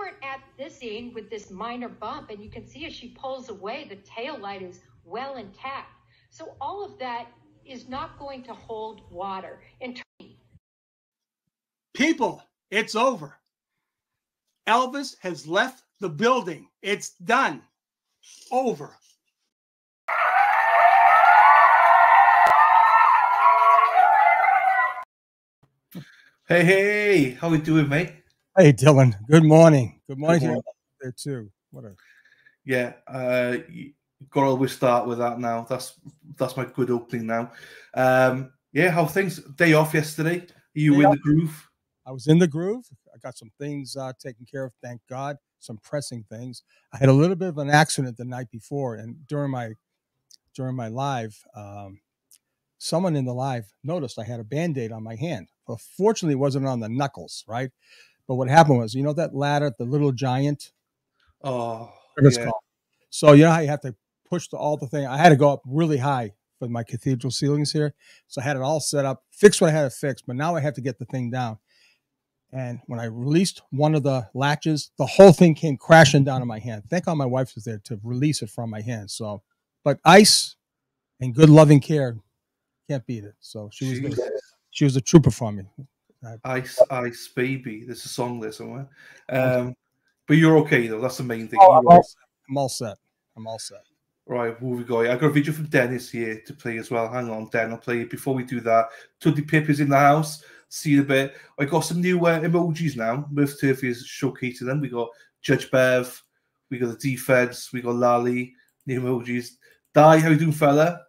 weren't at this scene with this minor bump, and you can see as she pulls away, the tail light is well intact. So all of that is not going to hold water. People, it's over. Elvis has left the building. It's done. Over. Hey, how we doing, mate? Hey, Dylan. Good morning. Good morning to you there too. Yeah, you got to always start with that now. That's my good opening now. Yeah, how things? Day off yesterday. Are you in the groove? I was in the groove. I got some things taken care of, thank God. Some pressing things. I had a little bit of an accident the night before, and during my live, someone in the live noticed I had a Band-Aid on my hand. Well, fortunately, it wasn't on the knuckles, right? But what happened was, you know that ladder, the little giant? Oh, yeah. So you know how you have to push all the thing? I had to go up really high for my cathedral ceilings here. So I had it all set up, fixed what I had to fix, but now I have to get the thing down. And when I released one of the latches, the whole thing came crashing down on my hand. Thank God my wife was there to release it from my hand. So, but ice and good loving care can't beat it. So she was a trooper for me. Ice, Ice, Baby. There's a song there somewhere. But you're okay, though. That's the main thing. I'm all set. Right, who we got? I got a video from Dennis here to play as well. Hang on, Den. I'll play it. Before we do that, Tuddy Pip is in the house. See you in a bit. I got some new emojis now. Murph Turfy is showcasing them. We got Judge Bev. We got the defense. We got Lally. New emojis. Di, how you doing, fella?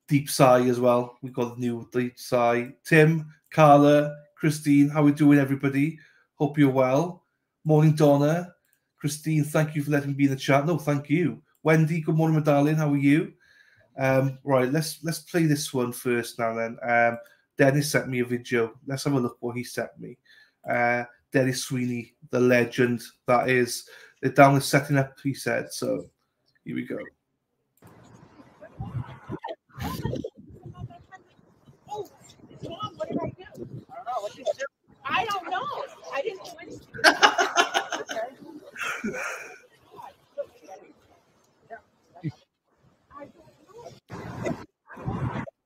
Deep Sigh as well. We got the new Deep Sigh. Tim, Carla, Christine, how we doing, everybody? Hope you're well. Morning, Donna. Christine, thank you for letting me be in the chat. No, thank you. Wendy, good morning, my darling. How are you? Right, let's play this one first now then. Dennis sent me a video. Let's have a look what he sent me. Dennis Sweeney, the legend that is. They're down with setting up, he said. So here we go. Oh, Tom, what did I do? I don't know. I didn't do anything.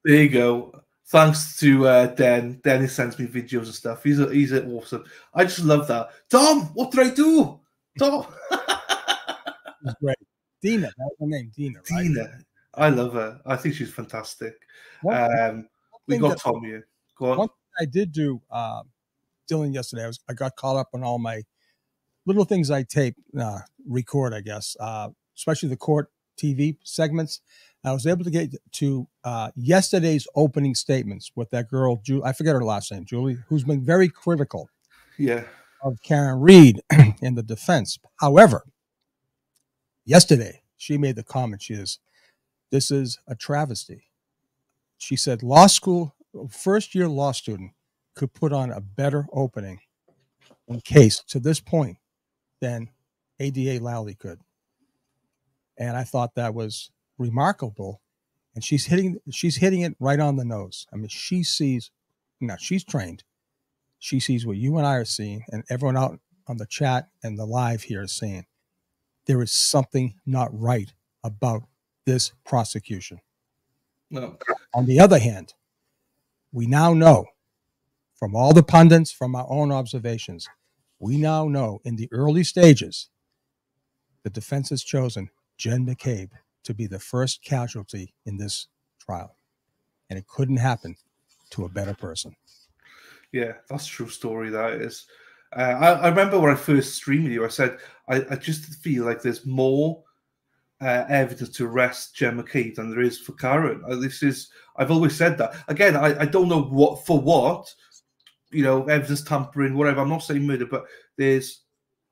There you go. Thanks to Den. Dennis sends me videos and stuff. He's awesome. I just love that. Tom, what did I do? Tom. It's great. Dina, that's her name, Dina, right? Dina. I love her. I think she's fantastic. We got Tom here. Go on. One thing I did do, Dylan, yesterday, I got caught up on all my little things I record, I guess, especially the court TV segments. I was able to get to yesterday's opening statements with that girl, I forget her last name, Julie, who's been very critical of Karen Reed in the defense. However, yesterday, she made the comment, this is a travesty. She said law school, first-year law student could put on a better opening in case to this point than ADA Lally could. And I thought that was remarkable. And she's hitting it right on the nose. I mean, she's trained. She sees what you and I are seeing, and everyone out on the chat and the live here is saying. There is something not right about this prosecution. No. On the other hand, we now know from all the pundits, from our own observations, we now know in the early stages, the defense has chosen Jen McCabe to be the first casualty in this trial. And it couldn't happen to a better person. Yeah, that's a true story, that is. I remember when I first streamed with you, I said, I just feel like there's more evidence to arrest Jen McCabe than there is for Karen. I've always said that. Again, I don't know what, evidence tampering, whatever. I'm not saying murder, but there's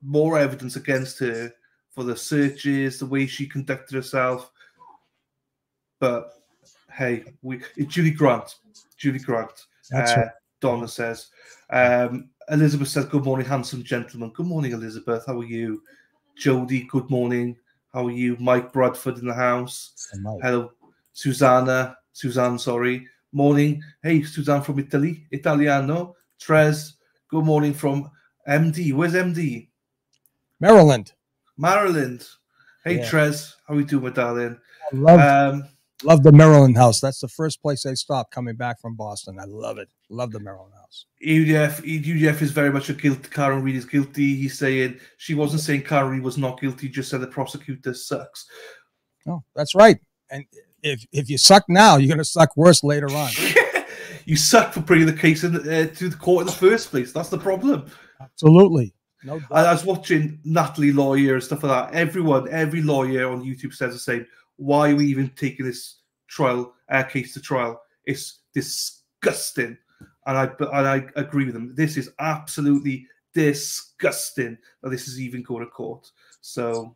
more evidence against her for the searches, the way she conducted herself. But hey, Julie Grant. That's right. Donna says. Elizabeth says, good morning, handsome gentleman. Good morning, Elizabeth. How are you? Jody, good morning. How are you? Mike Bradford in the house. Hello. Suzanne, sorry. Morning. Hey, Suzanne from Italy. Italiano. Trez, good morning from MD. Where's MD? Maryland. Maryland. Hey, Yeah. Trez. How we doing, my darling? I love the Maryland house. That's the first place I stopped coming back from Boston. I love it. Love the Maryland house. UDF is very much a guilt. Karen Reid is guilty. He's saying she wasn't saying Karen Reid was not guilty. Just said the prosecutor sucks. Oh, that's right. And if you suck now, you're going to suck worse later on. You suck for bringing the case to the court in the first place. That's the problem. Absolutely. No doubt. I was watching Natalie Lawyer and stuff like that. Every lawyer on YouTube says the same. Why are we even taking this case to trial? It's disgusting. And I agree with them. This is absolutely disgusting that this is even going to court. So,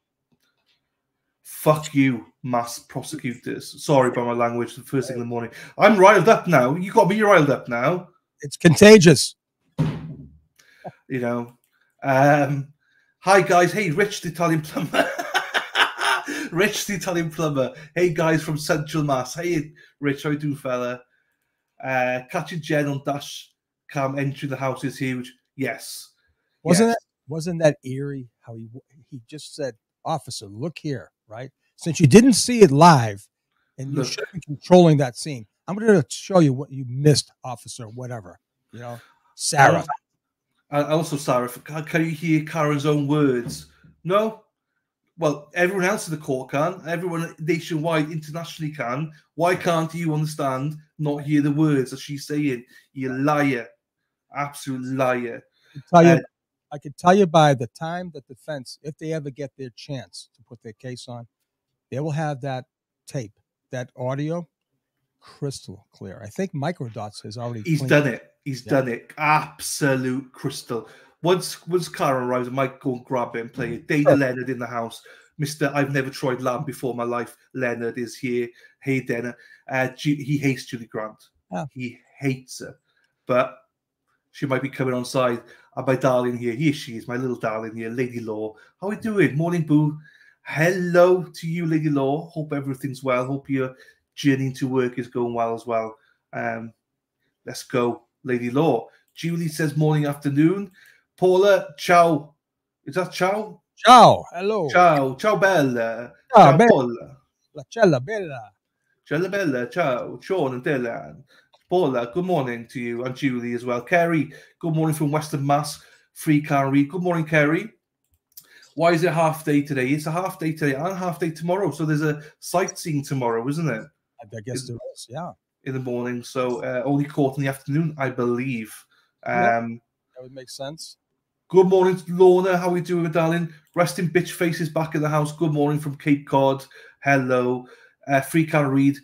fuck you, mass prosecutors. Sorry about my language the first thing in the morning. I'm riled up now. You got me riled up now. It's contagious. You know. Hi, guys. Hey, Rich the Italian plumber. Rich the Italian plumber. Hey, guys from Central Mass. Hey, Rich. How you doing, fella? Catching Jen on dash cam entering the house is huge. Yes. Wasn't that eerie? How he just said, "Officer, look here." Right? Since you didn't see it live, and you should be controlling that scene, I'm going to show you what you missed, officer. Whatever, you know, Sarah. Also, Sarah, can you hear Karen's own words? No. Well, everyone else in the court can. Everyone nationwide, internationally can. Why can't you understand, not hear the words that she's saying? You liar. Absolute liar. I could tell you by the time the defense, if they ever get their chance to put their case on, they will have that tape, that audio, crystal clear. I think Microdots has already. He's done it. He's done it. Absolute crystal. Once Karen arrives, I might go and grab it and play it. Dana Leonard in the house. Mr. I've never tried lamb before in my life. Leonard is here. Hey, Dana. He hates Julie Grant. Yeah. He hates her. But she might be coming on side. And my darling here. Here she is, my little darling here. Lady Law. How are we doing? Morning, boo. Hello to you, Lady Law. Hope everything's well. Hope your journey into work is going well as well. Let's go, Lady Law. Julie says morning, afternoon. Paula, ciao. Is that ciao? Ciao. Hello. Ciao. Ciao, bella. Ciao, Ciao, Paula. La cella bella. Cella bella. Ciao. Sean and Dylan. Paula, good morning to you and Julie as well. Kerry, good morning from Western Mass. Free Karen Reid. Good morning, Kerry. Why is it half day today? It's a half day today and half day tomorrow. So there's a sightseeing tomorrow, isn't it? I guess there is, yeah. In the morning. So only court in the afternoon, I believe. That would make sense. Good morning, Lorna. How are we doing, darling? Resting bitch faces back in the house. Good morning from Cape Cod. Hello. Free Karen Reid.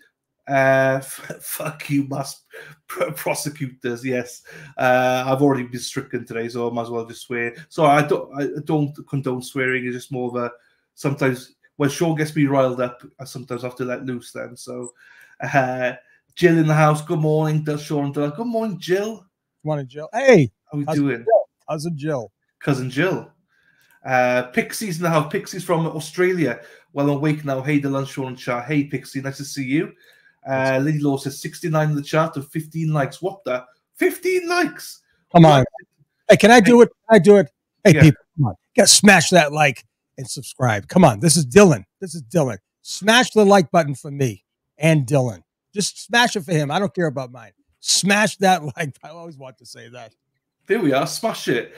Fuck you, mass prosecutors. Yes. I've already been stricken today, so I might as well just swear. So I don't condone swearing. It's just more of a sometimes when Sean gets me riled up, I sometimes have to let loose then. So Jill in the house. Good morning, Sean. Good morning, Jill. Good morning, Jill. Hey, how we doing? Cousin Jill. Cousin Jill. Pixie's in the house. Pixie's from Australia. Well, I'm awake now. Hey, Dylan, Sean, and chat. Hey, Pixie, nice to see you. Lady Law says 69 in the chat and 15 likes. What the? 15 likes? Come on. Hey, can I do it? Can I do it? Hey, people, come on. You got to smash that like and subscribe. Come on. This is Dylan. Smash the like button for me and Dylan. Just smash it for him. I don't care about mine. Smash that like. I always want to say that. There we are. Smash it.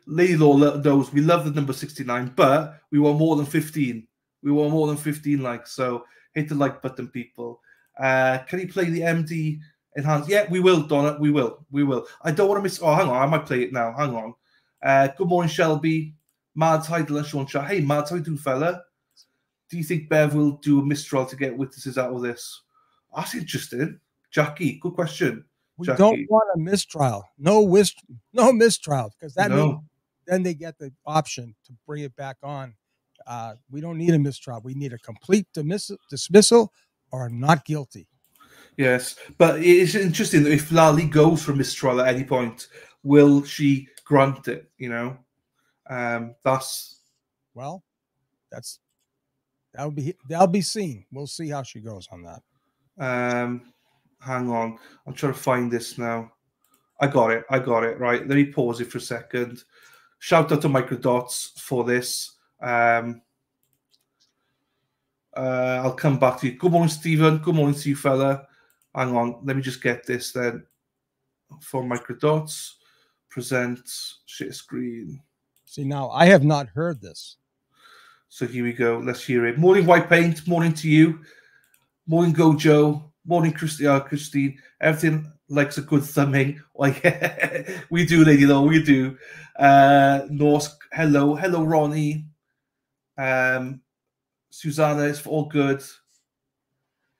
Lady Law knows we love the number 69, but we want more than 15. We want more than 15 likes. So hit the like button, people. Can you play the MD enhanced? Yeah, we will, Donna. We will. I don't want to miss. Oh, hang on. I might play it now. Hang on. Good morning, Shelby. Mads, hi, Dylan, Sean, chat. Hey, Mads, how you doing, fella? Do you think Bev will do a mistrial to get witnesses out of this? That's interesting. Jackie, good question. We don't want a mistrial. No mistrial, because that means then they get the option to bring it back on. We don't need a mistrial. We need a complete dismissal or not guilty. Yes, but it's interesting that if Lali goes for a mistrial at any point, will she grant it? You know, that'll be seen. We'll see how she goes on that. Hang on, I'm trying to find this now. I got it. Right, let me pause it for a second. shout out to Microdots for this. I'll come back to you. Good morning, Stephen. Good morning to you, fella. Hang on. Let me just get this then. For Microdots. Present. Share screen. See, now I have not heard this. So here we go. Let's hear it. Morning, White Paint. Morning to you. Morning, Gojo. Morning, Christine. Everything likes a good thumbing. Like we do, lady, though. We do. Norse. Hello. Hello, Ronnie. Susanna, it's all good.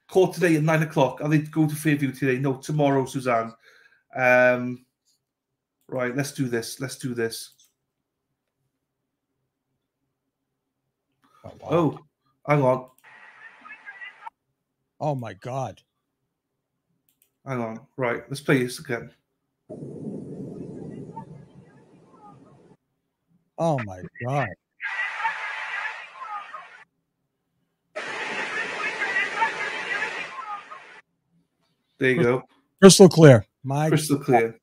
Court today at 9 o'clock. Are they going to Fairview today? No, tomorrow, Suzanne. Right, let's do this. Let's do this. Oh, wow. Oh, hang on. Oh, my God. Hang on. Right, let's play this again. Oh, my God. There you go. Crystal clear. Crystal clear.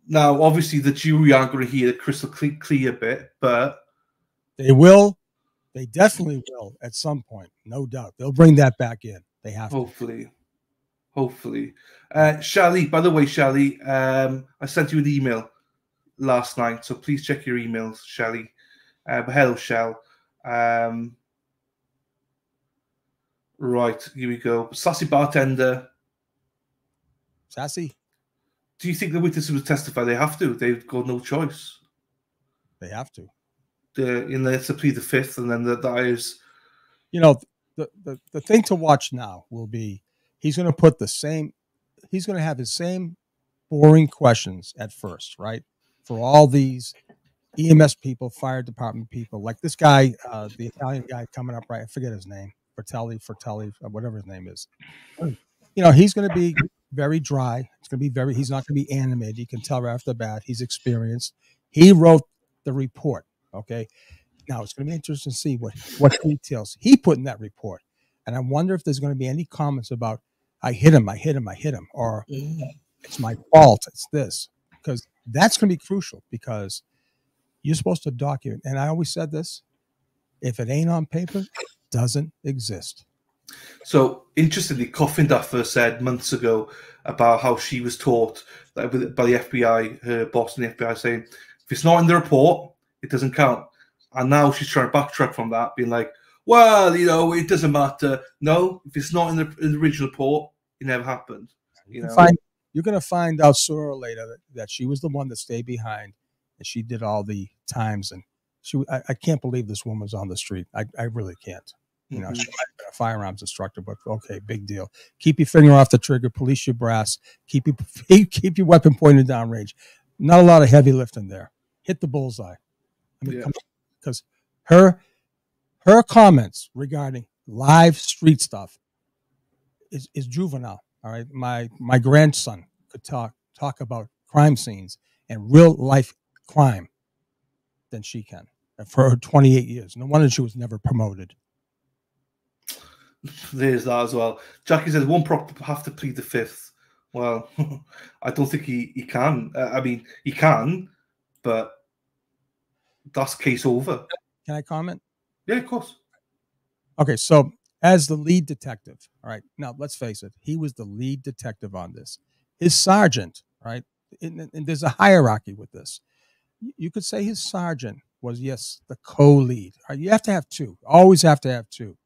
Now, obviously, the jury aren't going to hear the crystal clear bit, but they will. They definitely will at some point, no doubt. They'll bring that back in. They have to. Hopefully. Shally, by the way, Shally, I sent you an email last night, so please check your emails, Shally. But hello, Shell. Right, here we go. Sassy bartender. Sassy? Do you think the witnesses will testify? They have to. They've got no choice. They have to. It's to plead the fifth, and then that is. You know, the thing to watch now will be he's going to put the same. He's going to have his same boring questions at first, right? For all these EMS people, fire department people, like this guy, the Italian guy coming up, right? I forget his name. Fratelli, whatever his name is. You know, he's going to be very dry. It's going to be he's not going to be animated. You can tell right off the bat he's experienced. He wrote the report. Okay. Now it's going to be interesting to see what details he put in that report. And I wonder if there's going to be any comments about, I hit him, or it's my fault. It's this, because that's going to be crucial, because you're supposed to document. And I always said this, if it ain't on paper, it doesn't exist. So interestingly, Coffin Duffer said months ago about how she was taught by the FBI, her boss in the FBI, saying, if it's not in the report, it doesn't count. And now she's trying to backtrack from that, being like, well, you know, it doesn't matter. No, if it's not in the original report, it never happened. You're going to find out sooner or later that she was the one that stayed behind, and she did all the times. And I can't believe this woman's on the street. I really can't. You know, she might have been a firearms instructor, but okay, big deal. Keep your finger off the trigger, police your brass, keep your weapon pointed down range. Not a lot of heavy lifting there. Hit the bullseye. I mean, because her comments regarding live street stuff is juvenile. All right, my grandson could talk about crime scenes and real life crime than she can. And for her 28 years, no wonder she was never promoted. There's that as well. Jackie says one prop have to plead the fifth. Well, I don't think he can. I mean, he can, but that's case over. Can I comment? Yeah, of course. Okay, so as the lead detective, all right, now let's face it, he was the lead detective on this. His sergeant, right, and there's a hierarchy with this. You could say his sergeant was, yes, the co-lead. Right? You have to have two. Always have to have two.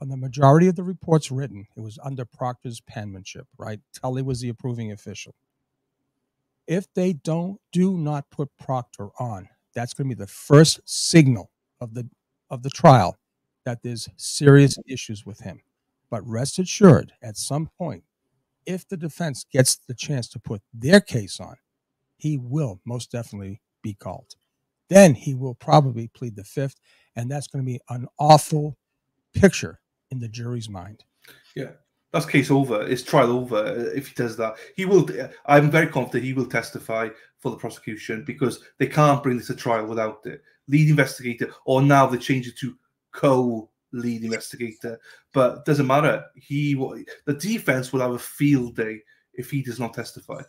On the majority of the reports written, it was under Proctor's penmanship, right? Tully was the approving official. If they do not put Proctor on, that's going to be the first signal of the trial that there's serious issues with him. But rest assured, at some point, if the defense gets the chance to put their case on, he will most definitely be called. Then he will probably plead the fifth, and that's going to be an awful picture in the jury's mind. Yeah, that's case over. It's trial over if he does that. He will. I'm very confident he will testify for the prosecution, because they can't bring this to trial without it. Lead investigator, or now they change it to co-lead investigator. But it doesn't matter. The defense will have a field day if he does not testify.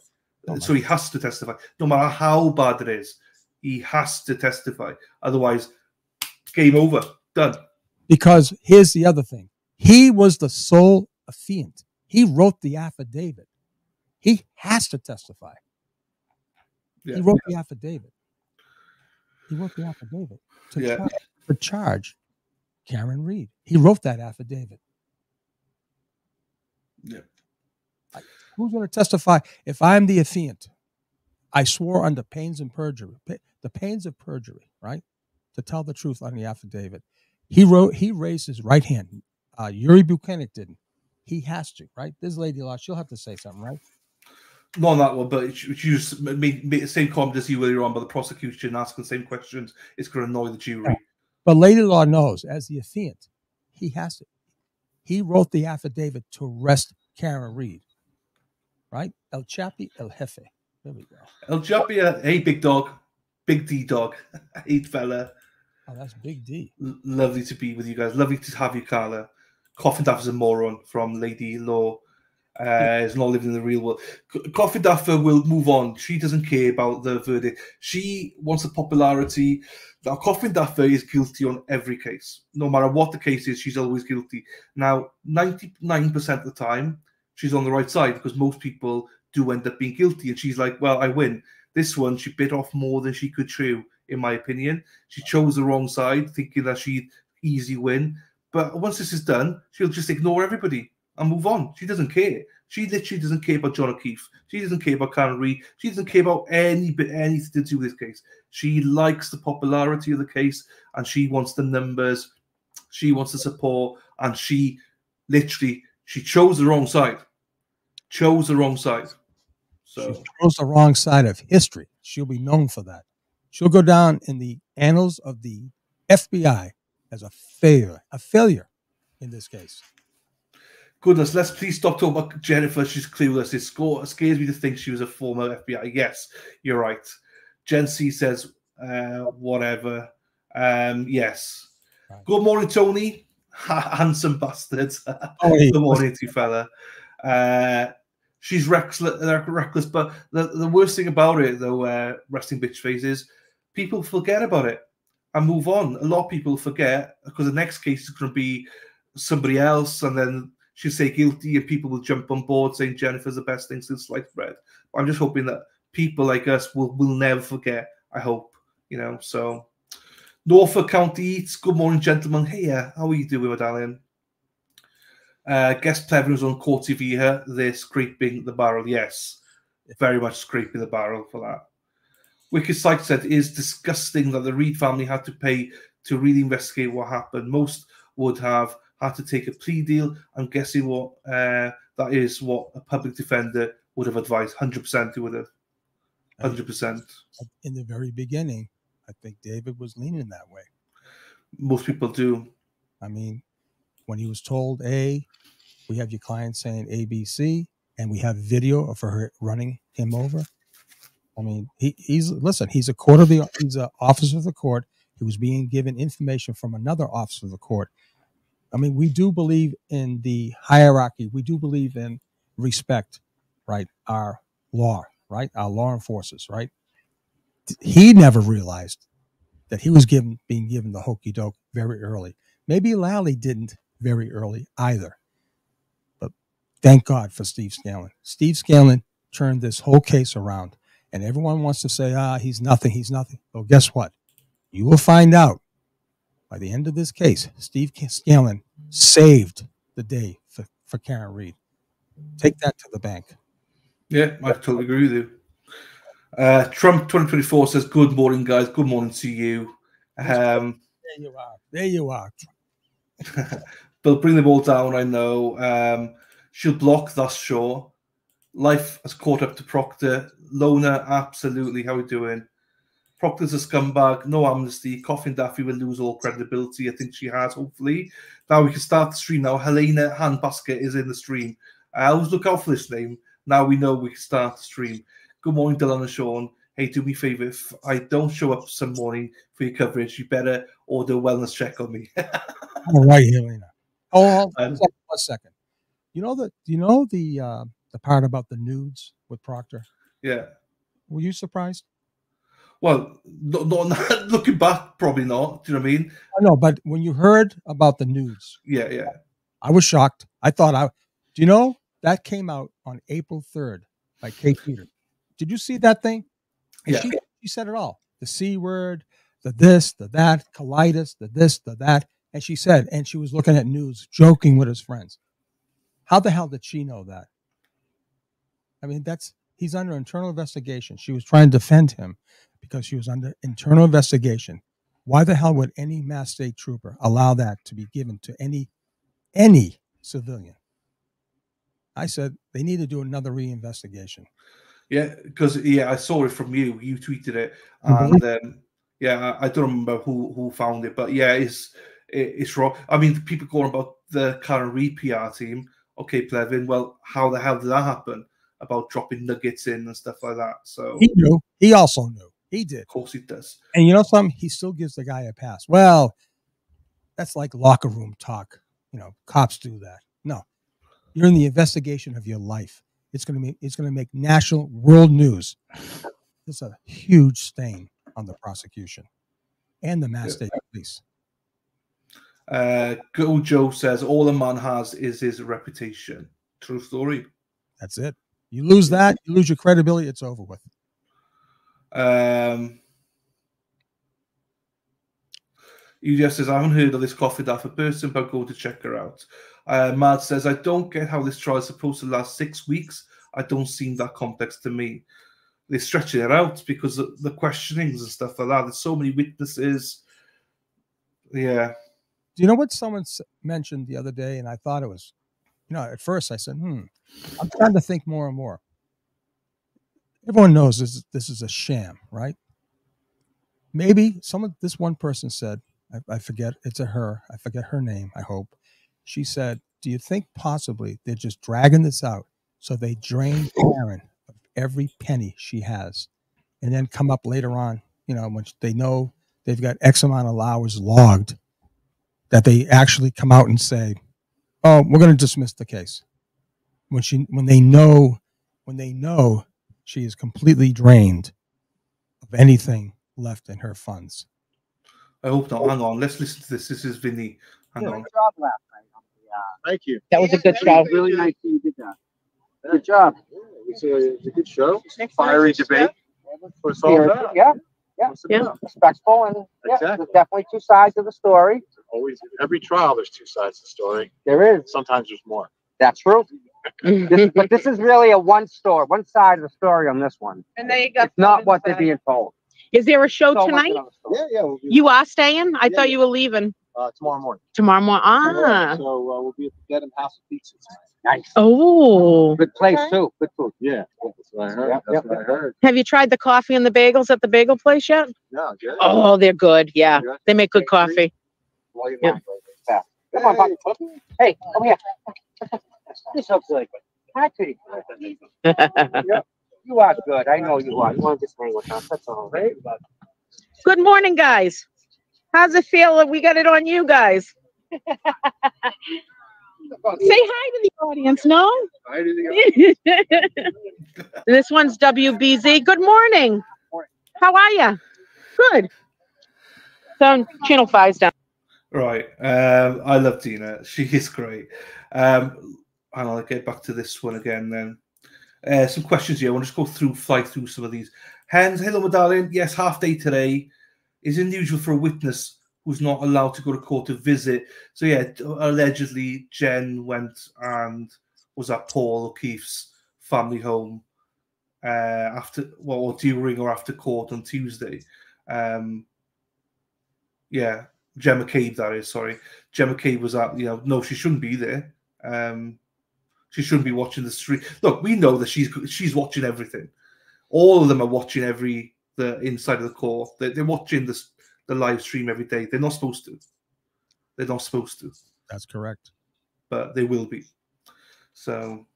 So he has to testify, no matter how bad it is. He has to testify. Otherwise, game over. Done. Because here's the other thing. He was the sole affiant. He wrote the affidavit. He has to testify. Yeah. He wrote the affidavit. He wrote the affidavit to charge Karen Reed. He wrote that affidavit. Yeah. Who's going to testify? If I'm the affiant, I swore under pains of perjury, right, to tell the truth on the affidavit. He raised his right hand. Yuri Buchanan didn't. He has to, right? This lady law, she'll have to say something, right? Not on that one, but she just made the same comment as you earlier on, but the prosecution asking the same questions. It's going to annoy the jury. Yeah. But Lady Law knows, as the affiant, he has to. He wrote the affidavit to arrest Karen Reed, right? El Chapi, El Jefe. There we go. El Chapi, hey, big dog. Big D dog. Hey, fella. Oh, that's Big D. Lovely to be with you guys. Lovely to have you, Carla. Coffin Daffer's a moron from Lady Law. Is not living in the real world. Coffin Daffer will move on. She doesn't care about the verdict. She wants the popularity. Now, Coffin Daffer is guilty on every case. No matter what the case is, she's always guilty. Now, 99% of the time, she's on the right side because most people do end up being guilty. And she's like, well, I win. This one, she bit off more than she could chew, in my opinion. She chose the wrong side, thinking that she'd easy win. But once this is done, she'll just ignore everybody and move on. She doesn't care. She literally doesn't care about John O'Keefe. She doesn't care about Karen Reed. She doesn't care about anything to do with this case. She likes the popularity of the case and she wants the numbers. She wants the support. And she chose the wrong side. Chose the wrong side. So she chose the wrong side of history. She'll be known for that. She'll go down in the annals of the FBI as a failure in this case. Goodness, let's please stop talking about Jennifer. She's clueless. It scares me to think she was a former FBI. Yes, you're right. Jen C says, whatever. Yes. Right. Good morning, Tony. Handsome bastards. Good morning to you, fella. She's reckless, but the worst thing about it, though, resting bitch face, is people forget about it and move on. A lot of people forget because the next case is going to be somebody else, and then she'll say guilty, and people will jump on board saying Jennifer's the best thing since sliced bread. I'm just hoping that people like us will never forget. I hope, So, Norfolk County Eats. Good morning, gentlemen. Hey, how are you doing, my darling? Guest Plevin's on Court TV here. They're scraping the barrel. Yes, very much scraping the barrel for that. Wicked Sykes said it is disgusting that the Reed family had to pay to really investigate what happened. Most would have had to take a plea deal. I'm guessing that is what a public defender would have advised. 100% he would have. 100%. In the very beginning, I think David was leaning that way. Most people do. I mean, when he was told, A, we have your client saying ABC, and we have video of her running him over. I mean, he's an officer of the court. He was being given information from another officer of the court. I mean, we do believe in the hierarchy. We do believe in respect, right? Our law, right? Our law enforcers, right? He never realized that he was being given the hokey doke very early. Maybe Lally didn't very early either. But thank God for Steve Scanlon. Steve Scanlon turned this whole case around. And everyone wants to say, he's nothing. Well, guess what? You will find out. By the end of this case, Steve Scanlon saved the day for Karen Reed. Take that to the bank. Yeah, I totally agree with you. Trump 2024 says, good morning, guys. Good morning to you. There you are. They'll bring them all down, I know. She'll block, that's sure. Life has caught up to Proctor. Lona, absolutely. How are we doing? Proctor's a scumbag, no amnesty. Coffin Daffy will lose all credibility. I think she has, hopefully. Now we can start the stream now. Helena Handbasket is in the stream. Always look out for this name. Now we know we can start the stream. Good morning, Dylan and Sean. Hey, do me a favor. If I don't show up some morning for your coverage, you better order a wellness check on me. All right, Helena. Oh, one second. You know the part about the nudes with Proctor? Yeah. Were you surprised? Well, not looking back, probably not. Do you know what I mean? No, but when you heard about the news, Yeah. I was shocked. I thought, do you know that came out on April 3rd by Kate Peters? Did you see that thing? And Yeah. she said it all. The C word, the this, the that, colitis, the this, the that. And she said, and she was looking at news, joking with his friends. How the hell did she know that? I mean, he's under internal investigation. She was trying to defend him because she was under internal investigation. Why the hell would any Mass State Trooper allow that to be given to any civilian? I said they need to do another reinvestigation. Yeah, because I saw it from you. You tweeted it, and I don't remember who found it, but yeah, it's wrong. I mean, people going about the Karen Reid PR team. Okay, Plevin. Well, how the hell did that happen? About dropping nuggets in and stuff like that. So he knew. He also knew. He did. Of course, he does. And you know something? He still gives the guy a pass. Well, that's like locker room talk. You know, cops do that. No, you're in the investigation of your life. It's going to make national world news. It's a huge stain on the prosecution and the Mass State Police. Go Joe says all a man has is his reputation. True story. That's it. You lose that, you lose your credibility. It's over with. You just says, I haven't heard of this coffee daffer person, but go to check her out. Matt says, I don't get how this trial is supposed to last 6 weeks. I don't seem that complex to me. They're stretching it out because of the questionings and stuff like that. There's so many witnesses. Yeah. Do you know what someone mentioned the other day? And I thought it was, at first I said, I'm trying to think more and more. Everyone knows this is a sham, right? Maybe this one person said, I forget, it's a her, I forget her name, I hope. She said, do you think possibly they're just dragging this out so they drain Karen of every penny she has and then come up later on, when they know they've got X amount of hours logged, that they actually come out and say, oh, we're going to dismiss the case. When they know she is completely drained of anything left in her funds. I hope not. Hang on. Let's listen to this. This is Vinny. Hang on. Good job last night. Thank you. That was a good show. Really nice that you did that. Good job. It was a good show. Fiery debate. For us all about. Yeah. Respectful and Exactly. there's definitely two sides of the story. Always, every trial, there's two sides to the story. There is. Sometimes there's more. That's true. But this is really a one side of the story on this one. And there you go. It's not what they're being told. Is there a show So much tonight? another story. Yeah. We'll be, You are staying? I Yeah, thought you were leaving tomorrow morning. tomorrow morning. Ah. So we'll be at the Dead and House of Pizza tonight. Nice. Oh. Good place too. Good food. Yeah, that's what I heard. Yep, That's yep, what I heard. Have you tried the coffee and the bagels at the bagel place yet? No, good. Oh, they're good. Yeah. Good. They make good coffee. Blow your Yeah. mind. Fast. Come on, Pop. Hey, come here. This looks really good. Hi, Kitty. You are good. I know you are. You want to just hang with us. That's all right. Good morning, guys. How's it feel that we got it on you guys? Say hi to the audience, no? Hi to the This one's WBZ. Good morning. How are you? Good. So Channel 5's down. Right. I love Dina. She is great. And I'll get back to this one again then. Some questions here. I want to just fly through some of these. Hens, hello, my darling. Yes, half day today. Is unusual for a witness who's not allowed to go to court to visit. So yeah, allegedly Jen went and was at Paul O'Keefe's family home during or after court on Tuesday. Yeah, Gemma Cave, that is, sorry. Gemma Cave was at, no, she shouldn't be there. She shouldn't be watching the street. Look, we know that she's watching everything. All of them are watching the inside of the court. They're watching the live stream every day. They're not supposed to. They're not supposed to. That's correct. But they will be. So,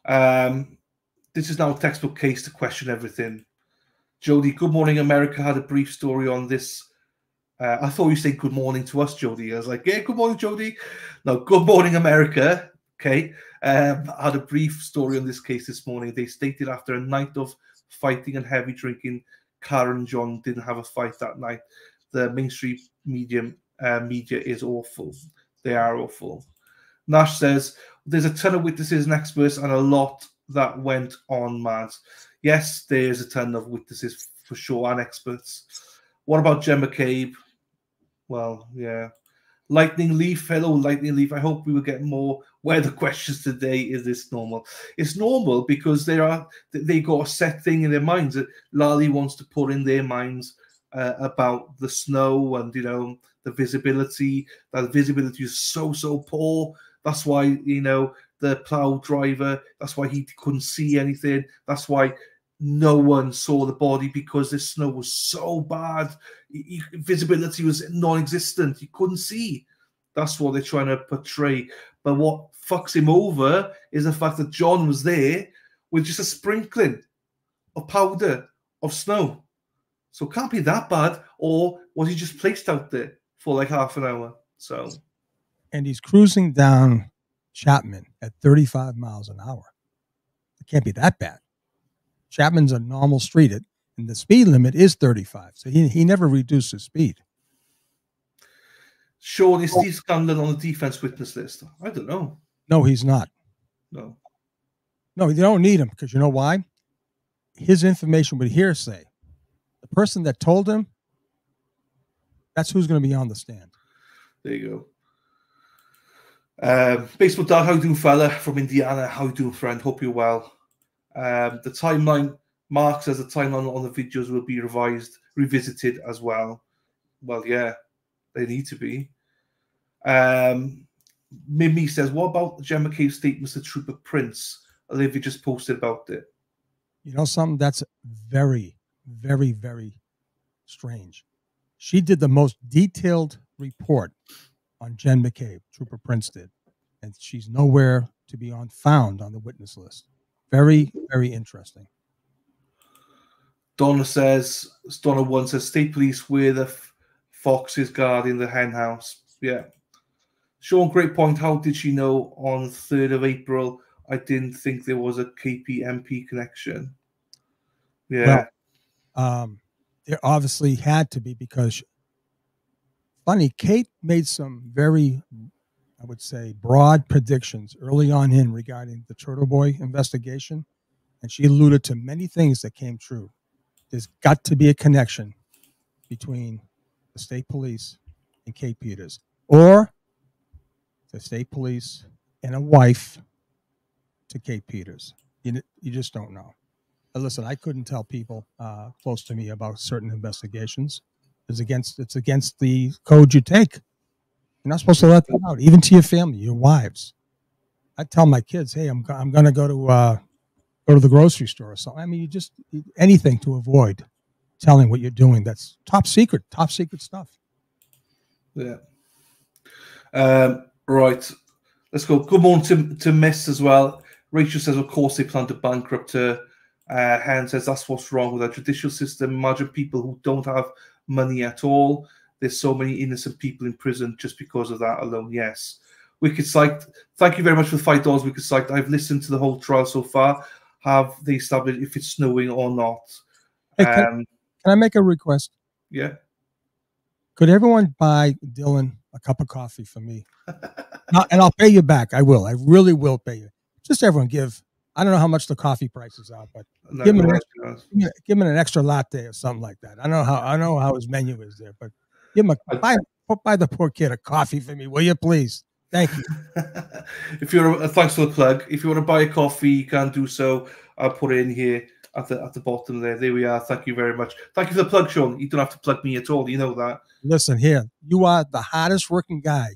this is now a textbook case to question everything. Jody, Good Morning America had a brief story on this. I thought you said good morning to us, Jody. I was like, yeah, good morning, Jody. No, Good Morning America. Okay. Had a brief story on this case this morning. They stated after a night of fighting and heavy drinking, Karen and John didn't have a fight that night. The mainstream media is awful. They are awful. Nash says, there's a ton of witnesses and experts and a lot that went on, Mads. Yes, there's a ton of witnesses for sure and experts. What about Jen McCabe? Well, yeah. Lightning Leaf, hello, Lightning Leaf. I hope we will get more weather questions today. Is this normal? It's normal because they got a set thing in their minds that Lally wants to put in their minds about the snow and, you know, the visibility. That visibility is so poor. That's why, you know, the plow driver, that's why he couldn't see anything. That's why no one saw the body, because the snow was so bad. Visibility was non-existent. You couldn't see. That's what they're trying to portray. But what fucks him over is the fact that John was there with just a sprinkling of powder of snow. So it can't be that bad. Or was he just placed out there for like half an hour? So, and he's cruising down Chapman at 35 miles an hour. It can't be that bad. Chapman's a normal street, and the speed limit is 35. So he never reduced his speed. Sean, is Steve Scanlon on the defense witness list? I don't know. No, he's not. No, you don't need him, because you know why? His information would hearsay. The person that told him, that's who's going to be on the stand. There you go. Baseball Dad, how you doing, fella? From Indiana, how you doing, friend? Hope you're well. The timeline, Mark says the timeline on the videos will be revisited as well. Well, yeah, they need to be. Mimi says, what about Jen McCabe's statements to Trooper Prince? Olivia just posted about it. You know something? That's very, very, very strange. She did the most detailed report on Jen McCabe, Trooper Prince did, and she's nowhere to be found on the witness list. Very, very interesting. Donna 1 says, State Police were the foxes guarding the hen house. Yeah. Sean, great point. How did she know on 3rd of April? I didn't think there was a KPMP connection. Yeah. Well, there obviously had to be, because funny, Kate made some very, I would say, broad predictions early on regarding the Turtle Boy investigation, and she alluded to many things that came true. There's got to be a connection between the state police and Kate Peters, or the state police and a wife to Kate Peters. You just don't know. But listen, I couldn't tell people close to me about certain investigations. It's against the code you take. You're not supposed to let them out, even to your family, your wives. I tell my kids, hey, I'm going to go to the grocery store or something. I mean, anything to avoid telling what you're doing. That's top secret stuff. Yeah. Right. Let's go. Good morning to Miss as well. Rachel says, of course, they plan to bankrupt her. Han says, that's what's wrong with our judicial system. Imagine people who don't have money at all. There's so many innocent people in prison just because of that alone. Yes. Wicked Psyched. Thank you very much for the $5, Wicked Psyched. I've listened to the whole trial so far. Have they established if it's snowing or not? Hey, can I make a request? Yeah. Could everyone buy Dylan a cup of coffee for me? And I'll pay you back. I will. I really will pay you. Just everyone give. I don't know how much the coffee prices are, but give him an extra latte or something like that. I know how his menu is there, but give him buy the poor kid a coffee for me, will you please? Thank you. Thanks for the plug. If you want to buy a coffee, you can do so. I'll put it in here at the bottom there. There we are. Thank you very much. Thank you for the plug, Sean. You don't have to plug me at all. You know that. Listen here, you are the hardest working guy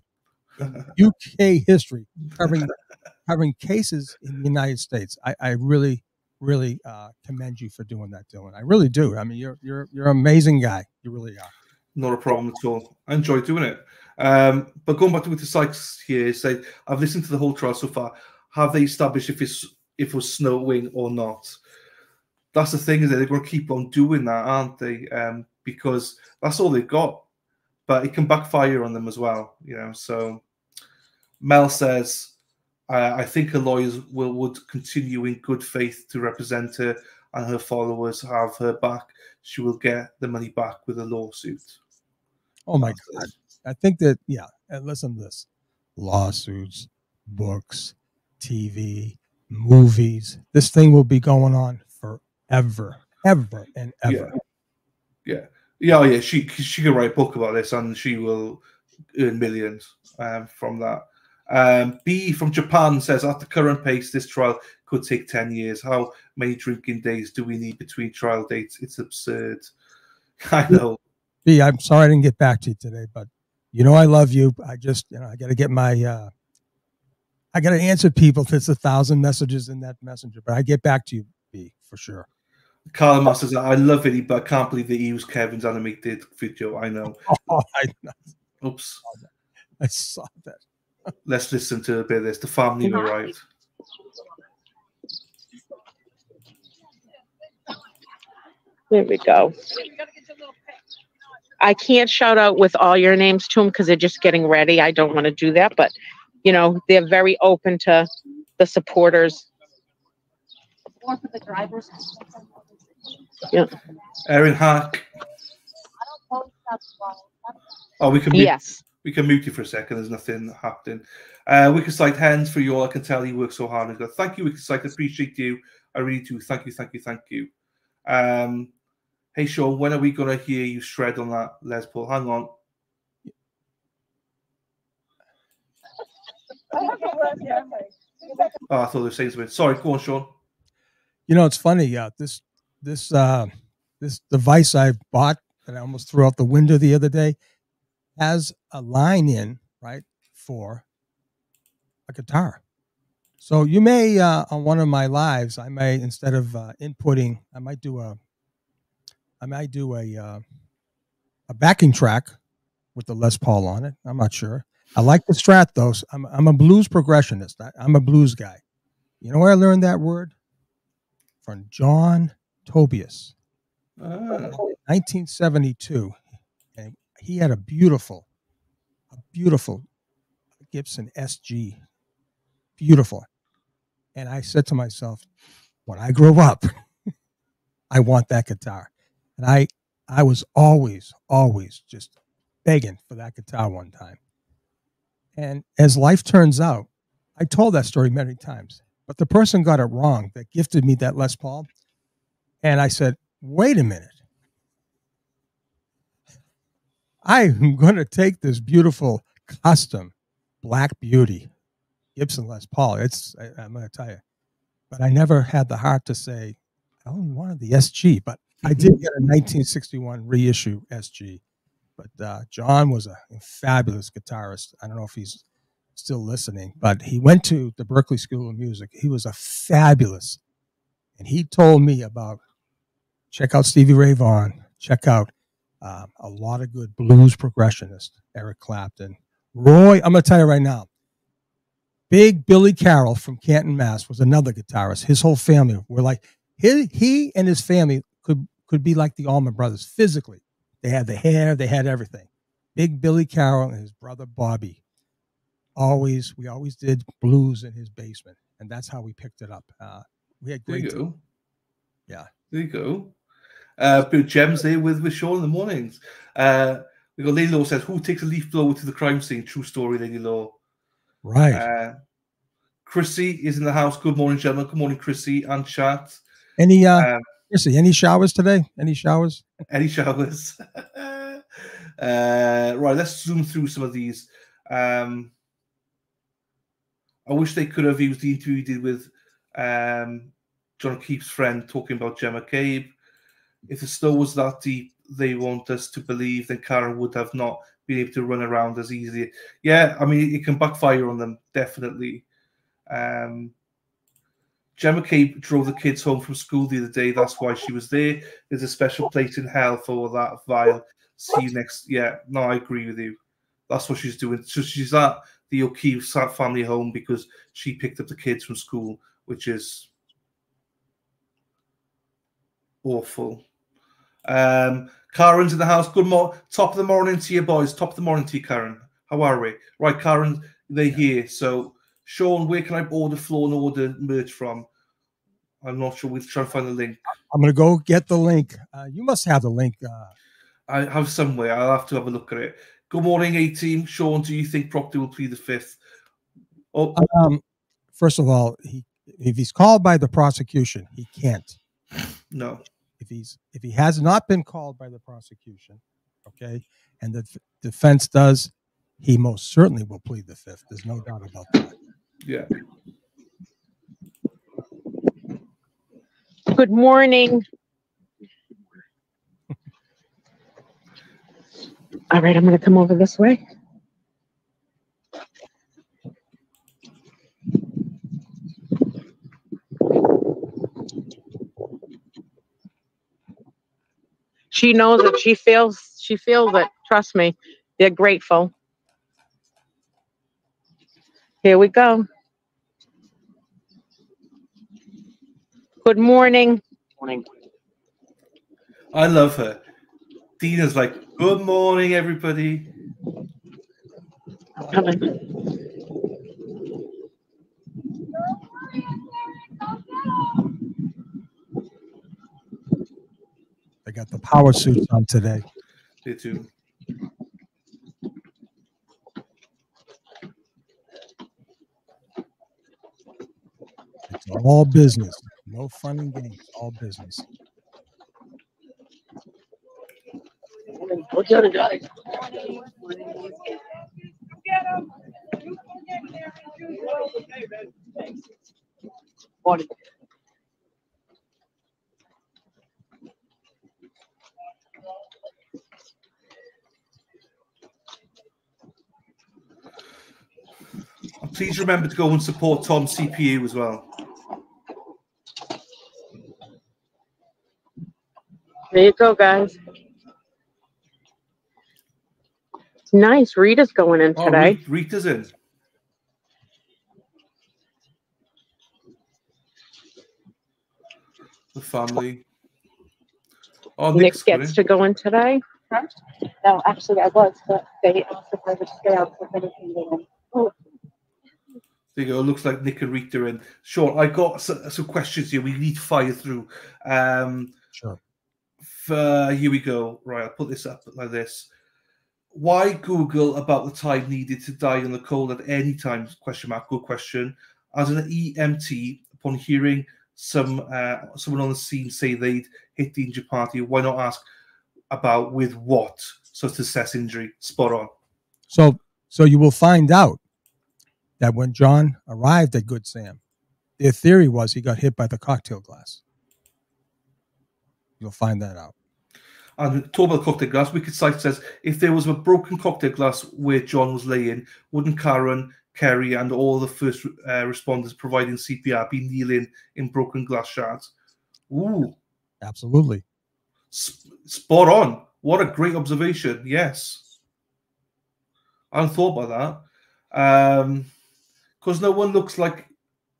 in UK history covering cases in the United States. I really, really commend you for doing that, Dylan. I really do. I mean, you're an amazing guy. You really are. Not a problem at all. I enjoy doing it. But going back to the Sykes here, say I've listened to the whole trial so far. Have they established if it was snowing or not? That's the thing, is that they're going to keep on doing that, aren't they? Because that's all they've got. But it can backfire on them as well, you know. So Mel says, I think her lawyers would continue in good faith to represent her, and her followers have her back. she will get the money back with a lawsuit. Oh my God. I think that, yeah, and listen to this. Lawsuits, books, TV, movies. This thing will be going on forever, ever and ever. Yeah. Yeah. She can write a book about this, and she will earn millions from that. B from Japan says, at the current pace, this trial could take 10 years. How many drinking days do we need between trial dates? It's absurd. I know. B, I'm sorry I didn't get back to you today, but you know I love you. I just, I got to get my, I got to answer people. There's 1,000 messages in that messenger, but I get back to you, B, for sure. Carl Masters, I love it, but I can't believe that he used Kevin's animated video. I know. Oh, I know. Oops. I saw that. Let's listen to a bit of this. The family were right. There we go. I can't shout out with all your names to them because they're just getting ready. I don't want to do that, but they're very open to the supporters. Or for the drivers. Yeah. Erin Hack. Oh, we can mute, yes. We can mute you for a second. There's nothing happening. Wicked Sight Hens, for you all, I can tell you work so hard. Thank you, Wicked Sight. I appreciate you. I really do. Thank you. Hey, Sean, when are we going to hear you shred on that Les Paul? Hang on. Oh, I thought they were saying something. Sorry, go on, Sean. It's funny. This device I bought that I almost threw out the window the other day has a line in, right, for a guitar. So you may, on one of my lives, I may, instead of inputting, I might do a backing track with the Les Paul on it. I'm not sure. I like the Strat though. I'm a blues progressionist. I'm a blues guy. You know where I learned that word? From John Tobias, 1972, and he had a beautiful Gibson SG, beautiful. And I said to myself, when I grow up, I want that guitar. And I was always just begging for that guitar one time. And as life turns out, I told that story many times, but the person got it wrong that gifted me that Les Paul. And I said, wait a minute. I'm going to take this beautiful custom Black Beauty Gibson Les Paul. I'm going to tell you, but I never had the heart to say, I only wanted the SG, but I did get a 1961 reissue SG. But John was a fabulous guitarist. I don't know if he's still listening, but he went to the Berklee School of Music. He was a fabulous, and he told me about, check out Stevie Ray Vaughan, check out a lot of good blues progressionists, Eric Clapton, Roy. I'm going to tell you right now, Big Billy Carroll from Canton, Mass. was another guitarist. His whole family were like, he and his family could be like the Allman Brothers physically. They had the hair, they had everything. Big Billy Carroll and his brother Bobby. We always did blues in his basement, and that's how we picked it up. We had great. There you go. Yeah. There you go. Good gems there with Sean in the mornings. We got Lady Law says, who takes a leaf blower to the crime scene? True story, Lady Law. Right. Chrissy is in the house. Good morning, gentlemen. Good morning, Chrissy and chat. Chrissy, any showers today? Any showers? Any showers? Right, let's zoom through some of these. I wish they could have used the interview he did with John O'Keefe's friend talking about Gemma Cabe. If the snow was that deep, they want us to believe, then Karen would have not been able to run around as easily. Yeah, I mean, it can backfire on them, definitely. Gemma Cabe drove the kids home from school the other day. That's why she was there. There's a special place in hell for that vile. See you next. Yeah, no, I agree with you. That's what she's doing. So she's at the O'Keefe family home because she picked up the kids from school, which is awful. Karen's in the house. Good morning. Top of the morning to you, boys. Top of the morning to you, Karen. How are we? Right, Karen, they're here. So, Sean, where can I order Floor and Order merch from? I'm not sure. We'll try and find the link. I'm going to go get the link. You must have the link. I have somewhere. I'll have to have a look at it. Good morning, A-Team. Sean, do you think Proctor will plead the fifth? Oh, first of all, if he's called by the prosecution, he can't. No. If he has not been called by the prosecution, okay, and the defense does, he most certainly will plead the fifth. There's no doubt about that. Yeah. Good morning. All right, I'm going to come over this way. She knows it. She feels it. Trust me. They're grateful. Here we go. Good morning. Morning. I love her. Dina's like, good morning, everybody. Coming. They got the power suits on today. They do. It's all business. No fun and games. All business. Look at it, guys. Morning. Please remember to go and support Tom's CPU as well. There you go, guys. It's nice. Rita's going in today. Rita's in. The family. Oh, Nick gets to go in today. Huh? No, actually, I was, but they asked if I would stay out for anything they want. Oh. There you go. Looks like Nick and Rita are in. Sure, I got some questions here. We need to fire through. Sure. Here we go. Right, I'll put this up like this. Why Google about the time needed to die on the cold at any time? Question mark. Good question. As an EMT, upon hearing someone on the scene say they'd hit the injured party, why not ask about with what? So to assess injury. Spot on. So you will find out that when John arrived at Good Sam, their theory was he got hit by the cocktail glass. You'll find that out. And talk about cocktail glass, Wicked Sight says, if there was a broken cocktail glass where John was laying, wouldn't Karen, Kerry, and all the first responders providing CPR be kneeling in broken glass shards? Ooh. Absolutely. Spot on. What a great observation. Yes. I hadn't thought about that. Because no one looks like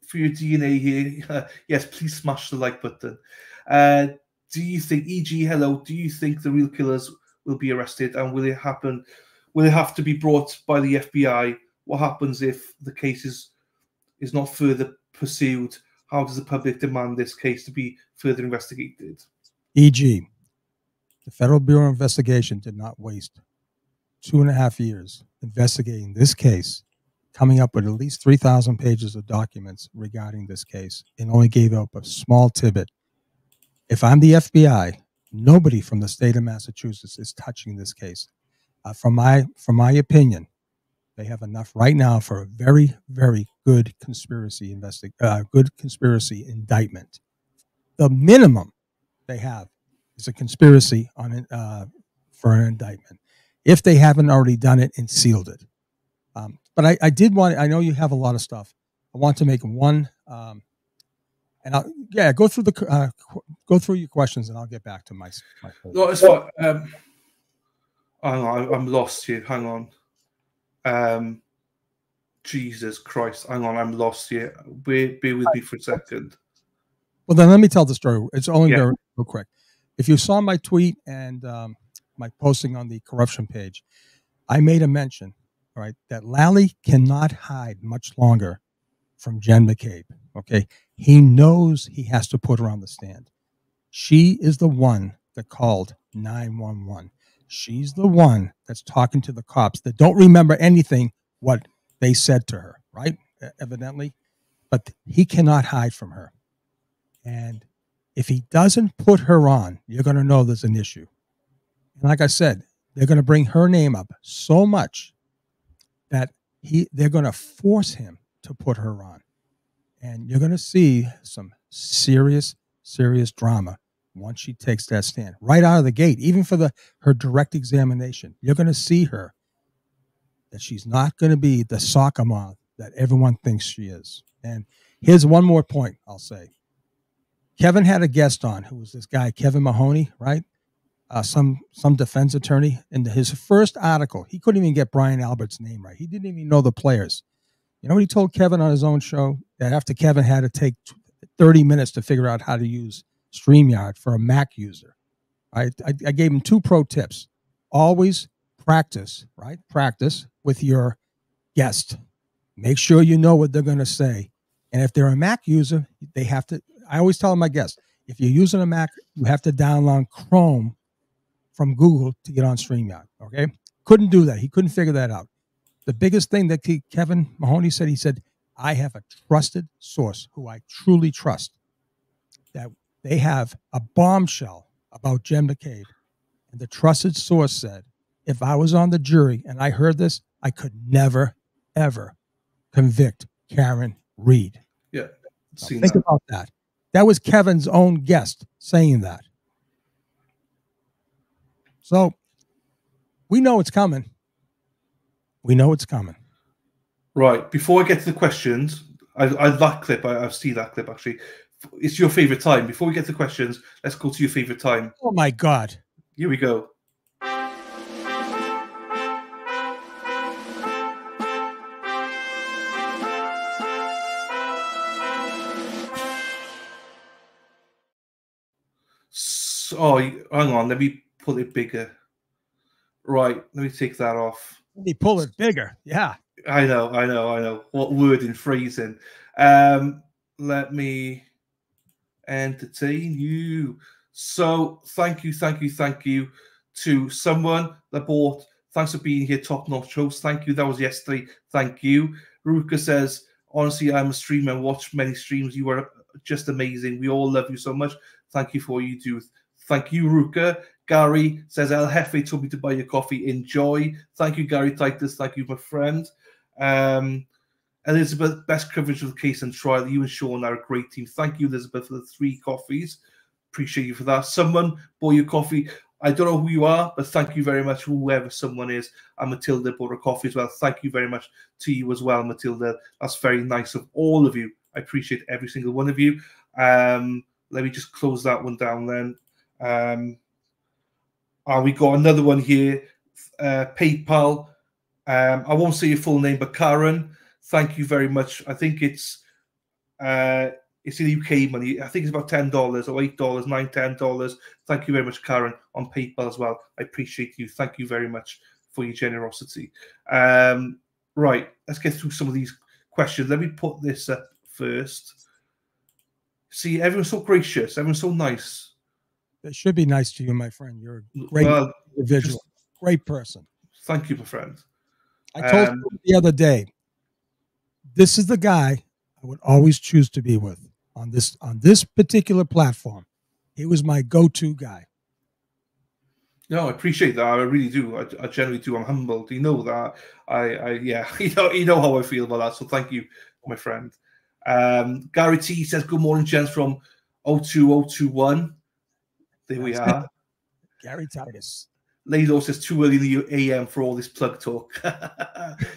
for your DNA here. Yes, please smash the like button. Do you think, E.G., hello, do you think the real killers will be arrested, and will it happen? Will it have to be brought by the FBI? What happens if the case is not further pursued? How does the public demand this case to be further investigated? E.g., the Federal Bureau of Investigation did not waste 2.5 years investigating this case, coming up with at least 3,000 pages of documents regarding this case, and only gave up a small tidbit. If I'm the FBI, nobody from the state of Massachusetts is touching this case. From my opinion, they have enough right now for a very, very good conspiracy indictment. The minimum they have is a conspiracy on for an indictment, if they haven't already done it and sealed it. But I did want. I know you have a lot of stuff. I want to make one. And go through your questions, and I'll get back to my no, it's fine. Hang on, I'm lost here. Hang on. Jesus Christ. Hang on, I'm lost here. Bear with me for a second. Well, then let me tell the story. It's only very real quick. If you saw my tweet and my posting on the corruption page, I made a mention, all right, that Lally cannot hide much longer from Jen McCabe. Okay. He knows he has to put her on the stand. She is the one that called 911. She's the one that's talking to the cops that don't remember anything what they said to her, right? Evidently. But he cannot hide from her. And if he doesn't put her on, you're going to know there's an issue. And like I said, they're going to bring her name up so much that they're going to force him to put her on. And you're going to see some serious, serious drama once she takes that stand. Right out of the gate, even for her direct examination, you're going to see her that she's not going to be the soccer mom that everyone thinks she is. And here's one more point I'll say. Kevin had a guest on who was this guy, Kevin Mahoney, right? Some defense attorney. In his first article, he couldn't even get Brian Albert's name right. He didn't even know the players. You know what he told Kevin on his own show? That after Kevin had to take 30 minutes to figure out how to use StreamYard for a Mac user. I gave him 2 pro tips. Always practice, right? Practice with your guest. Make sure you know what they're going to say. And if they're a Mac user, they have to, I always tell my guests, if you're using a Mac, you have to download Chrome from Google to get on StreamYard, okay? Couldn't do that. He couldn't figure that out. The biggest thing that Kevin Mahoney said, he said, I have a trusted source who I truly trust, that they have a bombshell about Jen McCabe. And the trusted source said, if I was on the jury and I heard this, I could never, ever convict Karen Reed. Yeah. Think about that. That was Kevin's own guest saying that. So we know it's coming. We know it's coming. Right. Before I get to the questions, that clip, I've seen that clip actually. It's your favorite time. Before we get to the questions, let's go to your favorite time. Oh my God. Here we go. Oh, hang on. Let me pull it bigger. Right. Let me take that off. Let me pull it bigger. Yeah. I know. What word and phrasing. Let me entertain you. So thank you to someone that bought. Thanks for being here, top-notch host. Thank you. That was yesterday. Thank you. Ruka says, honestly, I'm a streamer and watch many streams. You are just amazing. We all love you so much. Thank you for what you do. Thank you, Ruka. Gary says, El Jefe told me to buy your coffee. Enjoy. Thank you, Gary Titus. Thank you, my friend. Elizabeth, best coverage of the case and trial. You and Sean are a great team. Thank you, Elizabeth, for the 3 coffees. Appreciate you for that. Someone bought your coffee. I don't know who you are, but thank you very much, whoever someone is. And Matilda bought a coffee as well. Thank you very much to you as well, Matilda. That's very nice of all of you. I appreciate every single one of you. Let me just close that one down then. We got another one here. PayPal. I won't say your full name, but Karen, thank you very much. I think it's in UK money. I think it's about $10 or $8, $9, $10. Thank you very much, Karen, on PayPal as well. I appreciate you. Thank you very much for your generosity. Right, let's get through some of these questions. Let me put this up first. See, everyone's so gracious. Everyone's so nice. They should be nice to you, my friend. You're a great individual, great person. Thank you, my friend. I told you the other day, this is the guy I would always choose to be with on this particular platform. He was my go-to guy. No, I appreciate that. I really do. I generally do. I'm humbled. You know that. Yeah. You know how I feel about that. So thank you, my friend. Gary T says, good morning, gents, from 02021. There we are. Gary Titus. Lady Law says, too early in the AM for all this plug talk.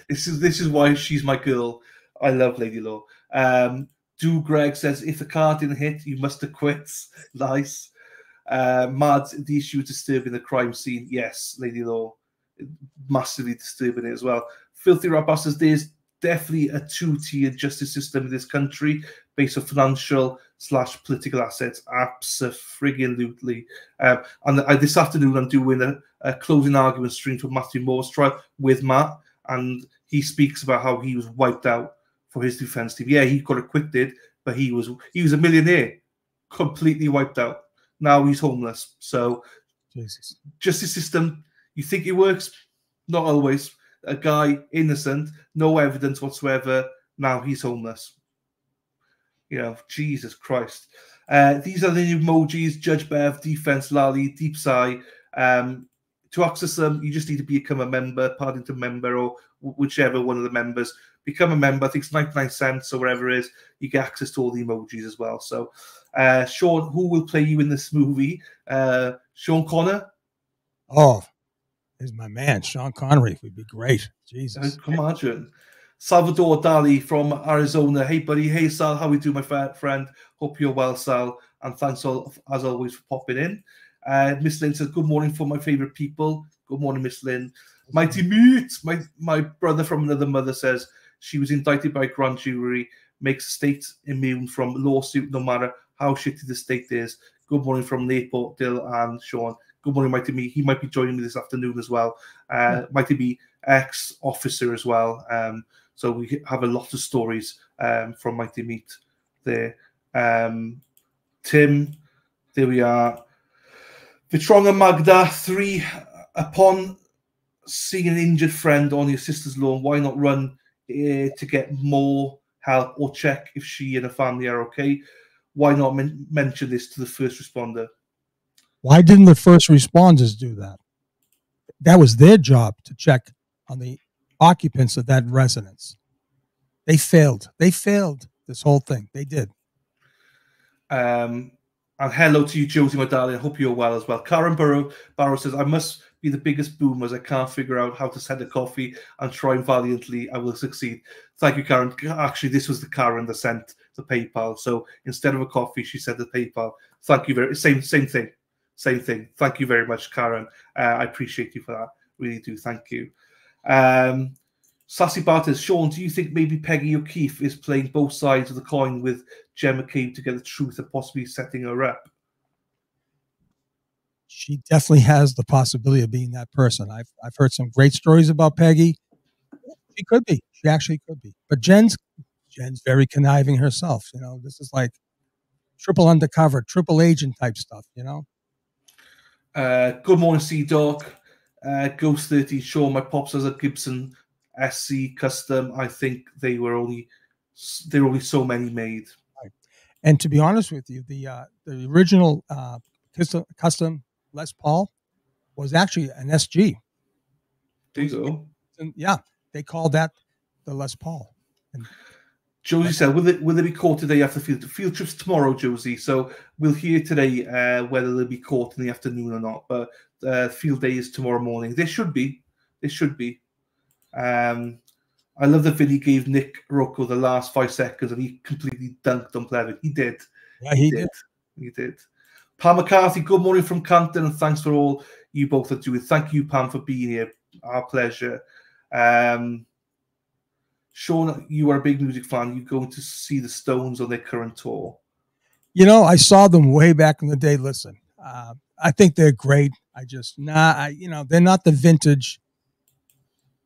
This is why she's my girl. I love Lady Law. Greg says, if the car didn't hit, you must have quit. Nice. Mads, the issue of disturbing the crime scene. Yes, Lady Law. Massively disturbing it as well. Filthy Rat says, there's definitely a 2-tier justice system in this country based on financial/political assets. Abso-friggin-lutely. And this afternoon, I'm doing a closing argument stream for Mathew Moore's trial with Matt, and he speaks about how he was wiped out for his defense team. Yeah, he got acquitted, but he was a millionaire, completely wiped out. Now he's homeless. So Jesus. Justice system, you think it works? Not always. A guy, innocent, no evidence whatsoever. Now he's homeless. You know, Jesus Christ. These are the new emojis: Judge Bev, Defense Lally, Deep Sigh. To access them, you just need to become a member, Paddington member, or whichever one of the members. Become a member. I think it's 99 cents or whatever it is. You get access to all the emojis as well. So, Sean, who will play you in this movie? Sean Connor? Oh, he's my man. Sean Connery would be great. Jesus. Can imagine. Salvador Dali from Arizona. Hey, buddy. Hey, Sal. How we do, my friend? Hope you're well, Sal. And thanks, as always, for popping in. Miss Lynn says, good morning for my favorite people. Good morning, Miss Lynn. Mighty Mute. My brother from another mother says she was indicted by a grand jury, makes state immune from lawsuit no matter how shitty the state is. Good morning from Newport, Dill and Sean. Good morning, Mighty Me. He might be joining me this afternoon as well. Mighty Me, ex-officer as well. So we have a lot of stories from Mighty Meat there. Tim, there we are. Vitronga Magda, 3, upon seeing an injured friend on your sister's lawn, why not run to get more help or check if she and her family are okay? Why not mention this to the first responder? Why didn't the first responders do that? That was their job, to check on the occupants of that residence. They failed. They failed this whole thing. They did. And hello to you, Josie, my darling. I hope you're well as well. Karen Barrow says, I must be the biggest boomer as I can't figure out how to send a coffee and trying valiantly. I will succeed. Thank you, Karen. Actually, this was the Karen that sent the PayPal. So instead of a coffee, she said the PayPal. Thank you very same thing. Same thing. Thank you very much, Karen. I appreciate you for that. Really do. Thank you. Sassy Barters, Sean, do you think maybe Peggy O'Keefe is playing both sides of the coin with Gemma McCabe to get the truth and possibly setting her up? She definitely has the possibility of being that person. I've heard some great stories about Peggy. She could be. She actually could be. But Jen's very conniving herself. You know, this is like triple undercover, triple agent type stuff, you know? Good morning, Sea Dog. Ghost 30, Sean, my pops has a Gibson SC custom. I think there were only so many made. Right. And to be honest with you, the original custom Les Paul was actually an SG. There you go. And yeah, they called that the Les Paul. And Josie said, will they be caught today after field trips tomorrow, Josie? So we'll hear today whether they'll be caught in the afternoon or not. But field day is tomorrow morning. They should be. They should be. I love that Vinny gave Nick Rocco the last 5 seconds and he completely dunked on Plevin. He did. Yeah, he did. He did. Pam McCarthy, good morning from Canton, and thanks for all you both are doing. Thank you, Pam, for being here. Our pleasure. Sean, you are a big music fan. You're going to see the Stones on their current tour. You know, I saw them way back in the day. Listen, I think they're great. I just, they're not the vintage.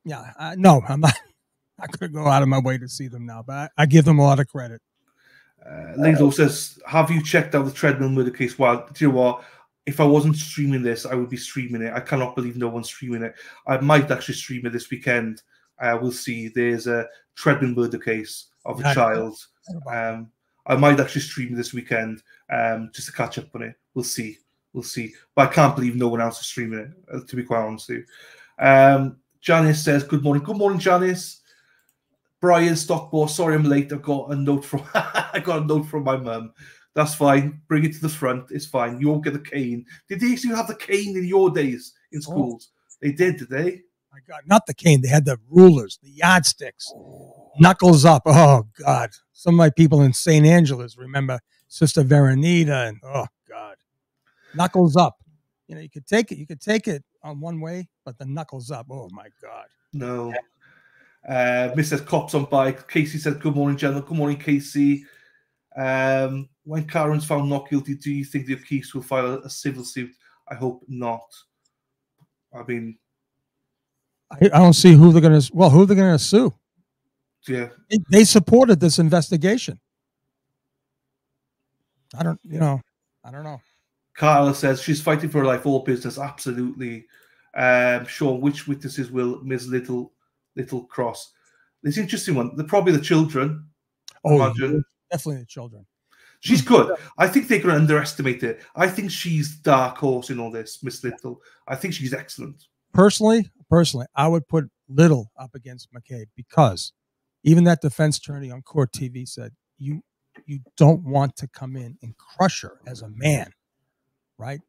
Yeah, no, I'm not going to go out of my way to see them now, but I give them a lot of credit. Lindo says, have you checked out the treadmill murder case? Well, do you know what? If I wasn't streaming this, I would be streaming it. I cannot believe no one's streaming it. I might actually stream it this weekend. We'll see. There's a treadmill murder case of a child. I might actually stream this weekend just to catch up on it. We'll see. We'll see. But I can't believe no one else is streaming it, to be quite honest with you. Janice says, good morning. Good morning, Janice. Brian Stockmore, sorry I'm late. I've got a note from my mum. That's fine. Bring it to the front. It's fine. You won't get the cane. Did they actually have the cane in your days in schools? They did they? My God, not the cane. They had the rulers, the yardsticks, knuckles up. Oh, God. Some of my people in St. Angela's remember Sister Veronita and, oh, God. Knuckles up. You know, you could take it on one way, but the knuckles up. Oh, my God. No. Mrs. Cops on bike. Casey said, good morning, gentlemen. Good morning, Casey. When Karen's found not guilty, do you think the O'Keefes will file a civil suit? I hope not. I mean, I don't see who they're going to sue. Yeah. They supported this investigation. I don't know. Carla says she's fighting for her life, all business. Absolutely. Sean, which witnesses will Ms. Little cross? It's an interesting one. They're probably the children. Imagine. Definitely the children. She's good. I think they're going to underestimate it. I think she's dark horse in all this, Miss Little. I think she's excellent. Personally, I would put Little up against McCabe because even that defense attorney on court TV said you don't want to come in and crush her as a man, right?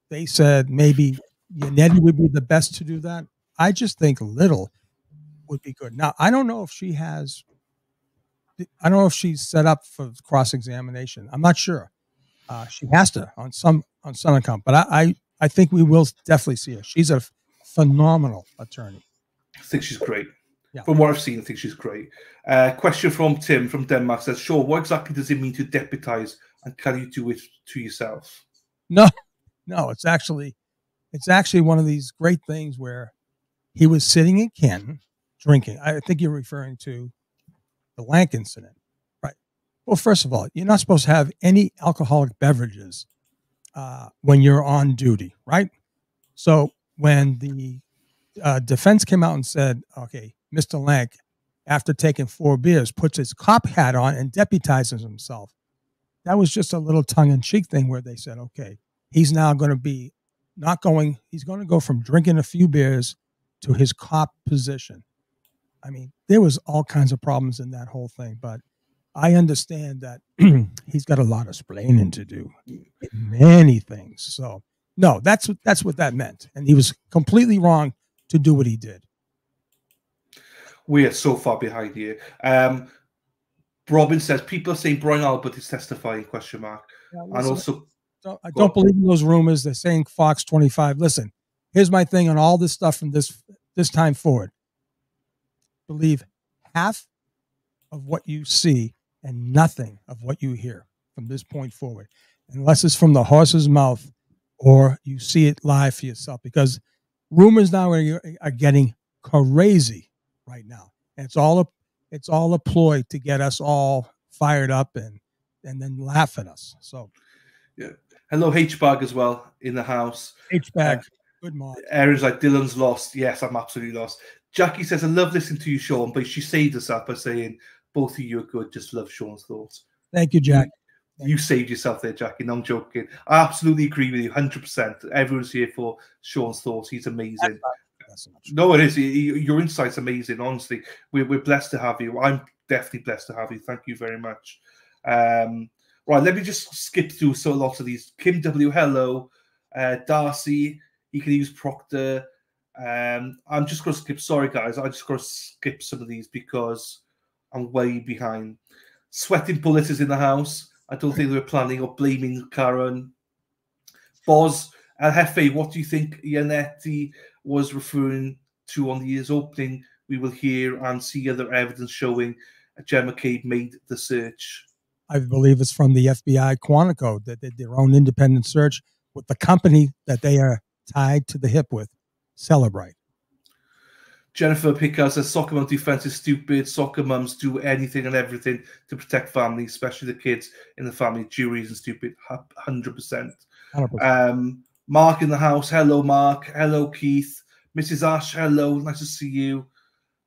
They said maybe Yannetti would be the best to do that. I just think Little would be good. Now, I don't know if she's set up for cross-examination. I'm not sure. She has to on some account, but I think we will definitely see her. She's a phenomenal attorney. I think she's great. Yeah. From what I've seen, I think she's great. Question from Tim from Denmark says, "Sure, what exactly does it mean to deputize, and can you do it to yourself?" No, it's actually one of these great things where he was sitting in Canton drinking. I think you're referring to the Lank incident, right? Well, first of all, you're not supposed to have any alcoholic beverages when you're on duty, right? So when the defense came out and said, okay, Mr. Lank, after taking 4 beers, puts his cop hat on and deputizes himself, that was just a little tongue-in-cheek thing where they said, okay, he's now going to be he's going to go from drinking a few beers to his cop position. I mean, there was all kinds of problems in that whole thing, but I understand that he's got a lot of explaining to do in many things. So, no, that's what that meant. And he was completely wrong to do what he did. We are so far behind here. Robin says, people are saying Brian Albert is testifying, ? Yeah, and also... I don't believe in those rumors. They're saying Fox 25. Listen, here's my thing on all this stuff from this time forward. Believe half of what you see and nothing of what you hear from this point forward, unless it's from the horse's mouth or you see it live for yourself, because rumors now are getting crazy right now. And it's all a ploy to get us all fired up and then laugh at us. So, yeah. Hello, H-Bag as well in the house. H-Bag, good morning. Aaron's like, Dylan's lost. Yes, I'm absolutely lost. Jackie says, I love listening to you, Sean, but she saved us up by saying, both of you are good, just love Sean's thoughts. Thank you, Jack. You saved yourself there, Jackie. No, I'm joking. I absolutely agree with you, 100%. Everyone's here for Sean's thoughts. He's amazing. No, it is. Your insight's amazing, honestly. We're blessed to have you. I'm definitely blessed to have you. Thank you very much. Right, let me just skip through a lot of these. Kim W, hello. Darcy, you can use Proctor. I'm just going to skip. Sorry, guys. I just got to skip some of these because I'm way behind. Sweating Bullet is in the house. I don't think they were planning or blaming Karen. Boz, El Jefe, what do you think Yannetti was referring to on the year's opening? We will hear and see other evidence showing Gemma Cade made the search. I believe it's from the FBI Quantico that did their own independent search with the company that they are tied to the hip with, Celebrate. Jennifer Pickard says soccer mum defense is stupid. Soccer mums do anything and everything to protect families, especially the kids in the family. Jury isn't stupid. 100%. 100%. Mark in the house. Hello, Mark. Hello, Keith. Mrs. Ash, hello. Nice to see you.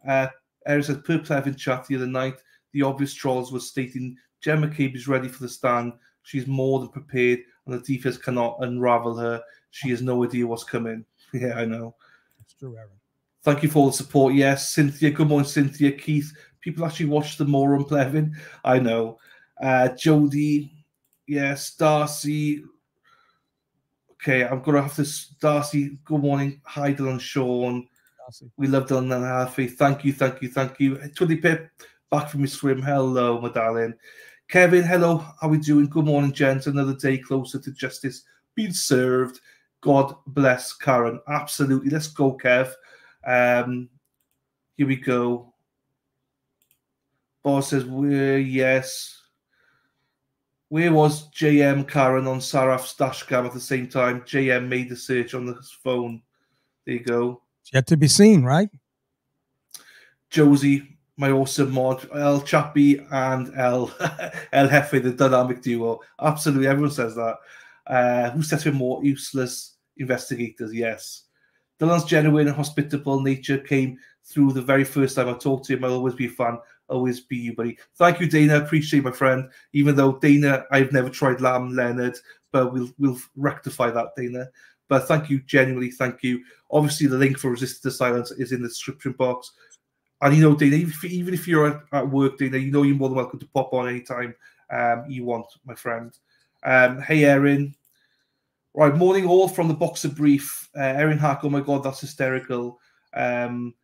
Eric says, per Plevin chat the other night, the obvious trolls were stating Gemma Cade is ready for the stand. She's more than prepared, and the defense cannot unravel her. She has no idea what's coming. Yeah, I know. That's true, Aaron. Thank you for all the support. Yes, Cynthia. Good morning, Cynthia. Keith. People actually watch the more on Plevin. I know. Jody. Yes. Darcy. Okay, I'm going to have this. Darcy, good morning. Hi, Dylan, Sean. Darcy. We love Dylan and Harvey. Thank you. 20 Pip, back from your swim. Hello, my darling. Kevin, hello. How we doing? Good morning, gents. Another day closer to justice being served. God bless Karen. Absolutely. Let's go, Kev. Here we go. Boss says, yes. Where was JM Karen on Saraf's dash cam at the same time? JM made the search on his phone. There you go. It's yet to be seen, right? Josie, my awesome mod, El Chappie and El Jefe, the dynamic duo. Absolutely, everyone says that. Who says we're more useless investigators? Yes. Dylan's genuine and hospitable nature came through the very first time I talked to him. I'll always be a fan. Always be you, buddy. Thank you, Dana. Appreciate my friend. Even though Dana, I've never tried Lamb Leonard, but we'll rectify that, Dana. But thank you, genuinely, thank you. Obviously, the link for Resist the Silence is in the description box. And you know, Dana, even if you're at work, Dana, you know you're more than welcome to pop on anytime you want, my friend. Hey, Erin. Right, morning all from the Boxer Brief. Erin Hack, oh my God, that's hysterical. JM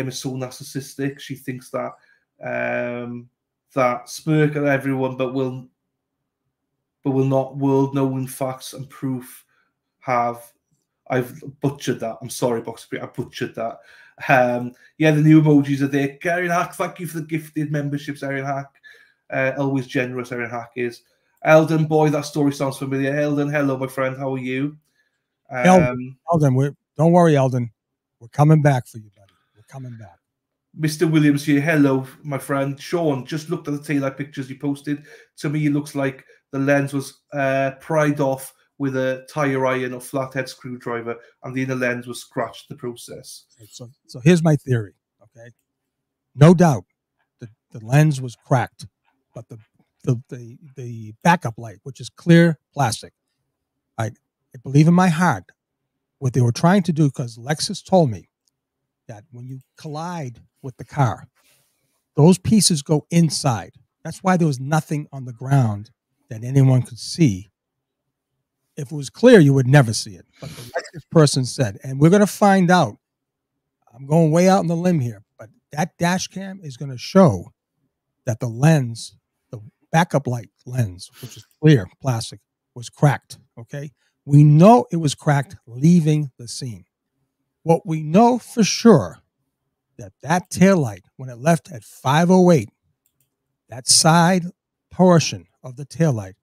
is so narcissistic. She thinks that that smirk at everyone, but will not world-known facts and proof have. I've butchered that. I'm sorry, Boxer. I butchered that. Yeah, the new emojis are there. Erin Hack, thank you for the gifted memberships, Erin Hack. Always generous, Erin Hack is. Eldon, boy, that story sounds familiar. Eldon, hello, my friend. How are you? Eldon, don't worry, Eldon. We're coming back for you, buddy. We're coming back. Mr. Williams here. Hello, my friend. Sean, just looked at the taillight pictures you posted. To me, it looks like the lens was pried off with a tire iron or flathead screwdriver, and the inner lens was scratched in the process. So here's my theory, okay? No doubt the lens was cracked, but the backup light, which is clear plastic, I believe in my heart what they were trying to do, because Lexus told me that when you collide with the car, those pieces go inside. That's why there was nothing on the ground that anyone could see. If it was clear, you would never see it. But the Lexus person said, and we're going to find out. I'm going way out on the limb here, but that dash cam is going to show that the lens, the backup light lens, which is clear plastic, was cracked, okay? We know it was cracked leaving the scene. What we know for sure, that taillight, when it left at 5:08, that side portion of the taillight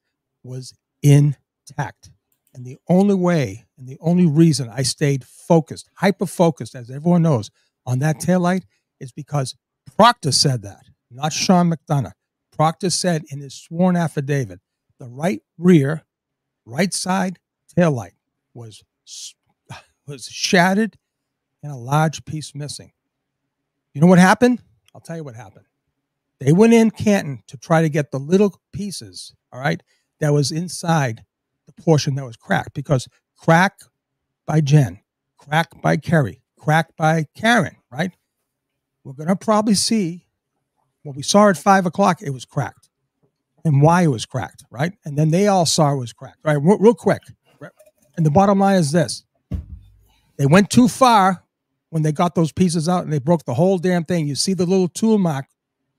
was intact. And the only way and the only reason I stayed focused, hyper-focused, as everyone knows, on that taillight is because Proctor said that, not Sean McDonough. Proctor said in his sworn affidavit, the right rear, right side taillight was shattered and a large piece missing. You know what happened? I'll tell you what happened. They went in Canton to try to get the little pieces, all right, that was inside the portion that was cracked, because crack by Jen, crack by Kerry, crack by Karen, right? We're going to probably see what we saw at 5 o'clock, it was cracked, and why it was cracked, right? And then they all saw it was cracked, right? Real quick. Right? And the bottom line is this. They went too far when they got those pieces out and they broke the whole damn thing. You see the little tool mark.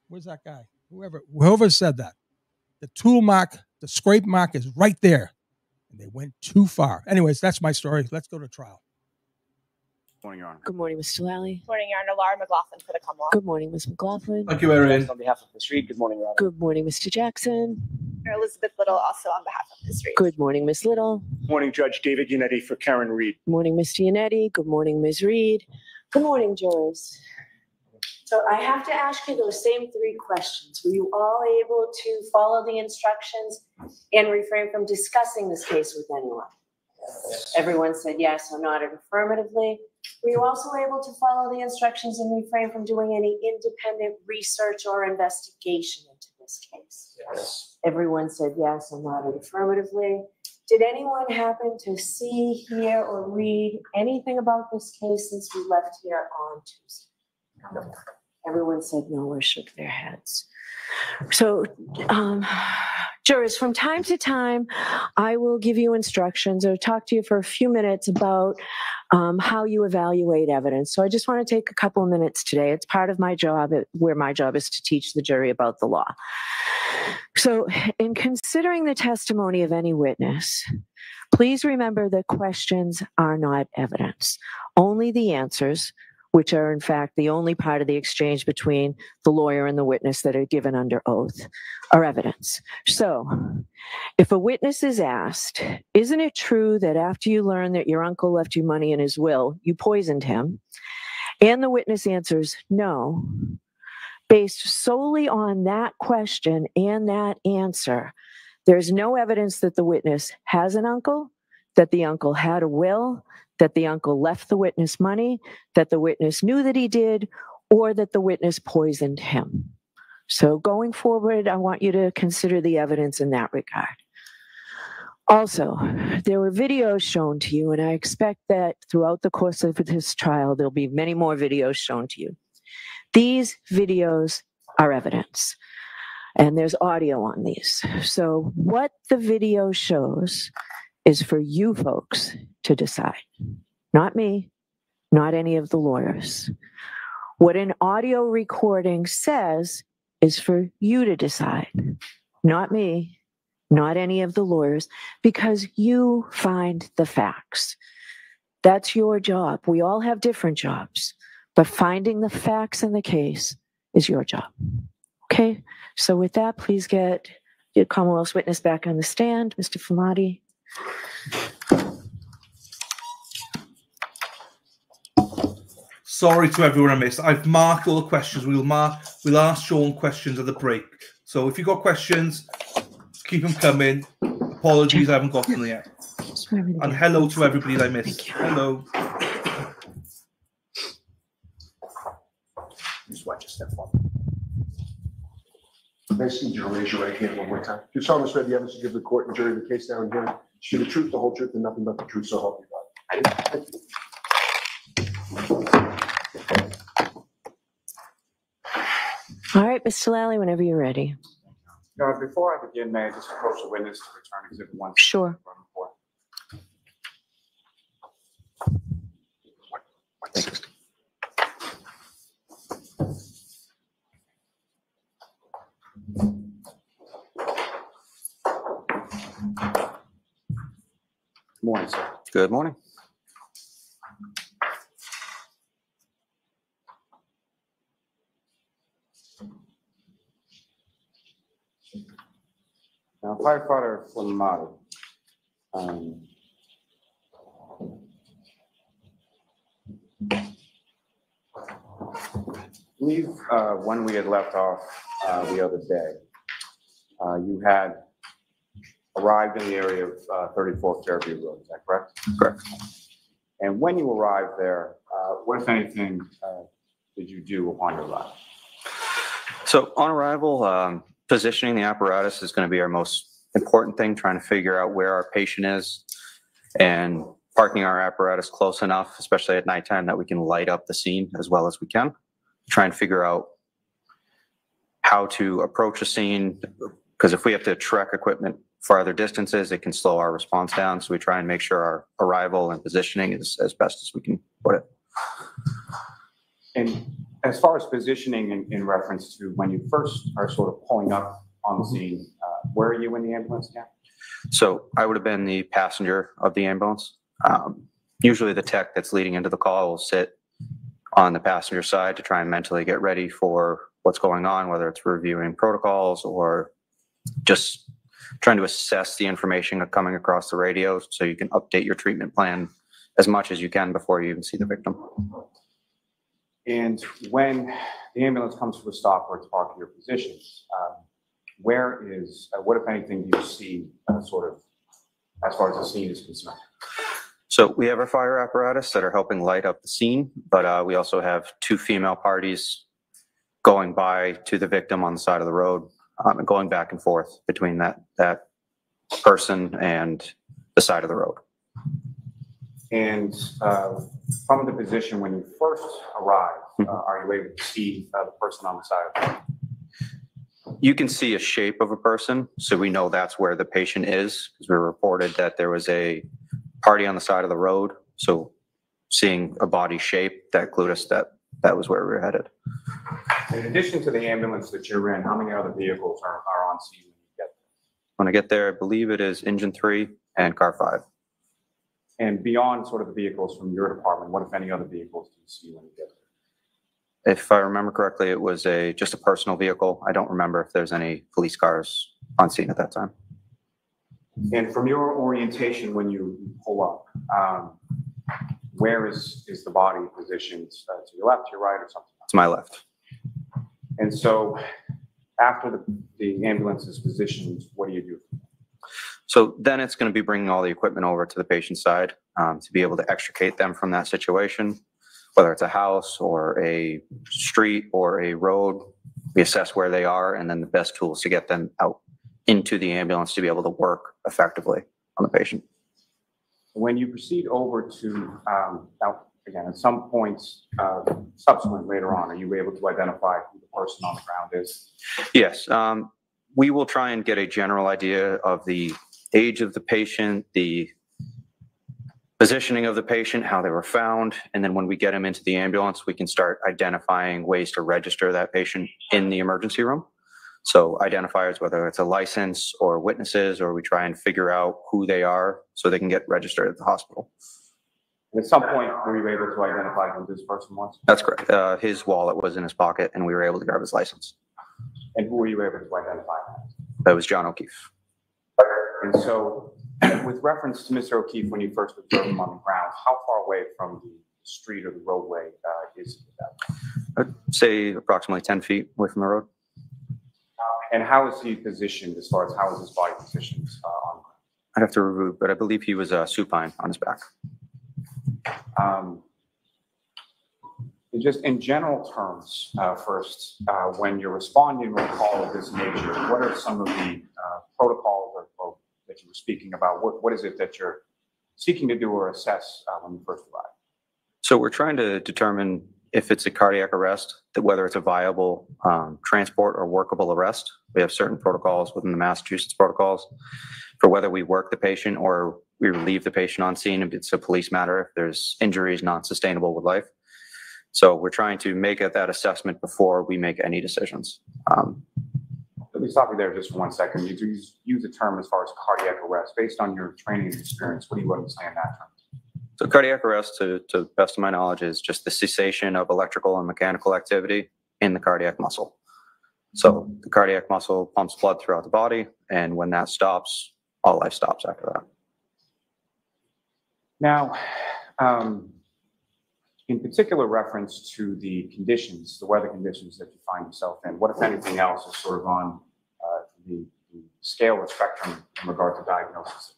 Where's that guy? Whoever said that. The tool mark, the scrape mark is right there. They went too far. Anyways, that's my story. Let's go to trial. Morning, Your Honor. Good morning, Mr. Lally. Good morning, Your Honor. Laura McLaughlin for the Commonwealth. Good morning, Ms. McLaughlin. Thank you, Erin. On behalf of the street, good morning, Your Honor. Good morning, Mr. Jackson. Elizabeth Little, also on behalf of the street. Good morning, Ms. Little. Morning, Judge David Yannetti for Karen Reed. Good morning, Mr. Yannetti. Good morning, Ms. Reed. Good morning, jurors. So I have to ask you those same 3 questions. Were you all able to follow the instructions and refrain from discussing this case with anyone? Yes. Everyone said yes or nodded affirmatively. Were you also able to follow the instructions and refrain from doing any independent research or investigation into this case? Yes. Everyone said yes or nodded affirmatively. Did anyone happen to see, hear, or read anything about this case since we left here on Tuesday? No. Everyone said no or shook their heads. So, jurors, from time to time, I will give you instructions or talk to you for a few minutes about how you evaluate evidence. So I just want to take a couple of minutes today. It's part of my job, where my job is to teach the jury about the law. So in considering the testimony of any witness, please remember that questions are not evidence. Only the answers, which are in fact the only part of the exchange between the lawyer and the witness that are given under oath, are evidence. So if a witness is asked, isn't it true that after you learned that your uncle left you money in his will, you poisoned him? And the witness answers no, Based solely on that question and that answer, there's no evidence that the witness has an uncle, that the uncle had a will, that the uncle left the witness money, that the witness knew that he did, or that the witness poisoned him. So going forward, I want you to consider the evidence in that regard. Also, there were videos shown to you, and I expect that throughout the course of this trial, there'll be many more videos shown to you. These videos are evidence, and there's audio on these. So what the video shows is for you folks to decide, not me, not any of the lawyers. What an audio recording says is for you to decide, not me, not any of the lawyers, because you find the facts. That's your job. We all have different jobs, but finding the facts in the case is your job. Okay, so with that, please get your Commonwealth's witness back on the stand, Mr. Flematti. Sorry to everyone I missed. I've marked all the questions. We'll ask Sean questions at the break. So if you've got questions, keep them coming. Apologies, I haven't got them yet. And hello to everybody that I missed. Hello. Just watch your step one. Nice to you. Raise your right hand one more time. Do you solemnly swear the evidence you give the court and jury the case now and here should be the truth, the whole truth, and nothing but the truth, so help you God? All right, Mr. Lally, whenever you're ready. Before I begin, may I just approach the witness to return Exhibit 1? Sure. Good morning, sir. Good morning. Now, firefighter Flematti, I believe when we had left off the other day, you had arrived in the area of 34 Fairview Road. Is that correct? Correct. And when you arrived there, what, if anything, did you do upon your arrival? So on arrival, positioning the apparatus is going to be our most important thing, trying to figure out where our patient is and parking our apparatus close enough, especially at nighttime, that we can light up the scene as well as we can. Try and figure out how to approach a scene, because if we have to trek equipment farther distances, it can slow our response down. So we try and make sure our arrival and positioning is as best as we can put it. And as far as positioning in reference to when you first are sort of pulling up on the scene, where are you in the ambulance again? So I would have been the passenger of the ambulance. Usually the tech that's leading into the call will sit on the passenger side to try and mentally get ready for what's going on, whether it's reviewing protocols or just trying to assess the information coming across the radio so you can update your treatment plan as much as you can before you even see the victim. And when the ambulance comes to a stop or it's parked in your position, where is, what if anything do you see sort of as far as the scene is concerned? So we have our fire apparatus that are helping light up the scene, but we also have two female parties going by to the victim on the side of the road, and going back and forth between that person and the side of the road. And from the position when you first arrived, are you able to see the person on the side of the road? You can see a shape of a person, so we know that's where the patient is, because we reported that there was a party on the side of the road. So seeing a body shape, that clued us that that was where we were headed. In addition to the ambulance that you're in, how many other vehicles are on scene when you get there? When I get there, I believe it is engine 3 and car 5. And beyond sort of the vehicles from your department, what, if any, other vehicles do you see when you get there? If I remember correctly, it was just a personal vehicle. I don't remember if there's any police cars on scene at that time. And from your orientation when you pull up, where is the body positioned? To your left, your right, or something? To my left. And so after the ambulance is positioned, what do you do? So then it's going to be bringing all the equipment over to the patient's side to be able to extricate them from that situation, whether it's a house or a street or a road. We assess where they are and then the best tools to get them out into the ambulance to be able to work effectively on the patient. When you proceed over to, now again, at some points subsequent later on, are you able to identify who the person on the ground is? Yes, we will try and get a general idea of the age of the patient, the positioning of the patient, how they were found, and then when we get them into the ambulance, we can start identifying ways to register that patient in the emergency room. So identifiers, whether it's a license or witnesses, or we try and figure out who they are so they can get registered at the hospital. At some point, were you able to identify who this person was? That's correct. His wallet was in his pocket and we were able to grab his license. And who were you able to identify? That was John O'Keefe. And so with reference to Mr. O'Keefe, when you first observed him on the ground, how far away from the street or the roadway is he? I'd say approximately 10 feet away from the road. And how is he positioned as far as how is his body positioned on the ground? I'd have to review, but I believe he was supine on his back. Just in general terms, first, when you're responding to a call of this nature, what are some of the protocols or that you were speaking about? What is it that you're seeking to do or assess when you first arrive? So we're trying to determine if it's a cardiac arrest, that whether it's a viable transport or workable arrest. We have certain protocols within the Massachusetts protocols for whether we work the patient or we relieve the patient on scene if it's a police matter, if there's injuries not sustainable with life. So we're trying to make that assessment before we make any decisions. Let me stop you there just for 1 second. You do use the term as far as cardiac arrest. Based on your training and experience, what do you understand that term? So cardiac arrest, to the best of my knowledge, is just the cessation of electrical and mechanical activity in the cardiac muscle. So the cardiac muscle pumps blood throughout the body, and when that stops, all life stops after that. Now, in particular reference to the conditions, the weather conditions that you find yourself in, what, if anything else, is sort of on the scale or spectrum in regard to diagnosis?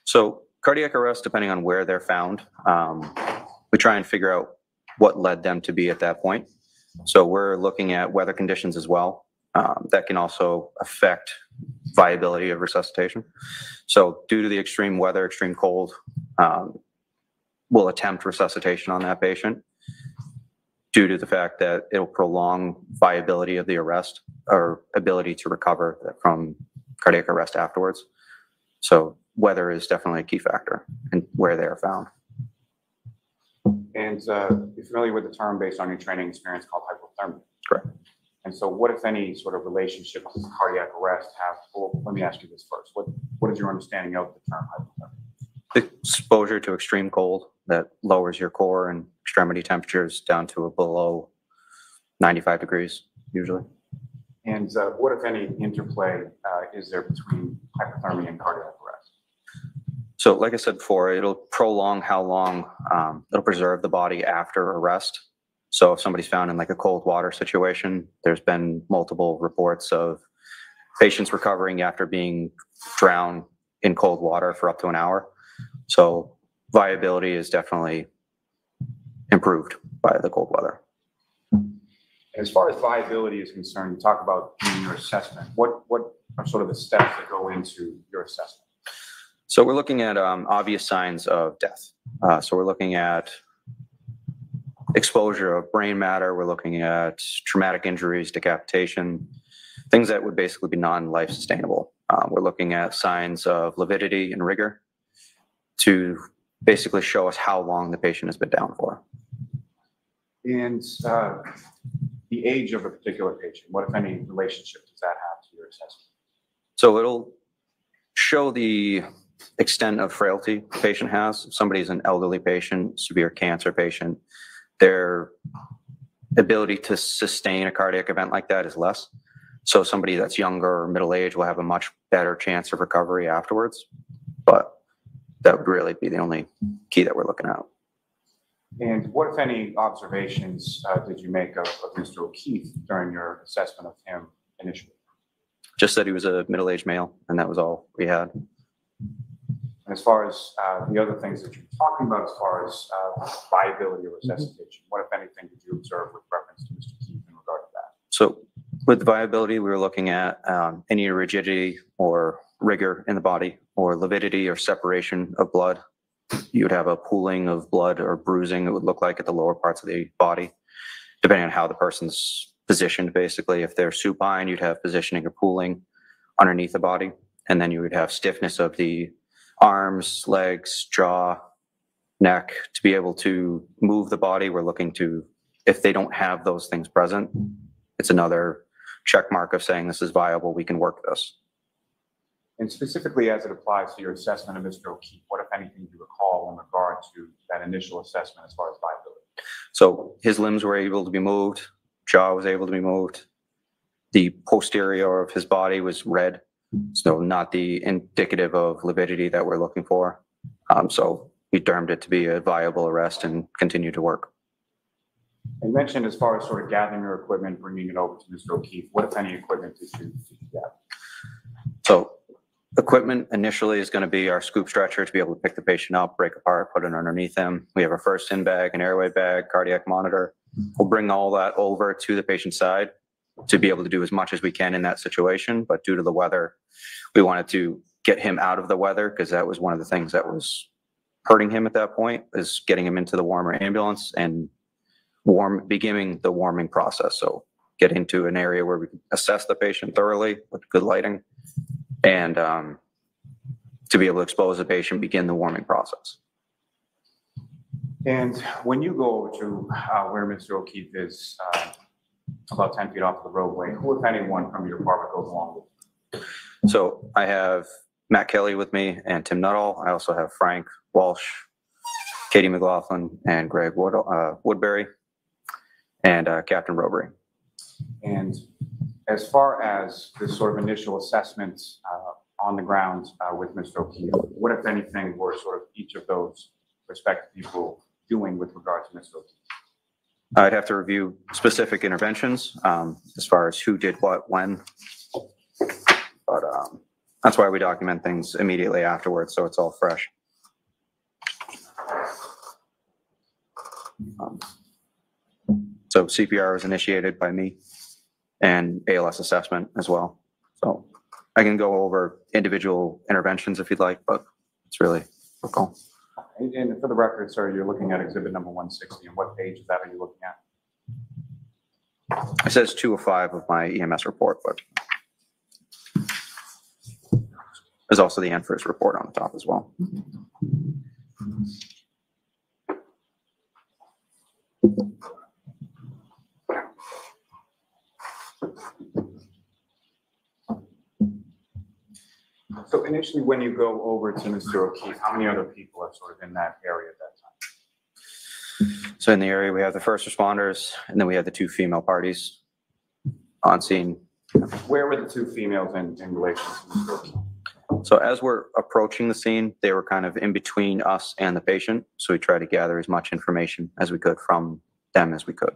So cardiac arrest, depending on where they're found, we try and figure out what led them to be at that point. So we're looking at weather conditions as well. That can also affect viability of resuscitation. So due to the extreme weather, extreme cold, we'll attempt resuscitation on that patient due to the fact that it'll prolong viability of the arrest or ability to recover from cardiac arrest afterwards. So weather is definitely a key factor in where they are found. And you're familiar with the term based on your training experience called hypothermia? Correct. And so what, if any, sort of relationship does cardiac arrest have? Well, let me ask you this first. What is your understanding of the term hypothermia? Exposure to extreme cold that lowers your core and extremity temperatures down to below 95 degrees, usually. And what, if any, interplay is there between hypothermia and cardiac arrest? So like I said before, it'll prolong how long, it'll preserve the body after arrest. So if somebody's found in like a cold water situation, there's been multiple reports of patients recovering after being drowned in cold water for up to an hour. So viability is definitely improved by the cold weather. As far as viability is concerned, you talk about doing your assessment. What are sort of the steps that go into your assessment? So we're looking at obvious signs of death. So we're looking at exposure of brain matter. We're looking at traumatic injuries, decapitation, things that would basically be non-life sustainable. We're looking at signs of lividity and rigor to basically show us how long the patient has been down for. And the age of a particular patient, what, if any, relationship does that have to your assessment? So it'll show the extent of frailty the patient has. If somebody's an elderly patient, severe cancer patient, their ability to sustain a cardiac event like that is less. So somebody that's younger or middle-aged will have a much better chance of recovery afterwards. But that would really be the only key that we're looking at. And what, if any, observations did you make of Mr. O'Keefe during your assessment of him initially? Just that he was a middle-aged male, and that was all we had. And as far as the other things that you're talking about, as far as viability or resuscitation, what, if anything, did you observe with reference to Mr. O'Keefe in regard to that? So with viability, we were looking at any rigidity or rigor in the body, or lividity or separation of blood. You would have a pooling of blood or bruising, it would look like, at the lower parts of the body, depending on how the person's positioned. Basically, if they're supine, you'd have positioning or pooling underneath the body, and then you would have stiffness of the arms, legs, jaw, neck to be able to move the body. We're looking to, if they don't have those things present, it's another check mark of saying this is viable, we can work this. And specifically as it applies to your assessment of Mr. O'Keefe, what, if anything, do you recall in regard to that initial assessment as far as viability? So his limbs were able to be moved, jaw was able to be moved. The posterior of his body was red, so not the indicative of lividity that we're looking for. So we termed it to be a viable arrest and continue to work. You mentioned as far as sort of gathering your equipment, bringing it over to Mr. O'Keefe, what, if any, equipment did you gather? So equipment initially is going to be our scoop stretcher to be able to pick the patient up, break apart, put it underneath him. We have a first in bag, an airway bag, cardiac monitor. We'll bring all that over to the patient's side to be able to do as much as we can in that situation. But due to the weather, we wanted to get him out of the weather, because that was one of the things that was hurting him at that point, is getting him into the warmer ambulance and beginning the warming process. So get into an area where we can assess the patient thoroughly with good lighting, and to be able to expose the patient, begin the warming process. And when you go over to where Mr. O'Keefe is, about 10 feet off the roadway, who, if anyone, from your department goes along with you? So I have Matt Kelly with me and Tim Nuttall. I also have Frank, Walsh, Katie McLaughlin, and Greg Woodbury, and Captain Robbery. And as far as this sort of initial assessment on the ground with Mr. O'Keefe, what, if anything, were sort of each of those respective people doing with regard to Mr. O'Keefe? I'd have to review specific interventions as far as who did what, when. But that's why we document things immediately afterwards, so it's all fresh. So CPR was initiated by me, and ALS assessment as well. So I can go over individual interventions if you'd like, but it's really cool. And for the record, sir, you're looking at exhibit number 160, and what page of that are you looking at? It says 2 of 5 of my EMS report, but there's also the NFIRS report on the top as well. So initially, when you go over to Mr. O'Keefe, how many other people are sort of in that area at that time? So in the area, we have the first responders, and then we have the 2 female parties on scene. Where were the 2 females in relation to Mr. O'Keefe? So as we're approaching the scene, they were kind of in between us and the patient. So we tried to gather as much information as we could from them as we could.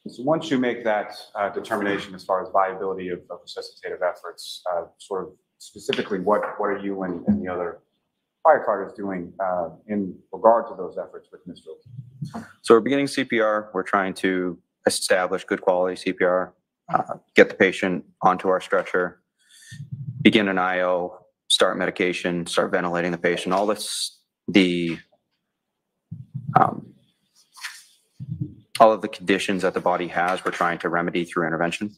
So once you make that determination as far as viability of resuscitative efforts, sort of specifically, what are you and the other firefighters doing in regard to those efforts with Mr. O'Keefe? So we're beginning CPR. We're trying to establish good quality CPR, get the patient onto our stretcher, begin an IO, start medication, start ventilating the patient. All this, all of the conditions that the body has, we're trying to remedy through intervention.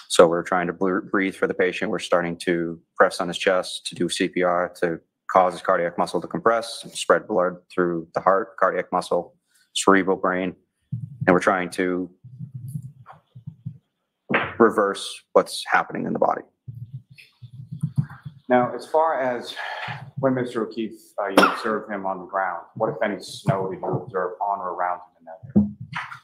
So we're trying to breathe for the patient. We're starting to press on his chest to do CPR to cause his cardiac muscle to compress, spread blood through the heart, cardiac muscle, cerebral brain. And we're trying to reverse what's happening in the body. Now, as far as when Mr. O'Keefe, you observed him on the ground, what, if any, snow did you observe on or around him in that area?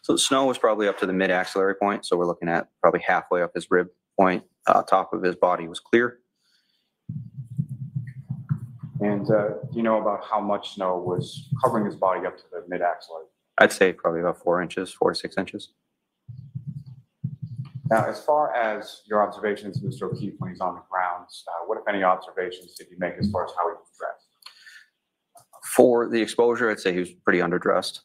So the snow was probably up to the mid-axillary point. So we're looking at probably halfway up his rib point. Top of his body was clear. And do you know about how much snow was covering his body up to the mid-axillary? I'd say probably about 4 inches, 4 to 6 inches. Now, as far as your observations of Mr. O'Keefe when he's on the ground, what, if any, observations did you make as far as how he was dressed? For the exposure, I'd say he was pretty underdressed.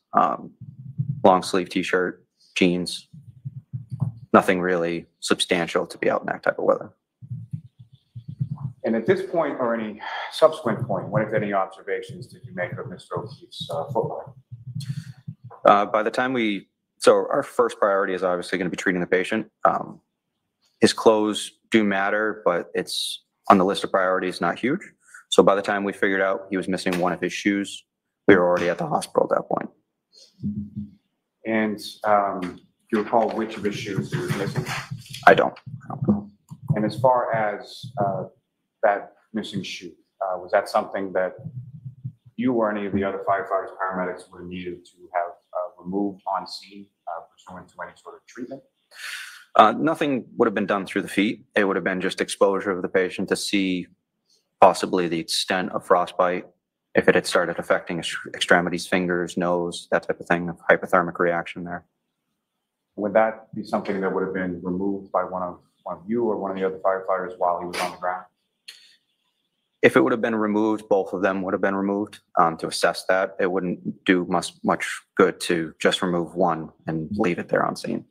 Long sleeve t-shirt, jeans, nothing really substantial to be out in that type of weather. And at this point, or any subsequent point, what, if any, observations did you make of Mr. O'Keefe's footwear? By the time so our first priority is obviously going to be treating the patient. His clothes do matter, but it's on the list of priorities, not huge. So by the time we figured out he was missing one of his shoes, we were already at the hospital at that point. And do you recall which of his shoes he was missing? I don't. And as far as that missing shoe, was that something that you or any of the other firefighters, paramedics would have needed to have removed on scene pursuant to any sort of treatment? Nothing would have been done through the feet. It would have been just exposure of the patient to see possibly the extent of frostbite, if it had started affecting extremities, fingers, nose, that type of thing, of hypothermic reaction there. Would that be something that would have been removed by one of you or one of the other firefighters while he was on the ground? If it would have been removed, both of them would have been removed to assess that. It wouldn't do much good to just remove one and leave it there on scene.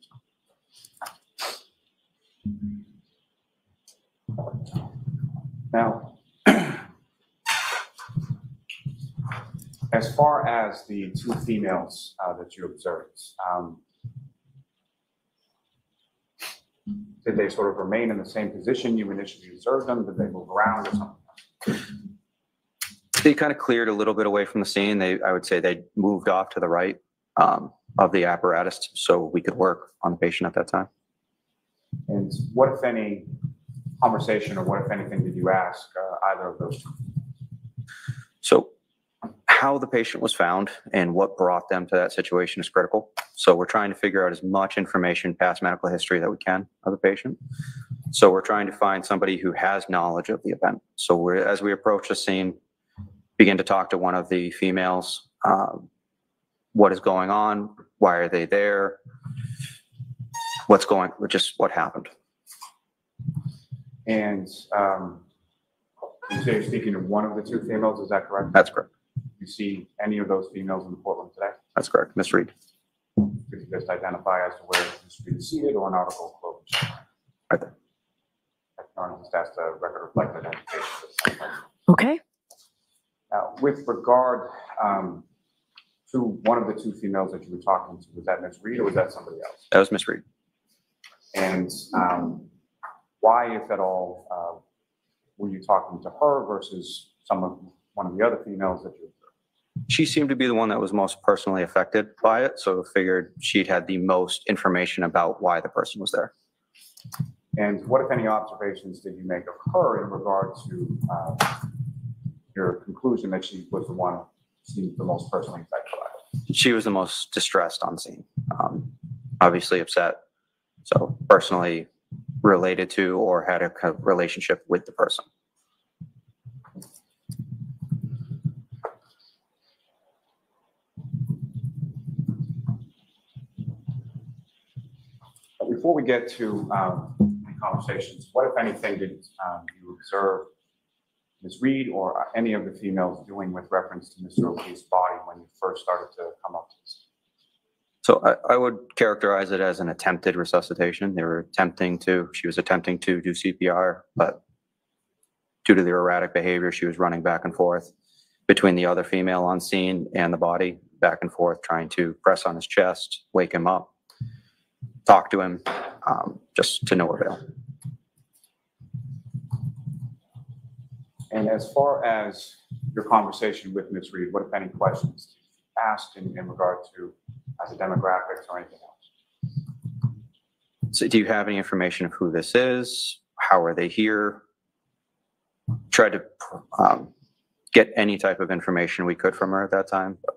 Now, as far as the two females that you observed, did they sort of remain in the same position you initially observed them? Did they move around or something? They kind of cleared a little bit away from the scene. I would say they moved off to the right of the apparatus so we could work on the patient at that time. And what, if any, conversation or what, if anything, did you ask either of those two? So how the patient was found and what brought them to that situation is critical. So we're trying to figure out as much information, past medical history, that we can of the patient. So we're trying to find somebody who has knowledge of the event. So as we approach the scene, begin to talk to one of the females. What is going on? Why are they there? What happened? And you say you're speaking to one of the two females, is that correct? That's correct. You see any of those females in the courtroom today? That's correct, Ms. Reed. Could you just identify as to where Ms. Reed is seated or an article closed? Right there. That's the record reflect identification. Okay. Now, with regard to one of the two females that you were talking to, was that Ms. Reed or was that somebody else? That was Ms. Reed. And why, if at all, were you talking to her versus one of the other females that you observed? She seemed to be the one that was most personally affected by it, so figured she'd had the most information about why the person was there. And what, if any, observations did you make of her in regard to your conclusion that she was the one who seemed the most personally affected by it? She was the most distressed on scene, obviously upset, so personally related to or had a kind of relationship with the person. Before we get to conversations, what, if anything, did you observe Ms. Reed or any of the females doing with reference to Mr. O'Keefe's body when you first started to come up to this? So I would characterize it as an attempted resuscitation. She was attempting to do CPR, but due to the erratic behavior, she was running back and forth between the other female on scene and the body, back and forth, trying to press on his chest, wake him up, talk to him, just to no avail. And as far as your conversation with Ms. Reed, what, if any, questions asked in regard to the demographics or anything else? So do you have any information of who this is? How are they here? Tried to get any type of information we could from her at that time, but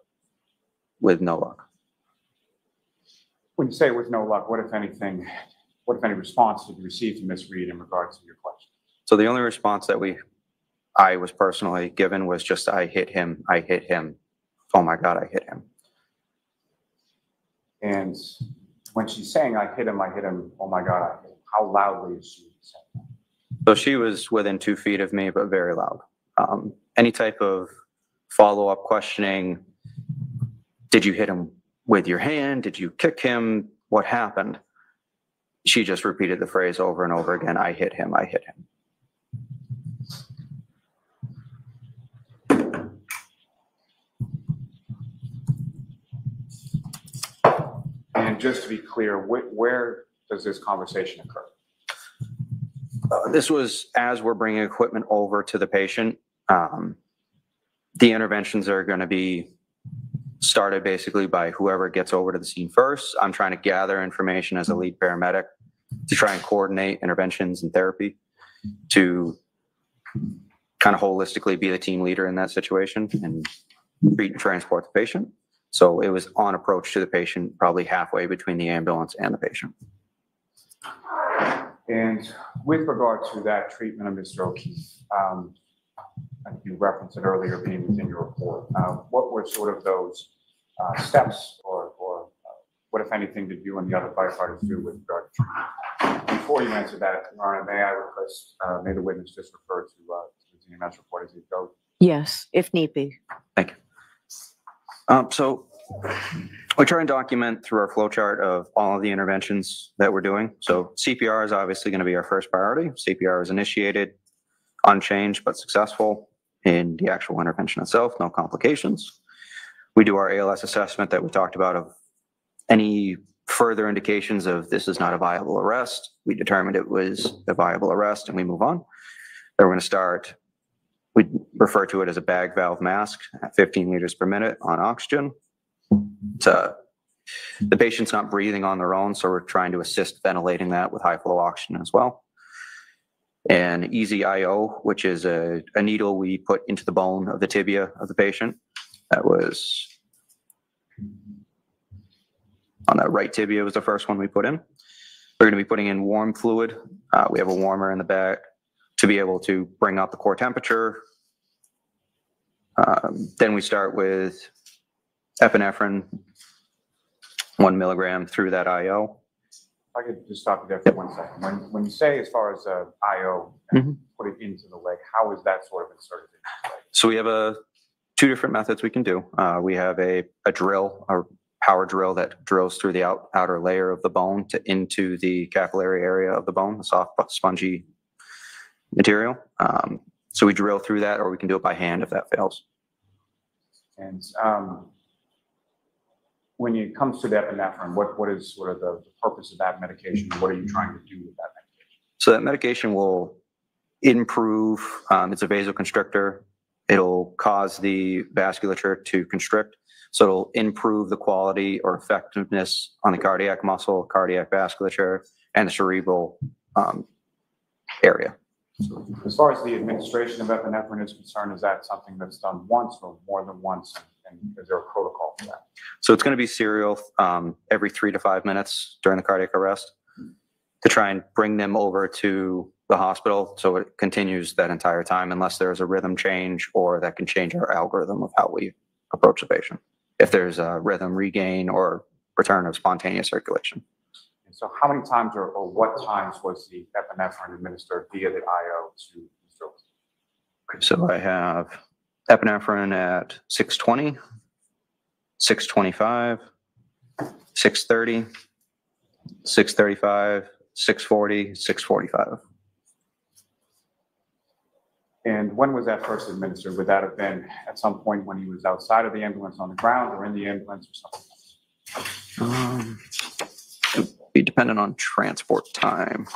with no luck. When you say with no luck, what, if anything, what, if any, response did you receive from Ms. Reed in regard to your question? So the only response that we I was personally given was just, I hit him. Oh my God, I hit him. And when she's saying, I hit him, oh my God, I hit him, how loudly is she saying? So she was within 2 feet of me, but very loud. Any type of follow-up questioning, did you hit him with your hand? Did you kick him? What happened? She just repeated the phrase over and over again, I hit him, I hit him. And just to be clear, where does this conversation occur? This was as we're bringing equipment over to the patient. The interventions are going to be started basically by whoever gets over to the scene first. I'm trying to gather information as a lead paramedic to try and coordinate interventions and therapy to kind of holistically be the team leader in that situation and treat and transport the patient. So it was on approach to the patient, probably halfway between the ambulance and the patient. And with regard to that treatment of Mr. O'Keefe, you referenced it earlier being within your report. What were sort of those steps or what, if anything, did you and the other firefighters do with regard to treatment? Before you answer that, Your Honor, may I request, may the witness just refer to the DMS report as it goes? Yes, if need be. Thank you. So we try and document through our flow chart of all of the interventions that we're doing. So CPR is obviously going to be our first priority. CPR is initiated, unchanged but successful in the actual intervention itself, no complications. We do our ALS assessment that we talked about of any further indications of this is not a viable arrest. We determined it was a viable arrest and we move on. Then we're going to start, we refer to it as a bag valve mask at 15 liters per minute on oxygen. The patient's not breathing on their own, so we're trying to assist ventilating that with high flow oxygen as well. And easy IO, which is a needle we put into the bone of the tibia of the patient. That was on that right tibia was the first one we put in. We're going to be putting in warm fluid. We have a warmer in the back to be able to bring up the core temperature. Then we start with epinephrine, 1 milligram through that IO. If I could just stop you there for 1 second. When you say as far as IO, put it into the leg, how is that sort of inserted into the leg? So we have 2 different methods we can do. We have a drill, a power drill that drills through the outer layer of the bone into the capillary area of the bone, the soft, spongy material. So we drill through that, or we can do it by hand if that fails. And when it comes to the epinephrine, what is sort of the purpose of that medication? What are you trying to do with that medication? So that medication will improve, it's a vasoconstrictor. It'll cause the vasculature to constrict. So it'll improve the quality or effectiveness on the cardiac muscle, cardiac vasculature, and the cerebral area. So as far as the administration of epinephrine is concerned, is that something that's done once or more than once? And is there a protocol for that? So it's going to be serial every 3 to 5 minutes during the cardiac arrest to try and bring them over to the hospital. So it continues that entire time unless there's a rhythm change or that can change our algorithm of how we approach the patient. If there's a rhythm regain or return of spontaneous circulation. And so how many times or what times was the epinephrine administered via the IO to Mr. O'Keefe? So I have epinephrine at 620, 625, 630, 635, 640, 645. And when was that first administered? Would that have been at some point when he was outside of the ambulance on the ground or in the ambulance or something else? It would be dependent on transport time.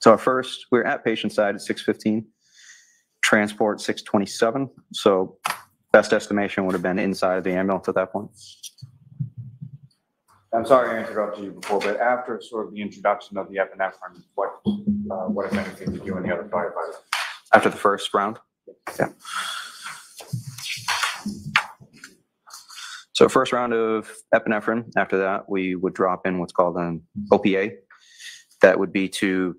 So first, we're at patient side at 6:15, transport 6:27. So best estimation would have been inside of the ambulance at that point. I'm sorry I interrupted you before, but after sort of the introduction of the epinephrine, what if anything, did you and the other firefighters? After the first round? Yeah. So first round of epinephrine. After that, we would drop in what's called an OPA. That would be to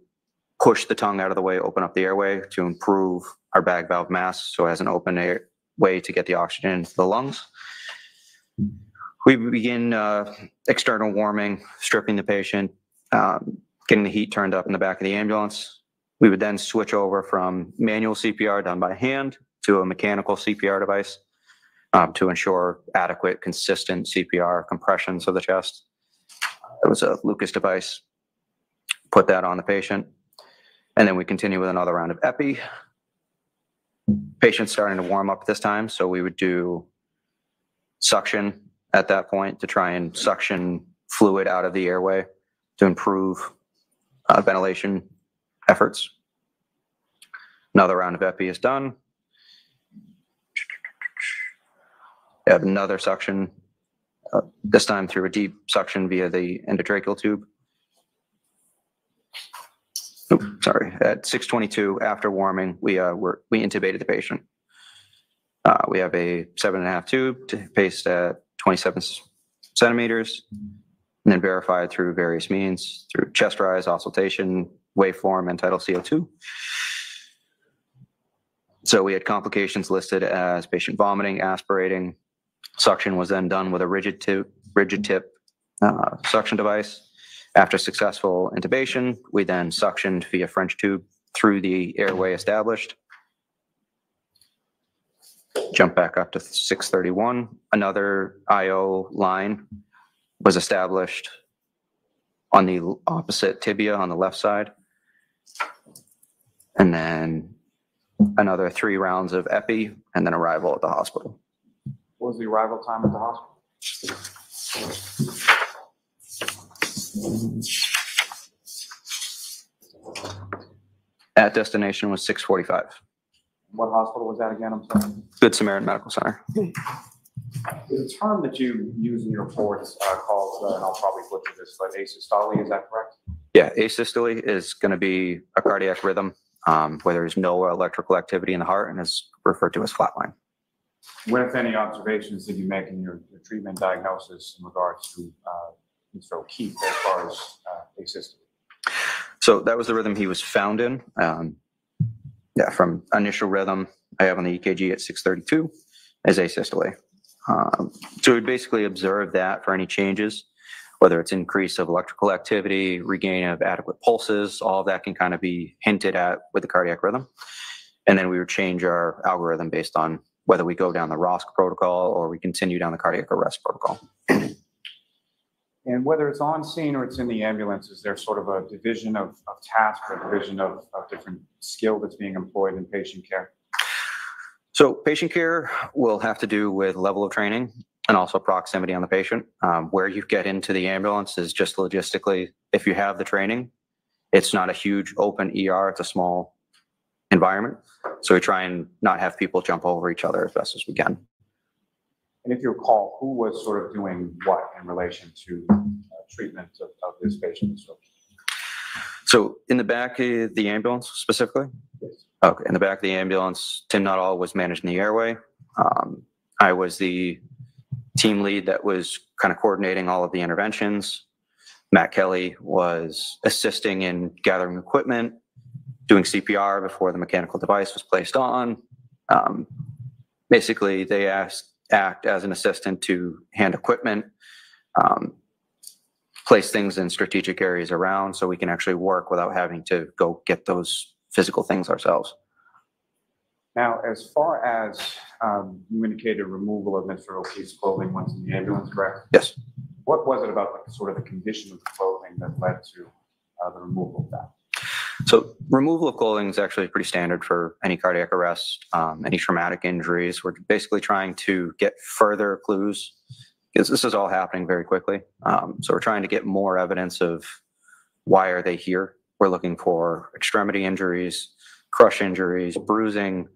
push the tongue out of the way, open up the airway to improve our bag valve mass, so it has an open air way to get the oxygen into the lungs. We begin external warming, stripping the patient, getting the heat turned up in the back of the ambulance. We would then switch over from manual CPR done by hand to a mechanical CPR device to ensure adequate, consistent CPR compressions of the chest. It was a Lucas device. Put that on the patient. And then we continue with another round of epi. Patient's starting to warm up at this time, so we would do suction at that point to try and suction fluid out of the airway to improve ventilation efforts. Another round of epi is done. We have another suction, this time through a deep suction via the endotracheal tube. Sorry, at 6:22 after warming, we intubated the patient. We have a 7.5 tube paced at 27 centimeters, and then verified through various means, through chest rise, auscultation, waveform, and tidal CO2. So we had complications listed as patient vomiting, aspirating. Suction was then done with a rigid tip suction device. After successful intubation, we then suctioned via French tube through the airway established. Jump back up to 6:31. Another IO line was established on the opposite tibia on the left side. And then another 3 rounds of epi, and then arrival at the hospital. What was the arrival time at the hospital? At destination was 6:45. What hospital was that again? I'm sorry. Good Samaritan Medical Center. There's a term that you use in your reports called, and I'll probably butcher this, but asystole, is that correct? Yeah, asystole is going to be a cardiac rhythm where there's no electrical activity in the heart and is referred to as flatline. What, if any, observations did you make in your treatment diagnosis in regards to Mr. O'Keefe as far as asystole? So that was the rhythm he was found in. Yeah, from initial rhythm, I have on the EKG at 6:32 as asystole. So we basically observe that for any changes, whether it's increase of electrical activity, regain of adequate pulses, all of that can kind of be hinted at with the cardiac rhythm. And then we would change our algorithm based on whether we go down the ROSC protocol or we continue down the cardiac arrest protocol. And whether it's on scene or it's in the ambulance, is there sort of a division of task or division of different skill that's being employed in patient care? So patient care will have to do with level of training and also proximity on the patient. Where you get into the ambulance is just logistically, if you have the training, it's not a huge open ER, it's a small environment. So we try and not have people jump over each other as best as we can. And if you recall, who was sort of doing what in relation to treatment of this patient? So in the back of the ambulance specifically? Yes. Okay, in the back of the ambulance, Tim Nuttall was managing the airway. I was the team lead that was kind of coordinating all of the interventions. Matt Kelly was assisting in gathering equipment, doing CPR before the mechanical device was placed on. Basically, they act as an assistant to hand equipment, place things in strategic areas around so we can actually work without having to go get those physical things ourselves. Now, as far as you indicated removal of Mr. O'Keefe's clothing once in the ambulance, correct? Yes. What was it about the, sort of the condition of the clothing that led to the removal of that? So removal of clothing is actually pretty standard for any cardiac arrest, any traumatic injuries. We're basically trying to get further clues because this is all happening very quickly. So we're trying to get more evidence of why are they here. We're looking for extremity injuries, crush injuries, bruising,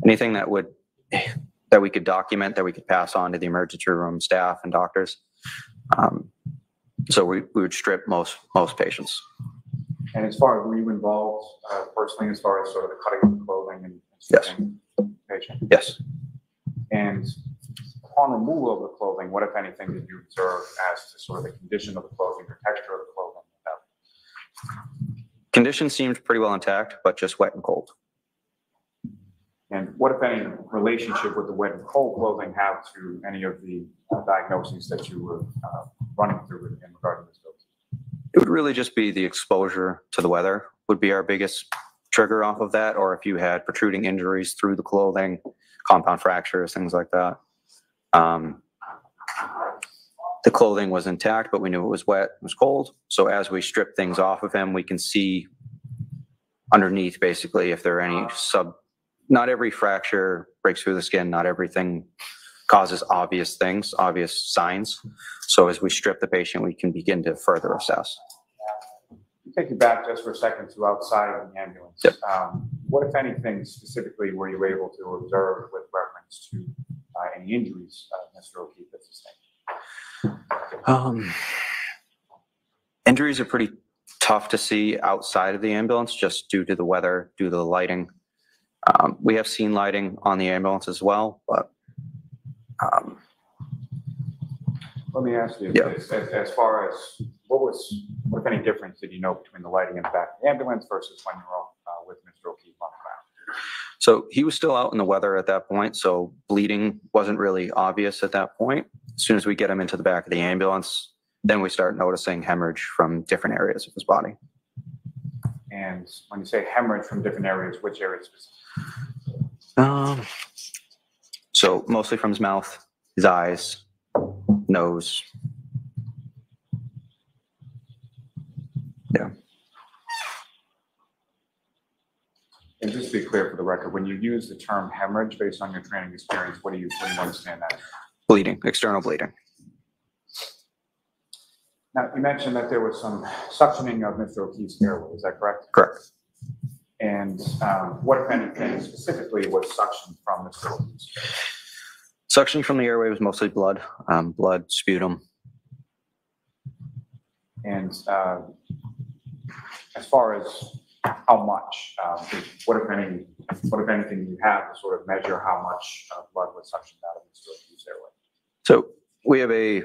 anything that we could document, that we could pass on to the emergency room staff and doctors. So we would strip most patients. And as far as were you involved personally, as far as sort of the cutting of the clothing and Yes. stripping the patient? Yes. And upon removal of the clothing, what, if anything, did you observe as to sort of the condition of the clothing or texture of the clothing? Condition seemed pretty well intact, but just wet and cold. And what, if any, relationship would the wet and cold clothing have to any of the diagnoses that you were running through in regard to this dose? It would really just be the exposure to the weather would be our biggest trigger off of that, or if you had protruding injuries through the clothing, compound fractures, things like that. The clothing was intact, but we knew it was wet, it was cold. So as we strip things off of him, we can see underneath basically if there are any not every fracture breaks through the skin, not everything causes obvious things, obvious signs. So as we strip the patient, we can begin to further assess. Take you back just for a second to outside of the ambulance. Yep. What, if anything, specifically were you able to observe with reference to any injuries Mr. O'Keefe had sustained? Injuries are pretty tough to see outside of the ambulance just due to the weather, due to the lighting. We have seen lighting on the ambulance as well, but let me ask you yeah. this, as far as what, if any, difference did you know between the lighting in the back of the ambulance versus when you were with Mr. O'Keefe on the ground? So he was still out in the weather at that point, so bleeding wasn't really obvious at that point. As soon as we get him into the back of the ambulance, then we start noticing hemorrhage from different areas of his body. And when you say hemorrhage from different areas, which areas specifically? So mostly from his mouth, his eyes, nose. Yeah. And just to be clear for the record, when you use the term hemorrhage based on your training experience, what do you understand that? Bleeding, external bleeding. Now, you mentioned that there was some suctioning of Mr. O'Keefe's airway, is that correct? Correct. And what, if anything, specifically was suctioned from Mr. O'Keefe's? Suctioning from the airway was mostly blood, blood, sputum. And as far as how much, what, if anything, you have to sort of measure how much blood was suctioned out of Mr. O'Keefe's airway? So we have a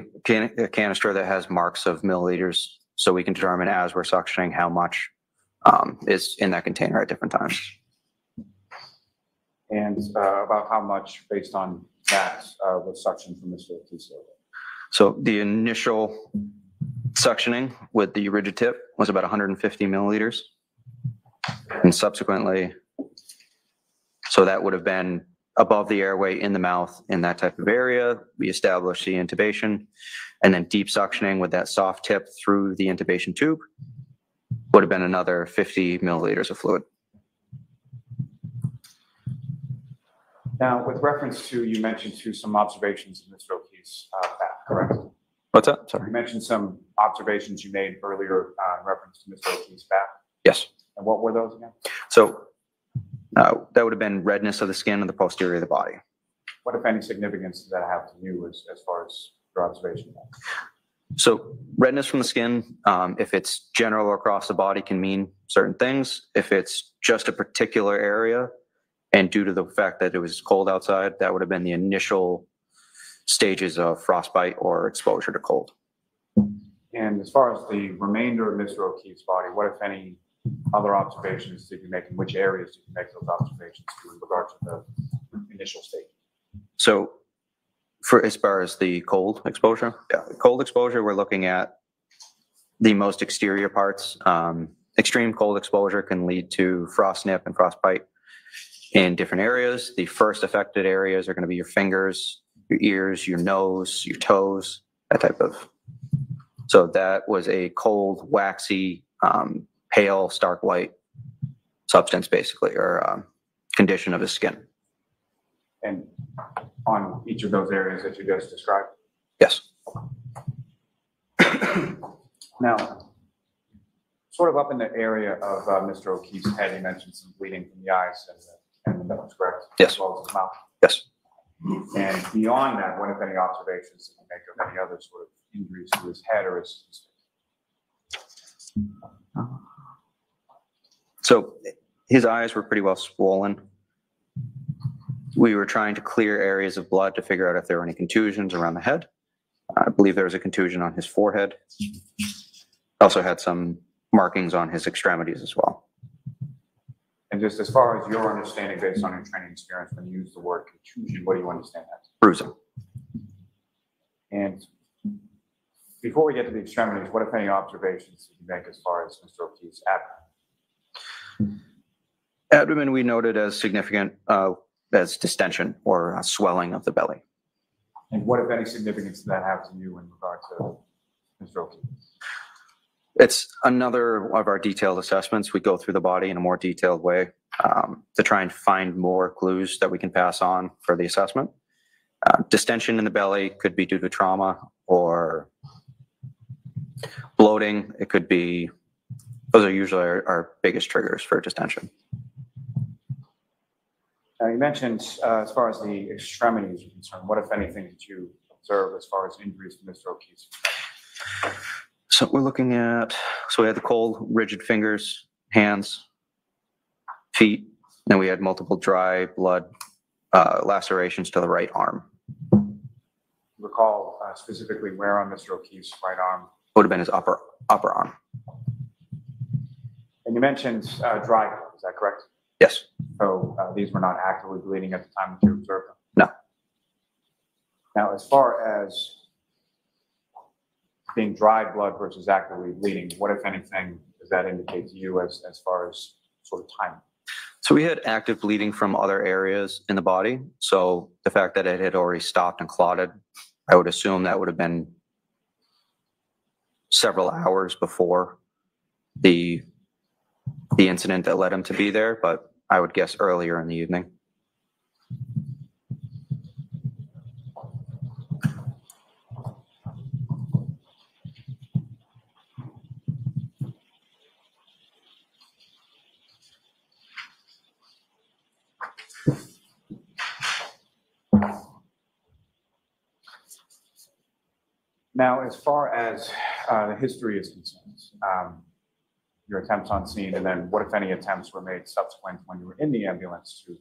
canister that has marks of milliliters, so we can determine as we're suctioning how much is in that container at different times. And about how much, based on that, was suctioned from Mr. O'Keefe's airway? So the initial suctioning with the rigid tip was about 150 milliliters. And subsequently, so that would have been above the airway, in the mouth, in that type of area. We established the intubation, and then deep suctioning with that soft tip through the intubation tube would have been another 50 milliliters of fluid. Now, with reference to, you mentioned some observations of Mr. O'Keefe's back, correct? What's that? Sorry. You mentioned some observations you made earlier in reference to Mr. O'Keefe's back. Yes. And what were those again? So that would have been redness of the skin and the posterior of the body. What, if any, significance does that have to you as far as your observation? So redness from the skin, if it's general or across the body, can mean certain things. If it's just a particular area, and due to the fact that it was cold outside, that would have been the initial stages of frostbite or exposure to cold. And as far as the remainder of Mr. O'Keefe's body, what, if any, other observations did you make, in which areas did you make those observations to in regard to the initial stage? So for as far as the cold exposure, cold exposure, we're looking at the most exterior parts. Extreme cold exposure can lead to frost nip and frostbite in different areas. The first affected areas are going to be your fingers, your ears, your nose, your toes, that type of. So that was a cold, waxy, pale, stark white substance, basically, or condition of the skin. And on each of those areas that you just described? Yes. Now, sort of up in the area of Mr. O'Keefe's head, you mentioned some bleeding from the eyes and the nose, correct? Yes. As well as his mouth? Yes. And beyond that, what, if any, observations did you make of any other sort of injuries to his head or his face? So his eyes were pretty well swollen. We were trying to clear areas of blood to figure out if there were any contusions around the head. I believe there was a contusion on his forehead. Also had some markings on his extremities as well. And just as far as your understanding, based on your training experience, when you use the word contusion, what do you understand that? Bruising. And before we get to the extremities, what, if any, observations did you make as far as Mr. O'Keefe's abdomen? Abdomen we noted as significant as distension or swelling of the belly. And what, if any, significance did that have to you in regard to Mr. O'Keefe? It's another of our detailed assessments. We go through the body in a more detailed way to try and find more clues that we can pass on for the assessment. Distension in the belly could be due to trauma or bloating. It could be, those are usually our biggest triggers for distension. You mentioned as far as the extremities are concerned, what, if anything, did you observe as far as injuries to Mr. O'Keefe's? So we're looking at, so we had the cold, rigid fingers, hands, feet, and we had multiple dry blood lacerations to the right arm. Recall specifically where on Mr. O'Keefe's right arm? Would have been his upper arm. And you mentioned dry blood, is that correct? Yes. So these were not actively bleeding at the time that you observed them? No. Now, as far as being dry blood versus actively bleeding, what, if anything, does that indicate to you as far as sort of timing? So we had active bleeding from other areas in the body. So the fact that it had already stopped and clotted, I would assume that would have been several hours before the incident that led him to be there, but I would guess earlier in the evening. Now, as far as the history is concerned, your attempts on scene, and then what, if any, attempts were made subsequent when you were in the ambulance to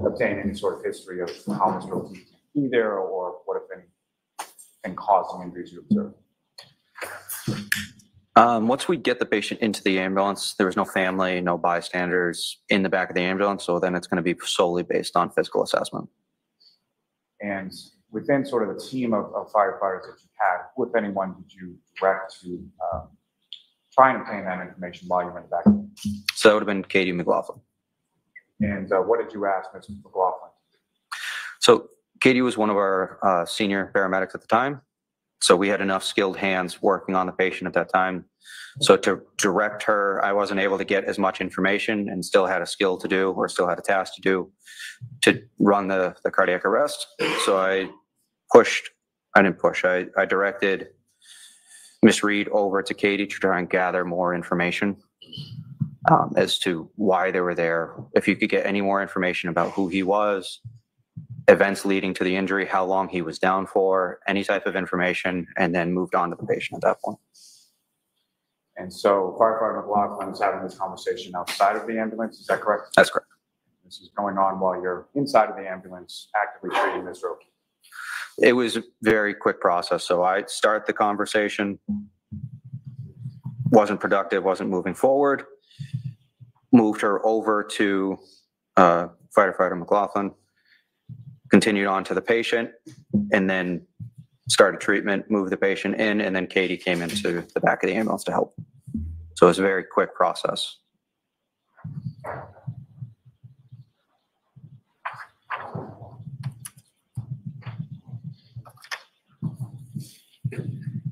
obtain any sort of history of how Mr. O'Keefe can be there, or what, if any, can cause the injuries you observed? Once we get the patient into the ambulance, there was no family, no bystanders in the back of the ambulance, so then it's going to be solely based on physical assessment. And within sort of the team of firefighters that you had, who, if anyone, did you direct to try and obtain that information while you were in the back? So that would have been Katie McLaughlin. And what did you ask Mrs. McLaughlin? So Katie was one of our senior paramedics at the time. So we had enough skilled hands working on the patient at that time. So to direct her, I wasn't able to get as much information and still had a skill to do, or still had a task to do, to run the cardiac arrest. So I directed Miss Reed over to Katie to try and gather more information as to why they were there. If you could get any more information about who he was, events leading to the injury, how long he was down for, any type of information, and then moved on to the patient at that point. And so Firefighter McLaughlin is having this conversation outside of the ambulance, is that correct? That's correct. This is going on while you're inside of the ambulance actively treating Mr. O'Keefe. It was a very quick process. So I start the conversation, wasn't productive, wasn't moving forward, moved her over to Firefighter McLaughlin, continued on to the patient, and then started treatment, moved the patient in, and then Katie came into the back of the ambulance to help. So it was a very quick process.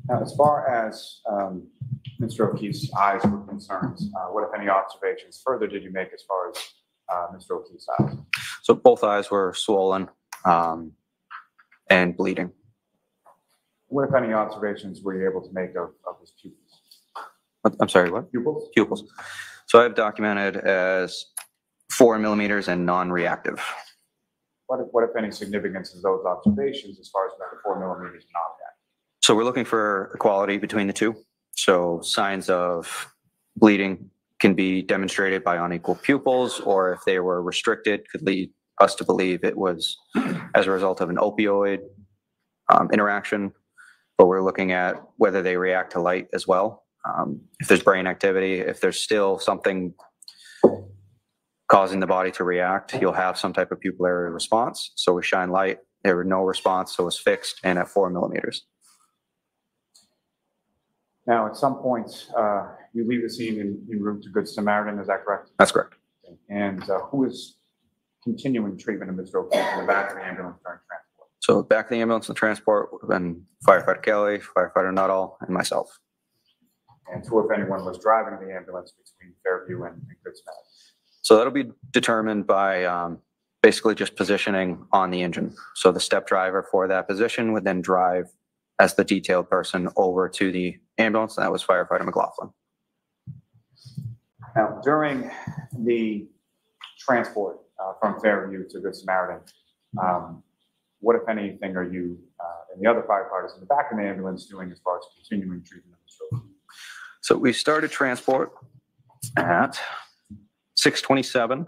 Now, as far as Mr. O'Keefe's eyes were concerned, what, if any, observations further did you make as far as Mr. O'Keefe's eyes? So both eyes were swollen and bleeding. What, if any, observations were you able to make of his pupils? I'm sorry, what? Pupils? Pupils. So I've documented as 4 millimeters and non-reactive. What, if any, significance is those observations as far as about the 4 millimeters non-reactive? So we're looking for equality between the two. So signs of bleeding can be demonstrated by unequal pupils, or if they were restricted, could lead us to believe it was as a result of an opioid interaction. But we're looking at whether they react to light as well. If there's brain activity, if there's still something causing the body to react, you'll have some type of pupillary response. So we shine light, there was no response, so it was fixed and at 4 millimeters. Now, at some point, you leave the scene en route to Good Samaritan, is that correct? That's correct. And who is continuing treatment of Mr. O'Keefe in the back of the ambulance during transport? So back of the ambulance and transport would have been Firefighter Kelly, Firefighter Nuttall, and myself. And who, if anyone, was driving the ambulance between Fairview and Good Samaritan? So that'll be determined by basically just positioning on the engine. So the step driver for that position would then drive as the detailed person over to the ambulance, and that was Firefighter McLaughlin. Now, during the transport from Fairview to Good Samaritan, what, if anything, are you and the other firefighters in the back of the ambulance doing as far as continuing treatment of the stroke? So we started transport at 6:27.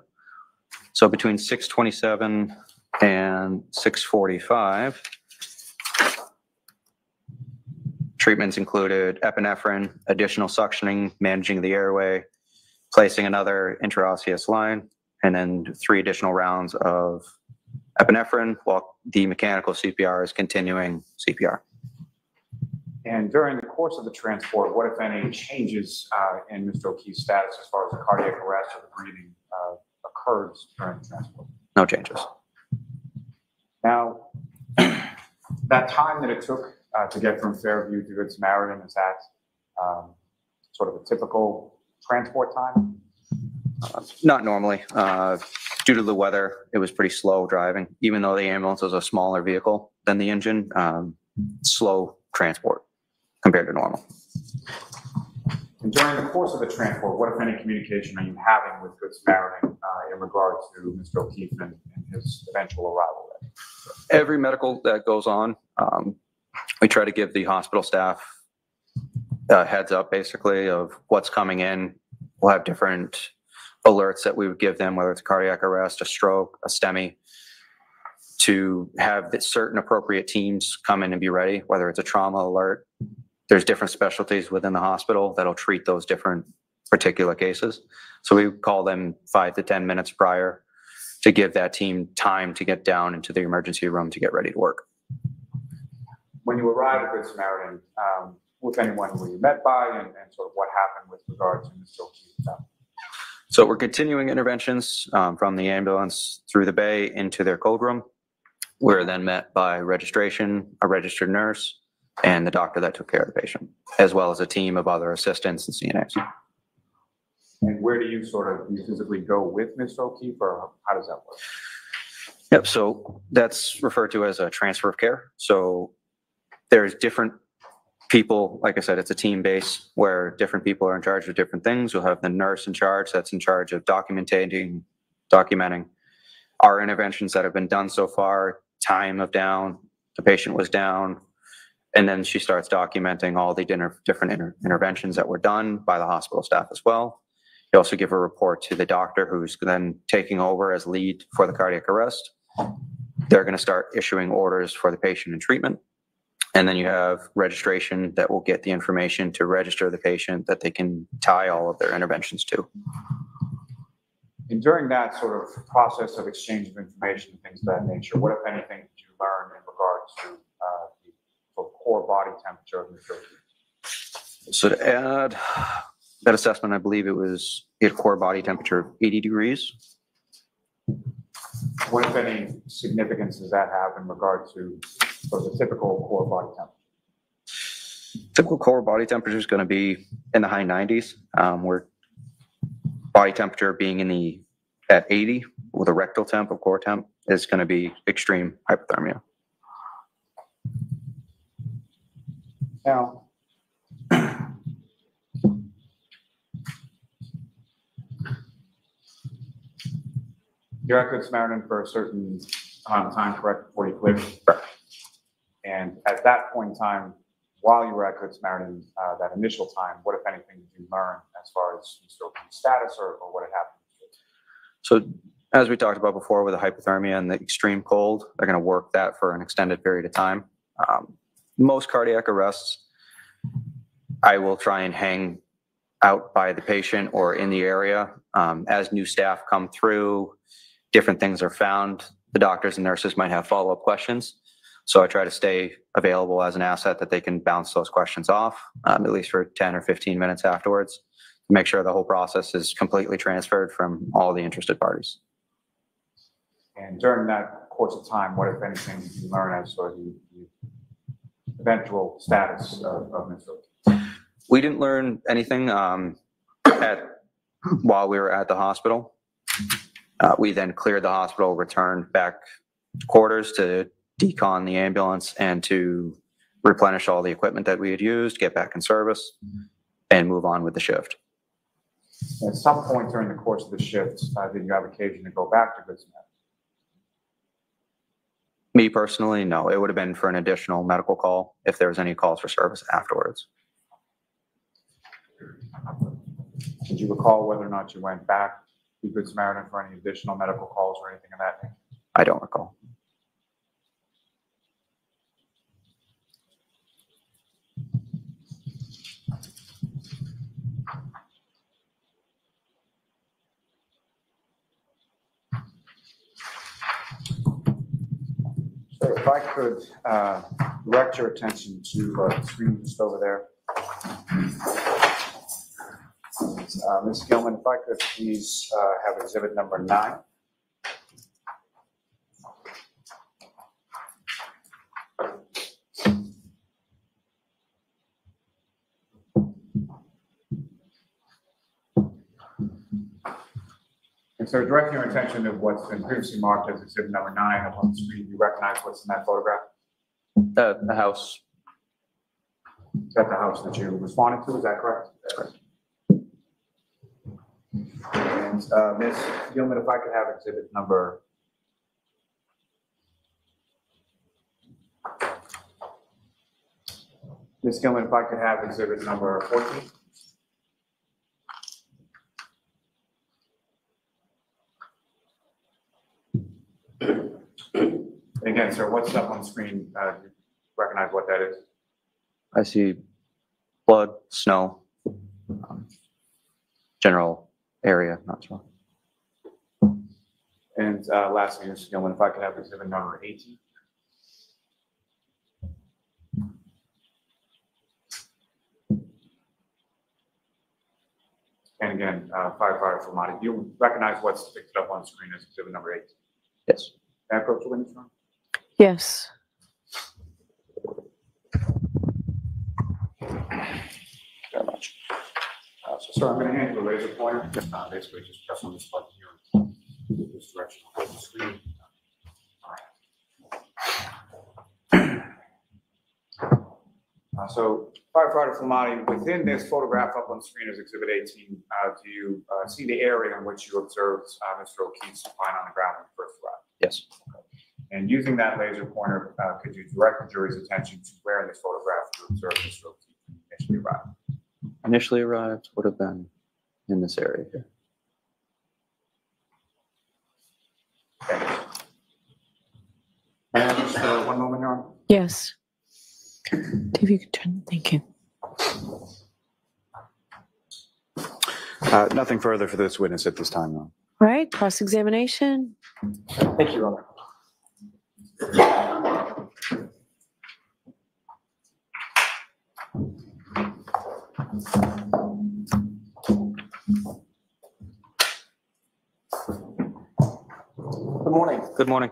So between 6:27 and 6:45, treatments included epinephrine, additional suctioning, managing the airway, placing another intraosseous line, and then 3 additional rounds of epinephrine while the mechanical CPR is continuing CPR. And during the course of the transport, what, if any, changes in Mr. O'Keefe's status as far as the cardiac arrest or the breathing occurs during the transport? No changes. Now, that time that it took to get from Fairview to Good Samaritan, is that sort of a typical transport time? Not normally. Due to the weather, it was pretty slow driving. Even though the ambulance was a smaller vehicle than the engine, slow transport compared to normal. And during the course of the transport, what, if any, communication are you having with Good Samaritan in regard to Mr. O'Keefe and his eventual arrival there? Every medical that goes on, we try to give the hospital staff a heads up, basically, of what's coming in. We'll have different alerts that we would give them, whether it's a cardiac arrest, a stroke, a STEMI, to have the certain appropriate teams come in and be ready, whether it's a trauma alert. There's different specialties within the hospital that'll treat those different particular cases. So we call them 5 to 10 minutes prior to give that team time to get down into the emergency room to get ready to work. When you arrived at Good Samaritan, with anyone were you met by, and sort of what happened with regard to Mr. O'Keefe? So we're continuing interventions from the ambulance through the bay into their code room. We're then met by registration, a registered nurse, and the doctor that took care of the patient, as well as a team of other assistants and CNAs. And where do you you physically go with Mr. O'Keefe, or how does that work? Yep, so that's referred to as a transfer of care. So there's different people, like I said, it's a team base where different people are in charge of different things. You'll have the nurse in charge that's in charge of documenting our interventions that have been done so far, time of down, the patient was down, and then she starts documenting all the different interventions that were done by the hospital staff as well. You also give a report to the doctor, who's then taking over as lead for the cardiac arrest. They're going to start issuing orders for the patient and treatment. And then you have registration that will get the information to register the patient that they can tie all of their interventions to. And during that sort of process of exchange of information and things of that nature, what, if anything, did you learn in regard to the sort of core body temperature of Mr. O'Keefe? So to add that assessment, I believe he had a core body temperature of 80 degrees. What, if any, significance does that have in regard to sort of the typical core body temperature? Typical core body temperature is going to be in the high 90s. Where body temperature being at 80 with a rectal temp or core temp is going to be extreme hypothermia. Now, you're at Good Samaritan for a certain amount of time, correct, before you quit? Correct. And at that point in time, while you were at Good Samaritan, that initial time, what, if anything, did you learn as far as Mr. O'Keefe's status or what had happened? So as we talked about before with the hypothermia and the extreme cold, they're going to work that for an extended period of time. Most cardiac arrests, I will try and hang out by the patient or in the area. As new staff come through, different things are found. The doctors and nurses might have follow-up questions. So I try to stay available as an asset that they can bounce those questions off, at least for 10 or 15 minutes afterwards, to make sure the whole process is completely transferred from all the interested parties. And during that course of time, what, if anything, did you learn as sort of the eventual status of Mr. O'Keefe? We didn't learn anything while we were at the hospital. We then cleared the hospital, returned back to quarters to decon the ambulance and to replenish all the equipment that we had used, get back in service, and move on with the shift. At some point during the course of the shift, did you have occasion to go back to Good Samaritan? Me personally, no. It would have been for an additional medical call if there was any calls for service afterwards. Did you recall whether or not you went back to Good Samaritan for any additional medical calls or anything of that nature? I don't recall. So if I could direct your attention to the screen just over there. Ms. Gilman, if I could please have exhibit number 9. And so directing your attention to what's been previously marked as exhibit number 9 up on the screen, you recognize what's in that photograph? The house. Is that the house that you responded to? Is that correct? That's correct. And Ms. Gilman, if I could have exhibit number. Ms. Gilman, if I could have exhibit number 14. Again, sir, what's up on the screen? Do you recognize what that is? I see blood, snow, general area, not sure. And lastly, Ms. Gilman, if I could have exhibit number 18. And again, firefighter Flematti, do you recognize what's depicted up on the screen as exhibit number 18? Yes. Can I approach the witness room? Yes. Very much. So, sir, I'm going to hand you a laser pointer. Basically, just press on this button here in this direction on the screen. So, firefighter Flematti, within this photograph up on the screen as exhibit 18, do you see the area in which you observed Mr. O'Keefe supine on the ground when you first arrived? Yes. And using that laser pointer, could you direct the jury's attention to where in this photograph you observed Mr. O'Keefe initially arrived? Initially arrived would have been in this area here. Thank you. And just 1 moment, Your Honor. Yes. If you could turn, thank you. Nothing further for this witness at this time, Your Honor. All right, cross-examination. Thank you, Your Honor. Good morning. Good morning.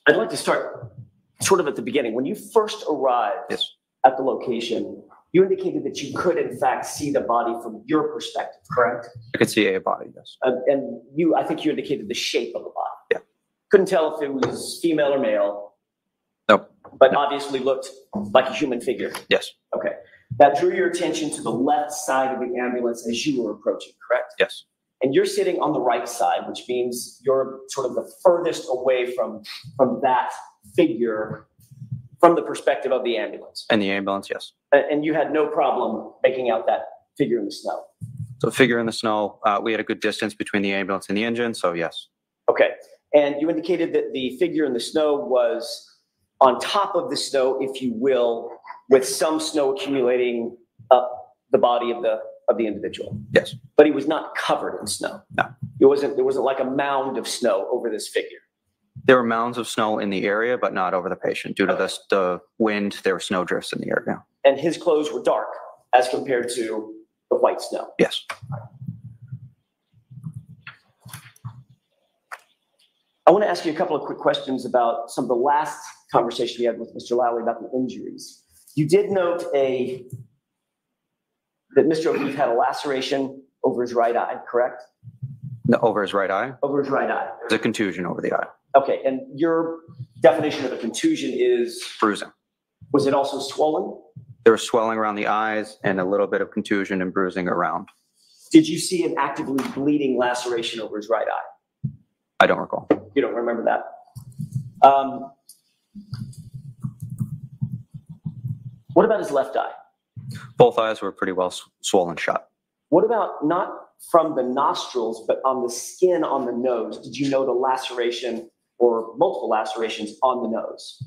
I'd like to start sort of at the beginning. When you first arrived at the location, you indicated that you could, in fact, see the body from your perspective, correct? I could see a body, yes. And I think you indicated the shape of the body. Yeah. Couldn't tell if it was female or male. Nope. But obviously looked like a human figure. Yes. Okay. That drew your attention to the left side of the ambulance as you were approaching, correct? Yes. and you're sitting on the right side, which means you're sort of the furthest away from that figure from the perspective of the ambulance. And the ambulance, yes. And you had no problem making out that figure in the snow. So figure in the snow, we had a good distance between the ambulance and the engine, so yes. Okay. And you indicated that the figure in the snow was on top of the snow, if you will, with some snow accumulating up the body of the individual. Yes. But he was not covered in snow. No. There wasn't like a mound of snow over this figure. There were mounds of snow in the area, but not over the patient. Due to the wind, there were snow drifts in the area. And his clothes were dark as compared to the white snow. Yes. I want to ask you a couple of quick questions about some of the last conversation we had with Mr. Lally about the injuries. You did note that Mr. O'Keefe had a laceration over his right eye, correct? No, over his right eye? Over his right eye. There's a contusion over the eye. Okay, and your definition of a contusion is? Bruising. Was it also swollen? There was swelling around the eyes and a little bit of contusion and bruising around. Did you see an actively bleeding laceration over his right eye? I don't recall. You don't remember that? What about his left eye? Both eyes were pretty well swollen shut. What about not from the nostrils, but on the skin on the nose? Did you note a laceration or multiple lacerations on the nose?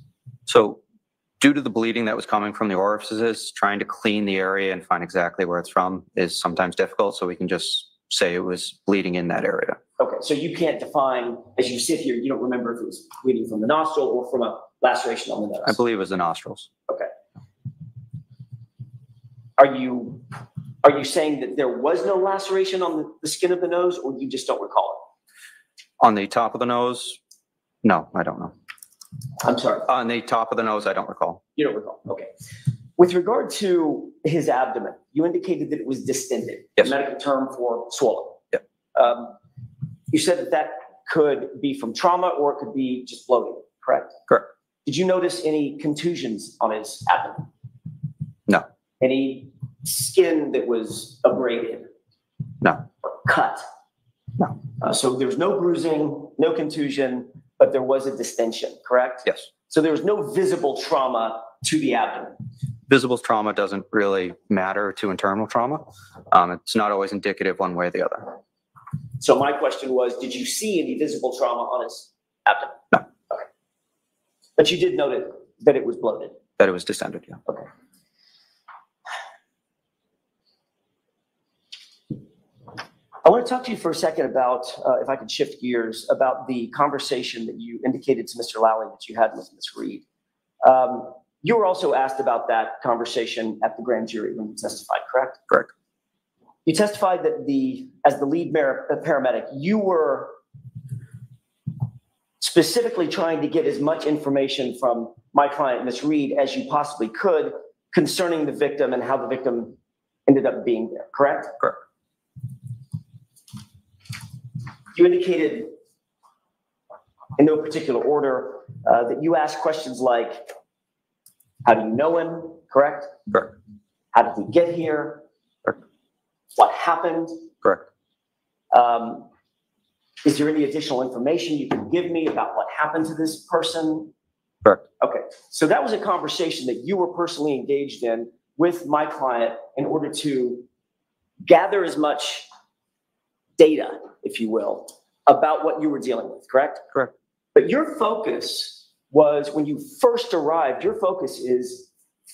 So due to the bleeding that was coming from the orifices, trying to clean the area and find exactly where it's from is sometimes difficult. So we can just say it was bleeding in that area. Okay, so you can't define, as you sit here, you don't remember if it was bleeding from the nostril or from a laceration on the nose? I believe it was the nostrils. Okay. Are you saying that there was no laceration on the skin of the nose, or you just don't recall it? On the top of the nose? No, I don't know. I'm sorry? On the top of the nose, I don't recall. You don't recall, okay. With regard to his abdomen, you indicated that it was distended, yes. A medical term for swollen. Yep. You said that could be from trauma or it could be just bloating, correct? Correct. Did you notice any contusions on his abdomen? No. Any skin that was abraded? No. Or cut? No. So there was no bruising, no contusion, but there was a distension, correct? Yes. So there was no visible trauma to the abdomen. Visible trauma doesn't really matter to internal trauma. It's not always indicative one way or the other. So my question was, did you see any visible trauma on his abdomen? No. Okay. But you did note that it was bloated? That it was distended, yeah. Okay. I want to talk to you for a second about, if I could shift gears, about the conversation that you indicated to Mr. Lally that you had with Ms. Reed. You were also asked about that conversation at the grand jury when you testified, correct? Correct. You testified that as the lead paramedic, you were specifically trying to get as much information from my client, Ms. Reed, as you possibly could concerning the victim and how the victim ended up being there, correct? Correct. You indicated, in no particular order, that you asked questions like, how do you know him, correct? Correct. How did he get here? Correct. What happened? Correct. Is there any additional information you can give me about what happened to this person? Correct. Okay, so that was a conversation that you were personally engaged in with my client in order to gather as much data, if you will, about what you were dealing with, correct? Correct. But your focus was, when you first arrived, your focus is,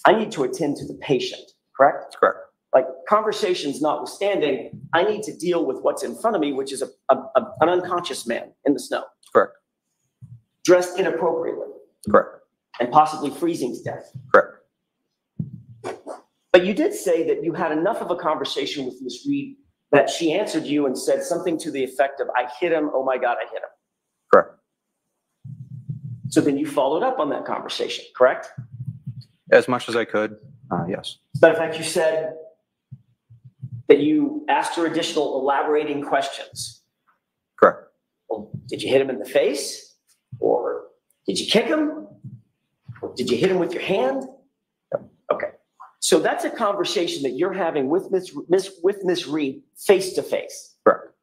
I need to attend to the patient, correct? Correct. Like, conversations notwithstanding, I need to deal with what's in front of me, which is an unconscious man in the snow. Correct. Dressed inappropriately. Correct. And possibly freezing to death. Correct. But you did say that you had enough of a conversation with Ms. Reed that she answered you and said something to the effect of, I hit him, oh my God, I hit him. Correct. So then you followed up on that conversation, correct? As much as I could, yes. But in fact, you said that you asked her additional elaborating questions. Correct. Well, did you hit him in the face? Or did you kick him? Or did you hit him with your hand? Okay. So that's a conversation that you're having with Ms. Reed face to face. Correct.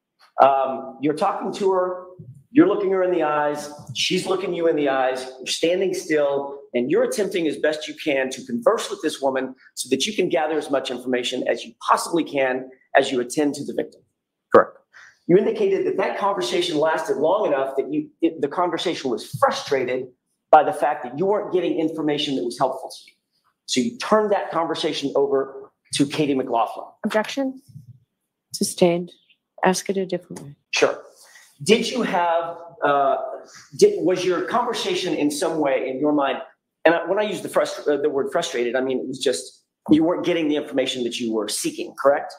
You're talking to her, you're looking her in the eyes, she's looking you in the eyes, you're standing still, and you're attempting as best you can to converse with this woman so that you can gather as much information as you possibly can as you attend to the victim. Correct. You indicated that that conversation lasted long enough that the conversation was frustrated by the fact that you weren't getting information that was helpful to you. So you turned that conversation over to Katie McLaughlin. Objection? Sustained. Ask it a different way. Sure. Did you have, was your conversation in some way in your mind, and when I use the word frustrated, I mean, it was just, you weren't getting the information that you were seeking, correct?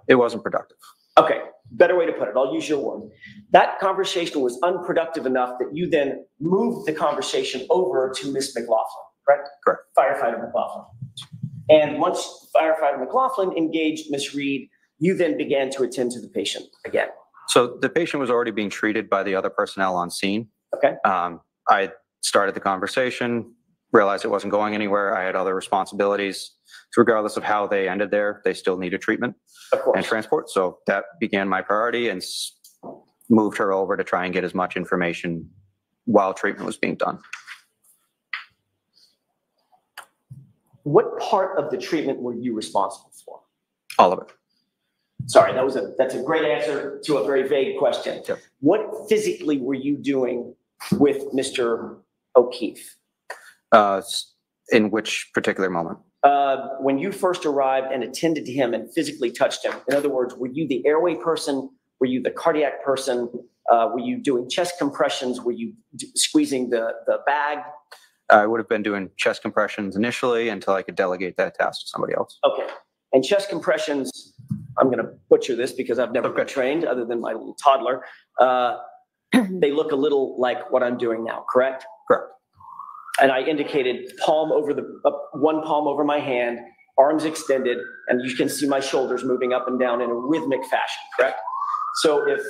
It wasn't productive. Okay, better way to put it. I'll use your word. That conversation was unproductive enough that you then moved the conversation over to Miss McLaughlin, correct? Correct. Firefighter McLaughlin. And once Firefighter McLaughlin engaged Miss Reed, you then began to attend to the patient again. So the patient was already being treated by the other personnel on scene. Okay. I started the conversation, realized it wasn't going anywhere. I had other responsibilities. So regardless of how they ended there, they still needed treatment and transport. So that began my priority and moved her over to try and get as much information while treatment was being done. What part of the treatment were you responsible for? All of it. Sorry, that's a great answer to a very vague question. Yep. What physically were you doing with Mr. O'Keefe? In which particular moment? When you first arrived and attended to him and physically touched him. In other words, were you the airway person? Were you the cardiac person? Were you doing chest compressions? Were you squeezing the bag? I would have been doing chest compressions initially until I could delegate that task to somebody else. Okay. And chest compressions, I'm going to butcher this because I've never been trained other than my little toddler. They look a little like what I'm doing now, correct? Correct. And I indicated palm over one palm over my hand, arms extended, and you can see my shoulders moving up and down in a rhythmic fashion, correct? So if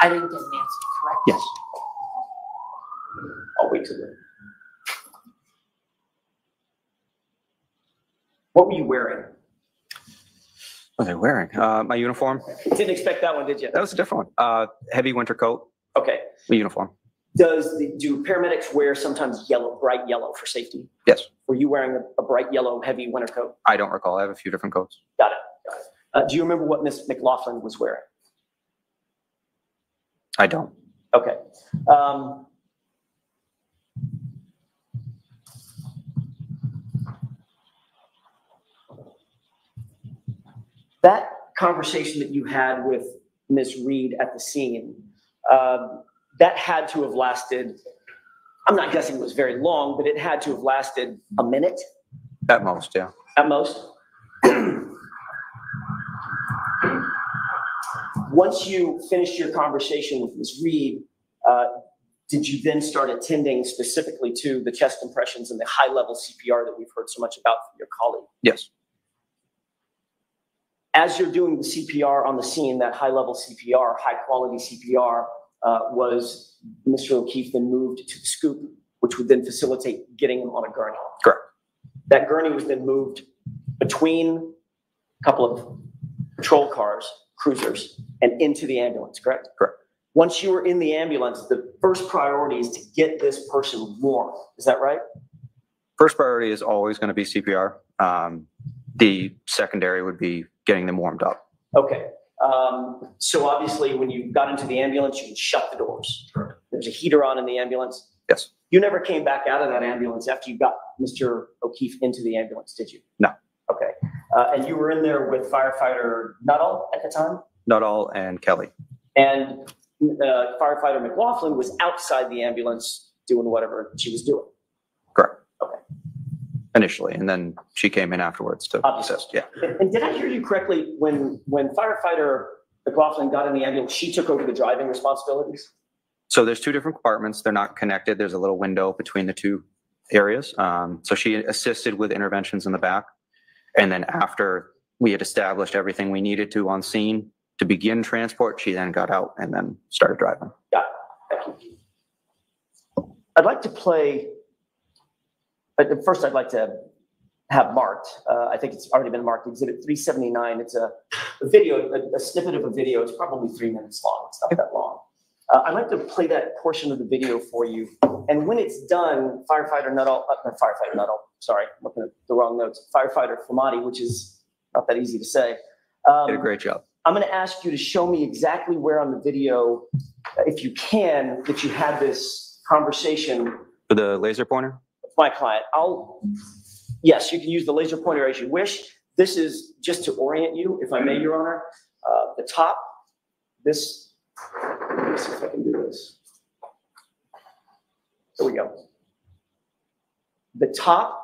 I didn't get an answer, correct? yes, I'll wait till then. What were you wearing? What was I wearing? My uniform. Didn't expect that one, did you? That was a different one. Heavy winter coat. Okay. Uniform. Do paramedics wear sometimes yellow, bright yellow for safety? Yes. Were you wearing a bright yellow, heavy winter coat? I don't recall. I have a few different coats. Got it. Do you remember what Miss McLaughlin was wearing? I don't. Okay. That conversation that you had with Miss Reed at the scene, that had to have lasted, I'm not guessing it was very long, but it had to have lasted a minute? At most, yeah. At most? Once you finished your conversation with Ms. Reed, did you then start attending specifically to the chest compressions and the high-level CPR that we've heard so much about from your colleague? Yes. As you're doing the CPR on the scene, that high-level CPR, high-quality CPR, was Mr. O'Keefe then moved to the scoop, which would then facilitate getting him on a gurney? Correct. That gurney was then moved between a couple of patrol cars, cruisers, and into the ambulance, correct? Correct. Once you were in the ambulance, the first priority is to get this person warm. Is that right? First priority is always going to be CPR. The secondary would be getting them warmed up. Okay. So obviously when you got into the ambulance, you can shut the doors. There's a heater on in the ambulance. Yes. You never came back out of that ambulance after you got Mr. O'Keefe into the ambulance, did you? No. Okay. And you were in there with firefighter Nuttall at the time? Nuttall and Kelly. And firefighter McLaughlin was outside the ambulance doing whatever she was doing? Correct. Okay. Initially, and then she came in afterwards to assist. Yeah. And did I hear you correctly when firefighter McLaughlin got in the ambulance, she took over the driving responsibilities? So there's two different compartments. They're not connected. There's a little window between the two areas. So she assisted with interventions in the back. And then after we had established everything we needed to on scene to begin transport, she then got out and then started driving. Got it. Thank you. I'd like to play, but first I'd like to have marked. I think it's already been marked. Exhibit 379. It's a video, a snippet of a video. It's probably 3 minutes long. It's not that long. I'd like to play that portion of the video for you. And when it's done, Firefighter Nuttall, sorry, I'm looking at the wrong notes. Firefighter Flematti, which is not that easy to say. Did a great job. I'm going to ask you to show me exactly where on the video, if you can, that you had this conversation. For the laser pointer? With my client. Yes, you can use the laser pointer as you wish. This is just to orient you, if I may, Your Honor. The top, this, let me see if I can do this. There we go. The top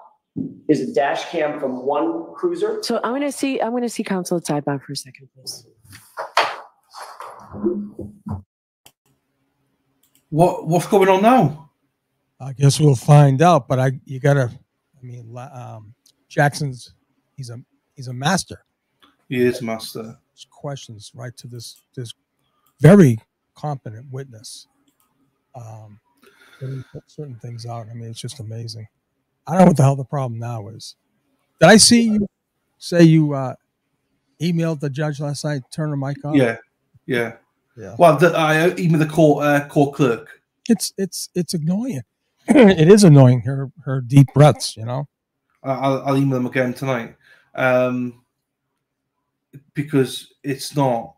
is a dash cam from one cruiser. So I'm gonna see counsel at sidebar for a second, please. What's going on now? I guess we'll find out, but Jackson's he's a master. He is master. Questions right to this very competent witness. Put certain things out. I mean, it's just amazing. I don't know what the hell the problem now is. Did I see you say you emailed the judge last night? Turn the mic on. Yeah. Well, I emailed the court clerk. It's annoying. It is annoying. Her deep breaths. I'll email them again tonight. Because it's not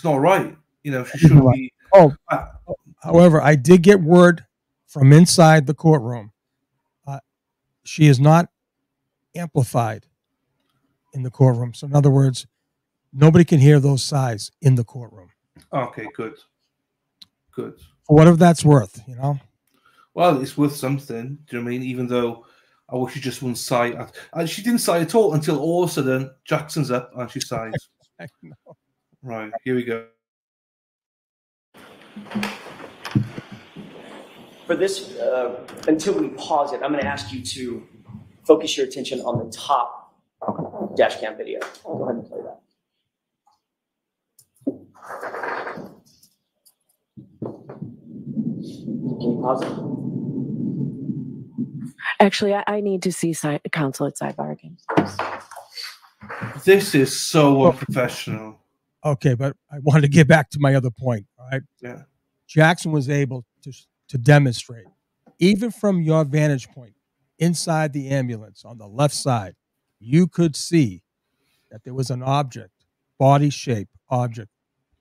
right. She shouldn't be. However, I did get word from inside the courtroom. She is not amplified in the courtroom. So in other words, nobody can hear those sighs in the courtroom. Okay, good. For whatever that's worth, Well, it's worth something. Do you know what I mean? Even though I wish she just wouldn't sigh. She didn't sigh at all until all of a sudden Jackson's up and she sighs. I know. Right, here we go. For this, until we pause it, I'm going to ask you to focus your attention on the top dash cam video. Go ahead and play that. Can you pause it? Actually, I need to see counsel at sidebar again. This is so unprofessional. Okay, but I wanted to get back to my other point. All right. Yeah. Jackson was able to demonstrate, even from your vantage point, inside the ambulance on the left side, you could see that there was an object, body-shaped object,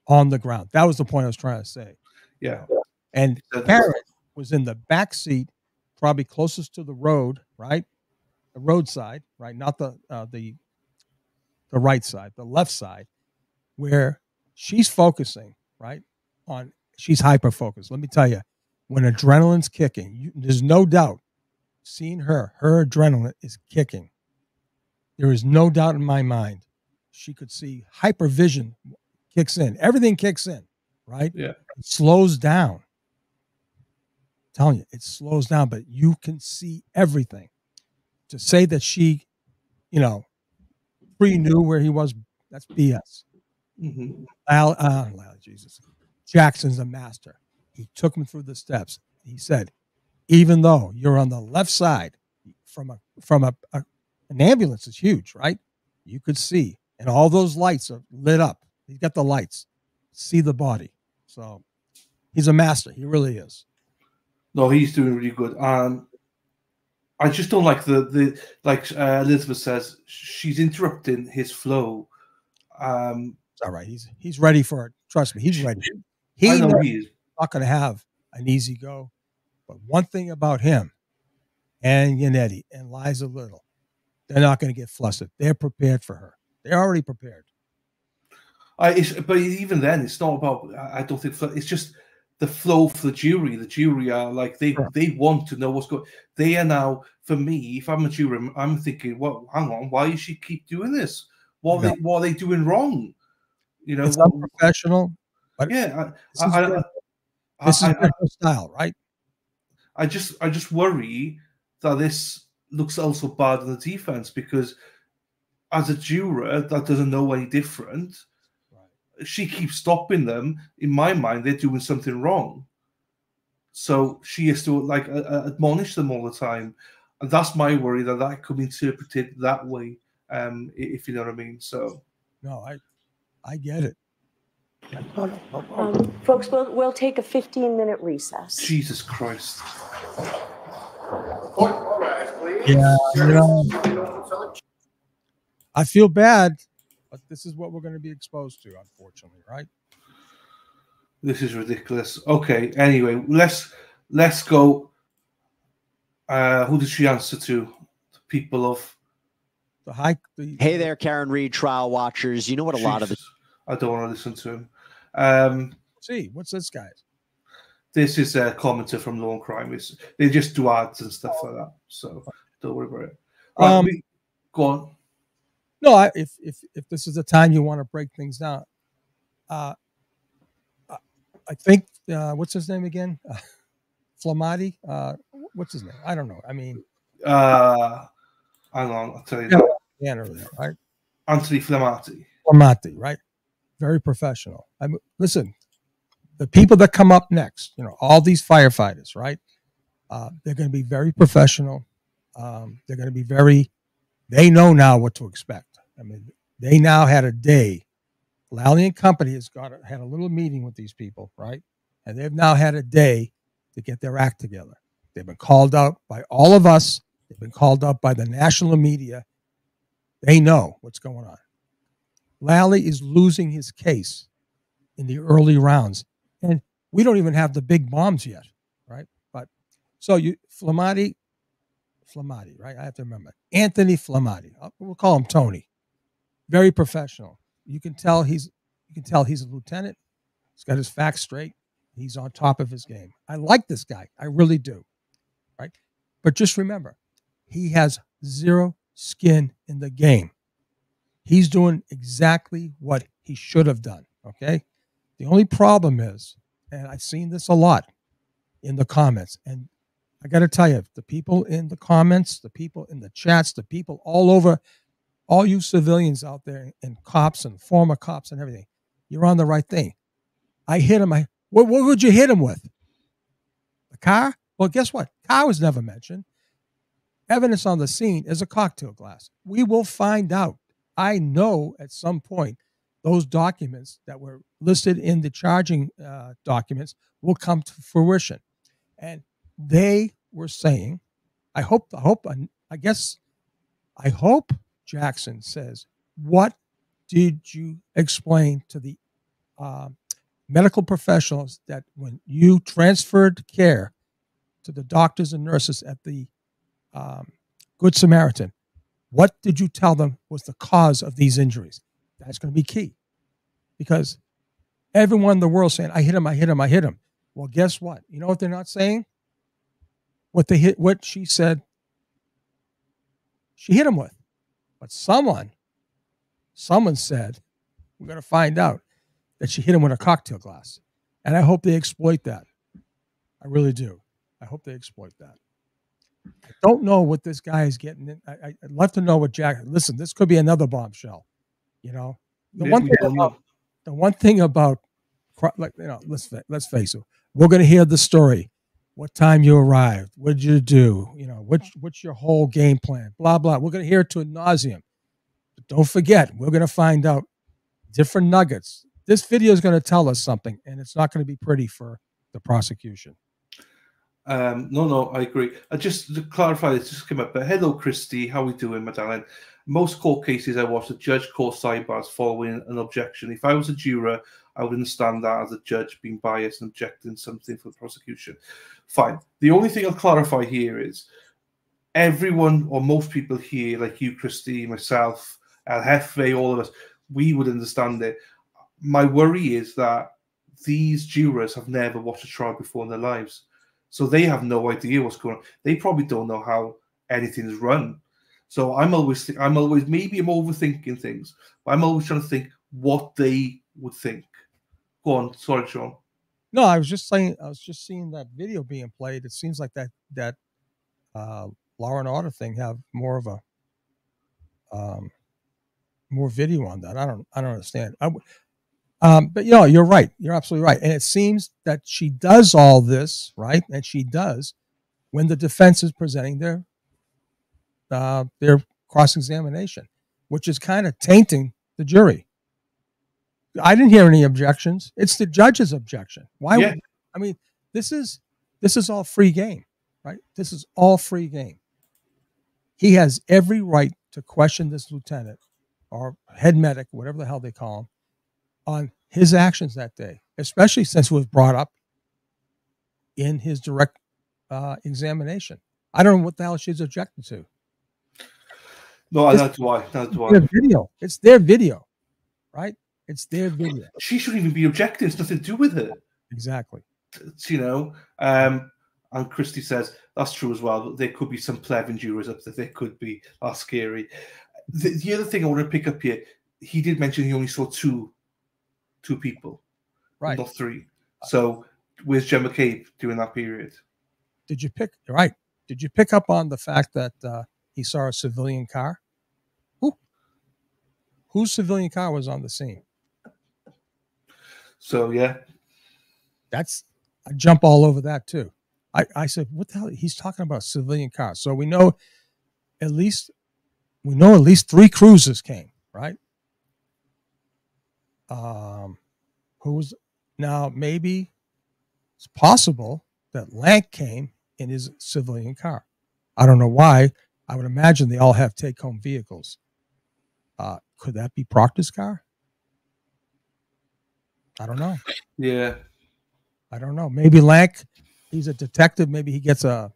on the ground. That was the point I was trying to say. Yeah. And Karen was in the back seat, probably closest to the road, right? The roadside, right? Not the right side, the left side, where she's focusing, right? She's hyper-focused. Let me tell you, when adrenaline's kicking, there's no doubt, seeing her adrenaline is kicking. There is no doubt in my mind. She could see hypervision kicks in. Everything kicks in, right? Yeah. It slows down. I'm telling you, it slows down, but you can see everything. To say that she, pre-knew where he was, that's BS. Mm-hmm. Jesus. Jackson's a master. He took him through the steps. He said, even though you're on the left side from an ambulance is huge, right? You could see, and all those lights are lit up. He's got the lights. See the body. So he's a master. He really is. No, he's doing really good. I just don't like the Elizabeth says, she's interrupting his flow. It's all right. He's ready for it. Trust me, he's ready. I know he is. Not going to have an easy go. But one thing about him and Yannetti and Liza Little, they're not going to get flustered. They're prepared for her. They're already prepared. But even then, it's not about, I don't think, it's just the flow for the jury. The jury are like, they want to know what's going on. They are now, for me, if I'm a jury, I'm thinking, well, hang on, why does she keep doing this? What are they doing wrong? It's unprofessional. But yeah, this is her style, right? I just worry that this looks also bad in the defense, because as a juror that doesn't know any different, she keeps stopping them. In my mind, they're doing something wrong. So she has to admonish them all the time. And that's my worry, that could be interpreted that way, if you know what I mean. So, no, I get it. Folks, we'll take a 15-minute recess. Jesus Christ. Yeah, I feel bad, but this is what we're going to be exposed to, unfortunately, right? This is ridiculous. Okay, anyway, let's go. Who did she answer to? The people of Hey there, Karen Reed, trial watchers. You know what a lot of the I don't want to listen to him. See, what's this guy? This is a commenter from Law and Crime. They just do ads and stuff like that. So don't worry about it. Right, go on. No, if this is the time you want to break things down, I think what's his name again? Flematti. What's his name? I don't know. I mean, hang on, I'll tell you. Yeah, earlier, right? Anthony Flematti. Flematti, right? Very professional. Listen, the people that come up next, all these firefighters, right? They're going to be very professional. They're going to be they know now what to expect. I mean, they now had a day. Lally and Company had a little meeting with these people, right? And they've now had a day to get their act together. They've been called out by all of us. They've been called out by the national media. They know what's going on. Lally is losing his case in the early rounds. And we don't even have the big bombs yet, right? But so Flematti, right? I have to remember. Anthony Flematti. We'll call him Tony. Very professional. You can tell he's a lieutenant. He's got his facts straight. He's on top of his game. I like this guy. I really do. Right? But just remember, he has zero skin in the game. He's doing exactly what he should have done. Okay? The only problem is, and I've seen this a lot in the comments, and I got to tell you, the people in the comments, the people in the chats, the people all over, all you civilians out there and cops and former cops and everything, you're on the right thing. I hit him. What would you hit him with? The car? Well, guess what? Car was never mentioned. Evidence on the scene is a cocktail glass. We will find out. I know at some point those documents that were listed in the charging documents will come to fruition. And they were saying, I hope Jackson says, what did you explain to the medical professionals that when you transferred care to the doctors and nurses at the Good Samaritan, what did you tell them was the cause of these injuries? That's going to be key, because everyone in the world saying, I hit him. Well, guess what? You know what they're not saying? What she said she hit him with. But someone said, we're going to find out that she hit him with a cocktail glass. And I hope they exploit that. I really do. I hope they exploit that. I don't know what this guy is getting. I'd love to know what Jack. Listen, this could be another bombshell. The one thing about, let's face it. We're going to hear the story. What time you arrived? What did you do? What's your whole game plan? Blah blah. We're going to hear it to ad nauseum. But don't forget, we're going to find out different nuggets. This video is going to tell us something, and it's not going to be pretty for the prosecution. No, I agree. Just to clarify, this just came up. But hello, Christy. How we doing, my darling? Most court cases I watch, the judge calls sidebars following an objection. If I was a juror, I would understand that as a judge being biased and objecting something for the prosecution. Fine. The only thing I'll clarify here is everyone or most people here, like you, Christy, myself, Al Jefe, all of us, we would understand it. My worry is that these jurors have never watched a trial before in their lives. So they have no idea what's going on. They probably don't know how anything is run. So I'm always maybe I'm overthinking things, but I'm always trying to think what they would think. Go on, sorry, Sean. No, I was just seeing that video being played. It seems like that Law and Order thing have more of a more video on that. I don't understand. But you're right. You're absolutely right. And it seems that she does all this, right? And she does when the defense is presenting their their cross-examination, which is kind of tainting the jury. I didn't hear any objections. It's the judge's objection. Why? Yeah. I mean, this is all free game, right? This is all free game. He has every right to question this lieutenant or head medic, whatever the hell they call him, on his actions that day, especially since it was brought up in his direct examination. I don't know what the hell she's objecting to. No, that's why. It's their video, right? It's their video. She shouldn't even be objecting. It's nothing to do with her. Exactly. It's, and Christy says that's true as well. There could be some plebeian jurors up there. There could be. That's scary. The other thing I want to pick up here, he did mention he only saw two people, right? Not three. So where's Jen McCabe during that period? Did you pick up on the fact that he saw a civilian car? Whose civilian car was on the scene? So yeah, I jump all over that too. I said, what the hell? He's talking about civilian cars. So we know at least 3 cruisers came, right? Now maybe it's possible that Lank came in his civilian car. I don't know why. I would imagine they all have take-home vehicles. Could that be Proctor's car? I don't know. Yeah. I don't know. Maybe Lank, he's a detective. Maybe he gets an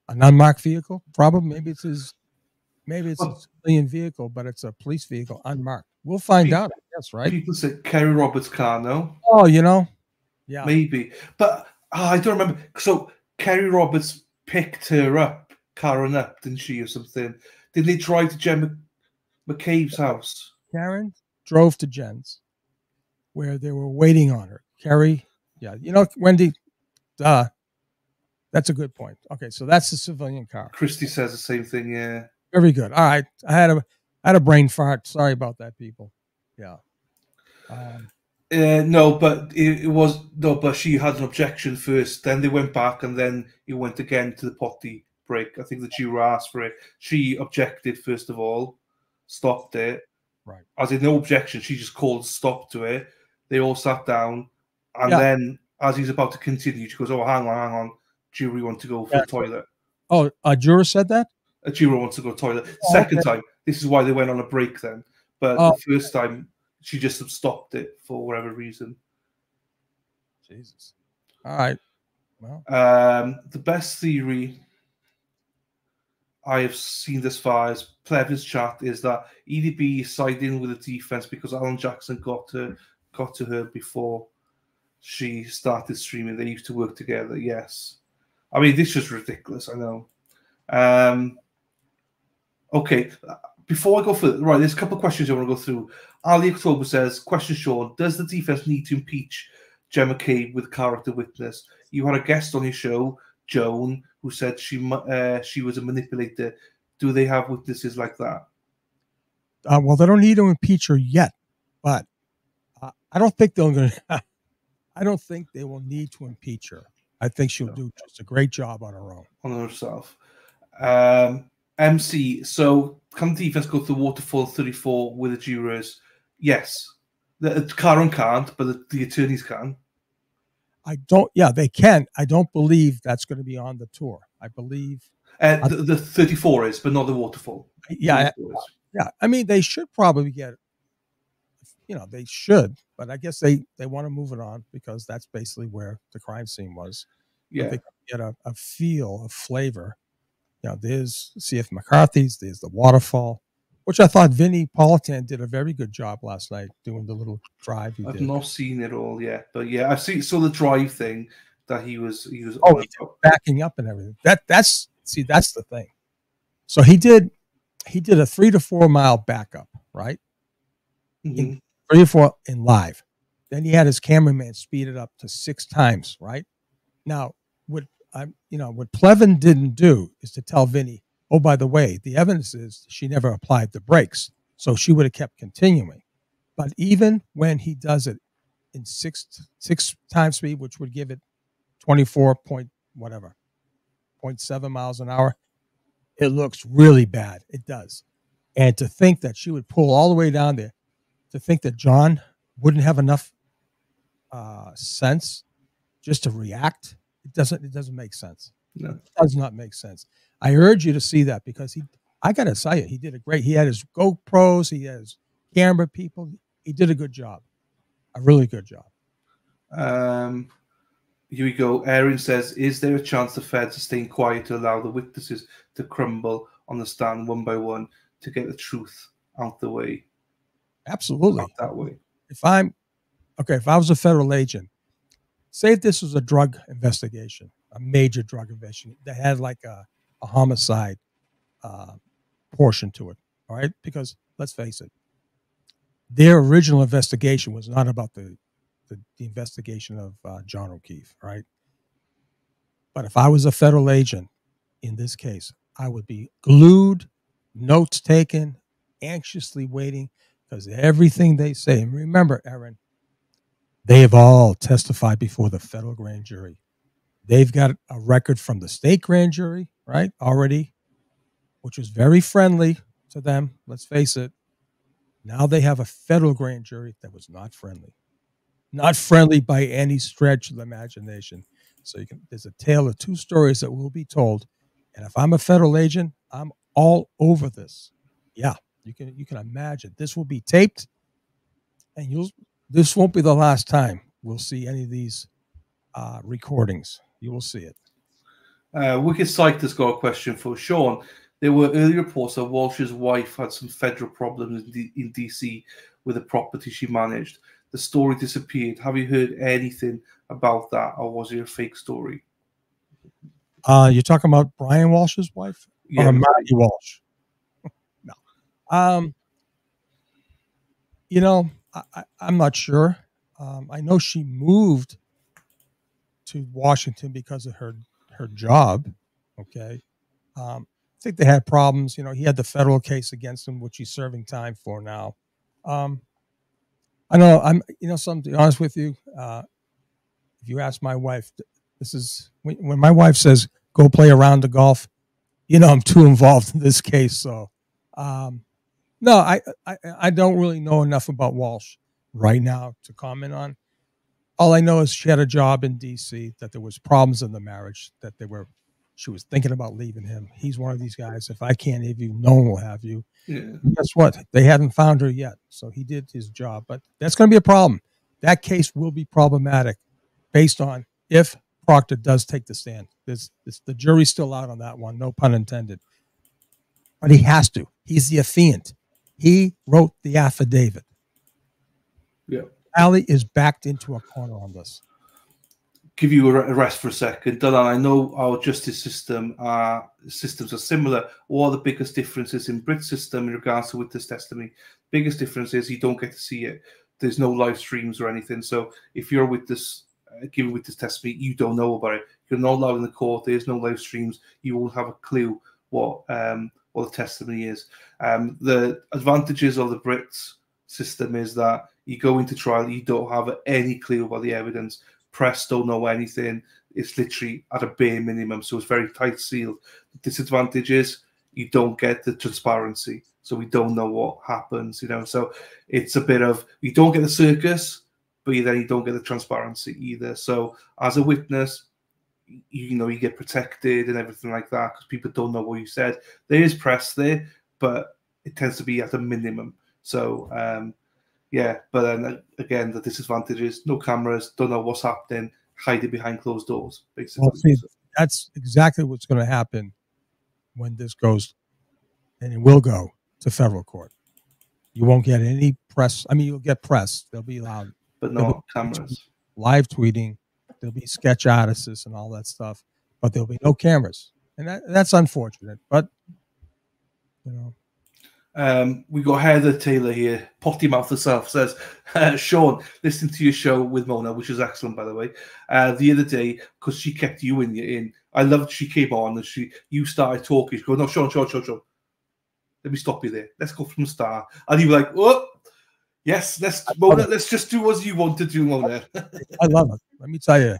unmarked vehicle. Probably. Maybe it's a civilian vehicle, but it's a police vehicle, unmarked. We'll find out, I guess, right? People say Kerry Roberts' car, no? Oh, yeah. Maybe. But I don't remember. So Kerry Roberts picked her up, Karen up, didn't she, or something? Did they drive to Jen McCabe's house? Karen drove to Jen's, where they were waiting on her. Kerry, yeah. Wendy, that's a good point. Okay, so that's the civilian car. Christy says the same thing, yeah. Very good. All right. I had a brain fart. Sorry about that, people. Yeah. No, but but she had an objection first. Then they went back, and then it went again to the potty break. I think the juror asked for it. She objected first of all, stopped it. Right. As in no objection, she just called stop to it. They all sat down, and then as he's about to continue, she goes, "Oh, hang on, jury want to go for the toilet." Oh, a juror said that? A juror wants to go to the toilet. Second time, this is why they went on a break then. But the first time, she just stopped it for whatever reason. Jesus. All right. Well, the best theory I have seen this far as Plevin's chat is that EDB is siding with the defense because Alan Jackson got to her before she started streaming. They used to work together. Yes. I mean, this is ridiculous. I know. Okay. Before I go further, right, there's a couple of questions I want to go through. Ali October says, question, Sean, does the defense need to impeach Jen McCabe with character witness? You had a guest on your show, Joan, who said she was a manipulator. Do they have witnesses like that? Well, they don't need to impeach her yet, but I don't think I don't think they will need to impeach her. I think she'll do just a great job on her own. On herself. MC, so can the defense go to Waterfall 34 with the jurors? Yes. Karen can't, but the attorneys can. They can. I don't believe that's going to be on the tour. I believe the 34 is, but not the Waterfall. Yeah. I mean, they should probably get, they should, but I guess they want to move it on because that's basically where the crime scene was. Yeah. They get a feel, a flavor. There's CF McCarthy's, there's the Waterfall, which I thought Vinnie Politan did a very good job last night doing the little drive he did. I've not seen it all yet, but yeah, saw the drive thing that he was backing up and everything. That's the thing. So he did a 3 to 4 mile backup, right? Mm-hmm. 3 or 4 in live. Then he had his cameraman speed it up to 6 times, right? Now, what Plevin didn't do is to tell Vinny, oh, by the way, the evidence is she never applied the brakes. So she would have kept continuing. But even when he does it in 6 times speed, which would give it 24 point whatever, 0.7 miles an hour, It looks really bad. It does. And to think that she would pull all the way down there, to think that John wouldn't have enough sense just to react, it doesn't make sense. No. It does not make sense. I urge you to see that because I got to tell you, he did a great. He had his GoPros, he had his camera people. He did a good job, a really good job. Here we go. Aaron says, is there a chance the feds are staying quiet to allow the witnesses to crumble on the stand one by one to get the truth out the way? Absolutely. Out that way. If I was a federal agent, say if this was a drug investigation, a major drug investigation that had like a homicide portion to it, all right? Because let's face it, their original investigation was not about the investigation of John O'Keefe, right? But if I was a federal agent in this case, I would be glued, notes taken, anxiously waiting, because everything they say, and remember, Aaron, they have all testified before the federal grand jury. They've got a record from the state grand jury, right, already, which was very friendly to them, let's face it. Now they have a federal grand jury that was not friendly. Not friendly by any stretch of the imagination. So there's a tale of two stories that will be told. And if I'm a federal agent, I'm all over this. Yeah, you can imagine. This will be taped, and this won't be the last time we'll see any of these recordings. You will see it. Wicked Psych has got a question for Sean. There were early reports that Walsh's wife had some federal problems in D.C. with a property she managed. The story disappeared. Have you heard anything about that, or was it a fake story? You're talking about Brian Walsh's wife? Yeah. Or Mathew Walsh? No. I'm not sure. I know she moved to Washington because of her job. Okay. I think they had problems. He had the federal case against him, which he's serving time for now. I know something, to be honest with you, if you ask my wife, this is when my wife says, go play a round of golf, I'm too involved in this case. So, no, I don't really know enough about Walsh right now to comment on. All I know is she had a job in D.C., that there was problems in the marriage, that she was thinking about leaving him. He's one of these guys. If I can't have you, no one will have you. Yeah. And guess what? They hadn't found her yet. So he did his job. But that's going to be a problem. That case will be problematic based on if Proctor does take the stand. The jury's still out on that one. No pun intended. But he has to. He's the affiant. He wrote the affidavit. Yeah. Allie is backed into a corner on this. Give you a rest for a second. Dylan, I know our justice systems are similar. What are the biggest differences in Brit's system in regards to witness testimony? Biggest difference is you don't get to see it. There's no live streams or anything. So if you're a witness, giving witness testimony, you don't know about it. You're not allowed in the court. There's no live streams. You won't have a clue what the testimony is. The advantages of the Brits system is that you go into trial, you don't have any clue about the evidence. Press don't know anything. It's literally at a bare minimum, so it's very tight sealed. The disadvantage is you don't get the transparency, so we don't know what happens. So it's a bit of, you don't get the circus, but then you don't get the transparency either. So as a witness, you get protected and everything like that because people don't know what you said. There is press there, but it tends to be at a minimum. So yeah, but then again, the disadvantage is no cameras, don't know what's happening, hide it behind closed doors, basically. Well, see, that's exactly what's going to happen when this goes, and it will go to federal court. You won't get any press. I mean, you'll get press. They'll be loud. But no cameras. Live tweeting. There'll be sketch artists and all that stuff, but there'll be no cameras. And that's unfortunate, but, we got Heather Taylor here, potty mouth herself, says, Sean, listening to your show with Mona, which is excellent, by the way, the other day, because she kept you in. I loved she came on and you started talking. She goes, no, Sean. Let me stop you there. Let's go from the start. And you were like, oh, yes, Mona, let's just do what you want to do, Mona. I love it. Let me tell you.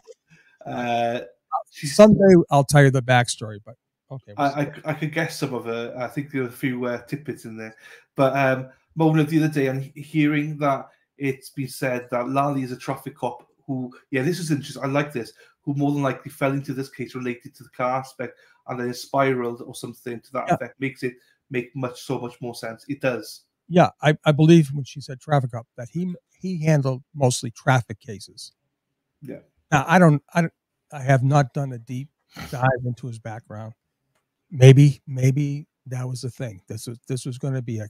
Someday I'll tell you the backstory, but Okay. I could guess some of it. I think there are a few tidbits in there. But Mona, the other day, and hearing that it's been said that Lally is a traffic cop who, this is interesting. I like this. Who more than likely fell into this case related to the car aspect, and then it spiraled or something to that effect. Makes it make so much more sense. It does. Yeah, I believe when she said traffic cop that he handled mostly traffic cases. Yeah. Now I have not done a deep dive into his background. Maybe that was the thing. This was going to be a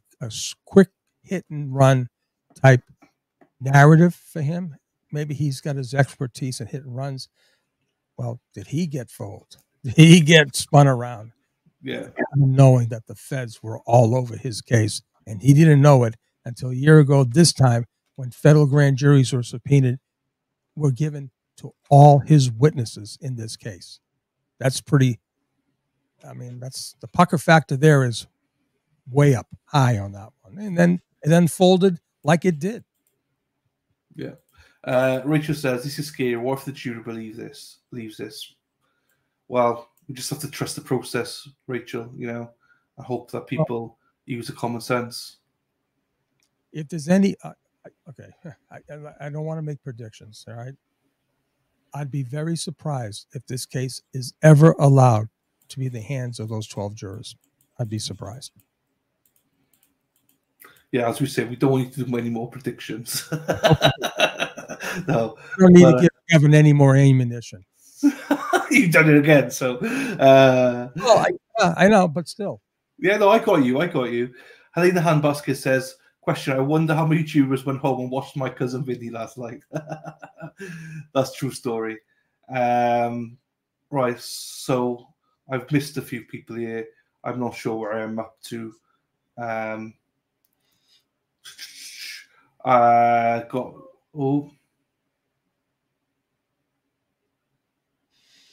quick hit and run type narrative for him. Maybe he's got his expertise in hit and runs. Well, did he get fooled? Did he get spun around? Yeah. Knowing that the feds were all over his case, and he didn't know it until a year ago this time when federal grand juries were subpoenaed, were given to all his witnesses in this case. That's pretty, that's the pucker factor there is way up high on that one. And then it unfolded like it did. Yeah. Rachel says, this is scary. What if the jury believes this? Well, we just have to trust the process, Rachel. I hope that people use the common sense. If there's any, okay, I don't want to make predictions, all right? I'd be very surprised if this case is ever allowed to be in the hands of those 12 jurors. I'd be surprised. Yeah, as we said, we don't need to do any more predictions. No, we don't need to give Kevin any more ammunition. You've done it again, so. Well, I know, but still. Yeah, no, I got you. Helena Handbasket says, question, I wonder how many jurors went home and watched my cousin Vinny last night. That's true story. Right, so I've missed a few people here. I'm not sure where I'm up to.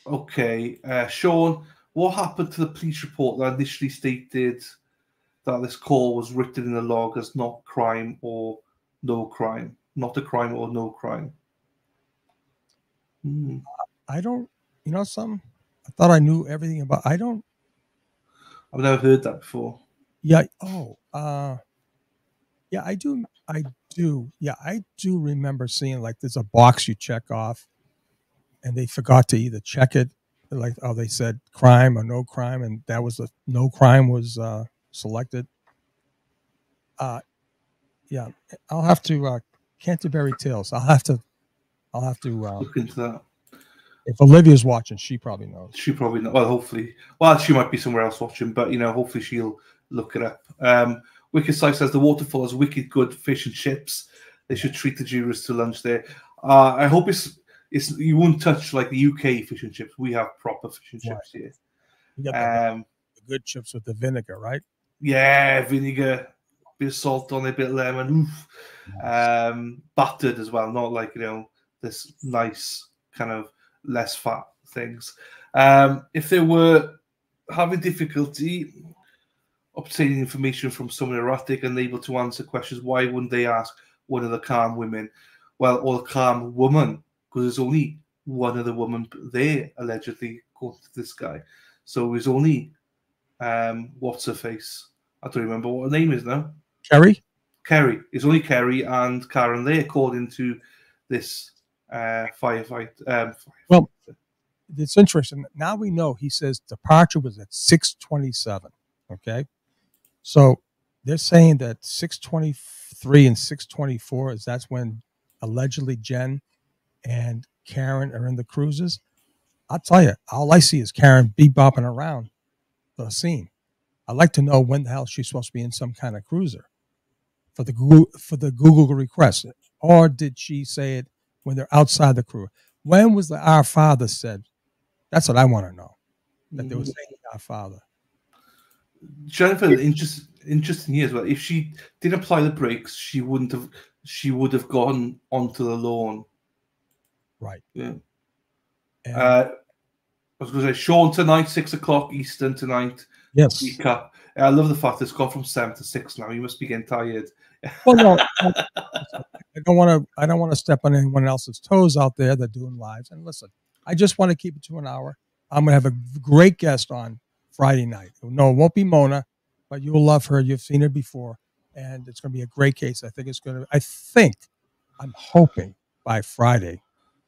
Okay, Sean, what happened to the police report that initially stated that this call was written in the log as not crime or no crime? Not a crime or no crime. I don't, something? I thought I knew everything about, I've never heard that before. Yeah. Yeah, I do. Yeah, I do remember seeing like there's a box you check off and they forgot to either check it, like, they said crime or no crime. And that was no crime was selected. Yeah, I'll have to, Canterbury Tales. I'll have to look into that. If Olivia's watching, she probably knows. She probably knows. Well, hopefully. Well, she might be somewhere else watching, but hopefully she'll look it up. Wicked Slice says the waterfall has wicked good fish and chips. They should treat the jurors to lunch there. I hope it's you won't touch like the UK fish and chips. We have proper fish and chips here. You got the good chips with the vinegar, right? Yeah, vinegar, bit of salt on it, bit of lemon. Oof. Nice. Battered as well, not like this nice kind of less fat things. If they were having difficulty obtaining information from someone erratic and able to answer questions, why wouldn't they ask one of the calm women? Well, or the calm woman, because there's only one other woman there, allegedly, according to this guy. So there's only, what's her face? I don't remember what her name is now. Kerry? Kerry. It's only Kerry and Karen there, according to this firefight. Well, it's interesting. Now we know he says departure was at 6:27. Okay. So they're saying that 6:23 and 6:24 that's when allegedly Jen and Karen are in the cruises. I'll tell you, all I see is Karen bebopping around the scene. I'd like to know when the hell she's supposed to be in some kind of cruiser for the Google request. Or did she say it when they're outside the crew? When was the Our Father said? That's what I want to know. That they were saying Our Father. Jennifer, interesting here as well. If she didn't apply the brakes, she would have gone onto the lawn. Right. Yeah. I was going to say Sean tonight, 6 o'clock Eastern tonight. Yes. Recap. I love the fact it's gone from 7 to 6 now. You must be getting tired. Well, no, I don't want to step on anyone else's toes out there that doing lives. And listen, I just want to keep it to an hour. I'm going to have a great guest on Friday night. No, it won't be Mona, but you'll love her. You've seen her before, and it's going to be a great case. I'm hoping by Friday,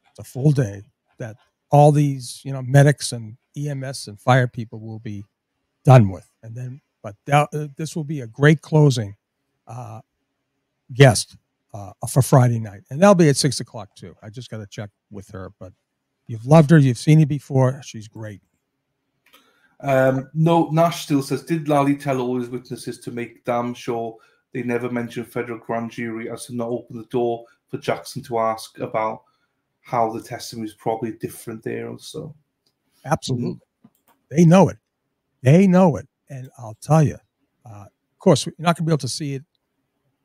it's a full day, that all these, medics and EMS and fire people will be done with. And then, this will be a great closing guest for Friday night. And that'll be at 6:00 too. I just got to check with her, but you've loved her. You've seen her before. She's great. No, Nash still says, did Lally tell all his witnesses to make damn sure they never mention federal grand jury as to not open the door for Jackson to ask about how the testimony is probably different there also? Absolutely. They know it. They know it. And I'll tell you, of course, you're not going to be able to see it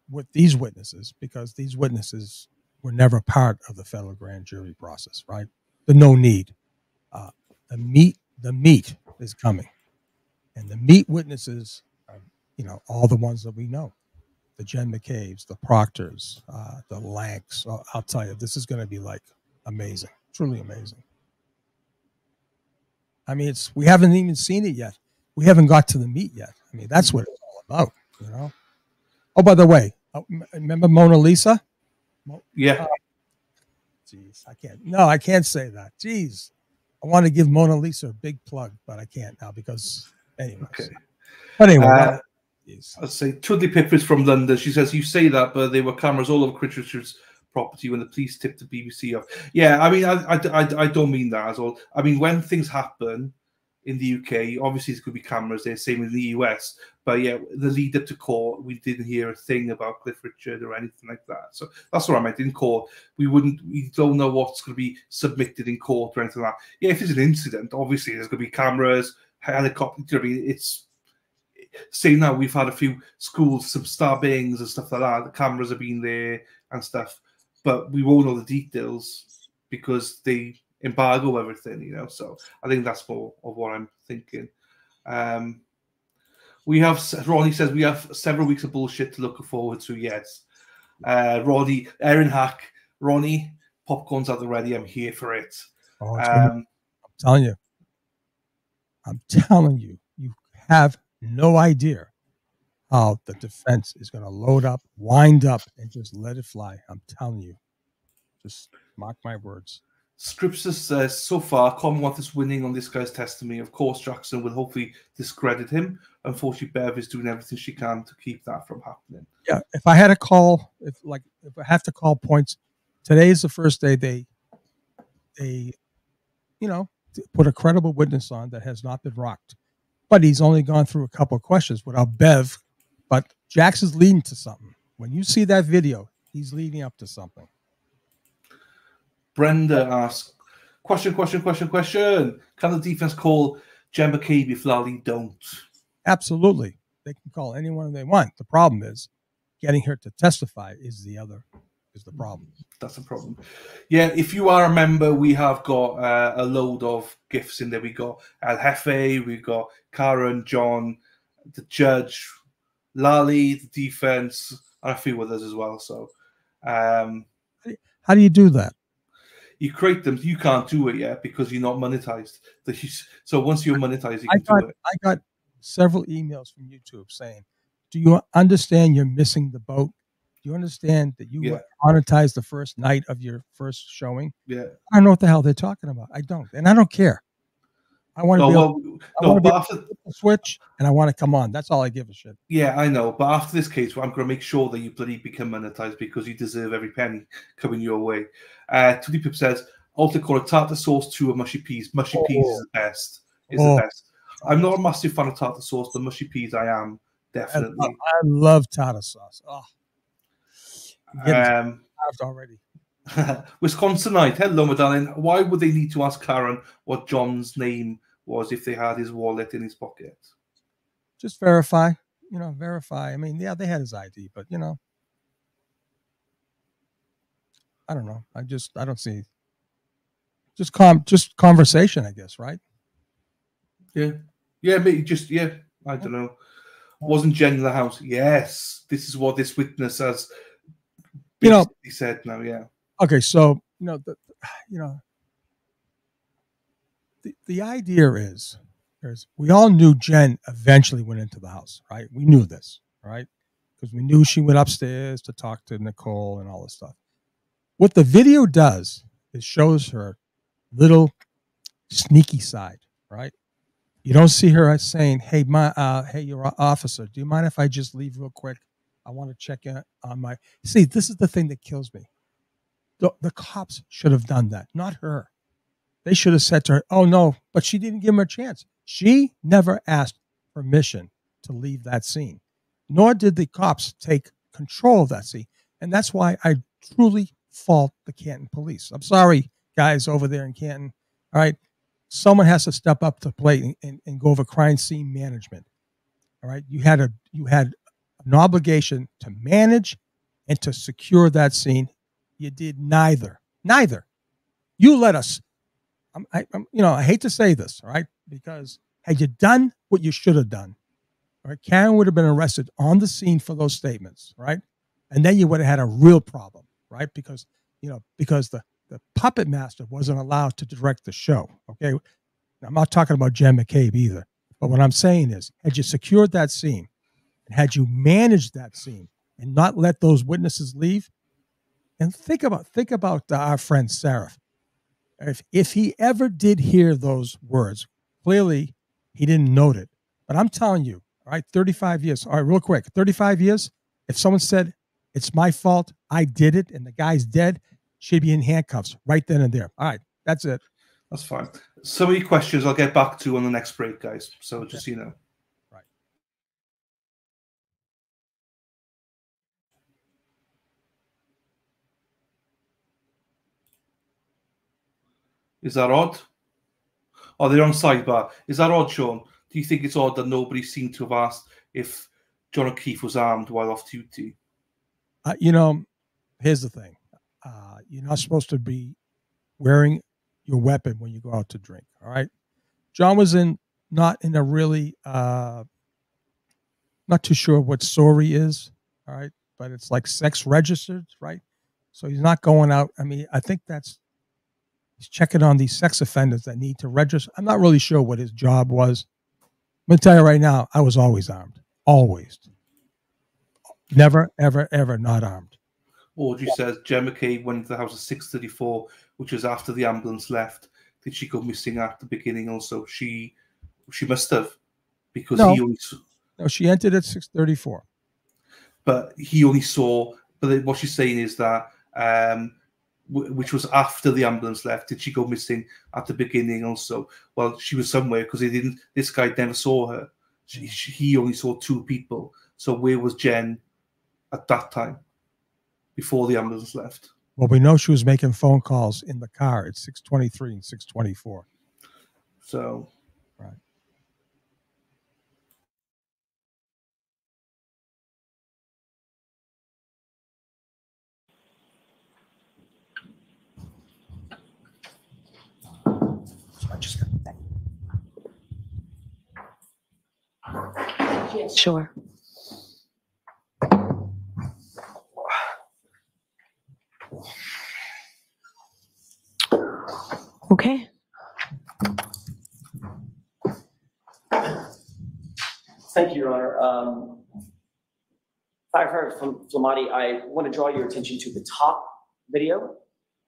with these witnesses because these witnesses were never part of the federal grand jury process, right? The no need. The meat is coming. And the meat witnesses are, all the ones that we know. The Jen McCabe's, the Proctors, the Lanks. I'll tell you, this is going to be like amazing, truly amazing. I mean, we haven't even seen it yet. We haven't got to the meat yet. I mean, that's what it's all about, Oh, by the way, remember Mona Lisa? Yeah. Jeez, I can't say that. Jeez. I want to give Mona Lisa a big plug, but I can't now because, anyways. Okay. But anyway, I'd say Tudley Pip is from London. She says, you say that, but there were cameras all over Chris Richards' property when the police tipped the BBC off. Yeah, I mean, I don't mean that at all. I mean, when things happen in the UK, obviously there's going to be cameras there, same in the US. But yeah, the lead up to court, we didn't hear a thing about Cliff Richard or anything like that. So that's what I meant. In court, we don't know what's going to be submitted in court or anything like that. Yeah, if there's an incident, obviously there's going to be cameras, helicopters. I mean, it's say now we've had a few schools, some stabbings and stuff like that. The cameras have been there and stuff, but we won't know the details because they embargo everything, So I think that's more of what I'm thinking. Ronnie says we have several weeks of bullshit to look forward to. Yes, Ronnie, Aaron Hack, Ronnie, popcorn's at the ready. I'm here for it. I'm telling you, you have no idea how the defense is going to load up, wind up, and just let it fly. I'm telling you, just mark my words. Scriptus says, so far, Commonwealth is winning on this guy's testimony. Of course, Jackson will hopefully discredit him. Unfortunately, Bev is doing everything she can to keep that from happening. Yeah, if I had to call, if I have to call points, today is the first day they put a credible witness on that has not been rocked. But he's only gone through a couple of questions without Bev. But Jackson's leading to something. When you see that video, he's leading up to something. Brenda asks, question. Can the defense call Jen McCabe if Lally don't? Absolutely. They can call anyone they want. The problem is getting her to testify is the problem. That's a problem. Yeah, if you are a member, we have got a load of gifts in there. We got El Jefe, we got Karen, John, the judge, Lally, the defense, and a few others as well. So, how do you do that? You create them. You can't do it yet because you're not monetized. So once you're monetized, you can do it. I got several emails from YouTube saying, "Do you understand you're missing the boat? Do you understand that you were monetized the first night of your first showing?" Yeah, I don't know what the hell they're talking about. I don't, and I don't care. I want to be able to switch, and I want to come on. That's all I give a shit. Yeah, I know. But after this case, I'm going to make sure that you bloody become monetized because you deserve every penny coming your way. Tuddy Pip says, also call it tartar sauce to a mushy peas. Mushy peas is the best. The best. I'm not a massive fan of tartar sauce, but mushy peas I am, definitely. I love tartar sauce. Oh. I'm already. Wisconsinite. Hello, my darling. Why would they need to ask Karen what John's name was if they had his wallet in his pocket? Just verify. Verify. I mean, yeah, they had his ID, but I don't know. I don't see. Just conversation, I guess, right? Yeah. Maybe I don't know. Wasn't Jen in the house? Yes. This is what this witness has. He said no. Yeah. Okay, so the idea is We all knew Jen eventually went into the house, right? We knew this, right? Because we knew she went upstairs to talk to Nicole and all this stuff. What the video does is shows her little sneaky side, right? You don't see her saying, "Hey, hey, your officer, do you mind if I just leave real quick? I want to check in on my." See, this is the thing that kills me. The cops should have done that, not her. They should have said to her, "Oh no," but she didn't give him a chance. She never asked permission to leave that scene, nor did the cops take control of that scene, and that's why I truly fault the Canton police. I'm sorry, guys over there in Canton. All right. Someone has to step up to the plate and go over crime scene management. All right. You had an obligation to manage and to secure that scene. You did neither. You let us. I hate to say this, all right, because had you done what you should have done, all right, Karen would have been arrested on the scene for those statements, right? And then you would have had a real problem, right? Because the puppet master wasn't allowed to direct the show. Okay. I'm not talking about Jen McCabe either. But what I'm saying is, had you secured that scene and had you managed that scene and not let those witnesses leave, and think about our friend Seraph. If he ever did hear those words, clearly he didn't note it. But I'm telling you, all right, 35 years. All right, real quick, 35 years. If someone said, "It's my fault, I did it," and the guy's dead, she'd be in handcuffs right then and there. All right, that's it. That's fine. So many questions I'll get back to on the next break, guys. So just so you know. Right. Is that odd? Oh, they're on sidebar. Is that odd, Sean? Do you think it's odd that nobody seemed to have asked if John O'Keefe was armed while off duty? Here's the thing. You're not supposed to be wearing your weapon when you go out to drink, all right? John was not in a really, not too sure what SORI is, all right? But it's like sex registered, right? So he's not going out. I mean, I think he's checking on these sex offenders that need to register. I'm not really sure what his job was. I'm going to tell you right now, I was always armed. Always. Never, ever, ever not armed. Audrey says Jen McCabe went into the house at 6:34, which was after the ambulance left. Did she go missing at the beginning also? She must have, because she entered at 6:34. But he only saw. But what she's saying is that, which was after the ambulance left. Did she go missing at the beginning also? Well, she was somewhere because he didn't. This guy never saw her. He only saw two people. So where was Jen at that time? Before the ambulance left. Well, we know she was making phone calls in the car at 6:23 and 6:24. So, right. Sure. Okay. Thank you, Your Honor. Firefighter from Flematti, I want to draw your attention to the top video,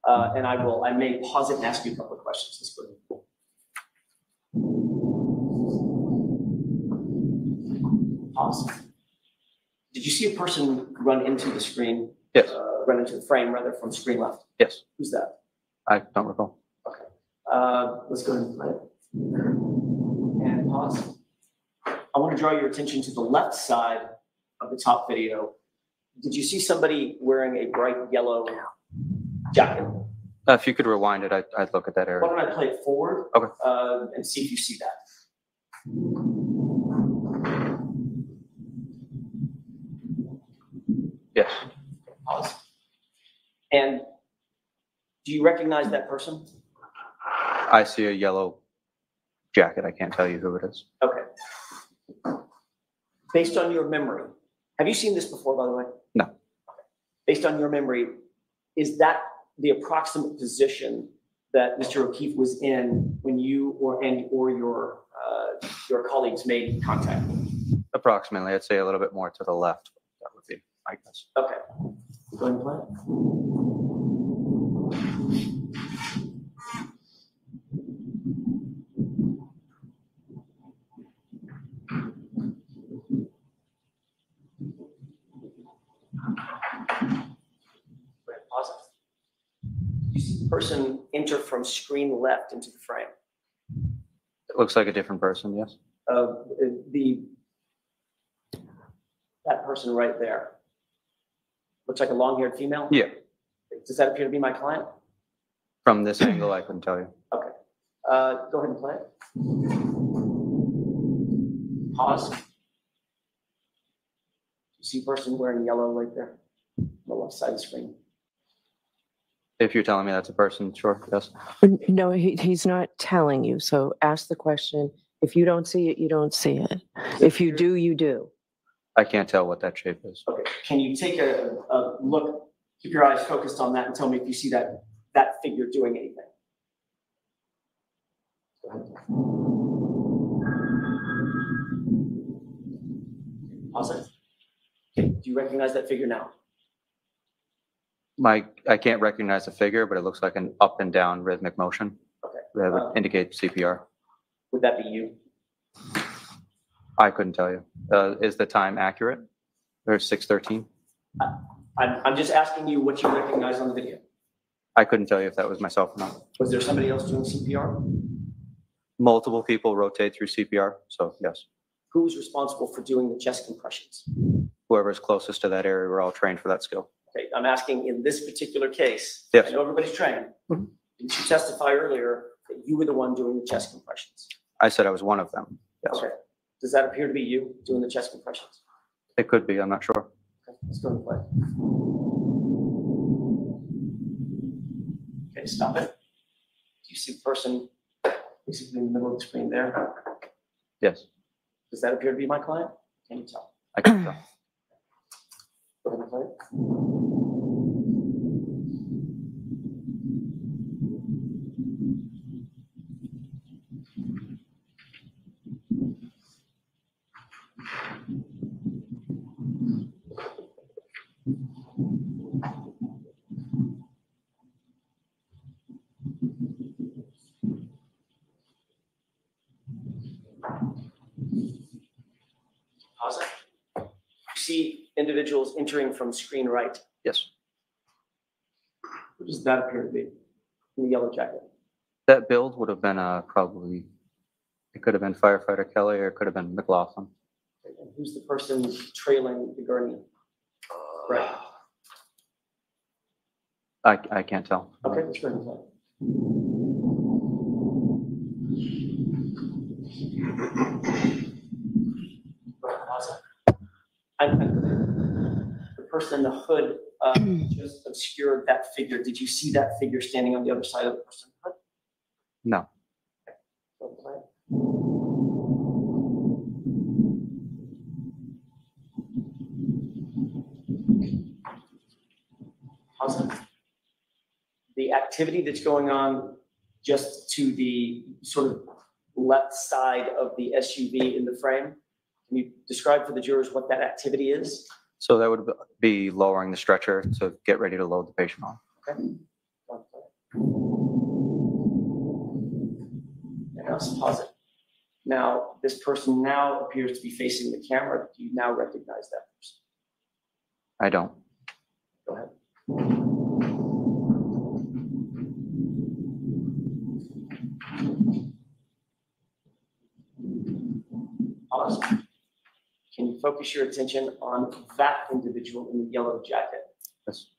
and I may pause it and ask you a couple of questions. Pause. Did you see a person run into the screen? Yes. Run into the frame, rather, from screen left? Yes. Who's that? I don't recall. Okay. Let's go ahead and play it. And pause. I want to draw your attention to the left side of the top video. Did you see somebody wearing a bright yellow jacket? If you could rewind it, I'd look at that area. Why don't I play it forward? Okay. And see if you see that. Yes. Pause. And do you recognize that person? I see a yellow jacket. I can't tell you who it is. Okay. Based on your memory, have you seen this before, by the way? No. Okay. Based on your memory, is that the approximate position that Mr. O'Keefe was in when you or your colleagues made contact? Approximately, I'd say a little bit more to the left. That would be my guess. Okay. Go ahead and play it. Pause it. You see the person enter from screen left into the frame. It looks like a different person, yes. That person right there. Looks like a long-haired female? Yeah. Does that appear to be my client? From this angle, I couldn't tell you. Okay. Go ahead and play it. Pause. You see a person wearing yellow right there on the left side of the screen. If you're telling me that's a person, sure, yes. No, he's not telling you. So ask the question. If you don't see it, you don't see it. If you do, you do. I can't tell what that shape is. Okay. Can you take a look, keep your eyes focused on that and tell me if you see that figure doing anything? Go ahead. Pause it. Okay. Do you recognize that figure now? I can't recognize the figure, but it looks like an up and down rhythmic motion. Okay. That would indicate CPR. Would that be you? I couldn't tell you. Is the time accurate? There's 6:13. I'm just asking you what you recognize on the video. I couldn't tell you if that was myself or not. Was there somebody else doing CPR? Multiple people rotate through CPR, so yes. Who's responsible for doing the chest compressions? Whoever's closest to that area, we're all trained for that skill. Okay, I'm asking in this particular case, yes. I know everybody's trained. Mm-hmm. Didn't you testify earlier that you were the one doing the chest compressions? I said I was one of them, yes. Okay. Does that appear to be you doing the chest compressions? It could be, I'm not sure. Okay, let's go and play. Okay, stop it. Do you see the person basically in the middle of the screen there? Yes. Does that appear to be my client? Can you tell? I can tell. Go ahead and play. Pause it. You see individuals entering from screen right. Yes. What does that appear to be in the yellow jacket? That build would have been probably, it could have been firefighter Kelly or it could have been McLaughlin. Okay, and who's the person trailing the gurney? Right. I can't tell. Okay, let's go ahead and play. The person in the hood just obscured that figure. Did you see that figure standing on the other side of the person's hood? No. Awesome. The activity that's going on just to the sort of left side of the SUV in the frame, can you describe for the jurors what that activity is? So that would be lowering the stretcher to get ready to load the patient on. Okay. And now pause it. Now, this person now appears to be facing the camera. Do you now recognize that person? I don't. Go ahead. Awesome. Can you focus your attention on that individual in the yellow jacket? Yes.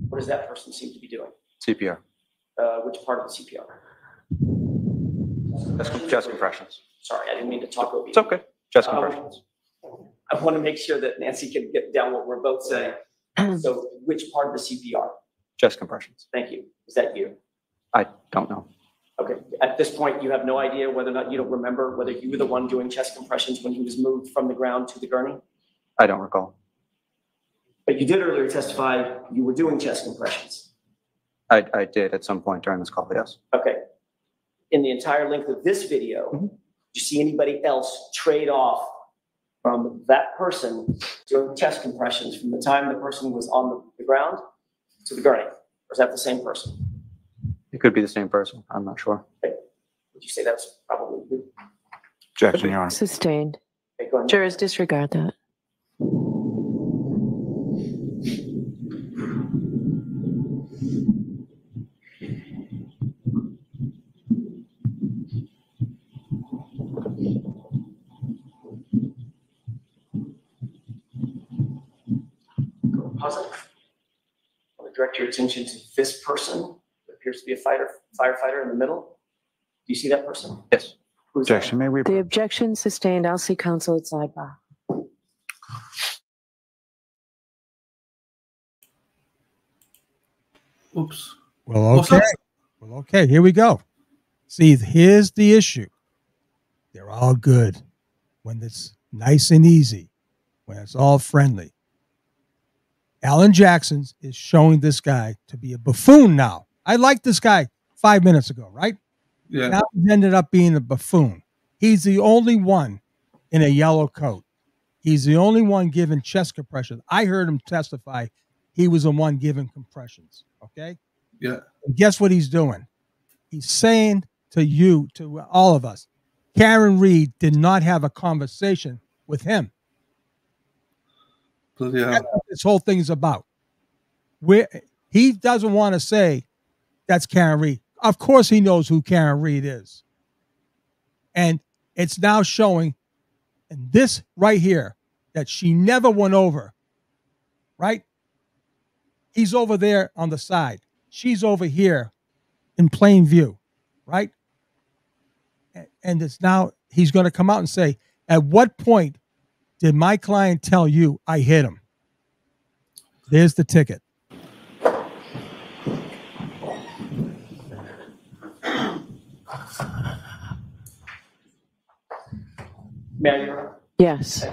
What does that person seem to be doing? CPR. Which part of the CPR? Chest compressions. Sorry, I didn't mean to talk over you. It's okay. Chest compressions. I want to make sure that Nancy can get down what we're both saying. So which part of the CPR? Chest compressions. Thank you. Is that you? I don't know. Okay. At this point, you have no idea whether or not you don't remember whether you were the one doing chest compressions when he was moved from the ground to the gurney? I don't recall. But you did earlier testify you were doing chest compressions. I did at some point during this call, yes. Okay. In the entire length of this video, did you see anybody else trade off from that person doing chest compressions from the time the person was on the ground to the gurney? Or is that the same person? It could be the same person. I'm not sure. Okay. Would you say that's probably you? Objection, Your Honor. Sustained. Okay, go ahead. Jurors disregard that. Pause it. I want to direct your attention to this person. It appears to be a firefighter in the middle. Do you see that person? Yes. Objection, may we? The objection sustained. I'll see counsel at sidebar. Oops. Well, okay. Well, okay. Here we go. See, here's the issue. They're all good when it's nice and easy, when it's all friendly. Alan Jackson is showing this guy to be a buffoon now. I liked this guy 5 minutes ago, right? Yeah. Now he ended up being a buffoon. He's the only one in a yellow coat. He's the only one giving chest compressions. I heard him testify. He was the one giving compressions. Okay. Yeah. And guess what he's doing? He's saying to you, to all of us, Karen Reed did not have a conversation with him. Yeah. That's what this whole thing is about. Where he doesn't want to say that's Karen Reed. Of course he knows who Karen Reed is. And it's now showing in this right here that she never went over, right? He's over there on the side. She's over here in plain view, right? And it's now he's going to come out and say, at what point did my client tell you I hit him? There's the ticket. Mayor? Yes.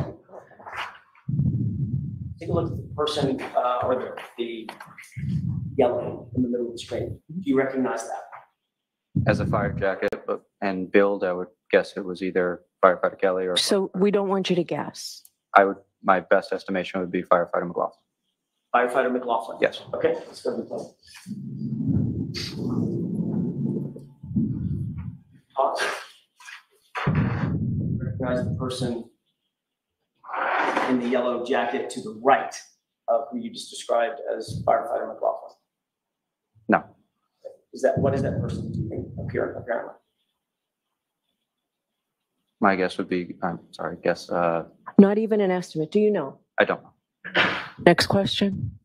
Take a look at the person or the yellow in the middle of the screen. Do you recognize that? As a fire jacket and build, I would guess it was either firefighter Kelly or. So we don't want you to guess. My best estimation would be firefighter McLaughlin. Firefighter McLaughlin? Yes. Okay, let's go to the plane. Pause. Recognize the person in the yellow jacket to the right of who you just described as firefighter McLaughlin? No. What is that person doing apparently? My guess would be, Not even an estimate. Do you know? I don't know. Next question.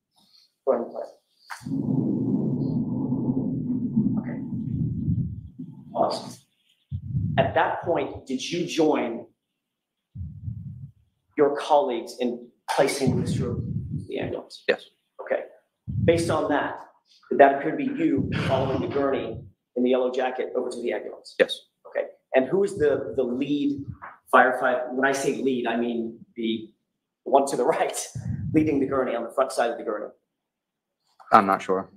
Go ahead and play. Okay. Pause. At that point, did you join your colleagues in placing Mr. in the ambulance? Yes. Okay. Based on that, did that appear to be you following the gurney in the yellow jacket over to the ambulance? Yes. Okay. And who is the lead firefighter? When I say lead, I mean the one to the right, leading the gurney on the front side of the gurney. I'm not sure.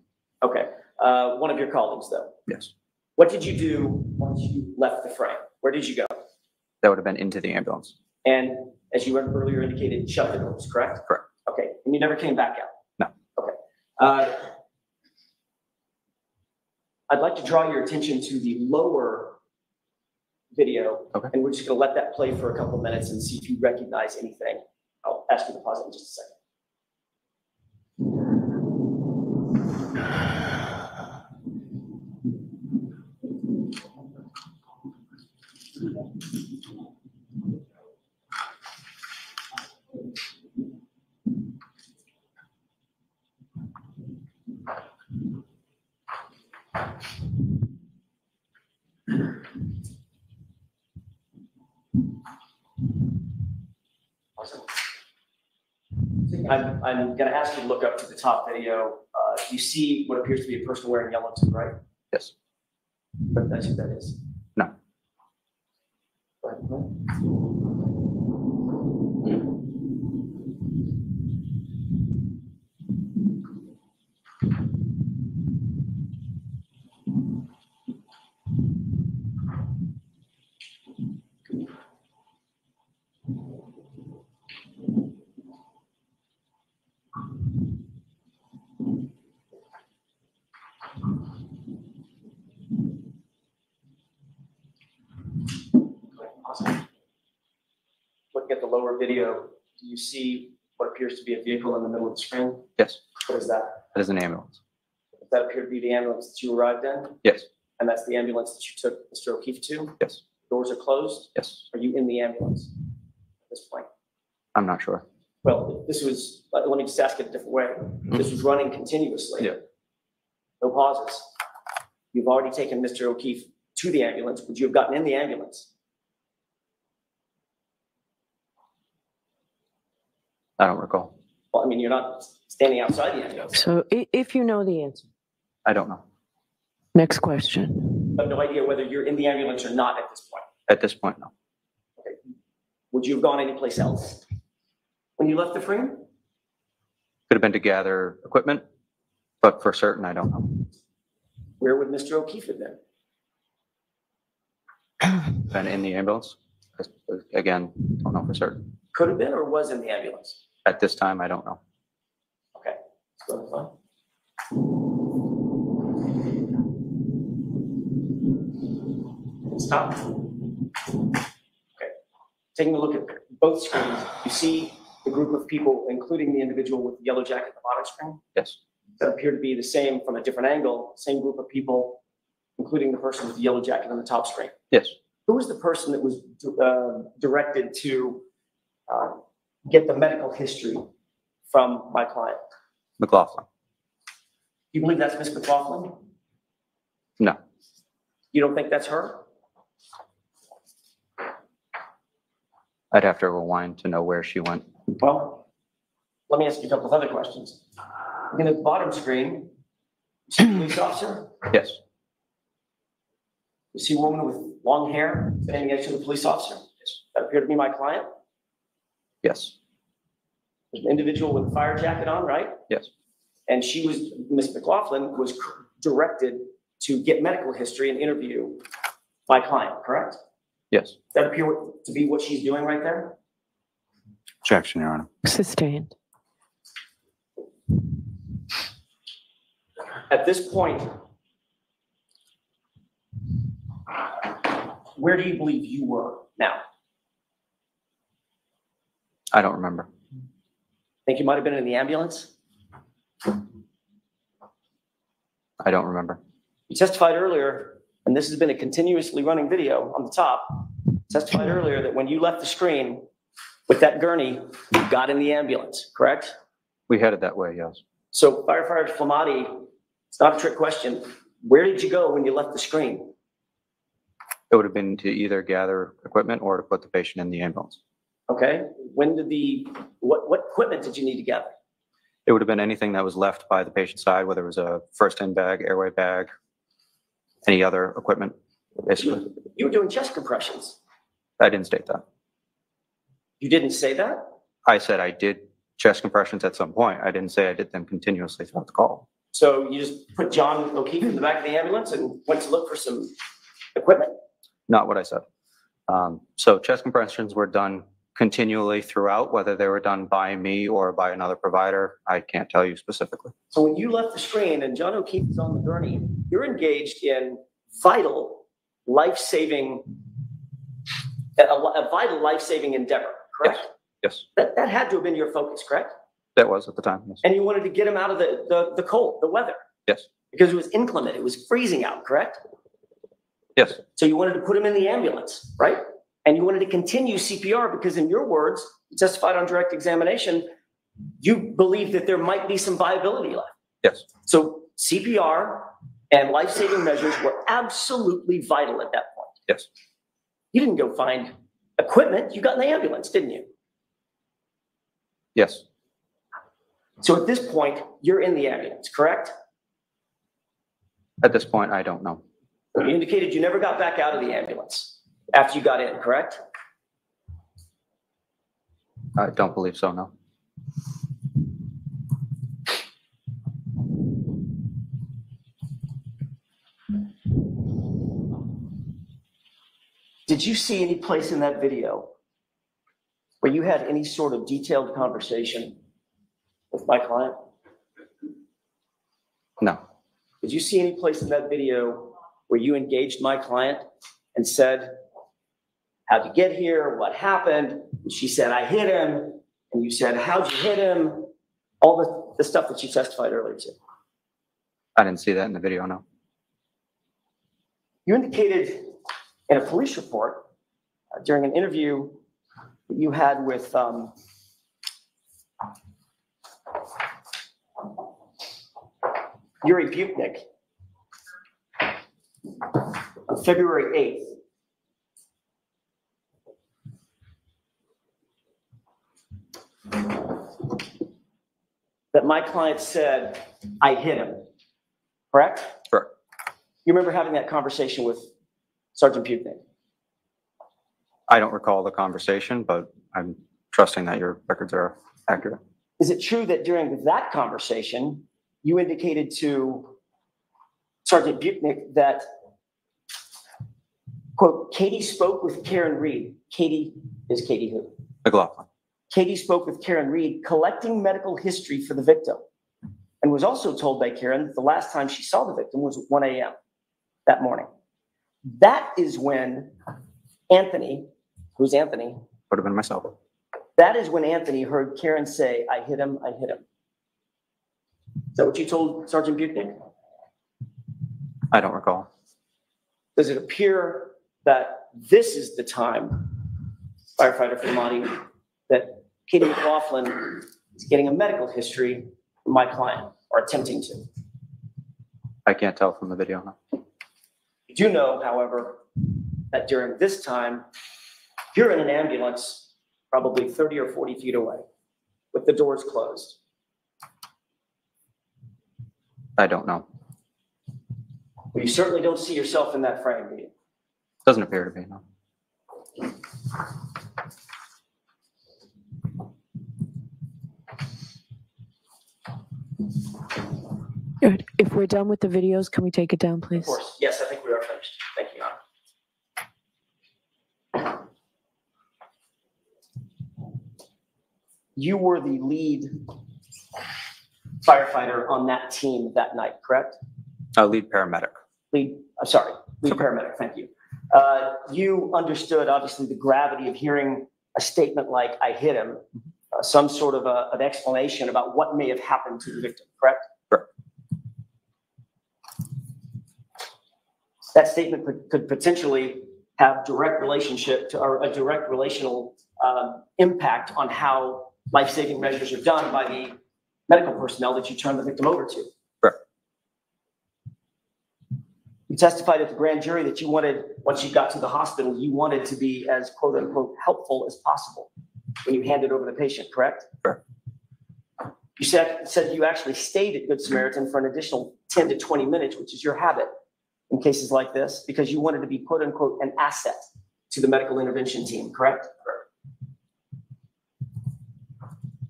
Okay. One of your colleagues, though. Yes. What did you do once you left the frame? Where did you go? That would have been into the ambulance. And as you earlier indicated, shut the doors, correct? Correct. Okay. And you never came back out? No. Okay. I'd like to draw your attention to the lower video. Okay. And we're just going to let that play for a couple minutes and see if you recognize anything. I'll ask you to pause it in just a second. I'm going to ask you to look up to the top video. You see what appears to be a person wearing yellow to the right? Yes. But that's who that is? No. Go ahead, play. looking at the lower video, do you see what appears to be a vehicle in the middle of the screen? Yes. What is that? That is an ambulance. Does that appear to be the ambulance that you arrived in? Yes. And that's the ambulance that you took Mr. O'Keefe to? Yes. Doors are closed? Yes. Are you in the ambulance at this point? I'm not sure. Well, this was, let me just ask it a different way. This was running continuously. Yeah. No pauses. You've already taken Mr. O'Keefe to the ambulance. Would you have gotten in the ambulance? I don't recall. Well, I mean, you're not standing outside the ambulance. So if you know the answer, I don't know. next question. I have no idea whether you're in the ambulance or not at this point. At this point, no. Okay. Would you have gone anyplace else when you left the frame? Could have been to gather equipment, but for certain, I don't know. Where would Mr. O'Keefe have been? Been in the ambulance? Again, don't know for certain. Could have been or was in the ambulance? At this time, I don't know. Okay, let's go to the phone. Stop. Okay, taking a look at both screens, you see the group of people, including the individual with the yellow jacket at the bottom screen? Yes. That appear to be the same from a different angle, same group of people, including the person with the yellow jacket on the top screen. Yes. Who was the person that was directed to get the medical history from my client? McLaughlin. You believe that's Miss McLaughlin? No. You don't think that's her? I'd have to rewind to know where she went. Well, let me ask you a couple of other questions. Looking at the bottom screen, you see a police officer? Yes. You see a woman with long hair standing next to the police officer? That appeared to be my client? Yes. There's an individual with a fire jacket on, right? Yes. And she was, Miss McLaughlin was directed to get medical history and interview my client, correct? Yes. Does that appear to be what she's doing right there? Objection, Your Honor. Sustained. At this point, where do you believe you were now? I don't remember. Think you might have been in the ambulance? I don't remember. You testified earlier, and this has been a continuously running video on the top, testified earlier that when you left the screen with that gurney, you got in the ambulance, correct? We headed that way, yes. So firefighter Flematti, it's not a trick question. Where did you go when you left the screen? It would have been to either gather equipment or to put the patient in the ambulance. Okay. When did what equipment did you need to gather? It would have been anything that was left by the patient's side, whether it was a first-in bag, airway bag, any other equipment, basically. You were doing chest compressions. I didn't state that. You didn't say that? I said I did chest compressions at some point. I didn't say I did them continuously throughout the call. So you just put John O'Keefe in the back of the ambulance and went to look for some equipment? Not what I said. So chest compressions were done continually throughout, whether they were done by me or by another provider. I can't tell you specifically. So when you left the screen and John O'Keefe is on the gurney, you're engaged in vital, life-saving, a vital life-saving endeavor, correct? Yes. That had to have been your focus, correct? That was at the time, yes. And you wanted to get him out of the cold, the weather. Yes. Because it was inclement, it was freezing out, correct? Yes. So you wanted to put him in the ambulance, right? And you wanted to continue CPR because in your words, you testified on direct examination, you believe that there might be some viability left. Yes. So CPR and life-saving measures were absolutely vital at that point. Yes. You didn't go find equipment, you got in the ambulance, didn't you? Yes. So at this point, you're in the ambulance, correct? At this point, I don't know. You indicated you never got back out of the ambulance after you got in, correct? I don't believe so, no. Did you see any place in that video where you had any sort of detailed conversation with my client? No. Did you see any place in that video where you engaged my client and said, how'd you get here? What happened? And she said, I hit him. And you said, how'd you hit him? All the stuff that you testified earlier to. I didn't see that in the video, no. You indicated in a police report during an interview that you had with Yuri Butnik on February 8th that my client said, I hit him, correct? Correct. You remember having that conversation with Sergeant Butnik? I don't recall the conversation, but I'm trusting that your records are accurate. Is it true that during that conversation, you indicated to Sergeant Butnik that, quote, Katie spoke with Karen Reed. Katie is Katie who? McLaughlin. Katie spoke with Karen Reed, collecting medical history for the victim, and was also told by Karen that the last time she saw the victim was at 1 a.m. that morning. That is when Anthony, who's Anthony? Would have been myself. That is when Anthony heard Karen say, I hit him, I hit him. Is that what you told Sergeant Butnik? I don't recall. Does it appear that this is the time, firefighter Flematti, that Katie McLaughlin is getting a medical history from my client, or attempting to? I can't tell from the video, no. You do know, however, that during this time, you're in an ambulance, probably 30 or 40 feet away, with the doors closed. I don't know. Well, you certainly don't see yourself in that frame, do you? Doesn't appear to be, no. Good. If we're done with the videos, can we take it down, please? Of course. Yes, I think we are finished. Thank you, Your Honor. You were the lead firefighter on that team that night, correct? Lead paramedic. Lead paramedic, thank you. You understood, obviously, the gravity of hearing a statement like, I hit him, some sort of an explanation about what may have happened to the victim, correct? Correct. That statement could potentially have direct relationship to, or a direct relational impact on how life-saving measures are done by the medical personnel that you turn the victim over to. Correct. You testified at the grand jury that you wanted, once you got to the hospital, you wanted to be as quote unquote helpful as possible when you handed over the patient, correct? Correct. You said you actually stayed at Good Samaritan for an additional 10 to 20 minutes, which is your habit in cases like this, because you wanted to be quote unquote an asset to the medical intervention team, correct?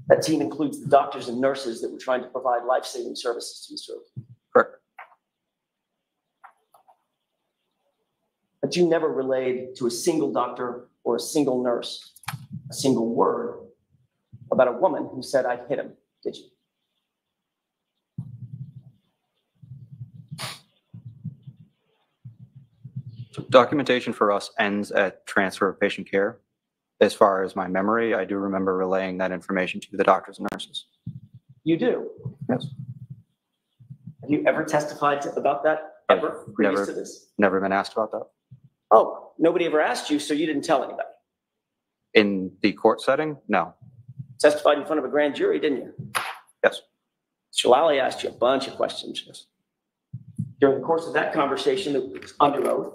That team includes the doctors and nurses that were trying to provide life-saving services to Mr. Oakey. Correct. But you never relayed to a single doctor or a single nurse a single word about a woman who said, I hit him, did you? So documentation for us ends at transfer of patient care. As far as my memory, I do remember relaying that information to the doctors and nurses. You do? Yes. Have you ever testified about that ever previous to this? Never been asked about that. Oh, nobody ever asked you, so you didn't tell anybody? In the court setting? No. Testified in front of a grand jury, didn't you? Yes. Shalali asked you a bunch of questions. Yes. During the course of that conversation that was under oath,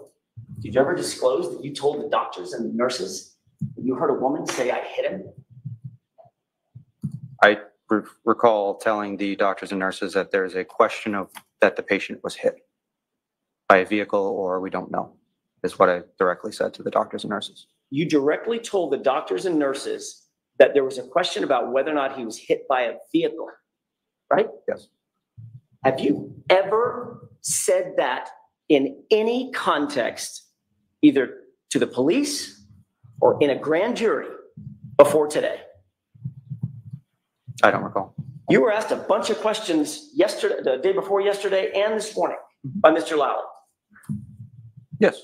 did you ever disclose that you told the doctors and the nurses that you heard a woman say, I hit him? I recall telling the doctors and nurses that there's a question of that the patient was hit by a vehicle or we don't know, is what I directly said to the doctors and nurses. You directly told the doctors and nurses that there was a question about whether or not he was hit by a vehicle, right? Yes. Have you ever said that in any context, either to the police or in a grand jury before today? I don't recall. You were asked a bunch of questions yesterday, the day before yesterday, and this morning by Mr. Lally. Yes.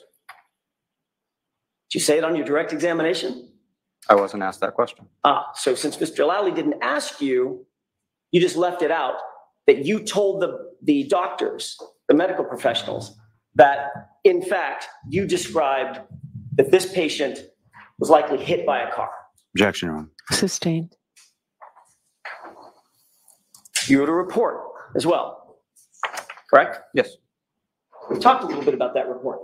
Did you say it on your direct examination? I wasn't asked that question. So since Mr. Lally didn't ask you, you just left it out that you told the doctors, the medical professionals, that in fact you described that this patient was likely hit by a car. Objection, Your Honor. Sustained. You wrote a report as well, correct? Yes. We talked a little bit about that report.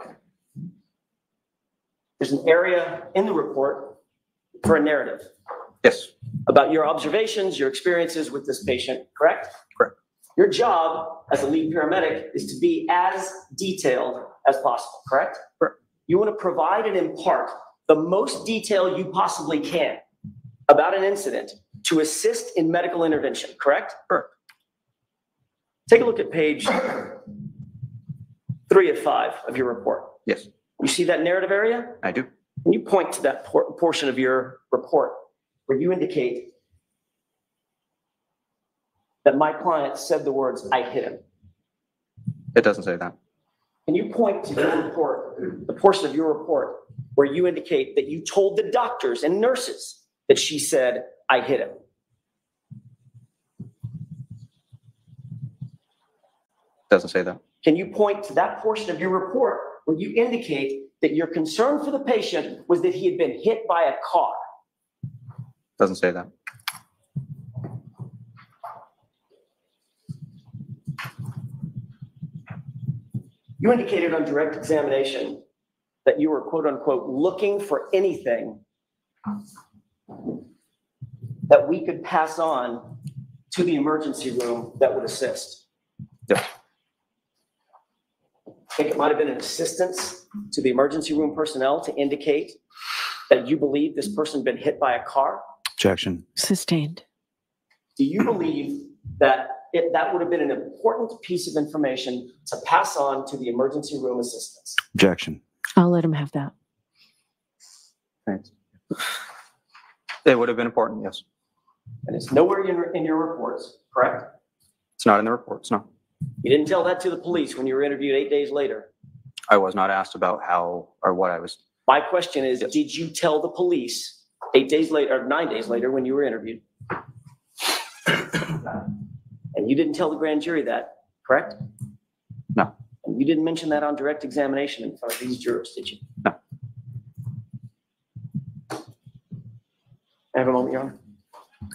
There's an area in the report for a narrative. Yes. About your observations, your experiences with this patient, correct? Correct. Your job as a lead paramedic is to be as detailed as possible, correct? Correct. You want to provide and impart the most detail you possibly can about an incident to assist in medical intervention, correct? Correct. Take a look at page 3 of 5 of your report. Yes. You see that narrative area? I do. Can you point to that portion of your report where you indicate that my client said the words, "I hit him"? It doesn't say that. Can you point to your report, the portion of your report where you indicate that you told the doctors and nurses that she said, "I hit him"? Doesn't say that. Can you point to that portion of your report where you indicate that your concern for the patient was that he had been hit by a car? Doesn't say that. You indicated on direct examination that you were, quote unquote, looking for anything that we could pass on to the emergency room that would assist. Yes. I think it might have been an assistance to the emergency room personnel to indicate that you believe this person had been hit by a car. Objection. Sustained. Do you believe that that would have been an important piece of information to pass on to the emergency room assistants? Objection. I'll let him have that. Thanks. It would have been important, yes. And it's nowhere in your reports, correct? It's not in the reports, no. You didn't tell that to the police when you were interviewed 8 days later. I was not asked about how or what I was. My question is, did you tell the police 8 days later, or 9 days later when you were interviewed? And you didn't tell the grand jury that, correct? No. And you didn't mention that on direct examination in front of these jurors, did you? No. I have a moment, Your Honor.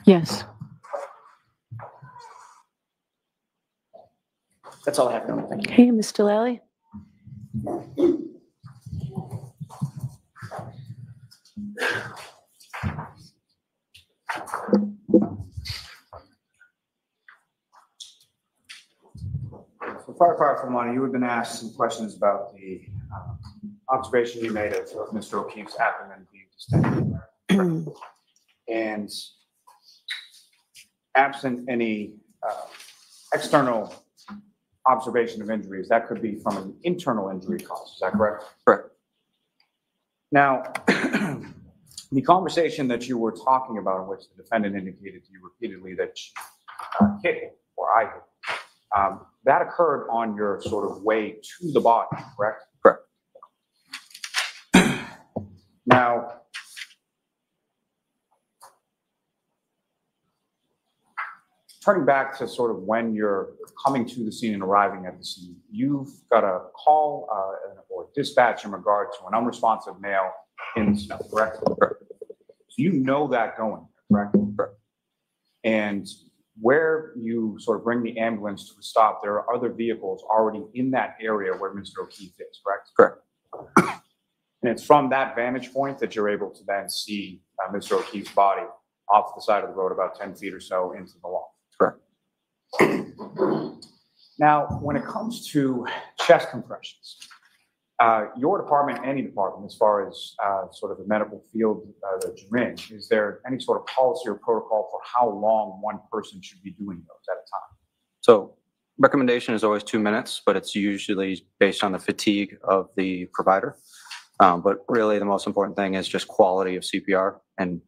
Yes. That's all I have, Your Honor. Thank you. Hey, Mr. Lally. So Firefighter Flematti, you have been asked some questions about the observation you made of Mr. O'Keefe's abdomen being distended. And absent any external observation of injuries, that could be from an internal injury cause. Is that correct? Correct. Now, the conversation that you were talking about, in which the defendant indicated to you repeatedly that she hit him, or I hit him, that occurred on your sort of way to the body, correct? Correct. Now, turning back to sort of when you're coming to the scene and arriving at the scene, you've got a call or dispatch in regard to an unresponsive male in the snow, correct? Correct. So you know that going, correct? Correct. And where you sort of bring the ambulance to a stop, there are other vehicles already in that area where Mr. O'Keefe is, correct? Correct. And it's from that vantage point that you're able to then see Mr. O'Keefe's body off the side of the road about 10 feet or so into the lawn. Correct. Now, when it comes to chest compressions, your department, any department, as far as sort of the medical field that you're in, is there any sort of policy or protocol for how long one person should be doing those at a time? So recommendation is always 2 minutes, but it's usually based on the fatigue of the provider. But really the most important thing is just quality of CPR and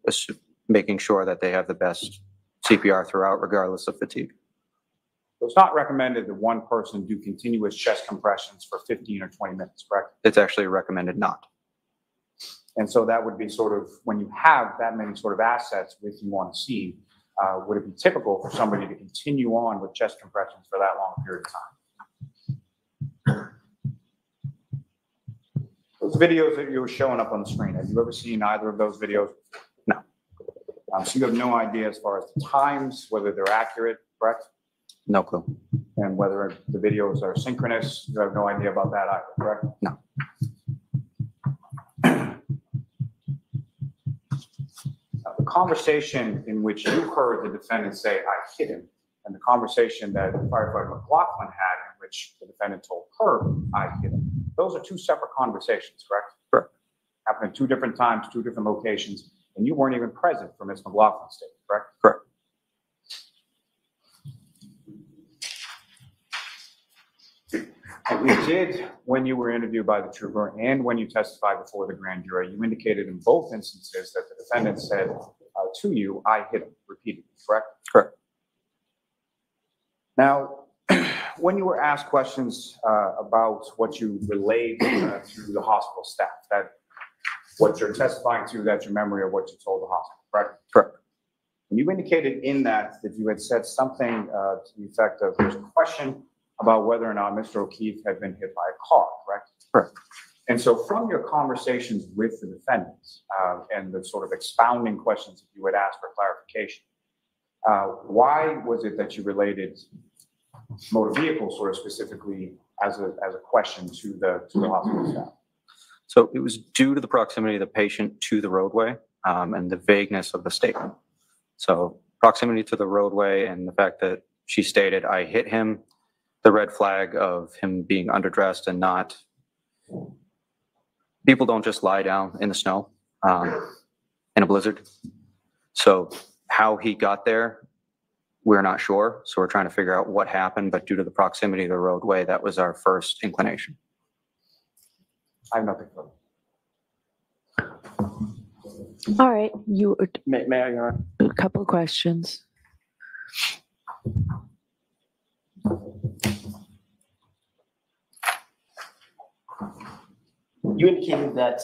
making sure that they have the best CPR throughout, regardless of fatigue. So it's not recommended that one person do continuous chest compressions for 15 or 20 minutes, correct? It's actually recommended not. And so that would be sort of, when you have that many sort of assets with you on the scene, would it be typical for somebody to continue on with chest compressions for that long period of time? Those videos that you were showing up on the screen, have you ever seen either of those videos? No. So you have no idea as far as the times, whether they're accurate, correct? No clue. And whether the videos are synchronous, you have no idea about that either, correct? No. The conversation in which you heard the defendant say, I hit him, and the conversation that firefighter McLaughlin had in which the defendant told her, I hit him, those are two separate conversations, correct? Correct. Happened at two different times, two different locations, and you weren't even present for Ms. McLaughlin's statement, correct? Correct. And you did, when you were interviewed by the trooper and when you testified before the grand jury, you indicated in both instances that the defendant said to you, I hit him, repeatedly, correct? Correct. Now, when you were asked questions about what you relayed to the hospital staff, that what you're testifying to, that's your memory of what you told the hospital, correct? Correct. And you indicated in that you had said something to the effect of, there's a question about whether or not Mr. O'Keefe had been hit by a car, correct? Correct. And so from your conversations with the defendants and the sort of expounding questions that you would ask for clarification, why was it that you related motor vehicle sort of specifically as a question to the hospital staff? So it was due to the proximity of the patient to the roadway and the vagueness of the statement. So proximity to the roadway and the fact that she stated, I hit him, the red flag of him being underdressed and not, people don't just lie down in the snow in a blizzard. So how he got there, we're not sure. So we're trying to figure out what happened, but due to the proximity of the roadway, that was our first inclination. I have nothing further. All right, you. May I, Your Honor? A couple of questions. You indicated that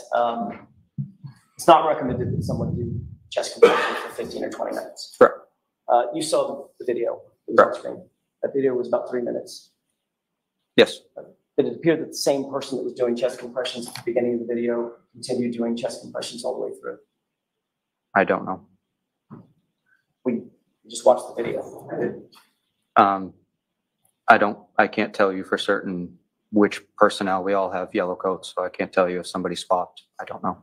it's not recommended that someone do chest compression for 15 or 20 minutes. Correct. You saw the video. It was on screen. That video was about 3 minutes. Yes. Did it appear that the same person that was doing chest compressions at the beginning of the video continued doing chest compressions all the way through? I don't know. We just watched the video. I can't tell you for certain which personnel. We all have yellow coats, so I can't tell you if somebody swapped. I don't know.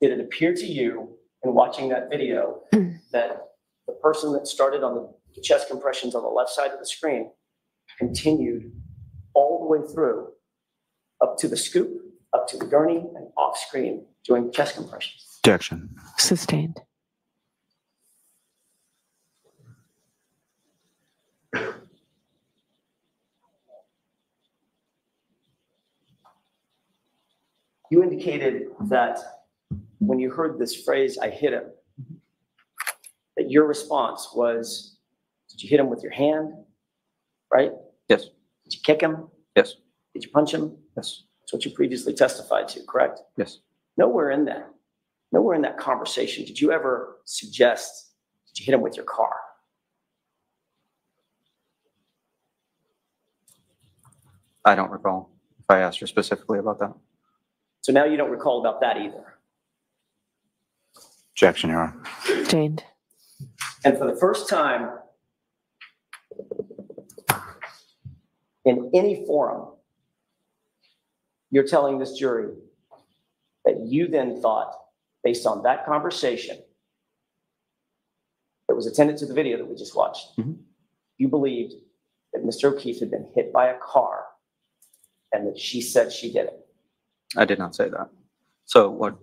Did it appear to you in watching that video that the person that started on the chest compressions on the left side of the screen continued all the way through up to the scoop, up to the gurney, and off screen doing chest compressions? Objection. Sustained. You indicated that when you heard this phrase, I hit him, that your response was, did you hit him with your hand, right? Yes. Did you kick him? Yes. Did you punch him? Yes. That's what you previously testified to, correct? Yes. Nowhere in that conversation did you ever suggest, did you hit him with your car? I don't recall if I asked her specifically about that. So now you don't recall about that either. Objection, Your Honor. Sustained. And for the first time in any forum, you're telling this jury that you then thought, based on that conversation that was attendant to the video that we just watched, you believed that Mr. O'Keefe had been hit by a car and that she said she did it. I did not say that. So what,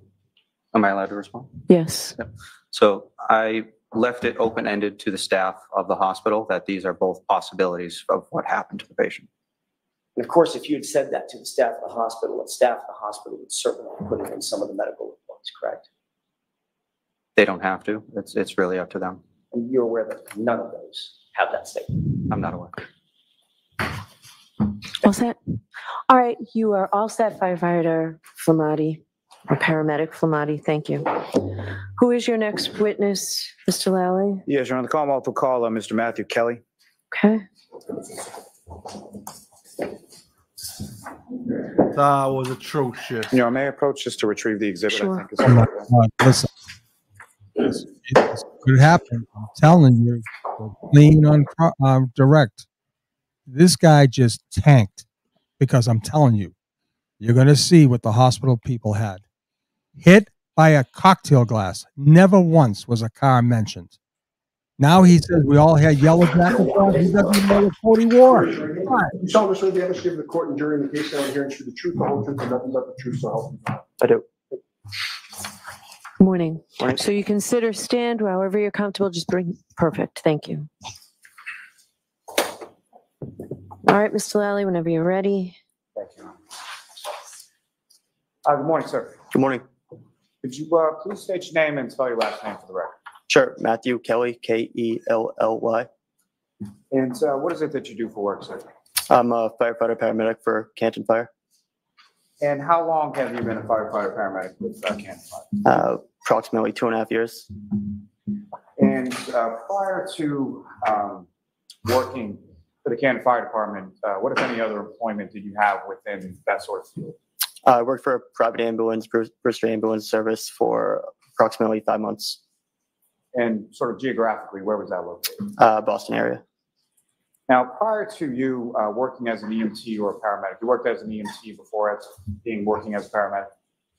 am I allowed to respond? Yes. Yeah. So I left it open-ended to the staff of the hospital that these are both possibilities of what happened to the patient. And of course, if you had said that to the staff of the hospital, the staff of the hospital would certainly put it in some of the medical reports, correct? They don't have to. It's really up to them. And you're aware that none of those have that statement? I'm not aware. All set? All right, you are all set, Firefighter Flematti. Or paramedic Flematti, thank you. Who is your next witness, Mr. Lally? Yes, Your Honor, the Commonwealth will call Mr. Mathew Kelly. Okay. That was atrocious. You know, may I approach just to retrieve the exhibit? Sure. I think it's Listen, this could happen. I'm telling you, clean on direct. This guy just tanked because I'm telling you, you're going to see what the hospital people had. Hit by a cocktail glass. Never once was a car mentioned. Now he says we all had yellow jackets on. He doesn't even know what 40 wore. You solemnly swear the evidence you give the court and jury in the case now and hearing should the truth, the whole truth, and nothing but the truth, so help you God. I do. Morning. So you consider stand however you're comfortable. Just bring. Perfect. Thank you. All right, Mr. Lally, whenever you're ready. Thank you. Good morning, sir. Good morning. Could you please state your name and spell your last name for the record? Sure. Mathew Kelly, Kelly. And what is it that you do for work, sir? I'm a firefighter paramedic for Canton Fire. And how long have you been a firefighter paramedic with Canton Fire? Approximately 2.5 years. And prior to working for the Canton Fire Department, what, if any, other employment did you have within that sort of field? I worked for a private ambulance, first ambulance service for approximately 5 months. And sort of geographically, where was that located? Boston area. Now, prior to you working as an EMT or a paramedic, you worked as an EMT before working as a paramedic?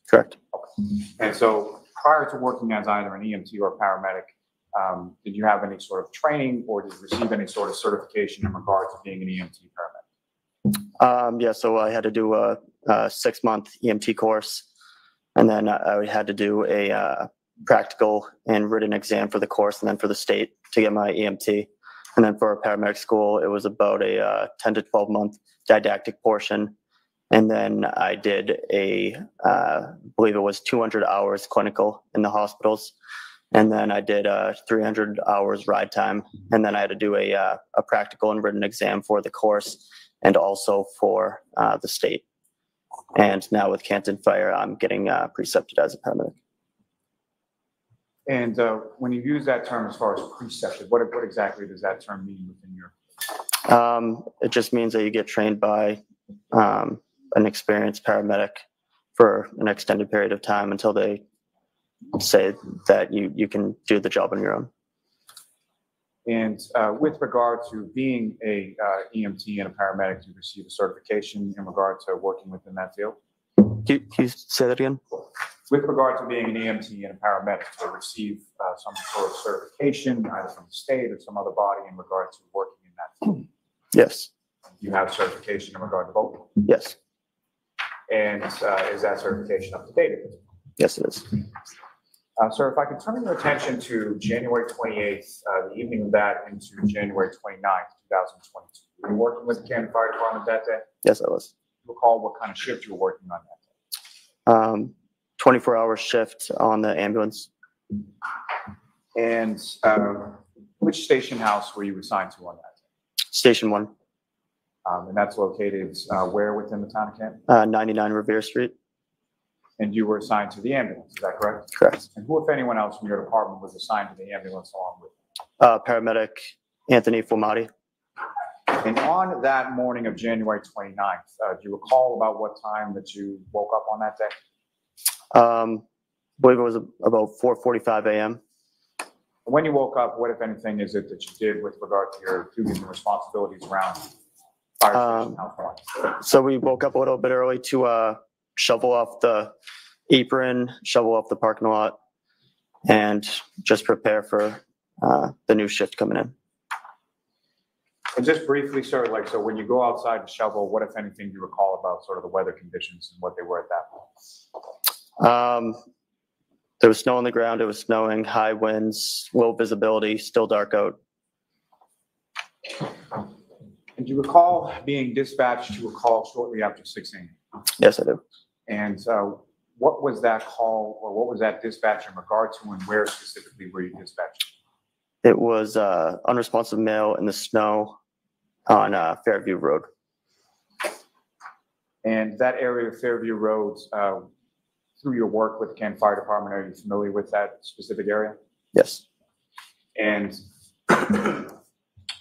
Correct. Okay. And so prior to working as either an EMT or a paramedic, did you have any sort of training or did you receive any sort of certification in regard to being an EMT paramedic? Yeah, so I had to do a 6-month EMT course, and then I had to do a practical and written exam for the course and then for the state to get my EMT. And then for a paramedic school, it was about a 10 to 12 month didactic portion. And then I did I believe it was 200 hours clinical in the hospitals. And then I did 300 hours ride time. And then I had to do a practical and written exam for the course and also for the state. And now with Canton Fire, I'm getting precepted as a paramedic. And when you use that term as far as precepted, what exactly does that term mean within your? It just means that you get trained by an experienced paramedic for an extended period of time until they say that you can do the job on your own. And with regard to being a EMT and a paramedic, you receive a certification in regard to working within that field? Can you say that again? With regard to being an EMT and a paramedic, to receive some sort of certification, either from the state or some other body in regard to working in that field? Yes. You have certification in regard to both? Yes. And is that certification up to date? Yes, it is. Sir, if I could turn your attention to January 28th, the evening of that into January 29th, 2022. Were you working with the Canton Fire Department that day? Yes, I was. Do you recall what kind of shift you were working on that day? 24-hour shift on the ambulance. And which station house were you assigned to on that day? Station 1. And that's located where within the town of Canton? 99 Revere Street. And you were assigned to the ambulance, is that correct? Correct. And who, if anyone else from your department, was assigned to the ambulance along with you? Paramedic Anthony Flematti. And on that morning of January 29th, do you recall about what time that you woke up on that day? I believe it was about 4:45 a.m. When you woke up, what, if anything, is it that you did with regard to your duties and responsibilities around fire station health? So we woke up a little bit early to shovel off the apron, shovel off the parking lot, and just prepare for the new shift coming in. And just briefly, sir, so when you go outside to shovel, what, if anything, do you recall about sort of the weather conditions and what they were at that point? There was snow on the ground. It was snowing, high winds, low visibility, still dark out. And do you recall being dispatched to a call shortly after 6 a.m.? Yes, I do. And what was that call, or what was that dispatch in regard to, and where specifically were you dispatched? It was unresponsive male in the snow on Fairview Road. And that area of Fairview Road, through your work with the Canton Fire Department, are you familiar with that specific area? Yes. And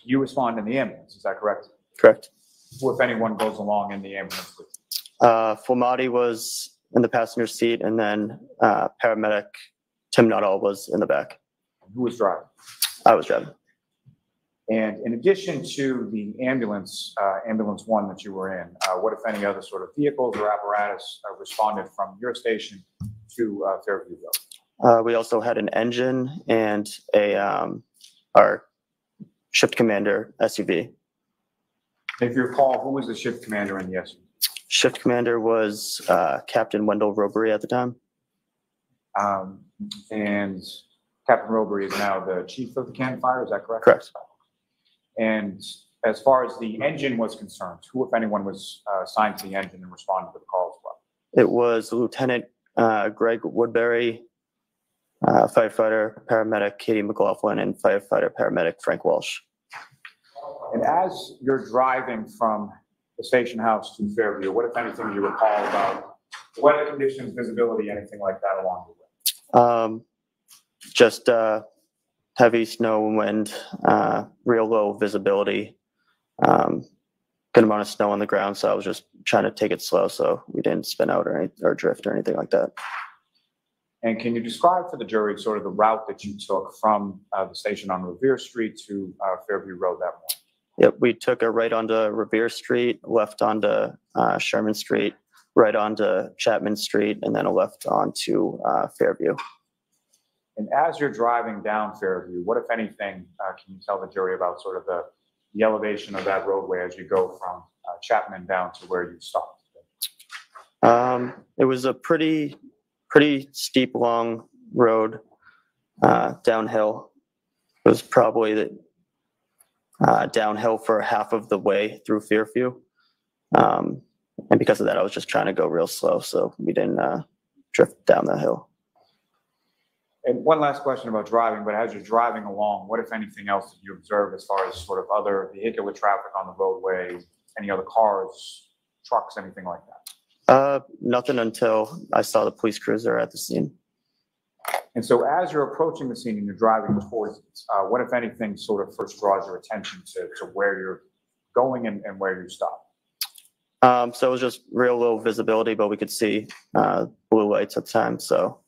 you respond in the ambulance, is that correct? Correct. Who, if anyone, goes along in the ambulance with you? Flematti was in the passenger seat, and then paramedic Tim Nuttall was in the back. Who was driving? I was driving. And in addition to the ambulance, ambulance one that you were in, what, if any, other sort of vehicles or apparatus responded from your station to Fairview Road? We also had an engine and our shift commander SUV. If you recall, who was the shift commander in the SUV? Shift commander was Captain Wendell Robery at the time. And Captain Robery is now the chief of the Canton Fire, is that correct? Correct. And as far as the engine was concerned, who, if anyone, was assigned to the engine and responded to the call as well? It was Lieutenant Greg Woodbury, firefighter, paramedic Katie McLaughlin, and firefighter, paramedic Frank Walsh. And as you're driving from the station house to Fairview, what, if anything, do you recall about weather conditions, visibility, anything like that along the way? Just heavy snow and wind, real low visibility, good amount of snow on the ground. So I was just trying to take it slow so we didn't spin out or drift or anything like that. And can you describe for the jury sort of the route that you took from the station on Revere Street to Fairview Road that morning? Yep, we took a right onto Revere Street, left onto Sherman Street, right onto Chapman Street, and then a left onto Fairview. And as you're driving down Fairview, what, if anything, can you tell the jury about sort of the elevation of that roadway as you go from Chapman down to where you stopped? It was a pretty steep, long road downhill. It was probably downhill for half of the way through Fairview. And because of that, I was just trying to go real slow so we didn't drift down the hill. And one last question about driving, but as you're driving along, what, if anything else, did you observe as far as sort of other vehicular traffic on the roadway, any other cars, trucks, anything like that? Nothing until I saw the police cruiser at the scene. And so as you're approaching the scene and you're driving towards it, what, if anything, sort of first draws your attention to where you're going and where you stop? So it was just real low visibility, but we could see blue lights at the time. So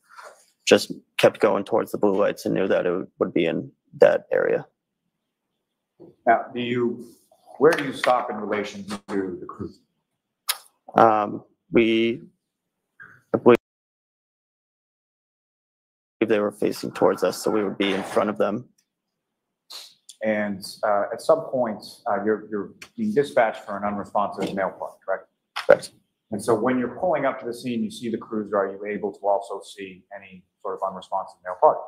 just kept going towards the blue lights and knew that it would be in that area. Now, where do you stop in relation to the cruiser? I believe they were facing towards us, so we would be in front of them. And at some point, you're being dispatched for an unresponsive mail part, correct? Correct. And so when you're pulling up to the scene, you see the cruiser, are you able to also see any sort of unresponsive mail part?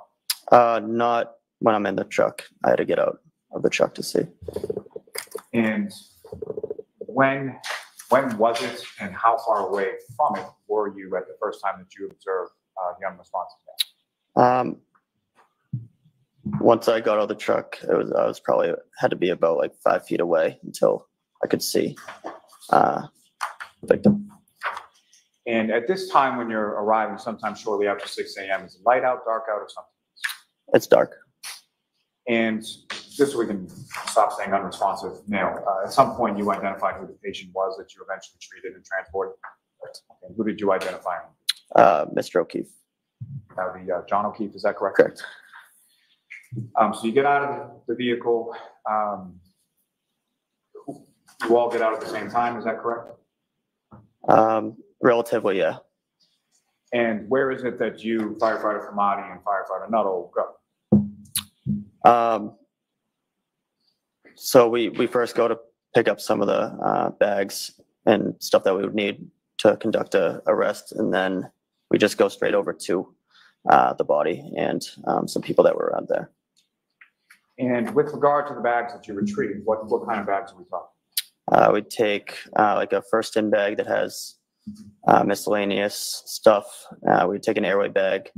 Not when I'm in the truck. I had to get out of the truck to see. And when was it and how far away from it were you at the first time that you observed the unresponsive mail? Once I got out of the truck, I was probably had to be about like 5 feet away until I could see the victim. And at this time when you're arriving, sometime shortly after 6 a.m., is it light out, dark out, or something? It's dark. And just so we can stop saying unresponsive mail, at some point you identified who the patient was that you eventually treated and transported. Okay. Who did you identify? Mr. O'Keefe. The John O'Keefe, is that correct? Correct. So you get out of the vehicle. You all get out at the same time, is that correct? Relatively, yeah. And where is it that you, firefighter Flematti and firefighter Nuttall, go? So we first go to pick up some of the bags and stuff that we would need to conduct a arrest, and then we just go straight over to the body and some people that were around there. And with regard to the bags that you retrieved, what kind of bags are we talking? We'd take like a first-in bag that has miscellaneous stuff. We'd take an airway bag,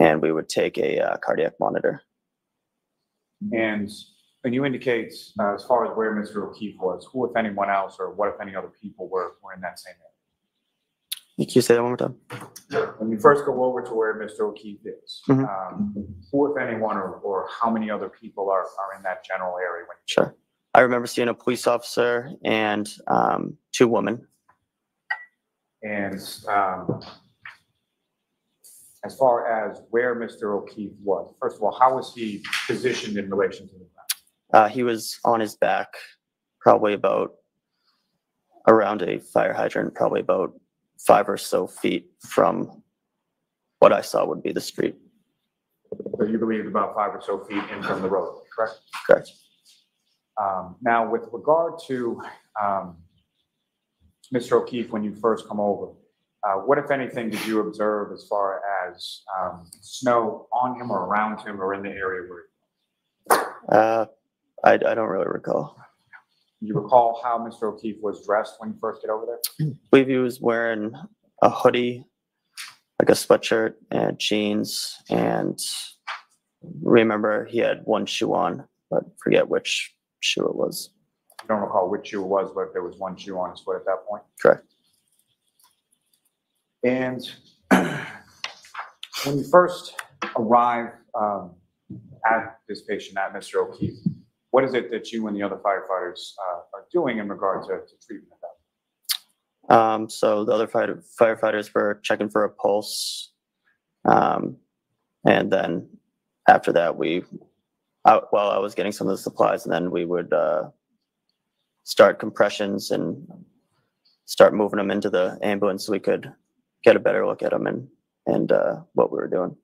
and we would take a cardiac monitor. And when you indicate as far as where Mr. O'Keefe was, who, if anyone else, or what, if any other people were in that same Can you say that one more time? When you first go over to where Mr. O'Keefe is, Mhm. who, if anyone, or how many other people are in that general area? When Sure. I remember seeing a police officer and 2 women. And as far as where Mr. O'Keefe was, first of all, how was he positioned in relation to the ground? He was on his back, probably about around a fire hydrant, probably about 5 or so feet from what I saw would be the street. So you believe about 5 or so feet in from the road, correct? Correct. Now, with regard to Mr. O'Keefe, when you first come over, what, if anything, did you observe as far as snow on him or around him or in the area where? I don't really recall. You recall how Mr. O'Keefe was dressed when you first get over there? I believe he was wearing a hoodie, like a sweatshirt and jeans, and remember he had one shoe on, but forget which shoe it was. You don't recall which shoe it was, but if there was one shoe on his foot at that point? Correct. And when you first arrive at this patient, at Mr. O'Keefe, what is it that you and the other firefighters are doing in regard to treatment at that point? So the other firefighters were checking for a pulse. And then after that, while I was getting some of the supplies, and then we would start compressions and start moving them into the ambulance so we could get a better look at them and what we were doing.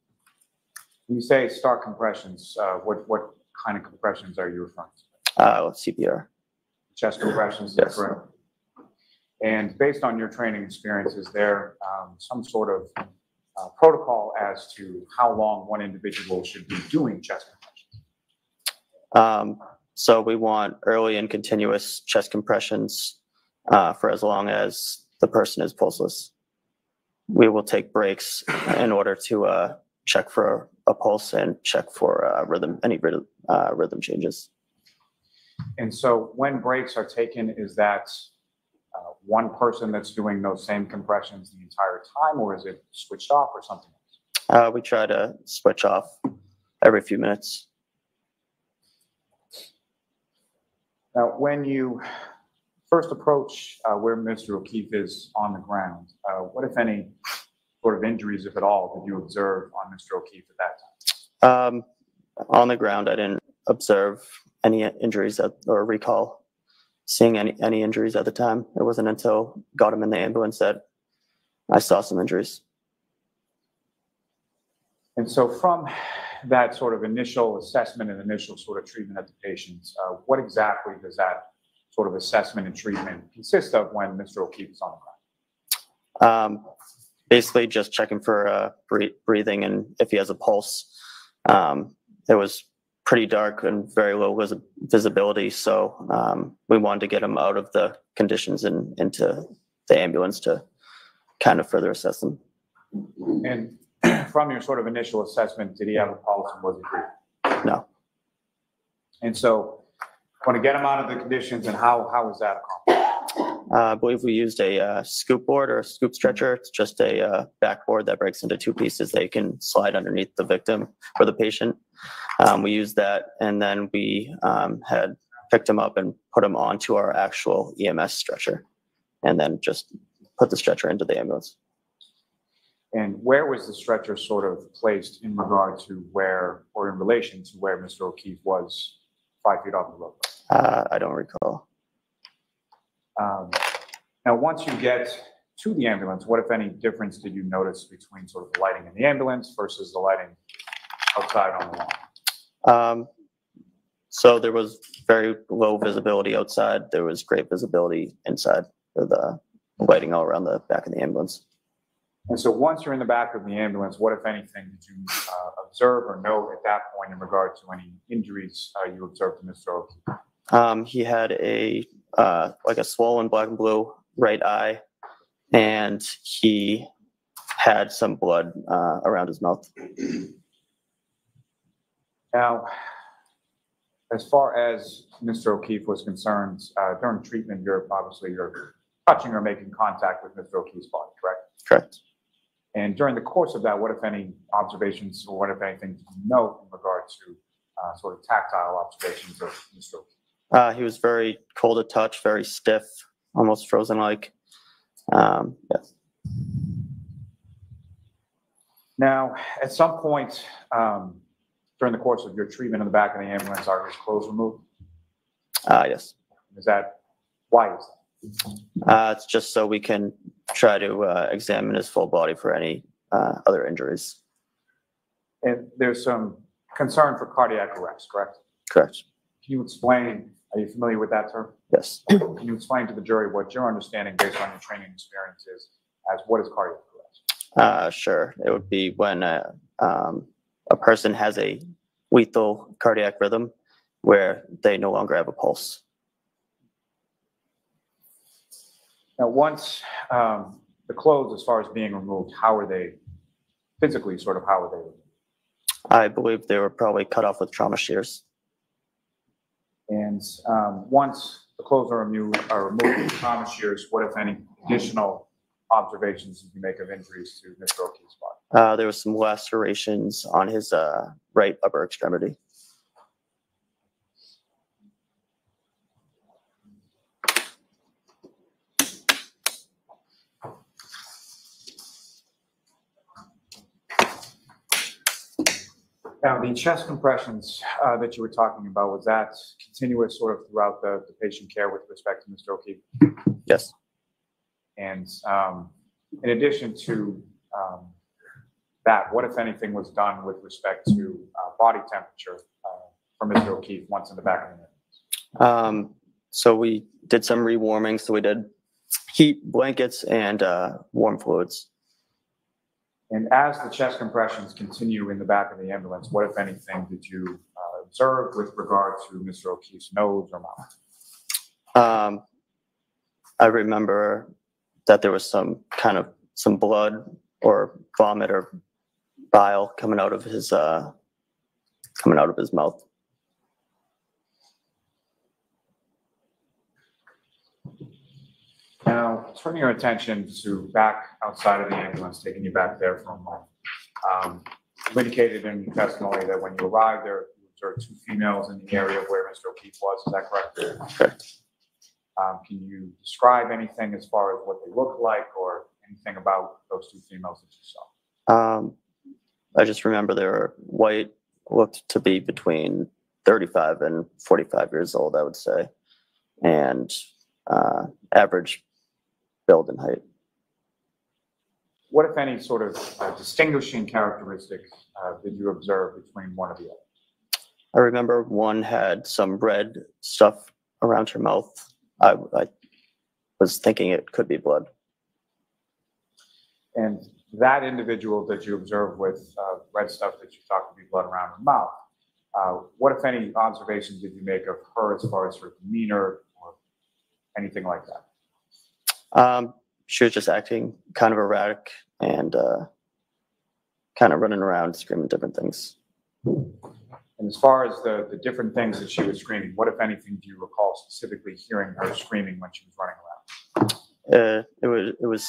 When you say start compressions, what kind of compressions are you referring to? CPR. Chest compressions, yes. Correct. And based on your training experience, is there some sort of protocol as to how long one individual should be doing chest compressions? So we want early and continuous chest compressions for as long as the person is pulseless. We will take breaks in order to check for a pulse and check for any rhythm changes. And so when breaks are taken, is that one person that's doing those same compressions the entire time, or is it switched off or something else? We try to switch off every few minutes. Now, when you first approach where Mr. O'Keefe is on the ground, what, if any, sort of injuries, if at all, did you observe on Mr. O'Keefe at that time? On the ground, I didn't observe any injuries or recall seeing any injuries at the time. It wasn't until got him in the ambulance that I saw some injuries. And so from that sort of initial assessment and initial sort of treatment of the patients, what exactly does that sort of assessment and treatment consist of when Mr. O'Keefe is on the ground? Basically just checking for breathing and if he has a pulse. It was pretty dark and very low visibility, so we wanted to get him out of the conditions and into the ambulance to kind of further assess them. And from your sort of initial assessment, did he have a pulse and was he breathing? No. And so want to get him out of the conditions, and how was that accomplished? I believe we used a scoop board or a scoop stretcher. It's just a backboard that breaks into 2 pieces that you can slide underneath the victim or the patient. We used that, and then we had picked him up and put him onto our actual EMS stretcher, and then just put the stretcher into the ambulance. And where was the stretcher sort of placed in regard to where, or in relation to where Mr. O'Keefe was 5 feet off the road? I don't recall. Now, once you get to the ambulance, what, if any, difference did you notice between sort of the lighting in the ambulance versus the lighting outside on the lawn? So there was very low visibility outside. There was great visibility inside with lighting all around the back of the ambulance. And so once you're in the back of the ambulance, what, if anything, did you observe or note at that point in regard to any injuries you observed to Mr. O'Keefe? He had like a swollen black and blue right eye, and he had some blood around his mouth. Now, as far as Mr. O'Keefe was concerned, during treatment, you're touching or making contact with Mr. O'Keefe's body, correct? Correct. And during the course of that, what, if any, observations or what, if anything, do you know in regard to sort of tactile observations of Mr. O'Keefe? He was very cold to touch, very stiff, almost frozen-like. Yes. Now, at some point during the course of your treatment in the back of the ambulance, are his clothes removed? Yes. Is that, why is that? It's just so we can try to examine his full body for any other injuries. And there's some concern for cardiac arrest, correct? Correct. Can you explain, are you familiar with that term? Yes. Can you explain to the jury what your understanding based on your training experience is as what is cardiac arrest? Sure. It would be when a person has a lethal cardiac rhythm where they no longer have a pulse. Now, once the clothes, as far as being removed, how are they physically, sort of, how are they removed? I believe they were probably cut off with trauma shears. And once the clothes are removed with trauma shears, what, if any, additional observations did you make of injuries to Mr. O'Keefe's body? There was some lacerations on his right upper extremity. Now, the chest compressions that you were talking about, was that continuous sort of throughout the patient care with respect to Mr. O'Keefe? Yes. And in addition to that, what, if anything, was done with respect to body temperature for Mr. O'Keefe once in the back of the ambulance? So we did some rewarming. So we did heat blankets and warm fluids. And as the chest compressions continue in the back of the ambulance, what, if anything, did you observe with regard to Mr. O'Keefe's nose or mouth? I remember that there was some blood or vomit or bile coming out of his mouth. Now, turning your attention to back outside of the ambulance, taking you back there for a moment. You indicated in your testimony that when you arrived there, you observed two females in the area where Mr. O'Keefe was. Is that correct? Correct. Can you describe anything as far as what they look like or anything about those two females that you saw? I just remember they were white, looked to be between 35 and 45 years old, I would say, and average build and height. What, if any, sort of distinguishing characteristics did you observe between one of the other? I remember one had some red stuff around her mouth. I was thinking it could be blood. And that individual that you observed with red stuff that you thought could be blood around her mouth, what, if any, observations did you make of her as far as her demeanor or anything like that? She was just acting kind of erratic and kind of running around screaming different things. And as far as the different things that she was screaming, what, if anything, do you recall specifically hearing her screaming when she was running around? It was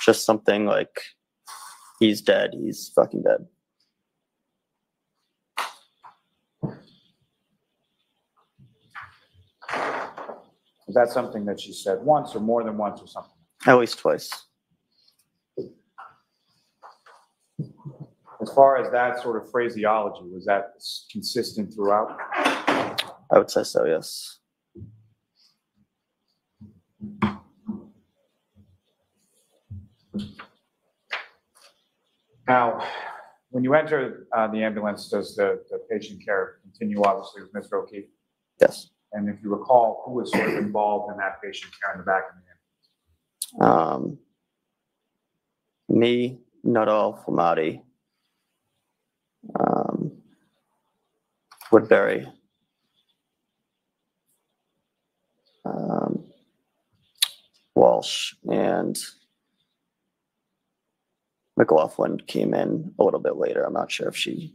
just something like, "He's dead. He's fucking dead." Is that something that she said once or more than once or something? At least twice. As far as that sort of phraseology, was that consistent throughout? I would say so, yes. Now, when you enter the ambulance, does the patient care continue, obviously, with Mr. O'Keefe? Yes. And if you recall, who was sort of involved in that patient care in the back of the ambulance? Me, Nuttall, Flematti, Woodbury, Walsh, and McLaughlin came in a little bit later. I'm not sure if she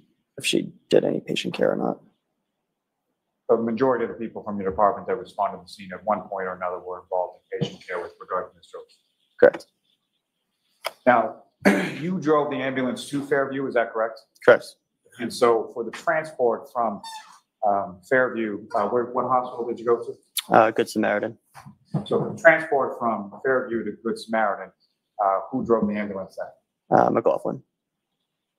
did any patient care or not. The majority of the people from your department that responded to the scene at one point or another were involved in patient care with regard to Mr. O'Keefe. Correct. Now, you drove the ambulance to Fairview, is that correct? Correct. And so for the transport from Fairview, what hospital did you go to? Good Samaritan. So the transport from Fairview to Good Samaritan, who drove the ambulance then? McLaughlin.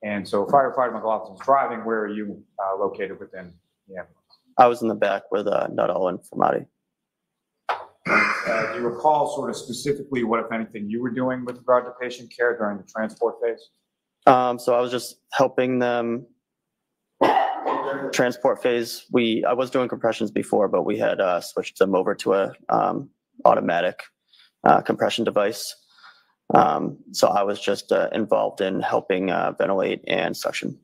And so firefighter McLaughlin's driving, where are you located within the ambulance? I was in the back with Nuttall and Flematti. Do you recall sort of specifically what, if anything, you were doing with regard to patient care during the transport phase? So I was just helping them transport phase. I was doing compressions before, but we had switched them over to a automatic compression device. So I was just involved in helping ventilate and suction.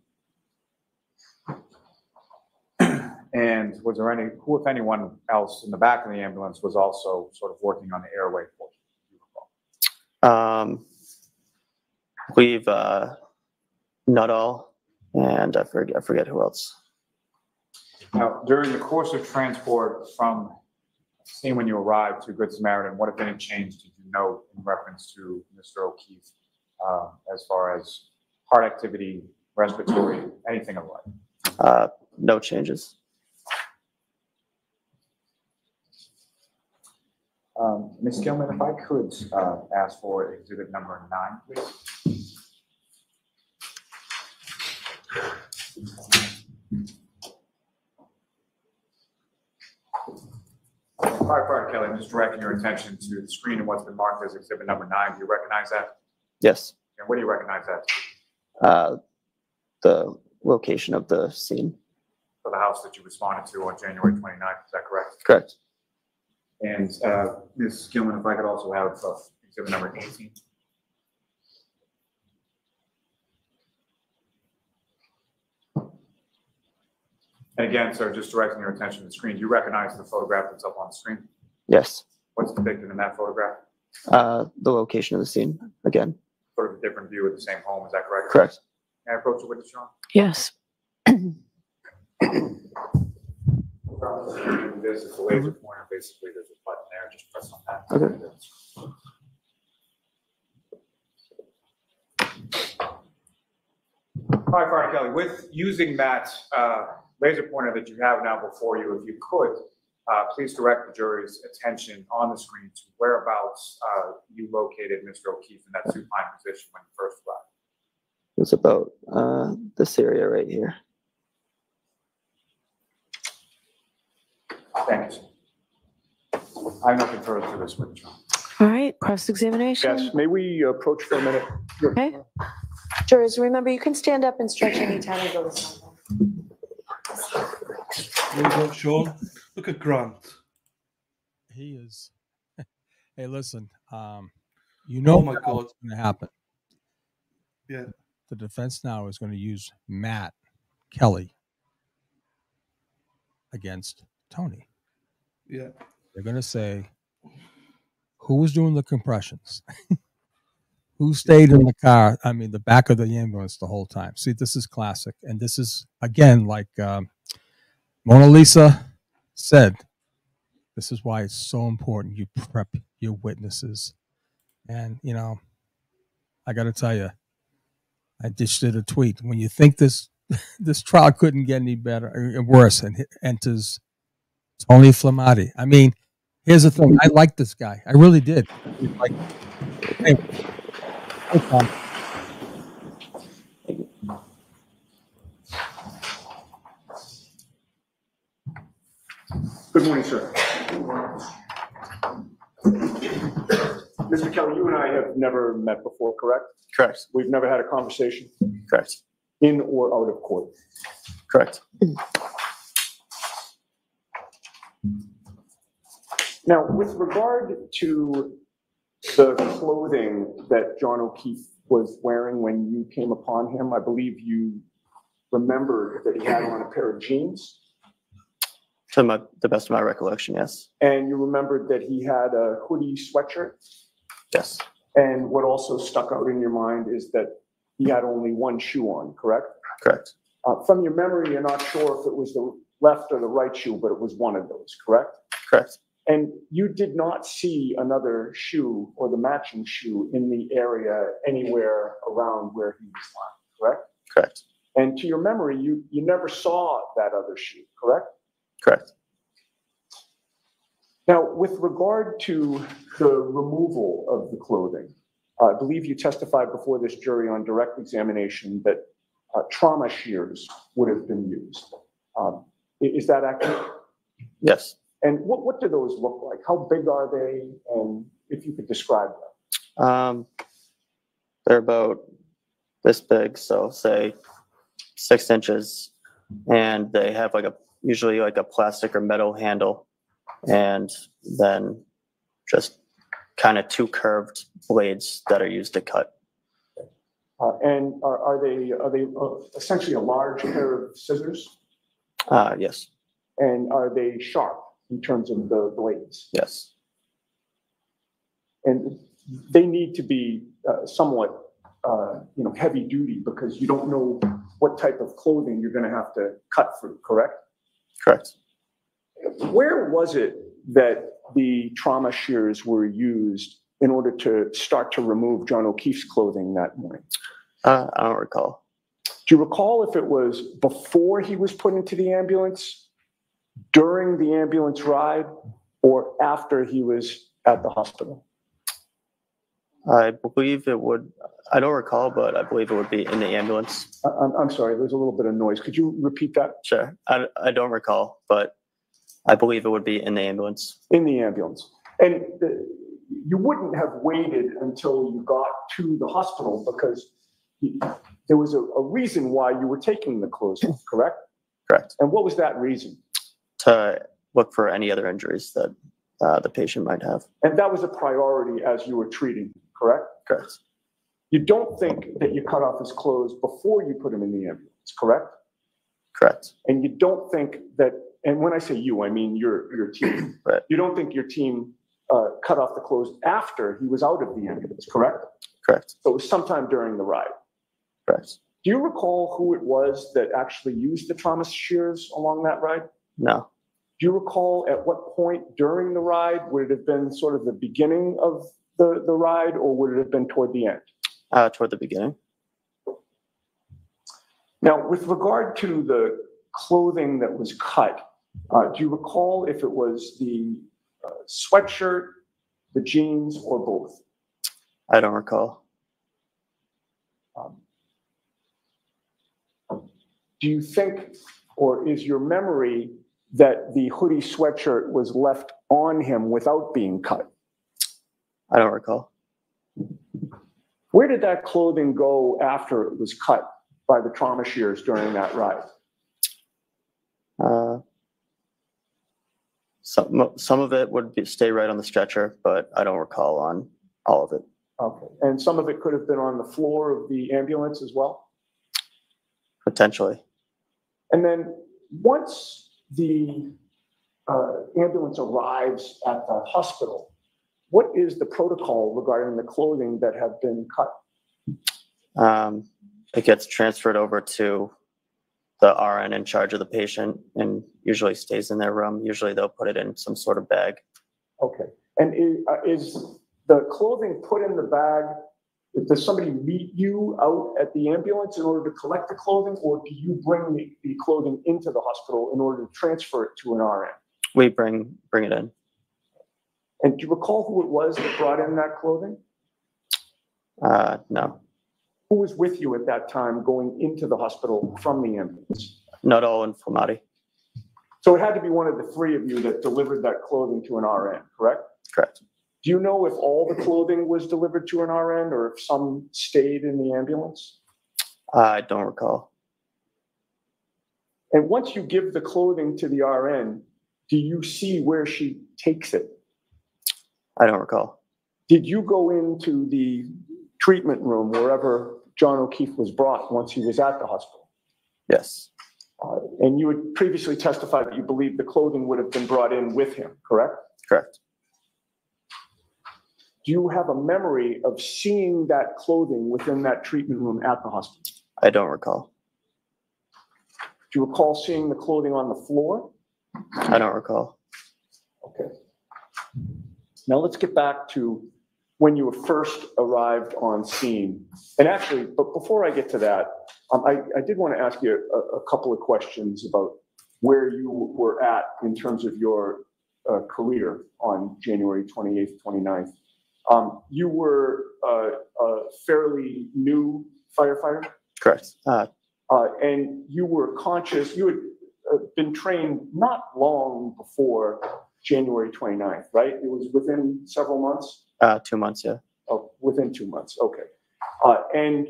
And was there who, if anyone else in the back of the ambulance was also sort of working on the airway portion? We've Nuttall, and I forget who else. Now, during the course of transport from scene when you arrived to Good Samaritan, what, if any, change did you note in reference to Mr. O'Keefe as far as heart activity, respiratory, anything of like? No changes. Ms. Gilman, if I could ask for exhibit number 9, please. Firefighter Kelly, I'm just directing your attention to the screen and what's been marked as exhibit number 9. Do you recognize that? Yes. And what do you recognize that? The location of the scene. For the house that you responded to on January 29th, is that correct? Correct. And Ms. Gilman, if I could also have exhibit number 18. And again, sir, just directing your attention to the screen, do you recognize the photograph that's up on the screen? Yes. What's depicted in that photograph? The location of the scene, again. Sort of a different view of the same home, is that correct? Correct. Can I approach the witness, Sean? Yes. This is the laser pointer. Basically, there's a button there. Just press on that. Okay. Firefighter Kelly, with using that laser pointer that you have now before you, if you could, please direct the jury's attention on the screen to whereabouts you located Mr. O'Keefe in that supine position when you first arrived. It's about this area right here. Thank you. I have nothing further to this witness. All right, cross-examination. Yes, may we approach for a minute? Okay. Jurors, remember, you can stand up and stretch anytime and go to someone. There you go, Sean. Look at Grant. He is. Hey, listen. You know, oh my God, what's going to happen? Yeah. The defense now is going to use Matt Kelly against Tony. Yeah. They're going to say, who was doing the compressions? Who stayed in the car? I mean, the back of the ambulance the whole time. See, this is classic. And this is, again, like Mona Lisa said, this is why it's so important you prep your witnesses. And, you know, I got to tell you, I just did a tweet. When you think this trial couldn't get any better or worse, and enters Tony Flematti. I mean, here's the thing. I like this guy. I really did. Like, hey, Good morning, sir. Mr. Kelly, you and I have never met before, correct? Correct. We've never had a conversation? Correct. In or out of court? Correct. Now, with regard to the clothing that John O'Keefe was wearing when you came upon him, I believe you remembered that he had on a pair of jeans. To the best of my recollection, yes. And you remembered that he had a hoodie sweatshirt? Yes. And what also stuck out in your mind is that he had only one shoe on, correct? Correct. From your memory, you're not sure if it was the left or the right shoe, but it was one of those, correct? Correct. And you did not see another shoe or the matching shoe in the area anywhere around where he was lying, correct? Correct. And to your memory, you never saw that other shoe, correct? Correct. Now, with regard to the removal of the clothing, I believe you testified before this jury on direct examination that trauma shears would have been used. Is that accurate? Yes. And what do those look like? How big are they? And if you could describe them. They're about this big, so say 6 inches, and they have usually like a plastic or metal handle, and then just kind of 2 curved blades that are used to cut. And are they essentially a large pair of scissors? Yes. And are they sharp in terms of the blades? Yes. And they need to be somewhat heavy duty, because you don't know what type of clothing you're going to have to cut through, correct? Correct. Where was it that the trauma shears were used in order to start to remove John O'Keefe's clothing that morning? I don't recall. Do you recall if it was before he was put into the ambulance, during the ambulance ride, or after he was at the hospital? I believe it would, I don't recall, but I believe it would be in the ambulance. I'm sorry, there's a little bit of noise. Could you repeat that? Sure. I don't recall, but I believe it would be in the ambulance. In the ambulance. And you wouldn't have waited until you got to the hospital, because there was a reason why you were taking the clothes off, correct? Correct. And what was that reason? To look for any other injuries that the patient might have. And that was a priority as you were treating, correct? Correct. You don't think that you cut off his clothes before you put him in the ambulance, correct? Correct. And you don't think that, and when I say you, I mean your team. Right. You don't think your team cut off the clothes after he was out of the ambulance, correct? Correct. So it was sometime during the ride. Correct. Do you recall who it was that actually used the trauma shears along that ride? No. Do you recall at what point during the ride? Would it have been sort of the beginning of the ride, or would it have been toward the end? Toward the beginning. Now, with regard to the clothing that was cut, do you recall if it was the sweatshirt, the jeans, or both? I don't recall. Do you think, or is your memory that the hoodie sweatshirt was left on him without being cut? I don't recall. Where did that clothing go after it was cut by the trauma shears during that ride? Some of it would stay right on the stretcher, but I don't recall on all of it. Okay. And some of it could have been on the floor of the ambulance as well? Potentially. And then once the ambulance arrives at the hospital, what is the protocol regarding the clothing that have been cut? It gets transferred over to the RN in charge of the patient, and usually stays in their room. Usually they'll put it in some sort of bag. Okay. And is the clothing put in the bag? Does somebody meet you out at the ambulance in order to collect the clothing, or do you bring the clothing into the hospital in order to transfer it to an RN? We bring it in. And do you recall who it was that brought in that clothing? No. Who was with you at that time going into the hospital from the ambulance? Nuttall and Flematti. So it had to be one of the three of you that delivered that clothing to an RN, correct? Correct. Do you know if all the clothing was delivered to an RN, or if some stayed in the ambulance? I don't recall. And once you give the clothing to the RN, do you see where she takes it? I don't recall. Did you go into the treatment room wherever John O'Keefe was brought once he was at the hospital? Yes. And you had previously testified that you believed the clothing would have been brought in with him, correct? Correct. Do you have a memory of seeing that clothing within that treatment room at the hospital? I don't recall. Do you recall seeing the clothing on the floor? I don't recall. Okay. Now let's get back to when you first arrived on scene. And actually, but before I get to that, I did want to ask you a couple of questions about where you were at in terms of your career on January 28th, 29th. You were a fairly new firefighter? Correct. And you were conscious, you had been trained not long before January 29th, right? It was within several months? 2 months, yeah. Oh, within 2 months, okay. And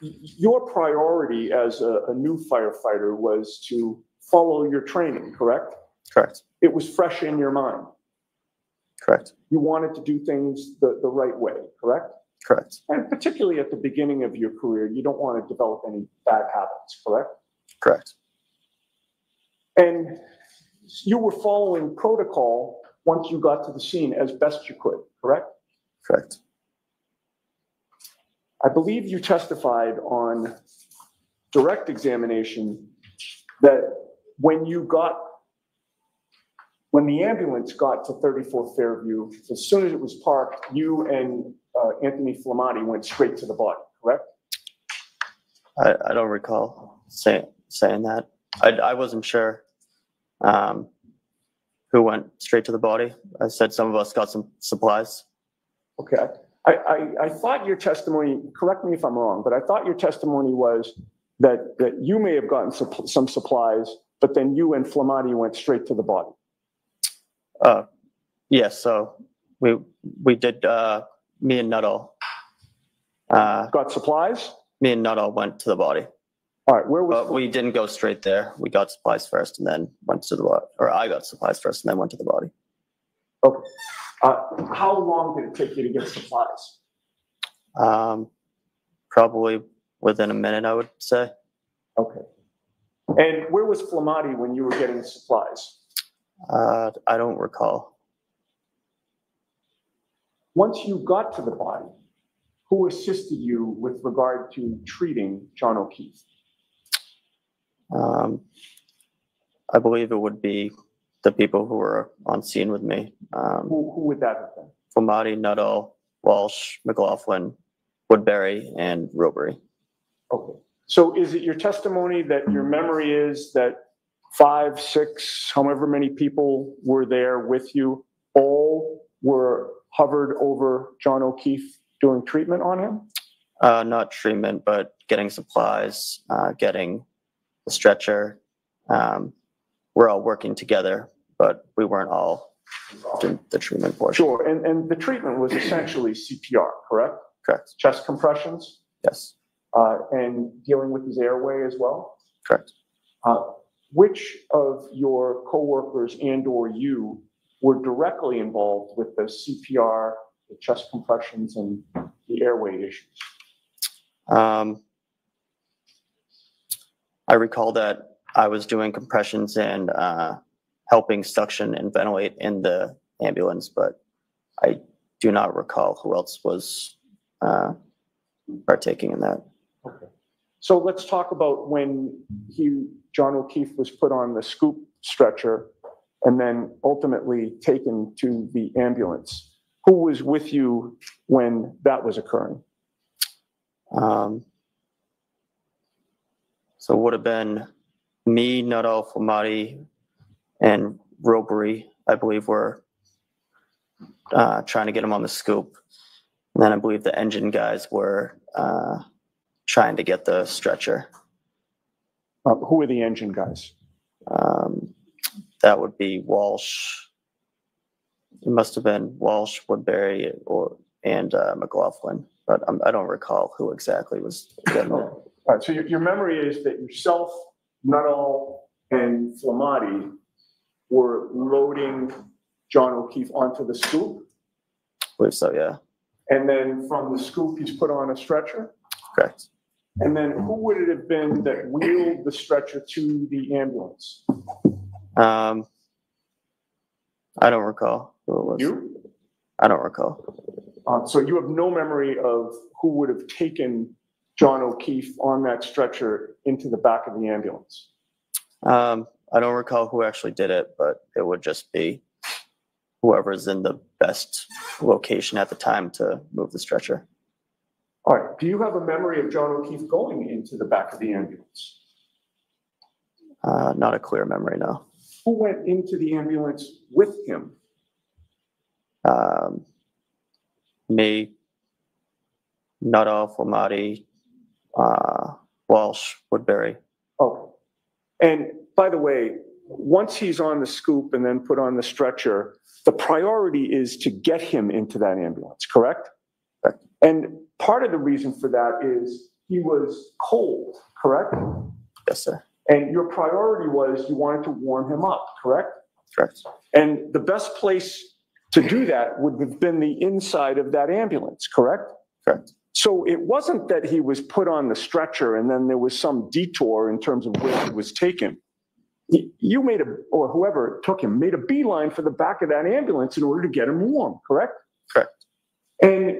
your priority as a new firefighter was to follow your training, correct? Correct. It was fresh in your mind. Correct. You wanted to do things the right way, correct? Correct. And particularly at the beginning of your career, you don't want to develop any bad habits, correct? Correct. And you were following protocol once you got to the scene as best you could, correct? Correct. I believe you testified on direct examination that when the ambulance got to 34 Fairview, as soon as it was parked, you and Anthony Flematti went straight to the body, correct? I don't recall saying that. I wasn't sure who went straight to the body. I said some of us got some supplies. Okay. I thought your testimony, correct me if I'm wrong, but I thought your testimony was that you may have gotten some supplies, but then you and Flematti went straight to the body. Yes, so we did, me and Nuttall. Got supplies? Me and Nuttall went to the body. All right, where was? But we didn't go straight there. We got supplies first and then went to the body, or I got supplies first and then went to the body. Okay. How long did it take you to get supplies? Probably within a minute, I would say. Okay. And where was Flematti when you were getting supplies? I don't recall. Once you got to the body, who assisted you with regard to treating John O'Keefe? I believe it would be the people who were on scene with me. Who would that have been? Flematti, Nuttall, Walsh, McLaughlin, Woodbury, and Robery. Okay. So is it your testimony that your memory is that 5, 6, however many people were there with you, all were hovered over John O'Keefe doing treatment on him? Not treatment, but getting supplies, getting the stretcher. We're all working together, but we weren't all in the treatment portion. Sure, and the treatment was essentially CPR, correct? Correct. Chest compressions? Yes. And dealing with his airway as well? Correct. Which of your coworkers and or you were directly involved with the CPR, the chest compressions, and the airway issues? I recall that I was doing compressions and helping suction and ventilate in the ambulance, but I do not recall who else was partaking in that. Okay. So let's talk about when John O'Keefe was put on the scoop stretcher and then ultimately taken to the ambulance. Who was with you when that was occurring? So it would have been me, Nuttall, Flematti, and Robery, I believe, were trying to get him on the scoop. And then I believe the engine guys were trying to get the stretcher. Who are the engine guys? That would be Walsh. It must have been Walsh, Woodbury, and McLaughlin, but I don't recall who exactly was getting there. All right, so your memory is that yourself, Nuttall, and Flematti were loading John O'Keefe onto the scoop? I believe so, yeah. And then from the scoop, he's put on a stretcher? Correct. And then who would it have been that wheeled the stretcher to the ambulance? I don't recall who it was. You? I don't recall. So you have no memory of who would have taken John O'Keefe on that stretcher into the back of the ambulance? I don't recall who actually did it, but it would just be whoever's in the best location at the time to move the stretcher. All right. Do you have a memory of John O'Keefe going into the back of the ambulance? Not a clear memory, no. Who went into the ambulance with him? Me, Nuttall, Flematti, Walsh, Woodbury. Oh, and by the way, once he's on the scoop and then put on the stretcher, the priority is to get him into that ambulance, correct? Correct. And part of the reason for that is he was cold, correct? Yes, sir. And your priority was you wanted to warm him up, correct? Correct. And the best place to do that would have been the inside of that ambulance, correct? Correct. So it wasn't that he was put on the stretcher and then there was some detour in terms of where he was taken. You made or whoever took him, made a beeline for the back of that ambulance in order to get him warm, correct? Correct. And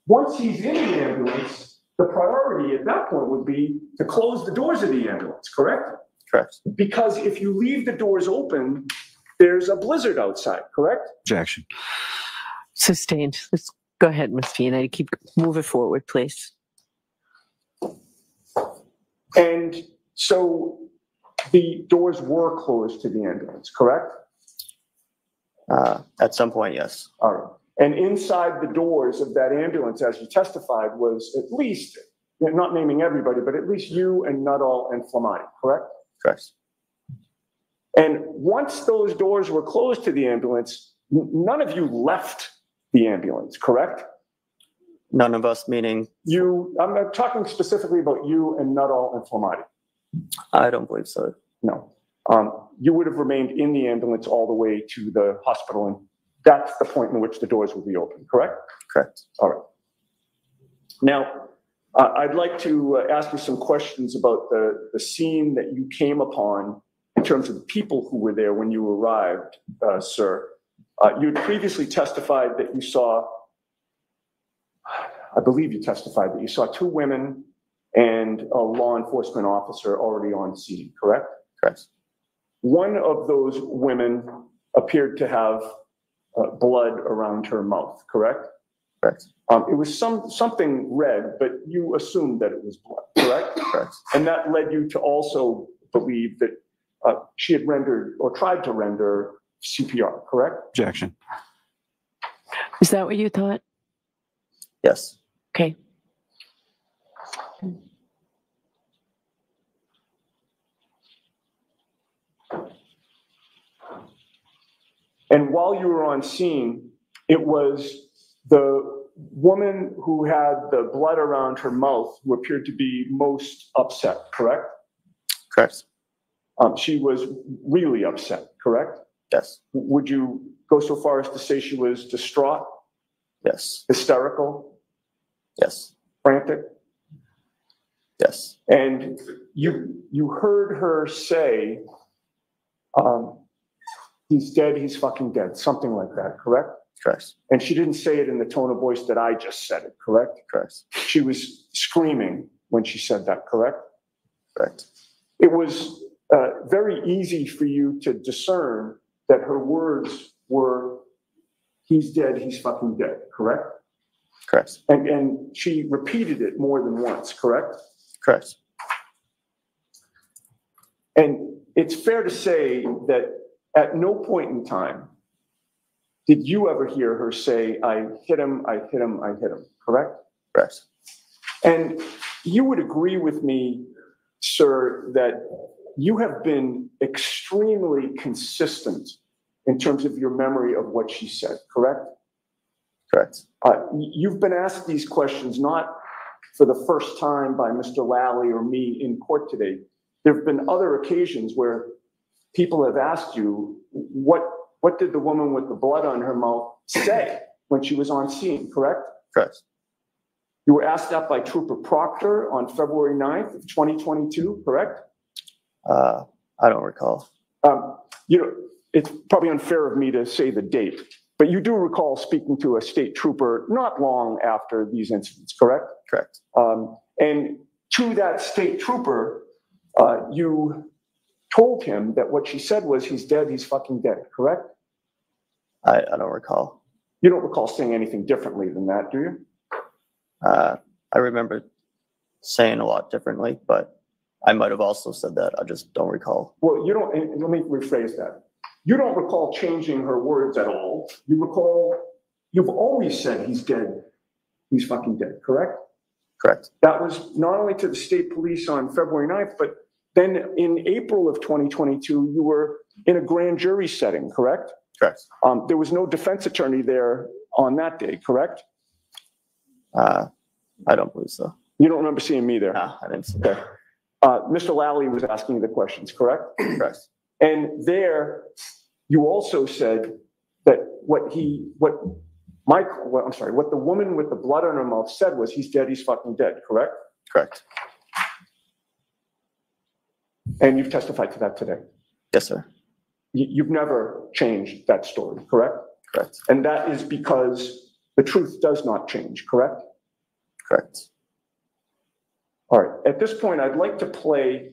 once he's in the ambulance, the priority at that point would be to close the doors of the ambulance, correct? Correct. Because if you leave the doors open, there's a blizzard outside, correct? Objection. Sustained. Let's go ahead, Ms. Fiona. Keep moving forward, please. And so the doors were closed to the ambulance, correct? At some point, yes. All right. And inside the doors of that ambulance, as you testified, was at least, not naming everybody, but at least you and Nuttall and Flematti, correct? Correct. And once those doors were closed to the ambulance, none of you left the ambulance, correct? None of us, meaning? You, I'm not talking specifically about you and Nuttall and Flematti. I don't believe so. No. You would have remained in the ambulance all the way to the hospital, and that's the point in which the doors will be open, correct? Correct. All right. Now, I'd like to ask you some questions about the scene that you came upon in terms of the people who were there when you arrived, sir. You had previously testified that you saw, I believe you testified that you saw two women and a law enforcement officer already on scene, correct? Correct. One of those women appeared to have blood around her mouth, correct? Correct. It was something red, but you assumed that it was blood, correct? Correct. And that led you to also believe that she had rendered or tried to render CPR, correct? Objection. Is that what you thought? Yes. Okay. And while you were on scene, it was the woman who had the blood around her mouth who appeared to be most upset, correct? Correct. She was really upset, correct? Yes. Would you go so far as to say she was distraught? Yes. Hysterical? Yes. Frantic? Yes. And you heard her say, he's dead, he's fucking dead, something like that, correct? Correct. And she didn't say it in the tone of voice that I just said it, correct? Correct. She was screaming when she said that, correct? Correct. It was very easy for you to discern that her words were, he's dead, he's fucking dead, correct? Correct. And she repeated it more than once, correct? Correct. And it's fair to say that at no point in time did you ever hear her say, I hit him, I hit him, I hit him, correct? Correct. And you would agree with me, sir, that you have been extremely consistent in terms of your memory of what she said, correct? Correct. You've been asked these questions not for the first time by Mr. Lally or me in court today. There have been other occasions where people have asked you, what did the woman with the blood on her mouth say when she was on scene, correct? Correct. You were asked that by Trooper Proctor on February 9th of 2022, correct? I don't recall. It's probably unfair of me to say the date, but you do recall speaking to a state trooper not long after these incidents, correct? Correct. And to that state trooper, you told him that what she said was, he's dead, he's fucking dead, correct? I don't recall. You don't recall saying anything differently than that, do you? I remember saying a lot differently, but I might have also said that. I just don't recall. Well, you don't, and let me rephrase that. You don't recall changing her words at all. You recall, you've always said he's dead. He's fucking dead, correct? Correct. That was not only to the state police on February 9th, but then in April of 2022, you were in a grand jury setting, correct? Correct. There was no defense attorney there on that day, correct? I don't believe so. You don't remember seeing me there? No, I didn't see that. Mr. Lally was asking you the questions, correct? Correct. And there, you also said that what the woman with the blood on her mouth said was, he's dead, he's fucking dead, correct? Correct. And you've testified to that today? Yes, sir. You've never changed that story, correct? Correct. And that is because the truth does not change, correct? Correct. All right. At this point, I'd like to play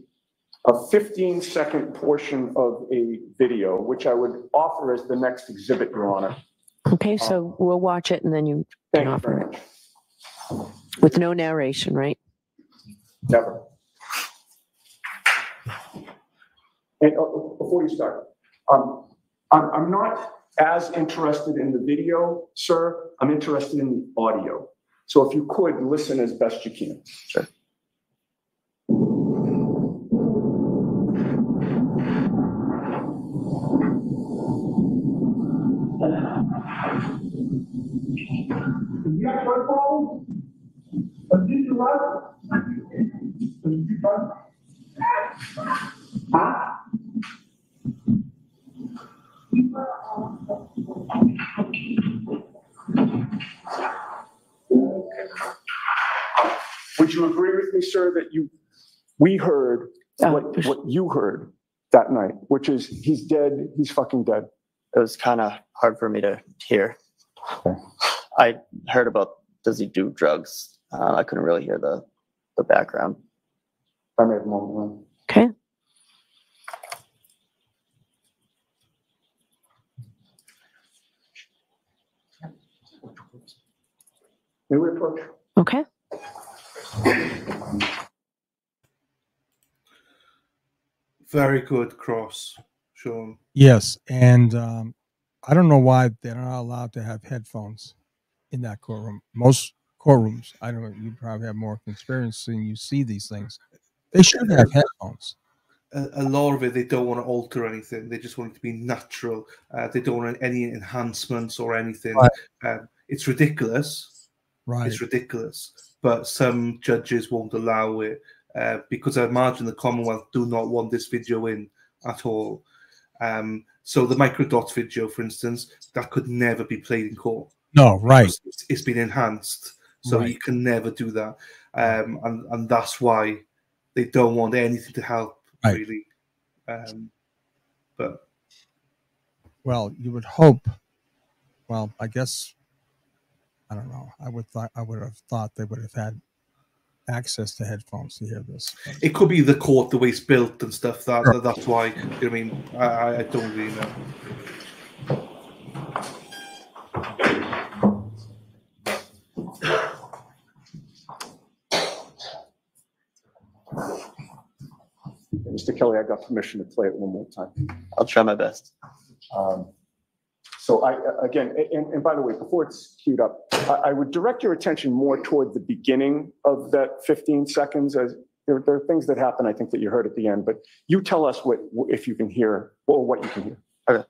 a 15-second portion of a video, which I would offer as the next exhibit, Your Honor. Okay, so we'll watch it and then you can offer it. With no narration, right? Never. And before you start, I'm not as interested in the video, sir. I'm interested in the audio. So if you could listen as best you can. Sure. Would you agree with me, sir, that we heard what you heard that night, which is he's dead, he's fucking dead? It was kind of hard for me to hear. Okay. I heard about, does he do drugs? I couldn't really hear the background. I may have a moment. Okay. May we approach? Okay. Very good cross, Sean. Yes, and I don't know why they're not allowed to have headphones in that courtroom. Most courtrooms, I don't know, you probably have more experience and you see these things. They should have headphones. A lot of it, they don't want to alter anything. They just want it to be natural. They don't want any enhancements or anything. Right. It's ridiculous. Right. It's ridiculous. But some judges won't allow it because I imagine the Commonwealth do not want this video in at all. So the microdot video, for instance, that could never be played in court. No, right. It's been enhanced. So you can never do that. And that's why they don't want anything to help. Right. Really, but well, you would hope. Well, I guess I don't know. I would have thought they would have had access to headphones to hear this. It could be the court, the way it's built and stuff. That's why. You know what I mean, I don't really know. Mr. Kelly, I got permission to play it one more time. I'll try my best. So again, and by the way, before it's queued up, I would direct your attention more toward the beginning of that 15 seconds. As there are things that happen, I think, that you heard at the end, but you tell us if you can hear or what you can hear. Okay.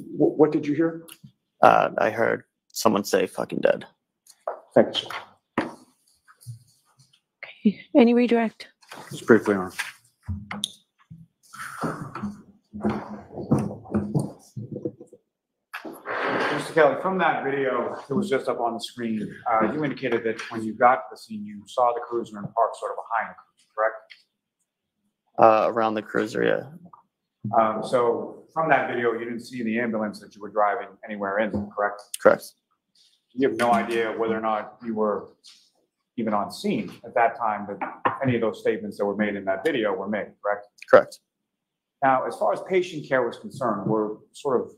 What did you hear? I heard someone say fucking dead. Thanks. Okay. Any redirect? Just briefly on. Mr. Kelly, from that video that was just up on the screen, you indicated that when you got to the scene, you saw the cruiser and parked sort of behind the cruiser, correct? Around the cruiser, yeah. So from that video, you didn't see the ambulance that you were driving anywhere in, correct? Correct. You have no idea whether or not you were even on scene at that time that any of those statements that were made in that video were made, correct? Correct. Now, as far as patient care was concerned, were sort of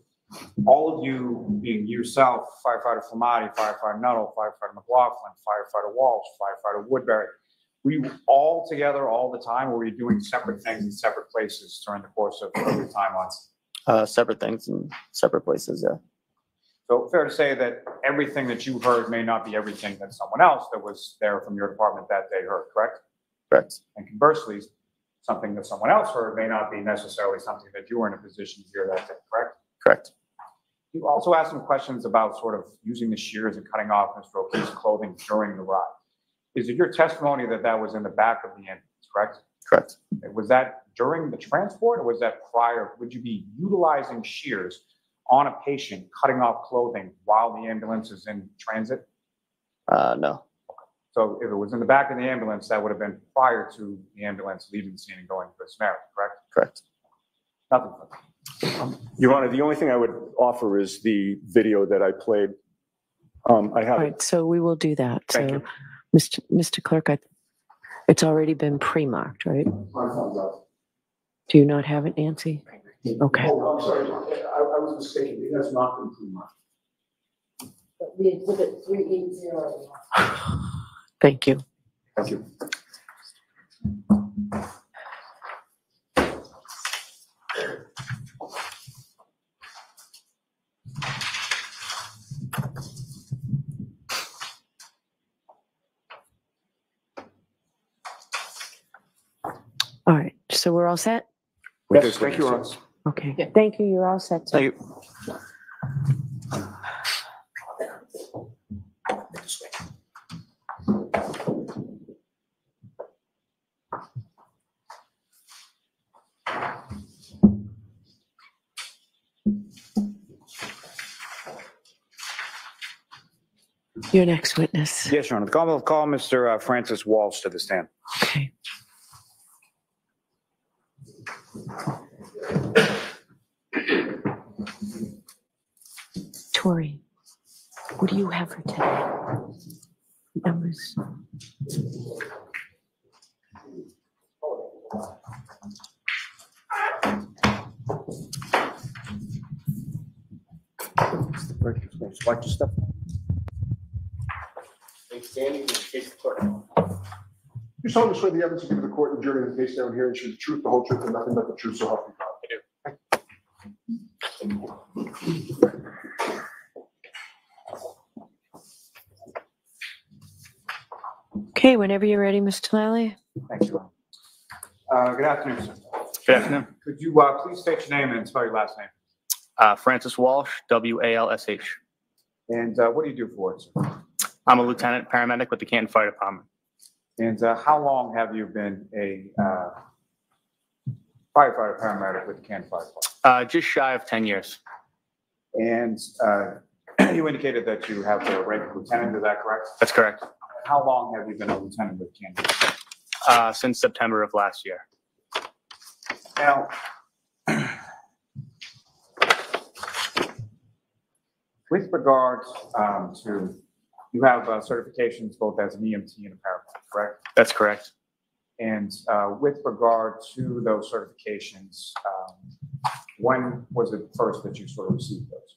all of you, being yourself, firefighter Flematti, firefighter Nuttall, firefighter McLaughlin, firefighter Walsh, firefighter Woodbury, were you all together all the time, or were you doing separate things in separate places during the course of your time on scene? Separate things in separate places, yeah. So fair to say that everything that you heard may not be everything that someone else that was there from your department that day heard, correct? Correct. And conversely, something that someone else heard may not be necessarily something that you were in a position to hear that day, correct? Correct. You also asked some questions about sort of using the shears and cutting off Mr. O'Keefe's clothing during the ride. Is it your testimony that that was in the back of the ambulance, correct? Correct. Was that during the transport, or was that prior? Would you be utilizing shears on a patient, cutting off clothing while the ambulance is in transit? No. So if it was in the back of the ambulance, that would have been prior to the ambulance leaving the scene and going to the Samaritan, correct? Correct. Nothing further. Your Honor, the only thing I would offer is the video that I played. I have All right, so we will do that. Thank So, you. Mr. Clerk, it's already been pre-marked, right? Do you not have it, Nancy? Okay. Oh, I'm sorry, I was mistaken. It has not been pre-marked. The exhibit 380. Thank you. Thank you. All right, so we're all set? Yes, thank you, Your Honor. Okay, thank you, you're all set. Thank you. Your next witness. Yes, Your Honor. The Commonwealth call Mr. Francis Walsh to the stand. Okay. Tori, what do you have for today? Numbers. Select your stuff. Standing in the case of clerk. You solemnly swear the evidence to give the court and jury in the case down here and should the truth, the whole truth, and nothing but the truth, so help you God. Okay, whenever you're ready, Mr. Lally. Thank you. Good afternoon, sir. Good afternoon. Could you please state your name and spell your last name? Francis Walsh, W-A-L-S-H. And what do you do for work, sir? I'm a lieutenant paramedic with the Canton Fire Department. And how long have you been a firefighter paramedic with the Canton Fire Department? Just shy of 10 years. And you indicated that you have the rank of lieutenant, is that correct? That's correct. How long have you been a lieutenant with Canton? Since September of last year. Now, with regards to, you have certifications both as an EMT and a paramedic, correct? That's correct. And with regard to those certifications, when was it first that you sort of received those?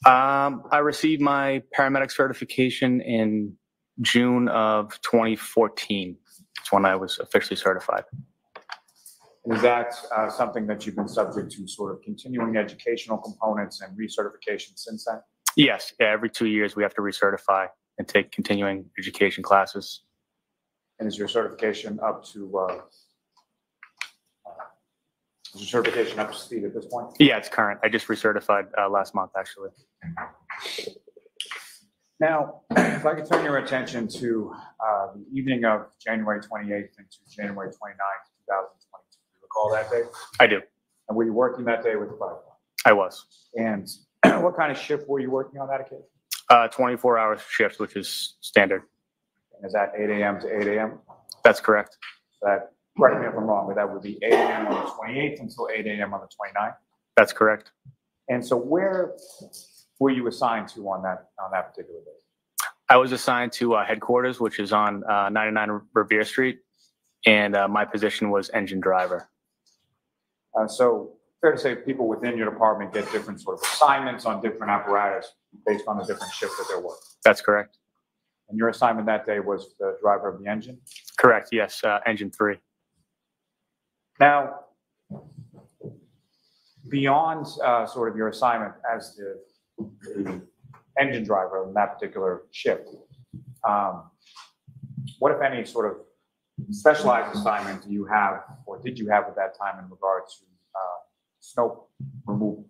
I received my paramedic certification in June of 2014. That's when I was officially certified. And is that something that you've been subject to sort of continuing educational components and recertification since then? Yes. Yeah, every 2 years we have to recertify and take continuing education classes. And is your certification up to speed at this point? Yeah, it's current. I just recertified last month, actually. Now, if I could turn your attention to the evening of January 28th into January 29th, 2022. Do you recall that day? I do. And were you working that day with the fire department? I was. And what kind of shift were you working on that occasion? 24-hour shift, which is standard. And is that 8 a.m. to 8 a.m.? That's correct. Is that correct me if I'm wrong, but that would be 8 a.m. on the 28th until 8 a.m. on the 29th. That's correct. And so where were you assigned to on that particular day? I was assigned to headquarters, which is on 99 Revere Street, and my position was engine driver. So fair to say people within your department get different sort of assignments on different apparatus based on the different shift that they're working. That's correct. And your assignment that day was the driver of the engine? Correct, yes, engine 3. Now, beyond sort of your assignment as the engine driver in that particular shift, what, if any, sort of specialized assignment do you have, or did you have at that time in regards to snow removal?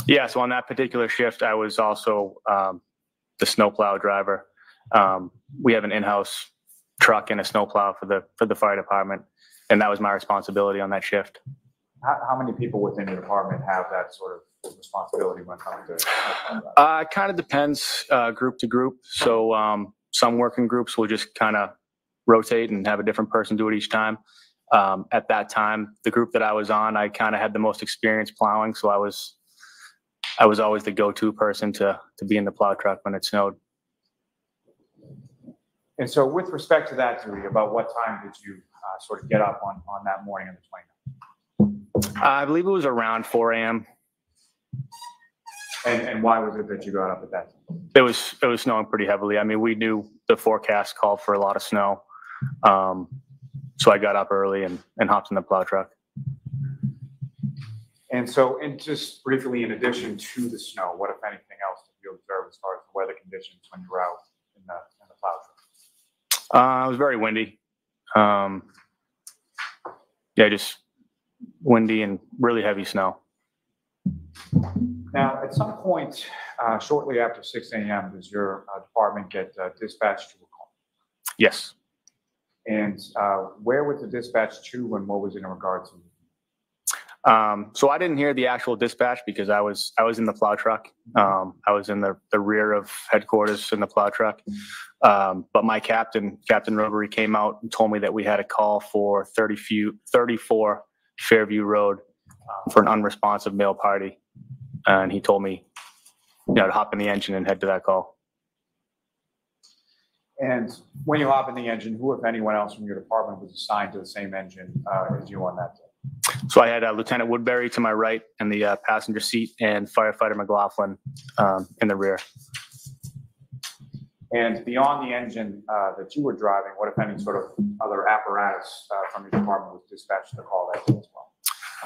Yeah, so on that particular shift, I was also the snowplow driver. We have an in-house truck and a snowplow for the fire department, and that was my responsibility on that shift. How many people within your department have that sort of responsibility when it comes to? It kind of depends group to group. So some working groups will just kind of rotate and have a different person do it each time. At that time, the group that I was on, I kind of had the most experience plowing, so I was always the go-to person to be in the plow truck when it snowed. And so with respect to that duty, about what time did you sort of get up on that morning of the 29th? I believe it was around 4 a.m. And why was it that you got up at that time? It was snowing pretty heavily. I mean, we knew the forecast called for a lot of snow. So I got up early and hopped in the plow truck. And so, and just briefly, in addition to the snow, what, if anything else, did you observe as far as the weather conditions when you were out in the plow truck? It was very windy. Yeah, just windy and really heavy snow. Now, at some point, shortly after 6 a.m., does your department get dispatched to a call? Yes. And where was the dispatch to, and what was it in regard to? So I didn't hear the actual dispatch because I was in the plow truck. I was in the rear of headquarters in the plow truck. But my Captain Robery, came out and told me that we had a call for 34 Fairview Road for an unresponsive male party. And he told me, to hop in the engine and head to that call. And when you hop in the engine, who, if anyone else from your department, was assigned to the same engine as you on that day? So I had Lieutenant Woodbury to my right in the passenger seat, and firefighter McLaughlin in the rear. And beyond the engine that you were driving, what, if any, sort of other apparatus from your department was dispatched to call that day as well?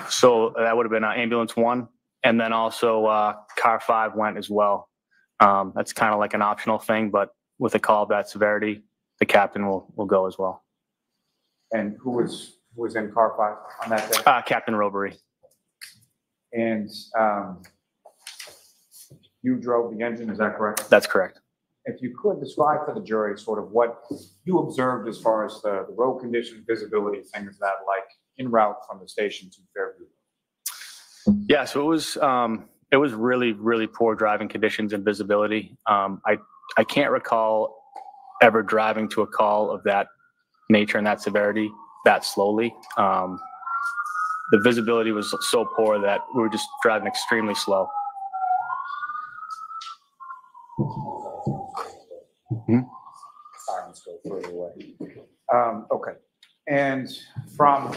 So that would have been ambulance 1, and then also car 5 went as well. That's kind of like an optional thing, but with a call of that severity, the captain will go as well. And who was in car 5 on that day? Captain Robery. And you drove the engine, is that correct? That's correct. If you could describe for the jury sort of what you observed as far as the road conditions, visibility, things that like en route from the station to Fairview. Yeah, so it was really, really poor driving conditions and visibility. I can't recall ever driving to a call of that nature and that severity that slowly. The visibility was so poor that we were just driving extremely slow. Let's go further away. Okay. And from,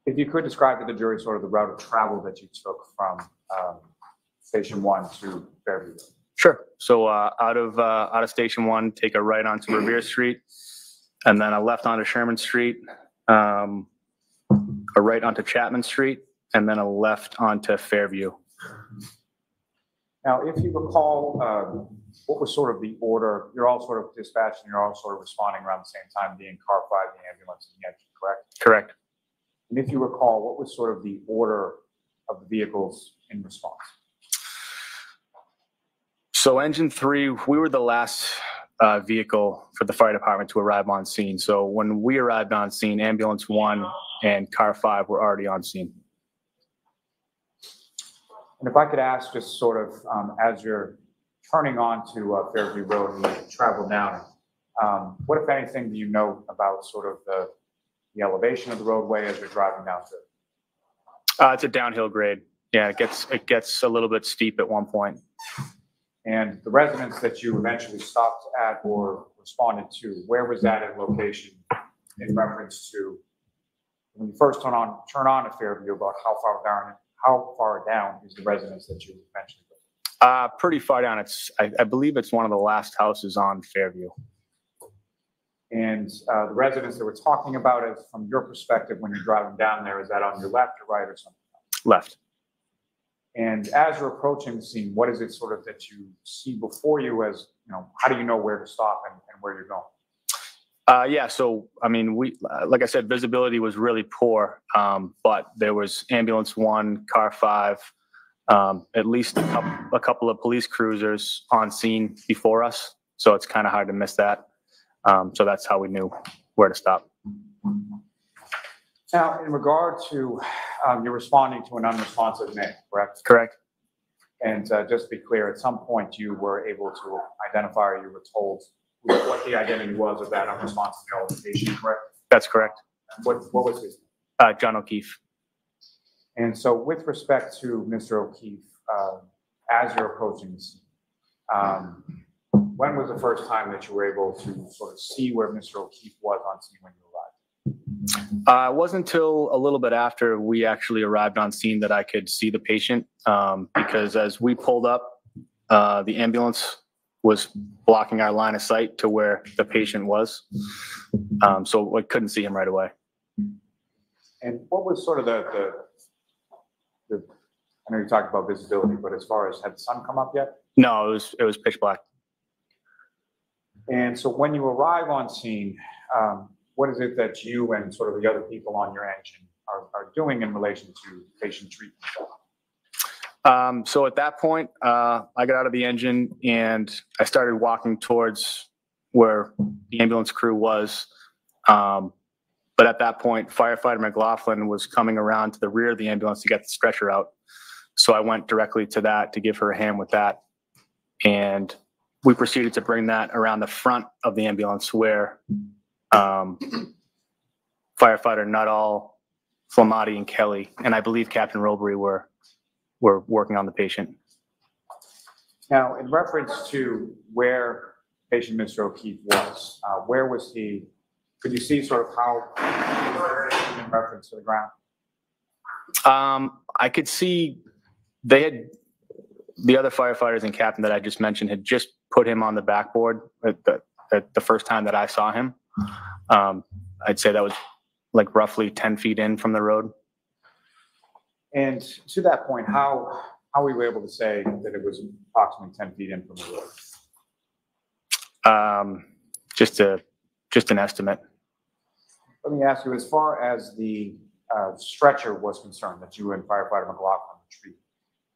if you could describe to the jury sort of the route of travel that you took from Station 1 to Fairview. Sure. So out of Station 1, take a right onto Revere Street, and then a left onto Sherman Street, a right onto Chapman Street, and then a left onto Fairview. Now, if you recall, what was sort of the order? You're all sort of dispatched and you're all sort of responding around the same time, being car 5, the ambulance, and the engine, correct? Correct. And if you recall, what was sort of the order of the vehicles in response? So engine 3, we were the last vehicle for the fire department to arrive on scene. So when we arrived on scene, ambulance 1 and car 5 were already on scene. And if I could ask, just sort of as you're turning onto Fairview Road and you travel down, What, if anything, do you know about sort of the elevation of the roadway as you're driving down to it? It's a downhill grade. Yeah, it gets a little bit steep at one point. And the residence that you eventually stopped at or responded to, where was that in location in reference to when you first turn on a Fairview, about how far down is the residence that you eventually go? Pretty far down. I believe it's one of the last houses on Fairview. And the residence that we're talking about is, from your perspective, when you're driving down there, is that on your left or right or something else? Left. And as you're approaching the scene, what is it sort of that you see before you? As you know, how do you know where to stop and where you're going? Yeah, so I mean, like I said, visibility was really poor, but there was ambulance 1, car 5, at least a couple of police cruisers on scene before us. So it's kind of hard to miss that. So that's how we knew where to stop. Now, in regard to you're responding to an unresponsive male, correct? Correct. And just to be clear, at some point you were able to identify, or you were told what the identity was of that unresponsive male patient, correct? That's correct. What was his name? John O'Keefe. And so with respect to Mr. O'Keefe, as you're approaching the scene, when was the first time that you were able to sort of see where Mr. O'Keefe was on scene when you arrived? It wasn't until a little bit after we actually arrived on scene that I could see the patient, because as we pulled up, the ambulance was blocking our line of sight to where the patient was. So I couldn't see him right away. And what was sort of the I know you talked about visibility, but as far as, had the sun come up yet? No, it was pitch black. And so when you arrive on scene, what is it that you and sort of the other people on your engine are doing in relation to patient treatment? So at that point, I got out of the engine and I started walking towards where the ambulance crew was. But at that point, firefighter McLaughlin was coming around to the rear of the ambulance to get the stretcher out. So I went directly to that to give her a hand with that. And we proceeded to bring that around the front of the ambulance where firefighter Nuttall, Flematti, and Kelly, and I believe Captain Robery were working on the patient. Now, in reference to where patient Mr. O'Keefe was, where was he? Could you see sort of how in reference to the ground? I could see the other firefighters and captain that I just mentioned had just put him on the backboard at the first time that I saw him. I'd say that was like roughly 10 feet in from the road. And to that point, how were you able to say that it was approximately 10 feet in from the road? Just an estimate. Let me ask you, as far as the stretcher was concerned that you and firefighter McLaughlin retrieved,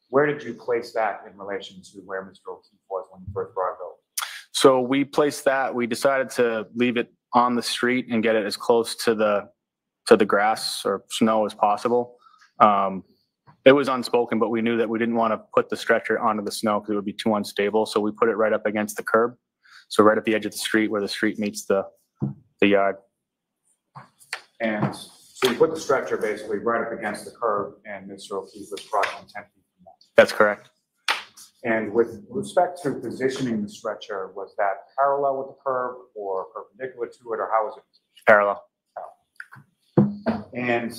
where did you place that in relation to where Mr. O'Keefe was when you first brought it over? So we placed that. We decided to leave it on the street and get it as close to the grass or snow as possible. It was unspoken, but we knew that we didn't want to put the stretcher onto the snow because it would be too unstable. So we put it right up against the curb. So right at the edge of the street where the street meets the yard. And so you put the stretcher basically right up against the curb, and Mr. O'Keefe was approximately 10 feet from that. That's correct. And with respect to positioning the stretcher, was that parallel with the curb or perpendicular to it, or how was it? Parallel. And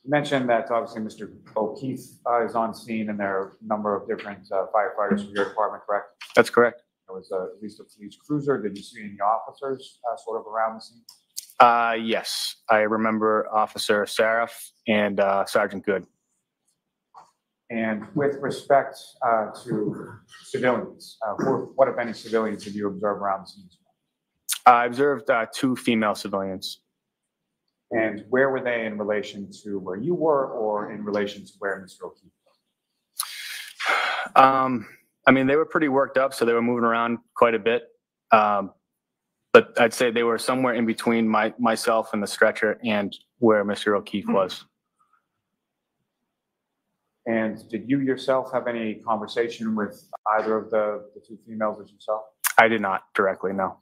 you mentioned that obviously Mr. O'Keefe is on scene, and there are a number of different firefighters from your department, correct? That's correct. There was at least a police cruiser. Did you see any officers sort of around the scene? Yes, I remember Officer Saraf and Sergeant Good. And with respect to civilians, what, if any, civilians did you observe around the scene? I observed 2 female civilians. And where were they in relation to where you were, or in relation to where Mr. O'Keefe was? I mean, they were pretty worked up, so they were moving around quite a bit. But I'd say they were somewhere in between myself and the stretcher and where Mr. O'Keefe was. And did you yourself have any conversation with either of the two females that you saw? I did not directly, no.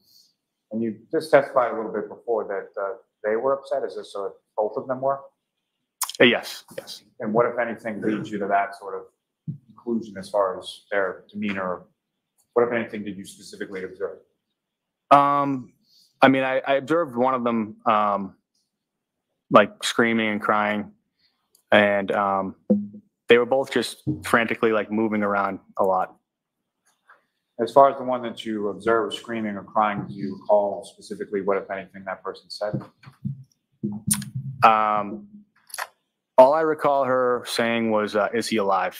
And you just testified a little bit before that they were upset. Is this so both of them were? Yes, yes. And what, if anything, leads you to that sort of conclusion as far as their demeanor? What, if anything, did you specifically observe? I mean, I observed one of them like screaming and crying, and they were both just frantically like moving around a lot. As far as the one that you observed screaming or crying, do you recall specifically what, if anything, that person said? All I recall her saying was, "Is he alive?"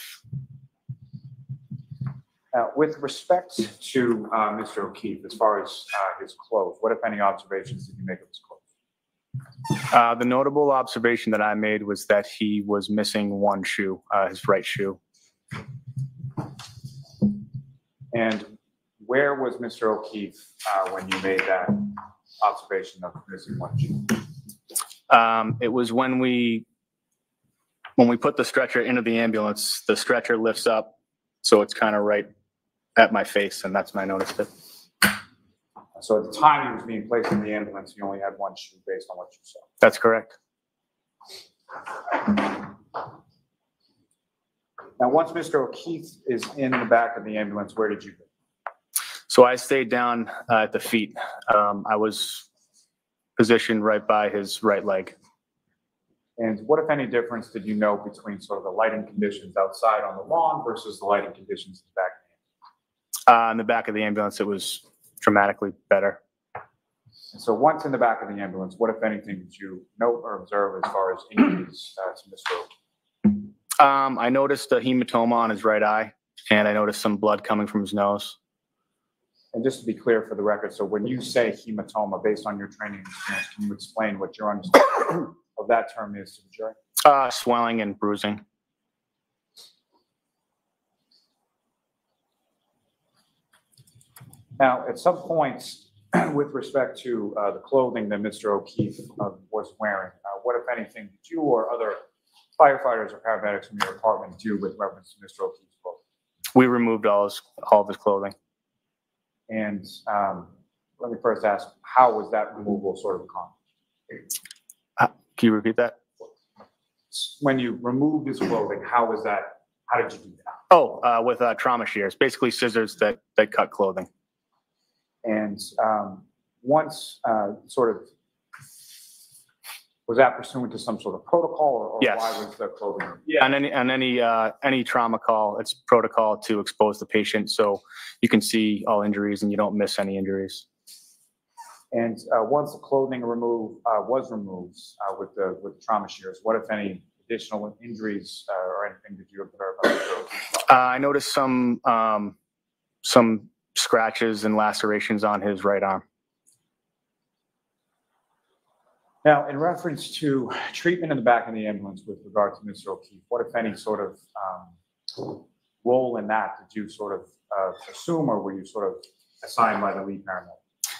With respect to Mr. O'Keefe, as far as his clothes, what, if any, observations did you make of his clothes? The notable observation that I made was that he was missing one shoe, his right shoe. And where was Mr. O'Keefe when you made that observation of missing one shoe? It was when we put the stretcher into the ambulance, the stretcher lifts up, so it's kind of right at my face, and that's when I noticed it. So at the time he was being placed in the ambulance, you only had one shoe based on what you saw? That's correct. Now, once Mr. O'Keefe is in the back of the ambulance, where did you go? So I stayed down at the feet. I was positioned right by his right leg. And what, if any, difference did you know between sort of the lighting conditions outside on the lawn versus the lighting conditions in the back? In the back of the ambulance, it was dramatically better. And so once in the back of the ambulance, what, if anything, did you note or observe as far as injuries to Mr. O'Keefe? I noticed a hematoma on his right eye, and I noticed some blood coming from his nose. And just to be clear for the record, so when you say hematoma, based on your training and experience, can you explain what your understanding of that term is to the jury? Swelling and bruising. Now, at some points, with respect to the clothing that Mr. O'Keefe was wearing, what, if anything, did you or other firefighters or paramedics from your department do with reference to Mr. O'Keefe's clothing? We removed all of his clothing. And let me first ask, how was that removal sort of accomplished? Can you repeat that? When you removed his clothing, how did you do that? Oh, with trauma shears, basically scissors that cut clothing. And once sort of, was that pursuant to some sort of protocol, or yes. Why was the clothing? Yeah. On any trauma call, it's protocol to expose the patient so you can see all injuries and you don't miss any injuries. And once the clothing was removed with the trauma shears, what, if any, additional injuries or anything did you observe? I noticed some scratches and lacerations on his right arm. Now, in reference to treatment in the back of the ambulance with regard to Mr. O'Keefe, what, if any, sort of role in that did you sort of assume, or were you sort of assigned by the lead paramedic?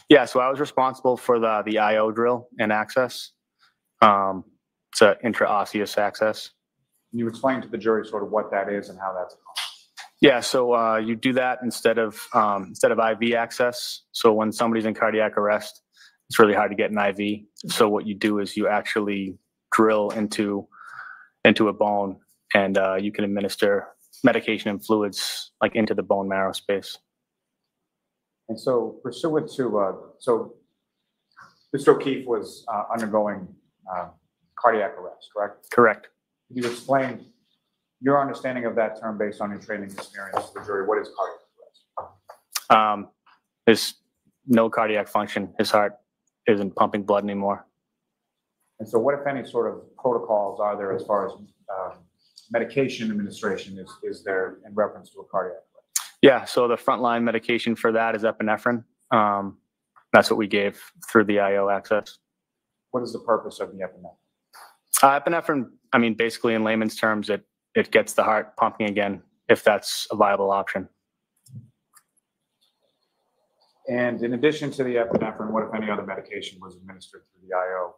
Yeah, so I was responsible for the IO drill and access. It's an intraosseous access. Can you explain to the jury sort of what that is and how that's accomplished? Yeah, so you do that instead of IV access. So when somebody's in cardiac arrest, it's really hard to get an IV. So what you do is you actually drill into a bone, and you can administer medication and fluids like into the bone marrow space. And so pursuant to, so Mr. O'Keefe was undergoing cardiac arrest, correct? Correct. Can you explain your understanding of that term based on your training experience to the jury? What is cardiac arrest? There's no cardiac function. His heart isn't pumping blood anymore. And so what, if any, sort of protocols are there as far as medication administration is there in reference to a cardiac arrest? Yeah, so the frontline medication for that is epinephrine. That's what we gave through the IO access. What is the purpose of the epinephrine? Epinephrine, I mean, basically in layman's terms, it gets the heart pumping again, if that's a viable option. And in addition to the epinephrine, what, if any, other medication was administered through the IO?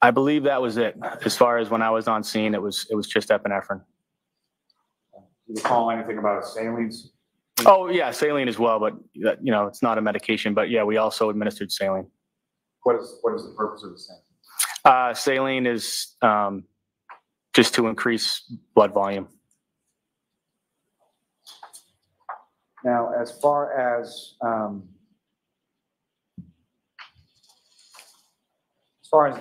I believe that was it. As far as when I was on scene, it was just epinephrine. Do you recall anything about salines? Oh yeah, saline as well, but you know, it's not a medication. But yeah, we also administered saline. What is the purpose of the saline? Saline is just to increase blood volume. Now, as far as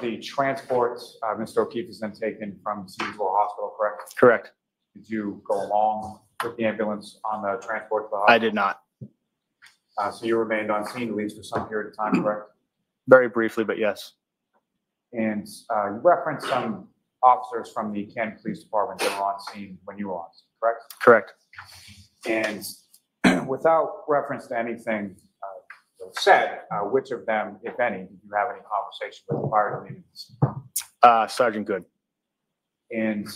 the transport, Mr. O'Keefe is then taken from the scene to a hospital, correct? Correct. Did you go along with the ambulance on the transport to the hospital? I did not. So you remained on scene at least for some period of time, correct? Very briefly, but yes. And you referenced some officers from the Canton Police Department that were on scene when you were on scene, correct? Correct. And without reference to anything said, which of them, if any, did you have any conversation with prior to leaving the scene? Sergeant Good. And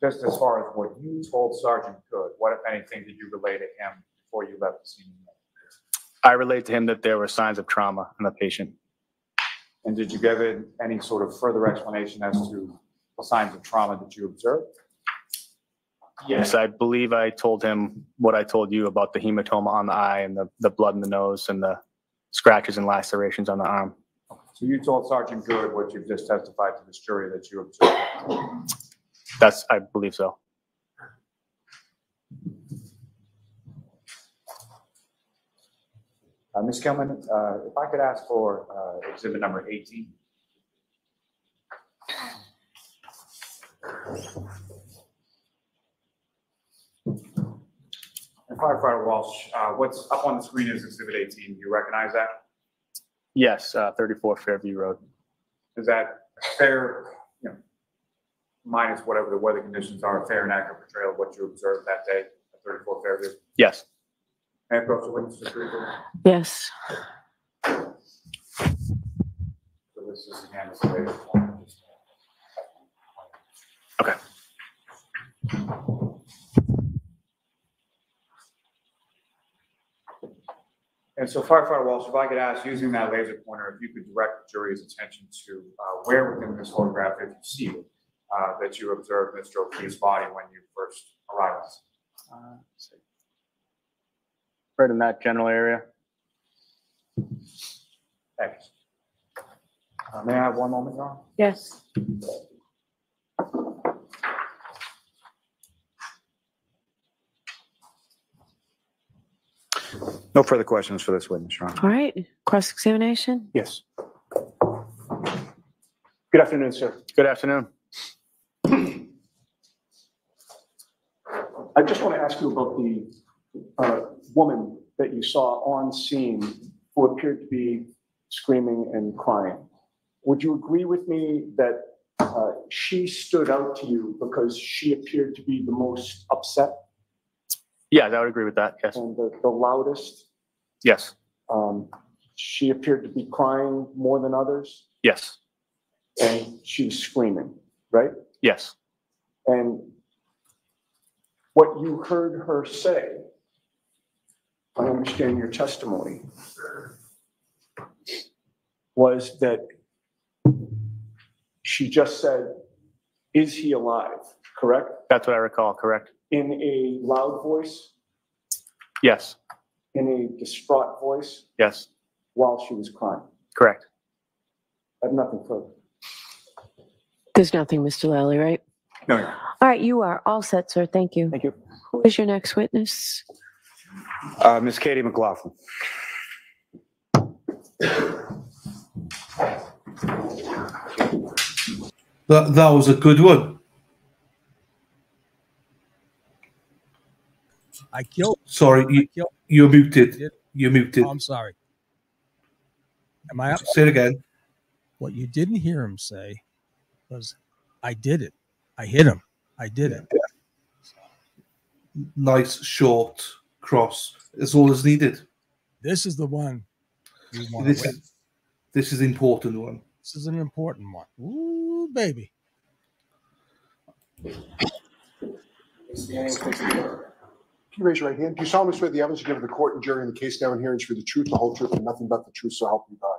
just as far as what you told Sergeant Good, what, if anything, did you relay to him before you left the scene? I relayed to him that there were signs of trauma in the patient. And did you give it any sort of further explanation as to the signs of trauma that you observed? Yes, I believe I told him what I told you about the hematoma on the eye and the blood in the nose and the scratches and lacerations on the arm. So you told Sergeant Good what you've just testified to this jury that you observed? I believe so. Ms. Kelman, if I could ask for exhibit number 18. And Firefighter Walsh, what's up on the screen is exhibit 18. Do you recognize that? Yes, 34 Fairview Road. Is that fair, minus whatever the weather conditions are, a fair and accurate portrayal of what you observed that day at 34 Fairview? Yes. And approach the witness to agree with it? Yes. So this is again the latest one. Okay. And so, Firefighter Walsh, if I could ask, using that laser pointer, if you could direct the jury's attention to where within this photograph, if you see it, that you observed Mr. O'Keefe's body when you first arrived. Right in that general area. Thanks. May I have one moment, John? Yes. No further questions for this witness, Your Honor. All right. Cross-examination? Yes. Good afternoon, sir. Good afternoon. I just want to ask you about the woman that you saw on scene who appeared to be screaming and crying. Would you agree with me that she stood out to you because she appeared to be the most upset? Yeah, I would agree with that, yes. And the loudest? Yes. She appeared to be crying more than others? Yes. And she was screaming, right? Yes. And what you heard her say, I understand your testimony, was that she just said, "Is he alive?" Correct? That's what I recall, correct? In a loud voice? Yes. In a distraught voice? Yes. While she was crying? Correct. I have nothing further. There's nothing, Mr. Lally, right? No. All right, you are all set, sir. Thank you. Thank you. Who is your next witness? Miss Katie McLaughlin. That was a good one. I killed. Sorry, you're muted. You're muted. Oh, I'm sorry. Am I up? Say it again. What you didn't hear him say was, "I did it. I hit him. I did it." Nice, short, cross. It's all that's needed. This is the one we want to win. This is the important one. This is an important one. Ooh, baby. Can you raise your right hand? Do you solemnly swear the evidence you give to the court and jury in the case now and here is for the truth, the whole truth, and nothing but the truth, so help you God?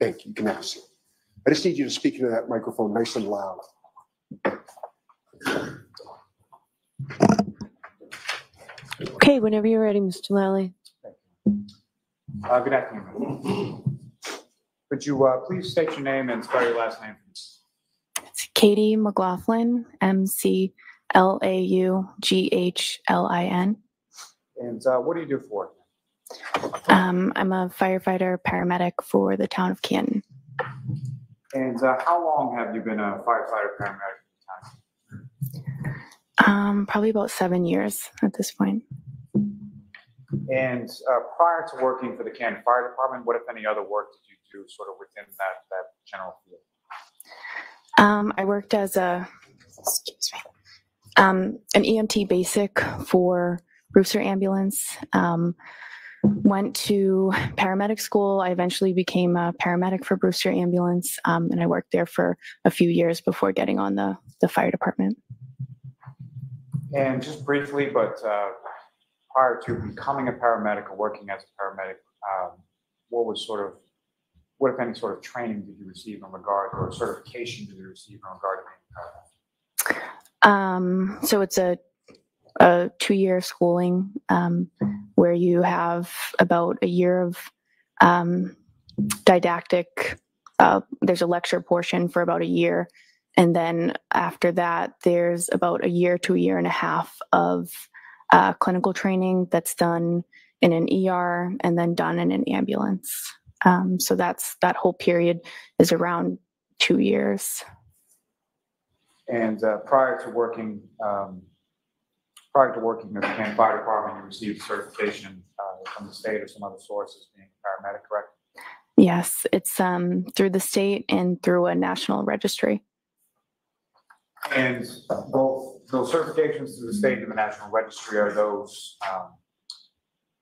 Thank you. You can have a seat. I just need you to speak into that microphone nice and loud. Okay, whenever you're ready, Mr. Lally. Good afternoon. Could you please state your name and spell your last name? It's Katie McLaughlin, McLaughlin. And what do you do for it? I'm a firefighter paramedic for the town of Canton. And how long have you been a firefighter paramedic in the town? Probably about 7 years at this point. And prior to working for the Canton Fire Department, what, if any, other work did you do sort of within that general field? I worked as an EMT basic for Brewster Ambulance. Went to paramedic school. I eventually became a paramedic for Brewster Ambulance, and I worked there for a few years before getting on the fire department. And just briefly, but prior to becoming a paramedic or working as a paramedic, what, if any, sort of training did you receive in regard, or certification did you receive in regard to being a paramedic? So it's a 2-year schooling where you have about a year of didactic. There's a lecture portion for about a year. And then after that, there's about a year to a year and a half of clinical training that's done in an ER and then done in an ambulance. So that whole period is around 2 years. And prior to working at the Canton Fire Department, you received certification from the state or some other sources being a paramedic, correct? Yes, it's through the state and through a national registry. And both those certifications through the state and the national registry, are those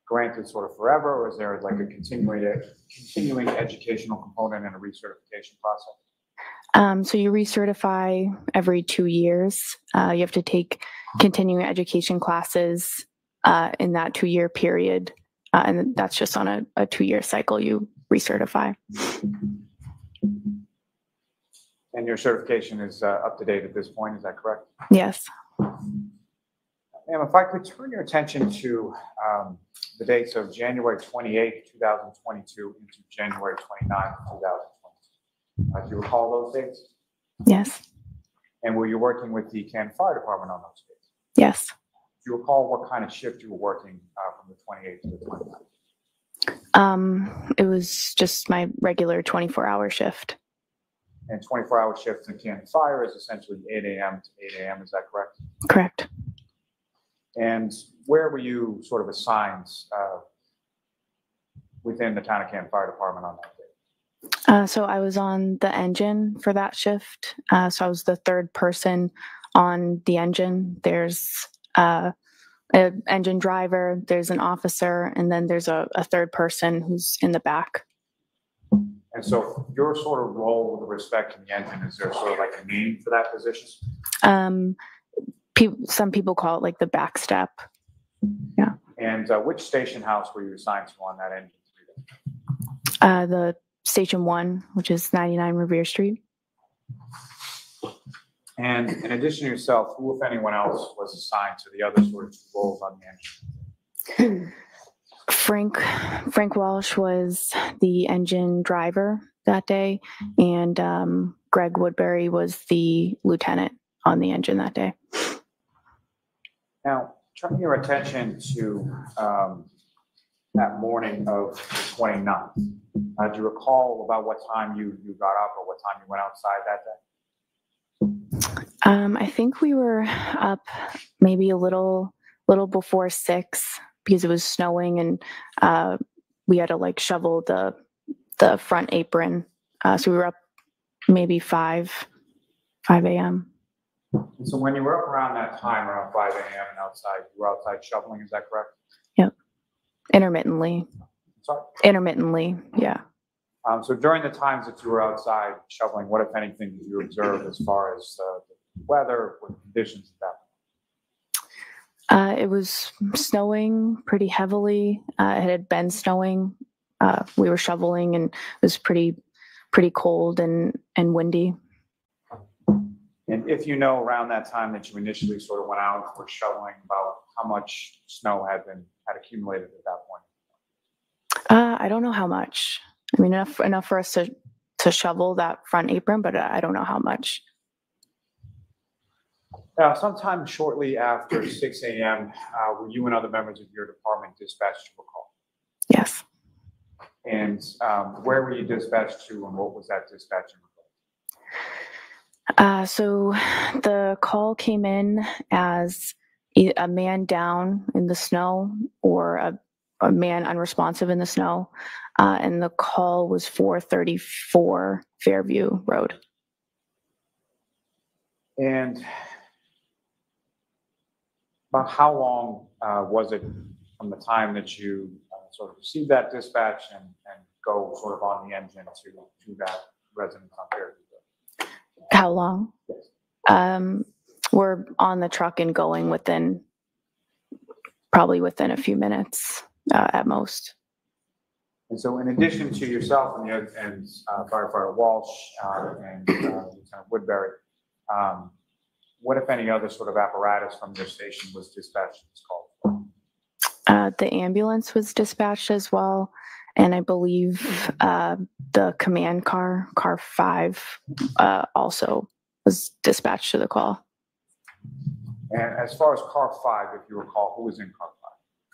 granted sort of forever, or is there like a continuing educational component and a recertification process? So you recertify every 2 years. You have to take continuing education classes in that 2-year period. And that's just on a 2-year cycle you recertify. And your certification is up to date at this point, is that correct? Yes. Ma'am, if I could turn your attention to the dates of January 28th, 2022 into January 29th, 2022. Do you recall those dates? Yes. And were you working with the Canton Fire Department on those dates? Yes. Do you recall what kind of shift you were working from the 28th to the 29th? It was just my regular 24-hour shift. And 24-hour shifts in Canton Fire is essentially 8 a.m. to 8 a.m., is that correct? Correct. And where were you sort of assigned within the town of Canton Fire Department on that day? So I was on the engine for that shift. So I was the third person on the engine. There's an engine driver, there's an officer, and then there's a third person who's in the back. And so your sort of role with respect to the engine, is there sort of like a name for that position? Some people call it like the back step. Yeah. And which station house were you assigned to on that engine? The Station 1, which is 99 Revere Street. And in addition to yourself, who, if anyone else, was assigned to the other sort of roles on the engine? Frank Walsh was the engine driver that day, and Greg Woodbury was the lieutenant on the engine that day. Now, turning your attention to that morning of the 29th, do you recall about what time you got up or what time you went outside that day? I think we were up maybe a little before 6 because it was snowing, and we had to like shovel the front apron. So we were up maybe 5 a.m. So when you were up around that time, around 5 a.m. and outside, you were outside shoveling, is that correct? Yep. Intermittently. Sorry? Intermittently, yeah. So during the times that you were outside shoveling, what, if anything, did you observe as far as the weather, what conditions at that? It was snowing pretty heavily. It had been snowing. We were shoveling, and it was pretty pretty cold and windy. And if you know around that time that you initially sort of went out and were shoveling, about how much snow had accumulated at that point? I don't know how much. I mean, enough for us to shovel that front apron, but I don't know how much. Sometime shortly after 6 a.m., were you and other members of your department dispatched to a call? Yes. And where were you dispatched to, and what was that dispatch in? So the call came in as a man down in the snow or a man unresponsive in the snow, and the call was 434 Fairview Road. And about how long was it from the time that you sort of received that dispatch and go sort of on the engine to that residence on Fairview Road? How long? Yes. We're on the truck and going probably within a few minutes at most. And so in addition to yourself and firefighter Walsh and Lieutenant Woodbury, what, if any, other sort of apparatus from your station was dispatched in this call? The ambulance was dispatched as well. And I believe the command car 5, also was dispatched to the call. And as far as car 5, if you recall, who was in car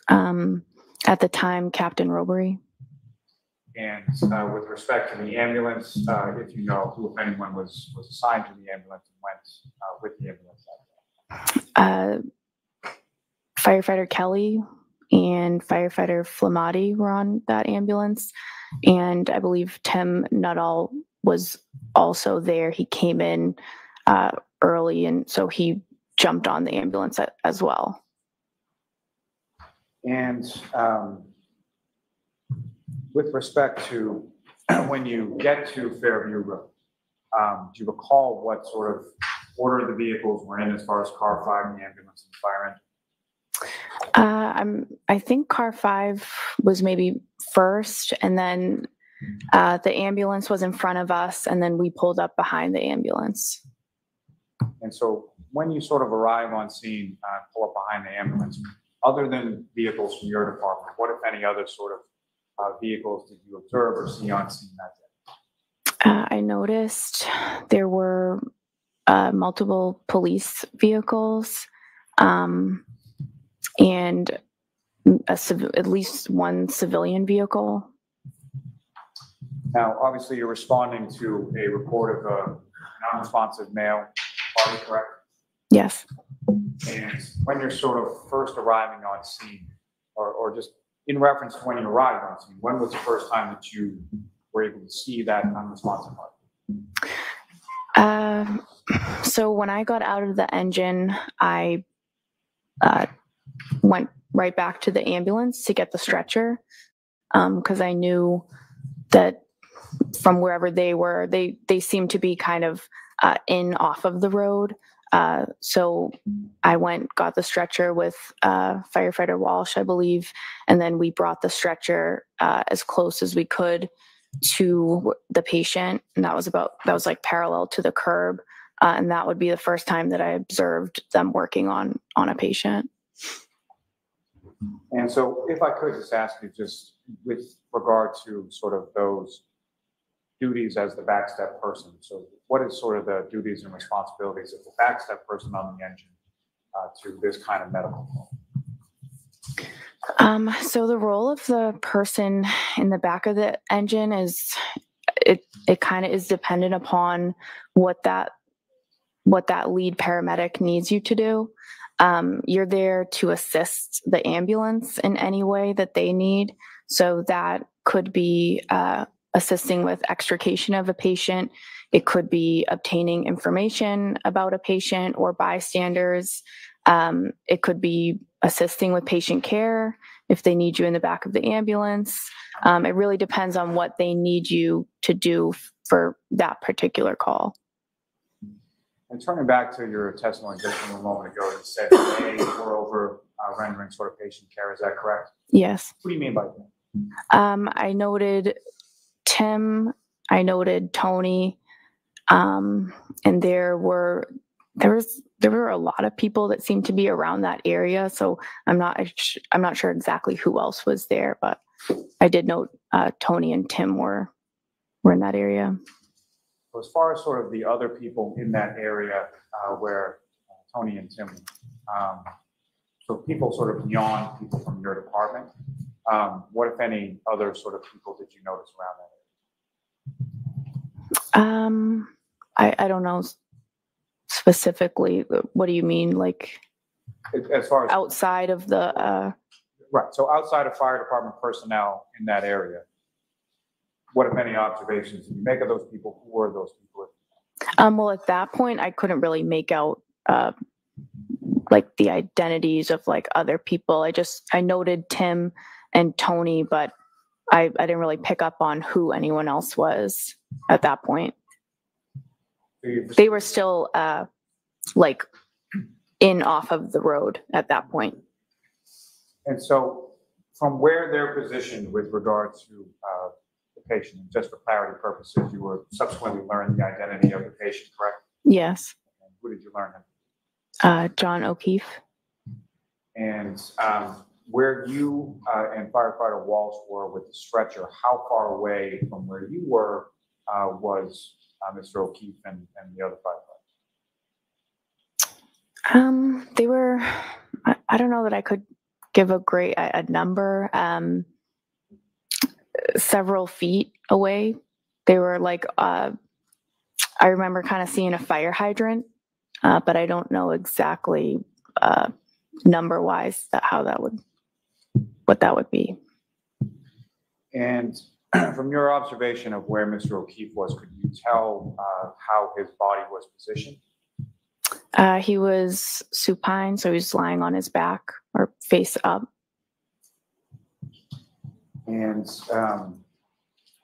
5? At the time, Captain Robery. And with respect to the ambulance, if you know who, if anyone, was assigned to the ambulance and went with the ambulance? Firefighter Kelly and firefighter Flematti were on that ambulance. And I believe Tim Nuttall was also there. He came in early, and so he jumped on the ambulance as well. And with respect to when you get to Fairview Road, do you recall what sort of order the vehicles were in as far as car 5 and the ambulance and the fire engine? I think car 5 was maybe first, and then the ambulance was in front of us, and then we pulled up behind the ambulance. And so when you sort of arrive on scene, pull up behind the ambulance, other than vehicles from your department, what, if any, other sort of vehicles did you observe or see on scene that day? I noticed there were multiple police vehicles, and at least one civilian vehicle. Now, obviously, you're responding to a report of an unresponsive male, are you correct? Yes. And when you're sort of first arriving on scene, or just in reference to when you arrived on scene, when was the first time that you were able to see that unresponsive party? So when I got out of the engine, I went right back to the ambulance to get the stretcher, because I knew that from wherever they were, they seemed to be kind of off of the road. So I got the stretcher with firefighter Walsh, I believe, and then we brought the stretcher as close as we could to the patient, and that was like parallel to the curb, and that would be the first time that I observed them working on a patient. And so if I could just ask you, just with regard to sort of those duties as the backstep person, so what is sort of the duties and responsibilities of the backstep person on the engine to this kind of medical call? So the role of the person in the back of the engine is, it kind of is dependent upon what that lead paramedic needs you to do. You're there to assist the ambulance in any way that they need. So that could be assisting with extrication of a patient. It could be obtaining information about a patient or bystanders. It could be assisting with patient care if they need you in the back of the ambulance. It really depends on what they need you to do for that particular call. And turning back to your testimony just from a moment ago, you said they were over rendering sort of patient care. Is that correct? Yes. What do you mean by that? I noted Tim I noted Tony, and there were a lot of people that seemed to be around that area. So I'm not sure exactly who else was there, but I did note Tony and Tim were in that area. So as far as sort of the other people in that area where Tony and Tim, so people sort of beyond people from your department, what, if any, other sort of people did you notice around that area? I don't know specifically. What do you mean? Like, as far as outside of the, right. So outside of fire department personnel in that area, what, if any, observations did you make of those people? Who were those people? Well, at that point, I couldn't really make out, like the identities of like other people. I noted Tim and Tony, but I didn't really pick up on who anyone else was at that point. They were still like in off of the road at that point. And so from where they're positioned with regard to the patient, and just for clarity purposes, you were subsequently learned the identity of the patient, correct? Yes. And who did you learn him? John O'Keefe. And where you and firefighter Walsh were with the stretcher, how far away from where you were was Mr. O'Keefe and the other firefighter? They were, I don't know that I could give a number, several feet away. They were like, I remember kind of seeing a fire hydrant, but I don't know exactly number wise what that would be. And from your observation of where Mr. O'Keefe was, could you tell how his body was positioned? He was supine, so he was lying on his back or face up. And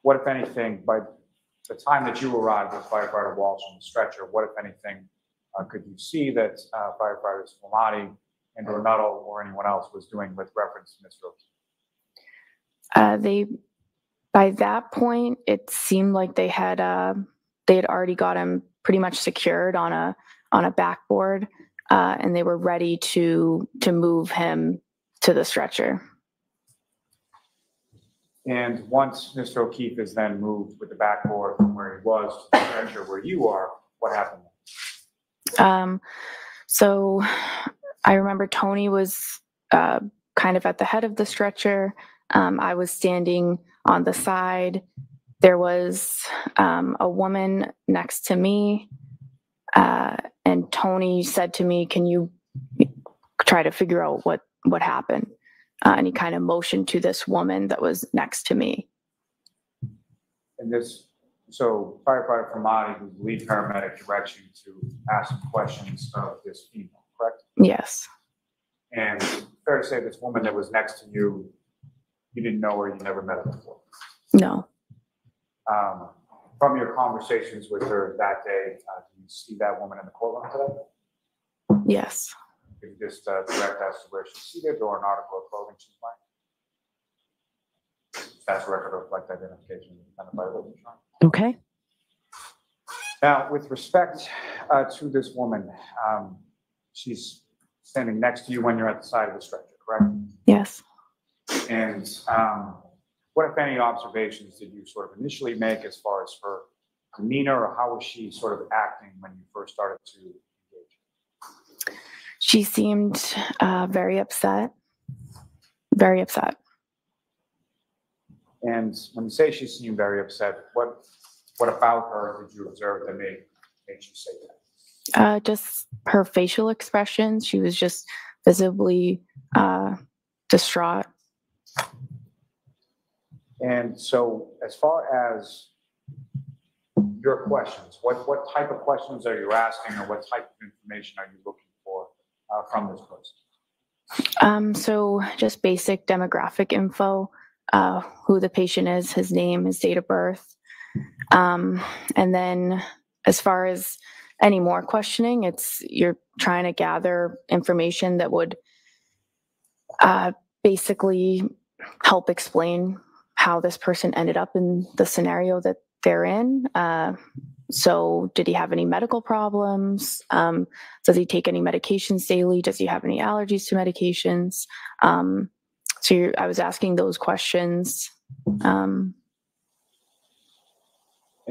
what, if anything, by the time that you arrived with firefighter Walsh on the stretcher, what, if anything, could you see that firefighters Flematti and or Nuttall or anyone else was doing with reference to Mr. O'Keefe? By that point, it seemed like they had already got him pretty much secured on a backboard, and they were ready to move him to the stretcher. And once Mr. O'Keefe is then moved with the backboard from where he was to the stretcher where you are, what happened? So I remember Tony was kind of at the head of the stretcher. I was standing on the side. There was a woman next to me, and Tony said to me, "Can you try to figure out what happened?" And he kind of motioned to this woman that was next to me. And so firefighter Flematti, who's the lead paramedic, directs you to ask some questions of this female, correct? Yes. And fair to say this woman that was next to you, you didn't know her, you never met her before? No. From your conversations with her that day, do you see that woman in the courtroom today? Yes. Can you just direct us to where she's seated or an article of clothing she's wearing? That's a record of reflect identification identified witness. Okay. Now, with respect to this woman, she's standing next to you when you're at the side of the stretcher, correct? Yes. And what, if any, observations did you sort of initially make as far as her demeanor, or how was she sort of acting when you first started to engage? She seemed very upset. Very upset. And when you say she seemed very upset, what about her did you observe that made you say that? Just her facial expressions. She was just visibly distraught. And so as far as your questions, what type of questions are you asking, or what type of information are you looking for from this person? So just basic demographic info, who the patient is, his name, his date of birth. And then as far as any more questioning, you're trying to gather information that would basically help explain how this person ended up in the scenario that they're in. So did he have any medical problems? Does he take any medications daily? Does he have any allergies to medications? I was asking those questions. And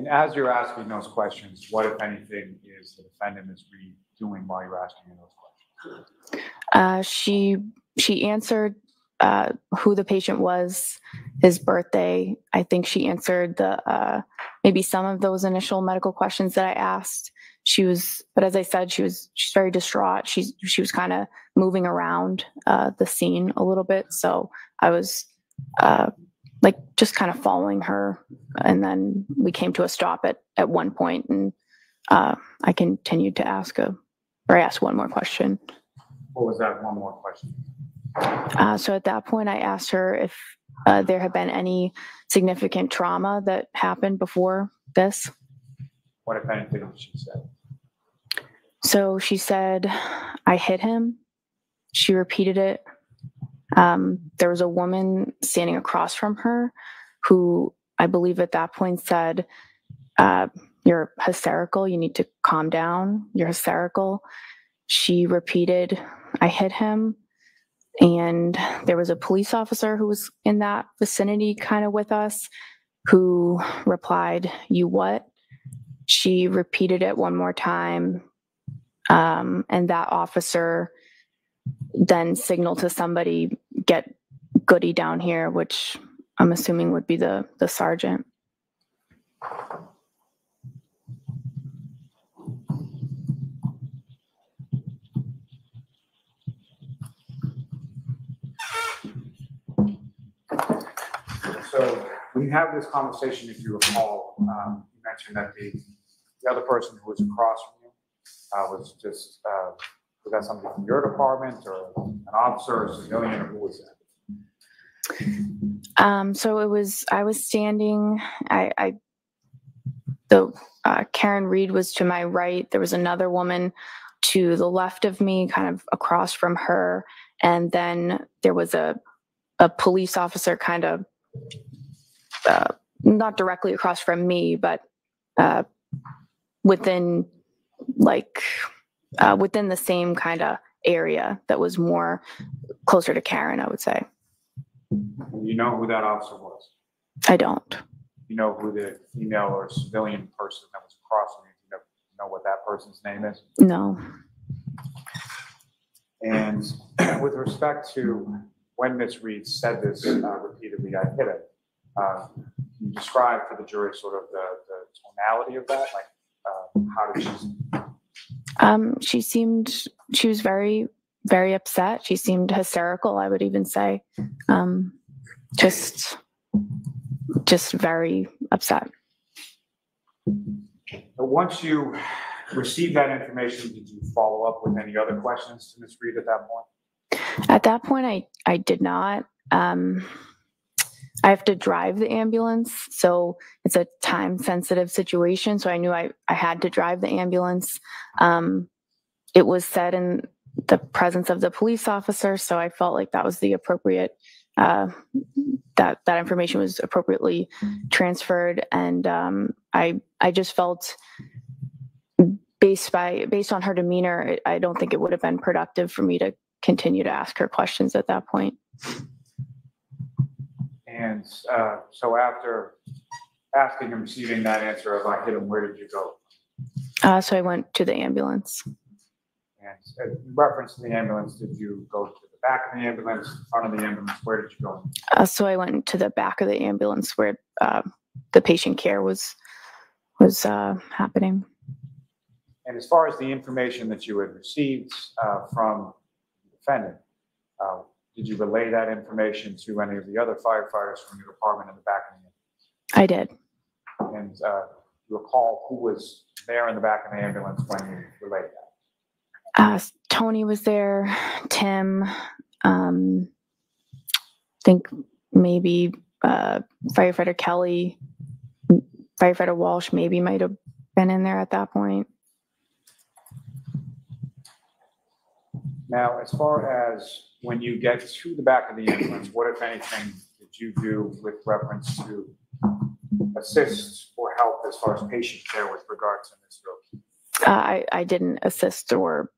as you're asking those questions, what, if anything, is the defendant Ms. Reed doing while you're asking those questions? She answered who the patient was, his birthday. I think she answered the maybe some of those initial medical questions that I asked. But as I said, she's very distraught. She was kind of moving around the scene a little bit. So I was just kind of following her, and then we came to a stop at one point, and I continued to ask one more question. What was that one more question? So at that point, I asked her if there had been any significant trauma that happened before this. What, if anything, did she say? So she said, I hit him. She repeated it. There was a woman standing across from her who I believe at that point said, you're hysterical. You need to calm down. You're hysterical. She repeated, I hit him. And there was a police officer who was in that vicinity kind of with us who replied, you what? She repeated it one more time. And that officer then signaled to somebody, get Goody down here, which I'm assuming would be the sergeant. So when you have this conversation, if you recall, you mentioned that the other person who was across from you was just, was that somebody from your department or an officer or a civilian, or who was that? So I was standing, Karen Reed was to my right. There was another woman to the left of me, kind of across from her. And then there was a police officer kind of, not directly across from me, but within the same kind of area that was more closer to Karen, I would say. You know who that officer was? I don't. You know who the female or civilian person that was across from you? You know what that person's name is? No. And with respect to when Ms. Reed said this repeatedly, I hit it. Can you describe for the jury sort of the tonality of that? Like, how did she? She was very, very upset. She seemed hysterical, I would even say. Just very upset. But once you received that information, did you follow up with any other questions to Ms. Reed at that point? At that point, I did not. I have to drive the ambulance, so it's a time-sensitive situation. So I knew I had to drive the ambulance. It was said in the presence of the police officer, so I felt like that was the appropriate, that information was appropriately transferred. And I just felt, based on her demeanor, I don't think it would have been productive for me to continue to ask her questions at that point. And so after asking and receiving that answer of I hit him, where did you go? So I went to the ambulance. And in reference to the ambulance, did you go to the back of the ambulance, the front of the ambulance? Where did you go? So I went to the back of the ambulance where the patient care was happening. And as far as the information that you had received from the defendant, did you relay that information to any of the other firefighters from your department in the back of the ambulance? I did. And you recall who was there in the back of the ambulance when you relayed that? Tony was there, Tim, I think maybe firefighter Kelly, firefighter Walsh maybe might have been in there at that point. Now, as far as when you get to the back of the ambulance, what, if anything, did you do with reference to assist or help as far as patient care with regard to Mr. O'Keefe? I didn't assist or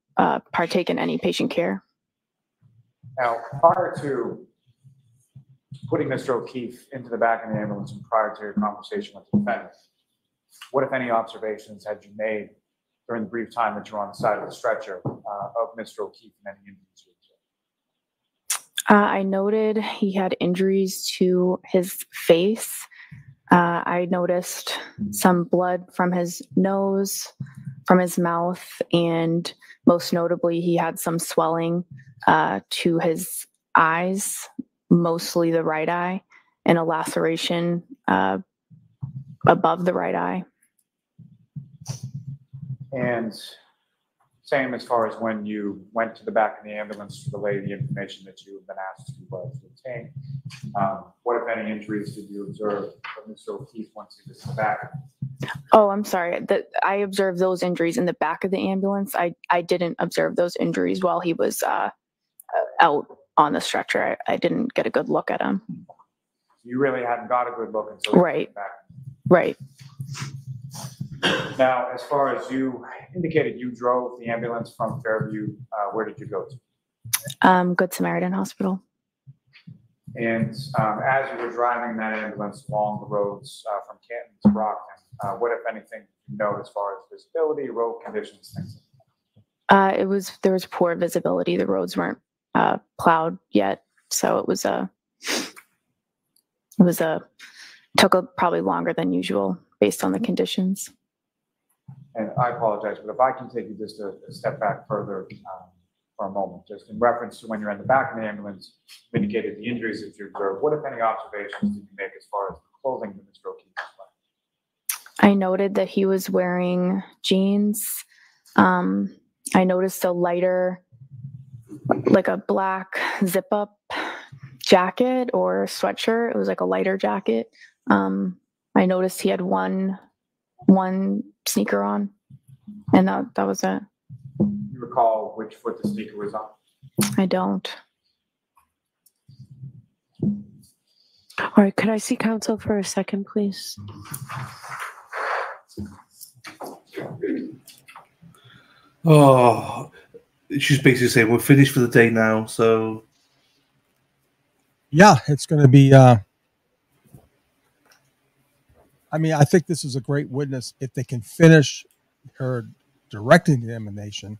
partake in any patient care. Now, prior to putting Mr. O'Keefe into the back of the ambulance and prior to your conversation with the defendant, what, if any, observations had you made during the brief time that you were on the side of the stretcher of Mr. O'Keefe and any injuries you observed? I noted he had injuries to his face. I noticed some blood from his nose, from his mouth, and most notably, he had some swelling to his eyes, mostly the right eye, and a laceration above the right eye. And same as far as when you went to the back of the ambulance to relay the information that you have been asked to obtain. What, if any, injuries did you observe from Mr. O'Keefe once he was in the back? Oh, I'm sorry. I observed those injuries in the back of the ambulance. I didn't observe those injuries while he was out on the stretcher. I didn't get a good look at him. You really hadn't got a good look until you Right. came back. Right. Now, as far as you indicated, you drove the ambulance from Fairview. Where did you go to? Good Samaritan Hospital. And as you were driving that ambulance along the roads from Canton to Brockton, what, if anything, you know as far as visibility, road conditions, things like that? There was poor visibility. The roads weren't plowed yet, so it took probably longer than usual based on the conditions. And I apologize, but if I can take you just a step back further for a moment, just in reference to when you're in the back of the ambulance, you indicated the injuries that you observed. What, if any, observations did you make as far as the clothing that Mr. O'Keefe was wearing? I noted that he was wearing jeans. I noticed a lighter, like a black zip-up jacket or sweatshirt. It was like a lighter jacket. I noticed he had one sneaker on, and that was it. You recall which foot the sneaker was on? I don't. All right, could I see counsel for a second, please? Oh, she's basically saying we're finished for the day now, so yeah, it's going to be. I mean, I think this is a great witness if they can finish her direct examination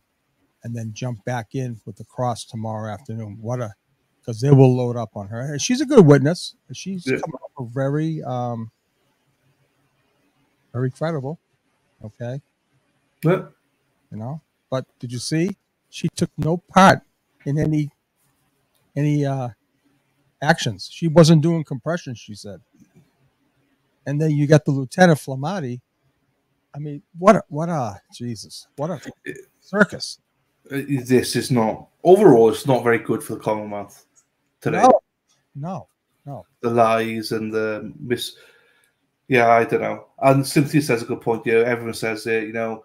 and then jump back in with the cross tomorrow afternoon. Because they will load up on her. And she's a good witness. She's come up very, very credible. Okay. Yeah. You know, but did you see? She took no part in any actions. She wasn't doing compression, she said. And then you got the Lieutenant Flematti. I mean, what a circus. This is not, overall, it's not very good for the Commonwealth today. No. The lies and the yeah, I don't know. And Cynthia says a good point here. Everyone says it, the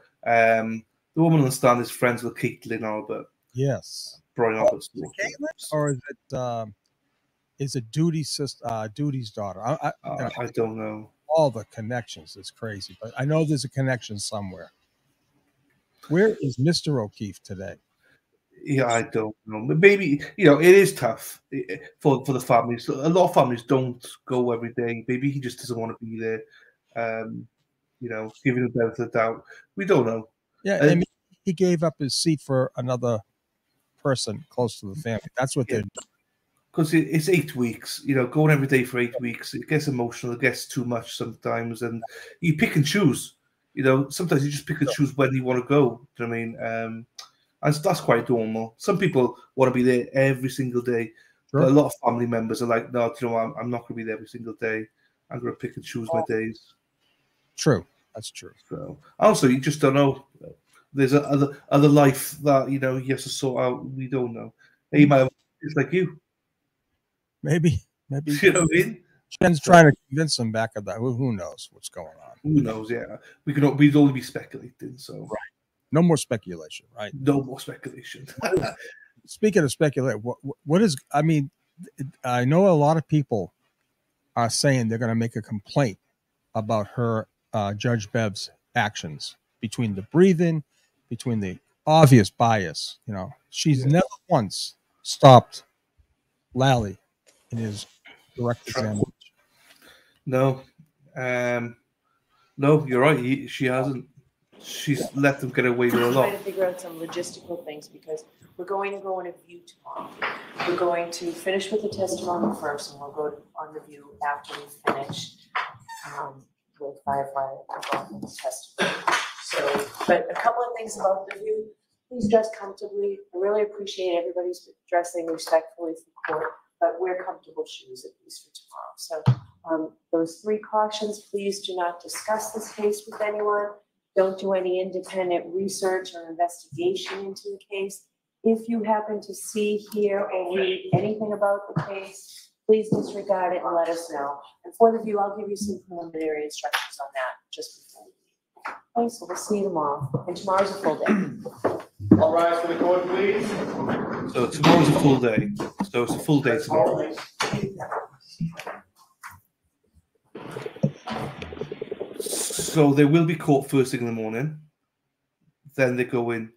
woman on the stand is friends with Caitlin Albert. Yes. Brian Albert's daughter. Caitlin? Or is it Duty's daughter? I don't know. All the connections is crazy, but I know there's a connection somewhere. Where is Mr. O'Keefe today? Yeah, I don't know. Maybe, it is tough for the families. A lot of families don't go every day. Maybe he just doesn't want to be there. Giving the benefit of the doubt. We don't know. Yeah, I mean, he gave up his seat for another person close to the family. That's what they're doing. Because it's 8 weeks, going every day for 8 weeks, it gets emotional, it gets too much sometimes, and you pick and choose. Sometimes you just pick and choose when you want to go. Do you know what I mean? And that's quite normal. Some people want to be there every single day, but a lot of family members are like, no, I'm not going to be there every single day. I'm going to pick and choose my days. True, that's true. So also, you just don't know. There's other life that he has to sort out. We don't know. He might have just like you. Maybe. You know what I mean? Jen's trying to convince him back of that. Who knows what's going on? Who knows? Yeah, we'd only be speculating. So right, no more speculation. Right, no more speculation. Speaking of speculation, what is? I mean, I know a lot of people are saying they're going to make a complaint about her Judge Bev's actions, between the breathing, between the obvious bias. You know, she's never once stopped Lally in his direct examination. No, no, you're right. She hasn't. She's let them get away with a Trying lot. to figure out some logistical things because we're going to go on a view tomorrow. We're going to finish with the testimony first, and we'll go on the view after we finish with firefighter McLaughlin's testimony. So, but a couple of things about the view. Please dress comfortably. I really appreciate everybody's dressing respectfully for court, but wear comfortable shoes at least for tomorrow. So those 3 cautions: please do not discuss this case with anyone. Don't do any independent research or investigation into the case. If you happen to see, hear, or read anything about the case, please disregard it and let us know. And for the view, I'll give you some preliminary instructions on that just before we leave. Okay, so we'll see you tomorrow. And tomorrow's a full day. All rise for the court, please. So tomorrow's a full day. So it's a full day tomorrow. So they will be caught first thing in the morning. Then they go in.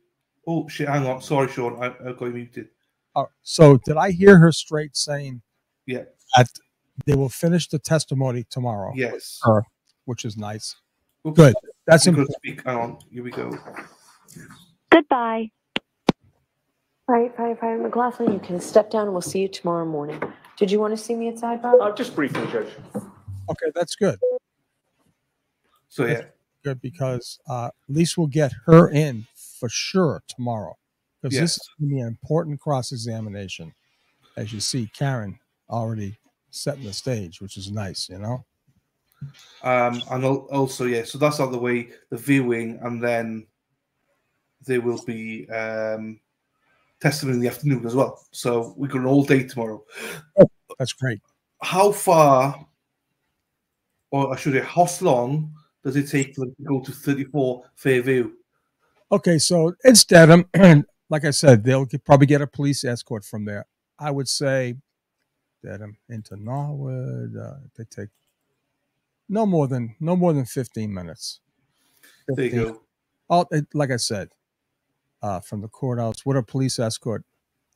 Oh shit! Hang on. Sorry, Sean. I got you muted. So did I hear her straight saying? Yeah. That they will finish the testimony tomorrow. Yes. Her, which is nice. Oops. Good. That's Good important. speak. Hang on. Here we go. Goodbye. All right, Firefighter McLaughlin, you can step down and we'll see you tomorrow morning. Did you want to see me at sidebar? Just briefly, Judge. Okay, that's good. So That's good because at least we'll get her in for sure tomorrow, because this is going to be an important cross-examination. As you see, Karen already setting the stage, which is nice, you know. And also, so that's out of the way. The viewing, and then there will be testimony in the afternoon as well. So we've got an all day tomorrow. Oh, that's great. How far, or I should say, how long does it take for them to go to 34 Fairview? Okay, so it's Dedham, and like I said, they'll probably get a police escort from there. I would say Dedham into Norwood. They take no more than 15 minutes. 15. There you go. Like I said, from the courthouse with a police escort,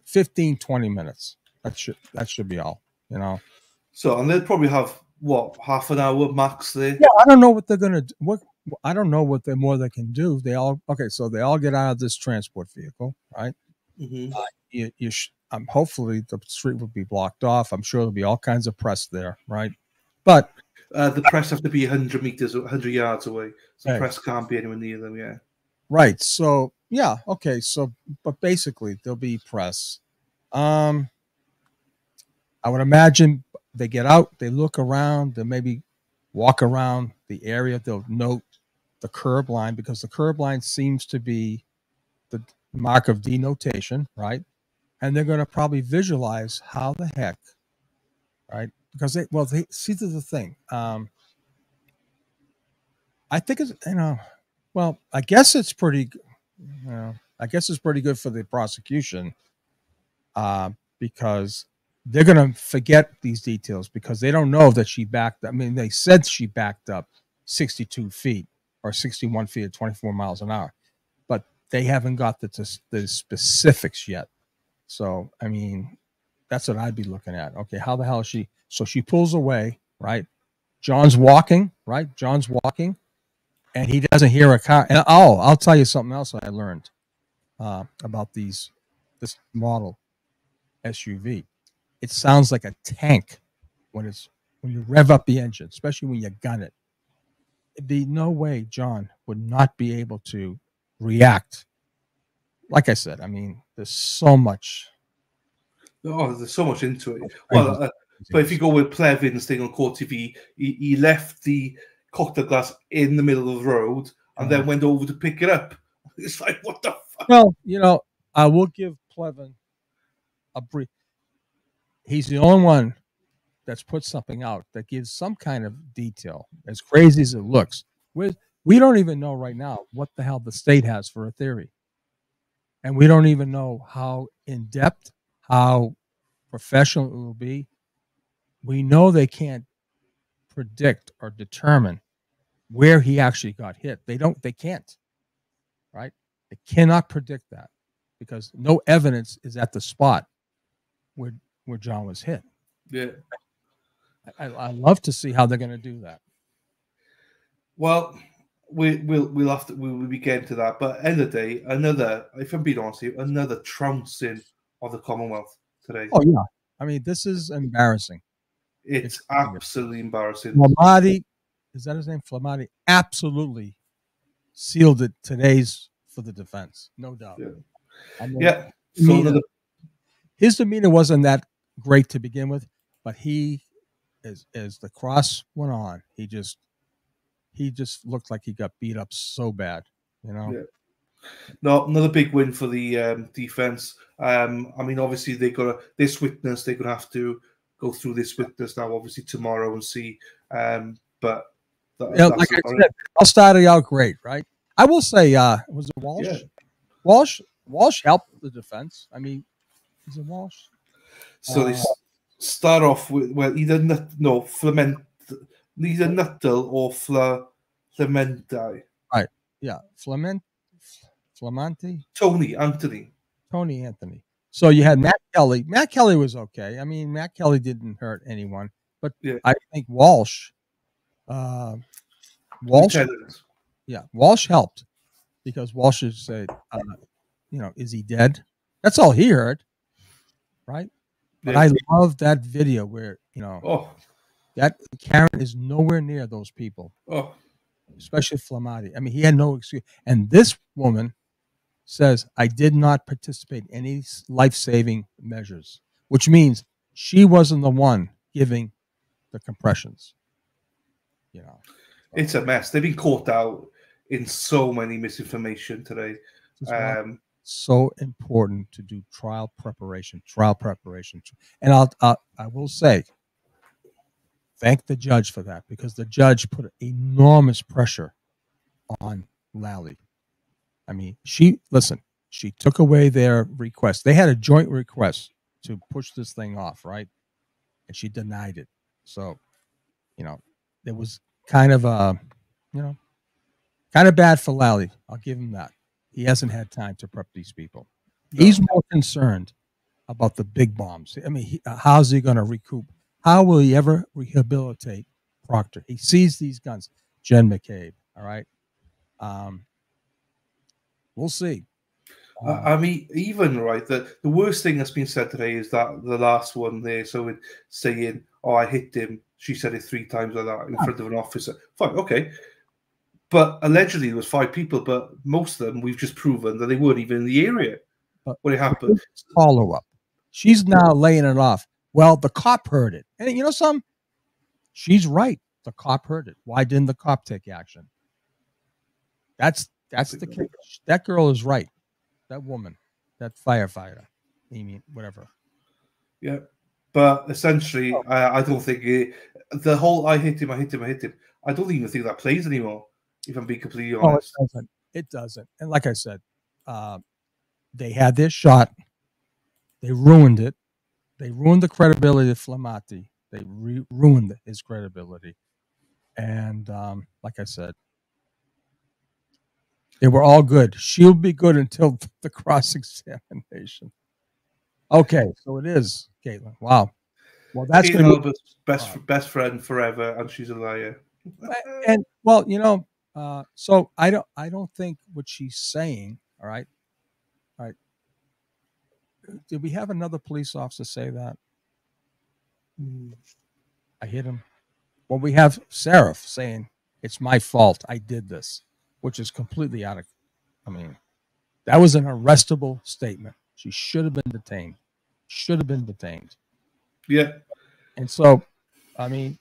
15, 20 minutes. That should be all, you know. So, and they'll probably have half an hour max there. Yeah, I don't know what they're gonna do. I don't know what more they can do. They all get out of this transport vehicle, right? Mm-hmm. Hopefully the street will be blocked off. I'm sure there'll be all kinds of press there, right? But the press have to be 100 meters or 100 yards away. So the press can't be anywhere near them. Yeah. Right. So yeah. Okay. So, but basically there'll be press. I would imagine they get out, they look around, they maybe walk around the area. They'll note the curb line, because the curb line seems to be the mark of denotation, right? And they're going to probably visualize how the heck, right? Because they see the thing. I think it's, I guess it's pretty, I guess it's pretty good for the prosecution, because they're going to forget these details because they don't know that she backed up. I mean, they said she backed up 62 feet or 61 feet at 24 miles an hour, but they haven't got the specifics yet. So, I mean, that's what I'd be looking at. Okay, how the hell is she? So she pulls away, right? John's walking, right? John's walking, and he doesn't hear a car. And I'll tell you something else I learned about this model SUV. It sounds like a tank when you rev up the engine, especially when you gun it. There'd be no way John would not be able to react. Like I said, I mean, there's so much. Oh, there's so much into it. Well, but if you go with Plevin's thing on Court TV, he left the cocktail glass in the middle of the road and then went over to pick it up. It's like, what the fuck? Well, I will give Plevin a brief. He's the only one that's put something out that gives some kind of detail, as crazy as it looks. We don't even know right now what the hell the state has for a theory. And we don't even know how in-depth, how professional it will be. We know they can't predict or determine where he actually got hit. They can't, right? They cannot predict that because no evidence is at the spot where John was hit. Yeah. I love to see how they're going to do that. Well, we'll have to we'll be getting to that. But end of the day, another, if I'm being honest with you, another trouncing of the Commonwealth today. Oh yeah, I mean this is embarrassing. It's absolutely embarrassing. Flematti, is that his name? Flematti absolutely sealed it today's for the defense, no doubt. Yeah. I mean, Yeah. So his demeanor wasn't that great to begin with, but he, as the cross went on, he just looked like he got beat up so bad, you know. Yeah. No, another big win for the defense. I mean, obviously they got this witness. They're gonna have to go through this witness now, obviously tomorrow, and see. But yeah, like I said, all started out great, right? I will say, was it Walsh? Yeah. Walsh helped the defense. I mean, is it Walsh? So they start off with either Nuttall or Flematti. Right. Yeah. Flematti. Tony Anthony. So you had Matt Kelly. Matt Kelly was okay. I mean, Matt Kelly didn't hurt anyone, but I think Walsh. Walsh helped because Walsh said, is he dead? That's all he heard, right? But I love that video where that Karen is nowhere near those people, especially Flematti. I mean, he had no excuse, and this woman says, "I did not participate in any life-saving measures," which means she wasn't the one giving the compressions. You know, it's a mess. They've been caught out in so many misinformation today. So important to do trial preparation, and I will say, thank the judge for that because the judge put enormous pressure on Lally. I mean, she took away their request. They had a joint request to push this thing off, right? And she denied it. So, it was kind of bad for Lally. I'll give him that. He hasn't had time to prep these people. He's more concerned about the big bombs. I mean, how's he going to recoup? How will he ever rehabilitate Proctor? He sees these guns. Jen McCabe, all right? We'll see. I mean, even the worst thing that's been said today is that the last one there. So it's saying, "Oh, I hit him." She said it 3 times like that in front of an officer. Fine, okay. But allegedly there was 5 people, but most of them we've just proven that they weren't even in the area when it happened. Follow up. She's now laying it off. Well, the cop heard it, and you know something? She's right. The cop heard it. Why didn't the cop take action? That's the case. That girl is right. That woman, that firefighter, Amy, whatever. Yeah, but essentially, I don't think the whole "I hit him." I don't even think that plays anymore. If I'm being completely honest. Oh, it doesn't. And like I said, they had their shot. They ruined it. They ruined the credibility of Flematti. They ruined his credibility. And like I said, they were all good. She'll be good until the cross-examination. Okay, so it is, Caitlin. Wow. Well, that's going to be best friend forever, and she's a liar. And well, so I don't think what she's saying. All right. Did we have another police officer say that? I hit him. Well, we have Seraph saying it's my fault. I did this, which is completely out of. I mean, that was an arrestable statement. She should have been detained. Yeah. And so, I mean,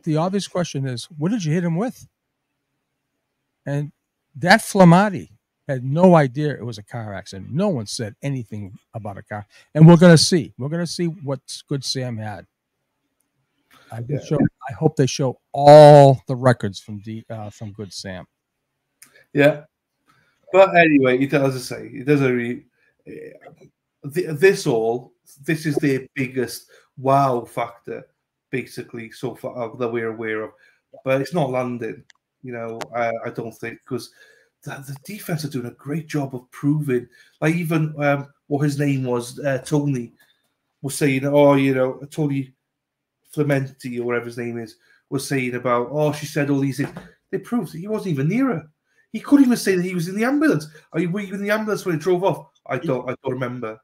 the obvious question is, what did you hit him with? And that Flematti had no idea it was a car accident. No one said anything about a car. And we're going to see. We're going to see what Good Sam had. I hope they show all the records from Good Sam. Yeah. But anyway, as I say, it doesn't really. This is their biggest wow factor, basically, so far that we're aware of. but it's not landing. I don't think, because the defense are doing a great job of proving. Like even what his name was, Tony, was saying, Tony Flematti or whatever his name is, was saying about, she said all these things. They proved that he wasn't even near her. He couldn't even say that he was in the ambulance. Were you in the ambulance when it drove off? I don't remember.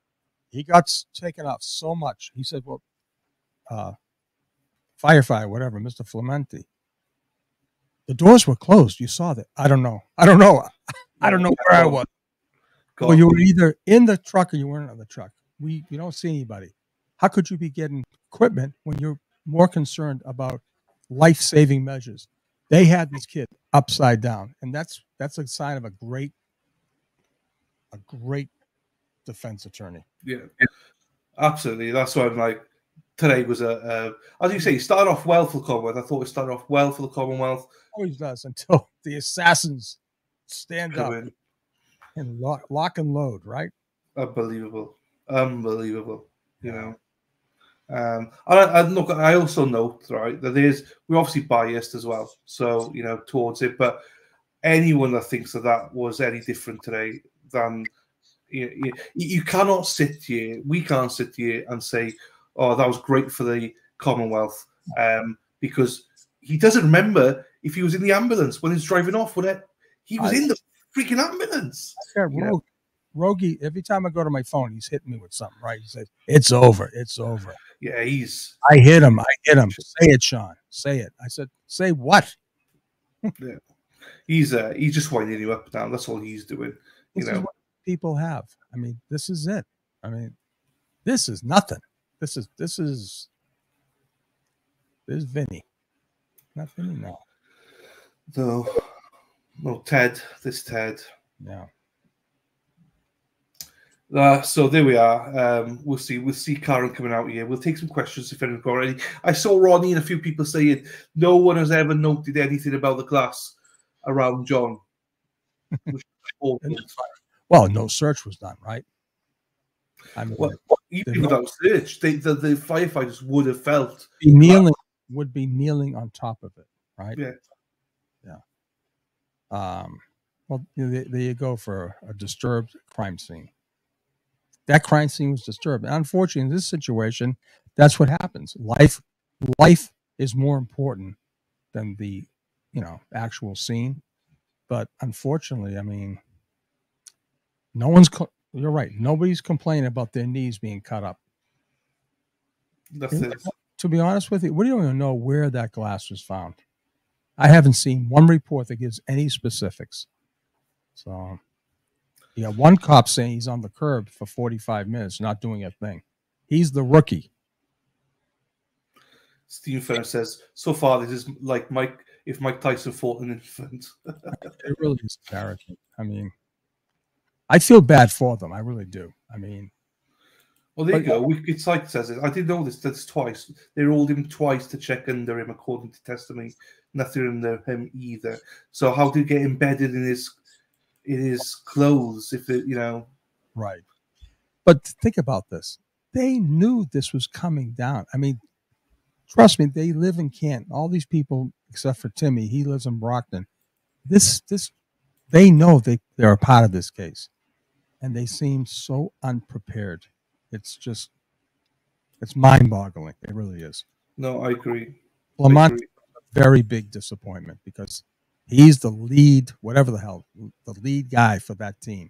He got taken off so much. He said, well, firefighter, whatever, Mr. Flematti. The doors were closed. You saw that. I don't know. I don't know where I was. Well, you were either in the truck or you weren't in the truck. We don't see anybody. How could you be getting equipment when you're more concerned about life-saving measures? They had this kid upside down, and that's a sign of a great defense attorney. Yeah, absolutely. That's why I'm like, today was as you say, it started off well for the Commonwealth. I thought it started off well for the Commonwealth. Always does, until the assassins stand up and lock and load, right? Unbelievable. Look, I also note, right, that we're obviously biased as well, so towards it. But anyone that thinks that was any different today than you cannot sit here. We can't sit here and say, "Oh, that was great for the Commonwealth," because he doesn't remember if he was in the ambulance when he was driving off. He was in the freaking ambulance. Rogie, every time I go to my phone, he's hitting me with something, right? He says, "It's over. It's over." Yeah, I hit him. Say it, Sean. Say it. I said, "Say what?" Yeah, he's just winding you up now. That's all he's doing. This is what people have. I mean, this is it. I mean, this is nothing. This is Vinny. Not Vinny now. No, Ted. This Ted. Yeah. So there we are. We'll see Karen coming out here. We'll take some questions if anyone's got any. I saw Ronnie and a few people saying no one has ever noted anything about the glass around John. Well, no search was done, right? I mean, even without search, the firefighters would have felt would be kneeling on top of it, right? Yeah. Well, there you go for a disturbed crime scene. That crime scene was disturbed. And unfortunately, in this situation, that's what happens. Life is more important than the, actual scene. But unfortunately, I mean, you're right. Nobody's complaining about their knees being cut up. To be honest with you, we don't even know where that glass was found. I haven't seen one report that gives any specifics. So, you got one cop saying he's on the curb for 45 minutes, not doing a thing. He's the rookie. Steve Fenner says, so far, this is like if Mike Tyson fought an infant. It really is embarrassing. I mean, I feel bad for them. I really do. I mean, well, there you go. It's like says it. I didn't know this twice. They rolled him twice to check under him, according to testimony. Nothing under him either. So how did he get embedded in his clothes? If it, right. But think about this. They knew this was coming down. I mean, trust me. They live in Canton. All these people, except for Timmy, he lives in Brockton. They know they're a part of this case, and they seem so unprepared. It's mind-boggling. It really is. No, I agree. Lamont, very big disappointment because he's the lead, whatever the hell, the lead guy for that team.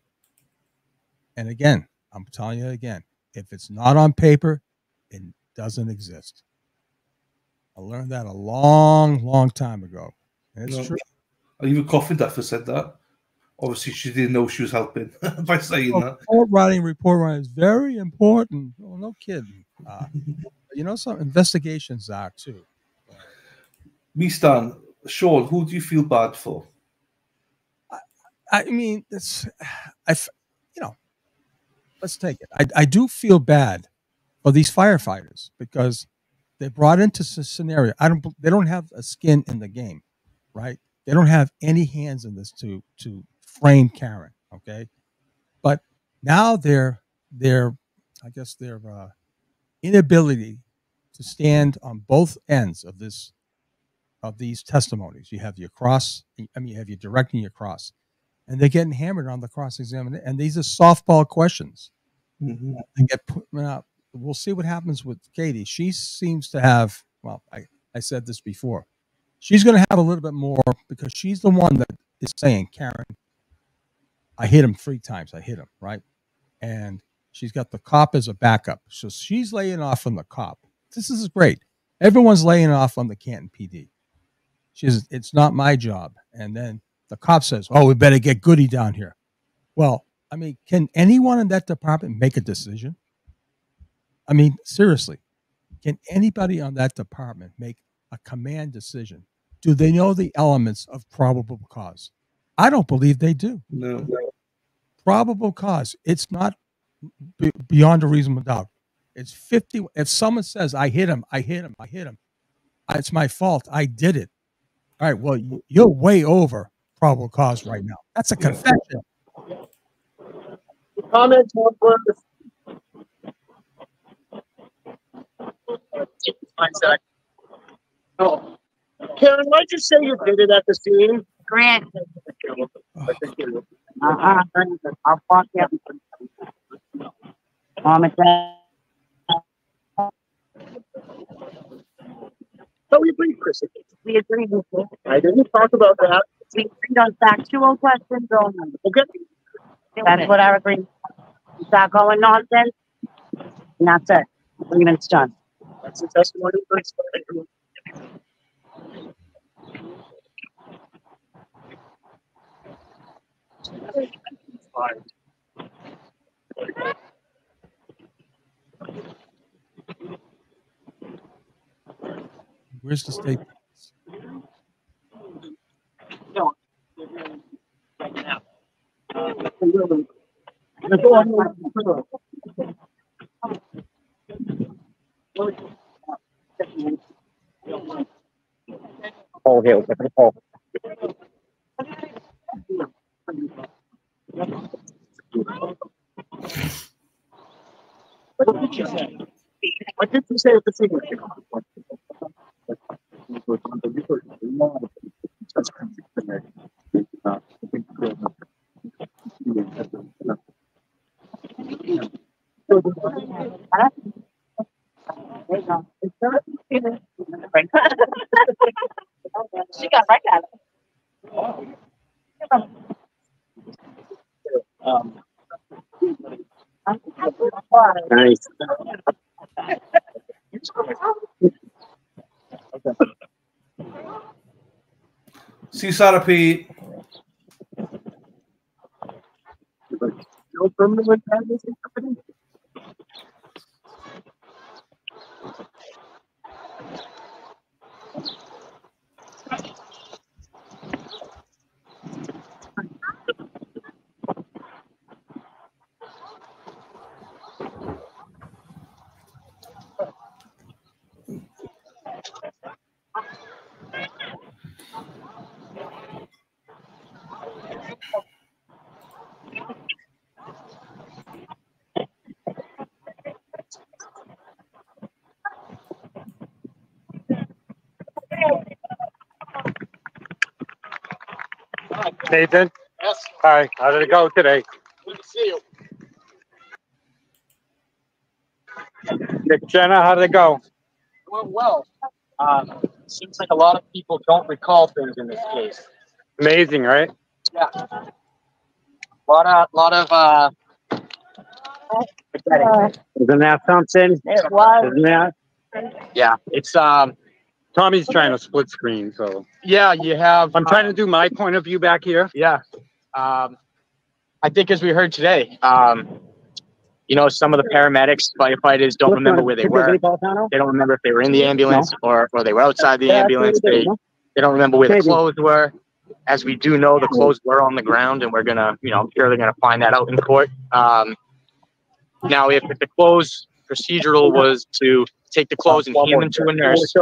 And again, I'm telling you again, if it's not on paper, it doesn't exist. I learned that a long, long time ago. And it's true. Even Coffin Duffer said that. Obviously, she didn't know she was helping by saying that. Report writing is very important. Well, no kidding. Some investigations are too. Me, Stan, Sean, who do you feel bad for? I mean, let's take it. I do feel bad for these firefighters because they brought into this scenario. They don't have a skin in the game, right? They don't have any hands in this to frame Karen, okay? But now their inability to stand on both ends of this of these testimonies. You have your cross, I mean, you have your direct and your cross, and they're getting hammered on the cross examination. And these are softball questions. Mm-hmm. And get put out. We'll see what happens with Katie. She seems to have, well, I said this before. She's going to have a little bit more because she's the one that is saying, Karen, I hit him 3 times. I hit him, right? And she's got the cop as a backup. So she's laying off on the cop. This is great. Everyone's laying off on the Canton PD. She says, it's not my job. And then the cop says, oh, we better get Goody down here. Well, I mean, can anyone in that department make a decision? I mean, seriously, can anybody on that department make a command decision? Do they know the elements of probable cause? I don't believe they do. No. Probable cause. It's not beyond a reasonable doubt. It's 50. If someone says, I hit him, it's my fault. I did it. All right. Well, you're way over probable cause right now. That's a confession. Comments, oh. Karen, why'd you say you did it at the scene? Grant. I'll fuck you. Mom and Dad. So we agreed, Chris. We agreed with you. I didn't talk about that. We agreed on factual questions only. Okay. That's what our agreement. You start going nonsense, and that's it. Agreement's done. That's the testimony. Where's the state? No. Paul Hill, Paul. What did you say? What did you say at the signature? She got right at it. Nice. See Sarah P. No permanent address in company? Nathan? Yes. Hi, how did it go today? Good to see you. Nick Jenna, how did it go? Went well. Seems like a lot of people don't recall things in this case. Amazing, right? Yeah. Lot of Isn't that something? It was. Isn't that? yeah, it's Tommy's trying to split screen, so yeah, you have I'm trying to do my point of view back here. yeah. I think as we heard today, you know, some of the paramedics, firefighters don't remember where they were. They don't remember if they were in the ambulance or they were outside the ambulance. They don't remember where the clothes were. As we do know, the clothes were on the ground, and we're gonna, you know, I'm sure they're gonna find that out in court. Now, if the clothes procedural was to take the clothes and hand them to a nurse,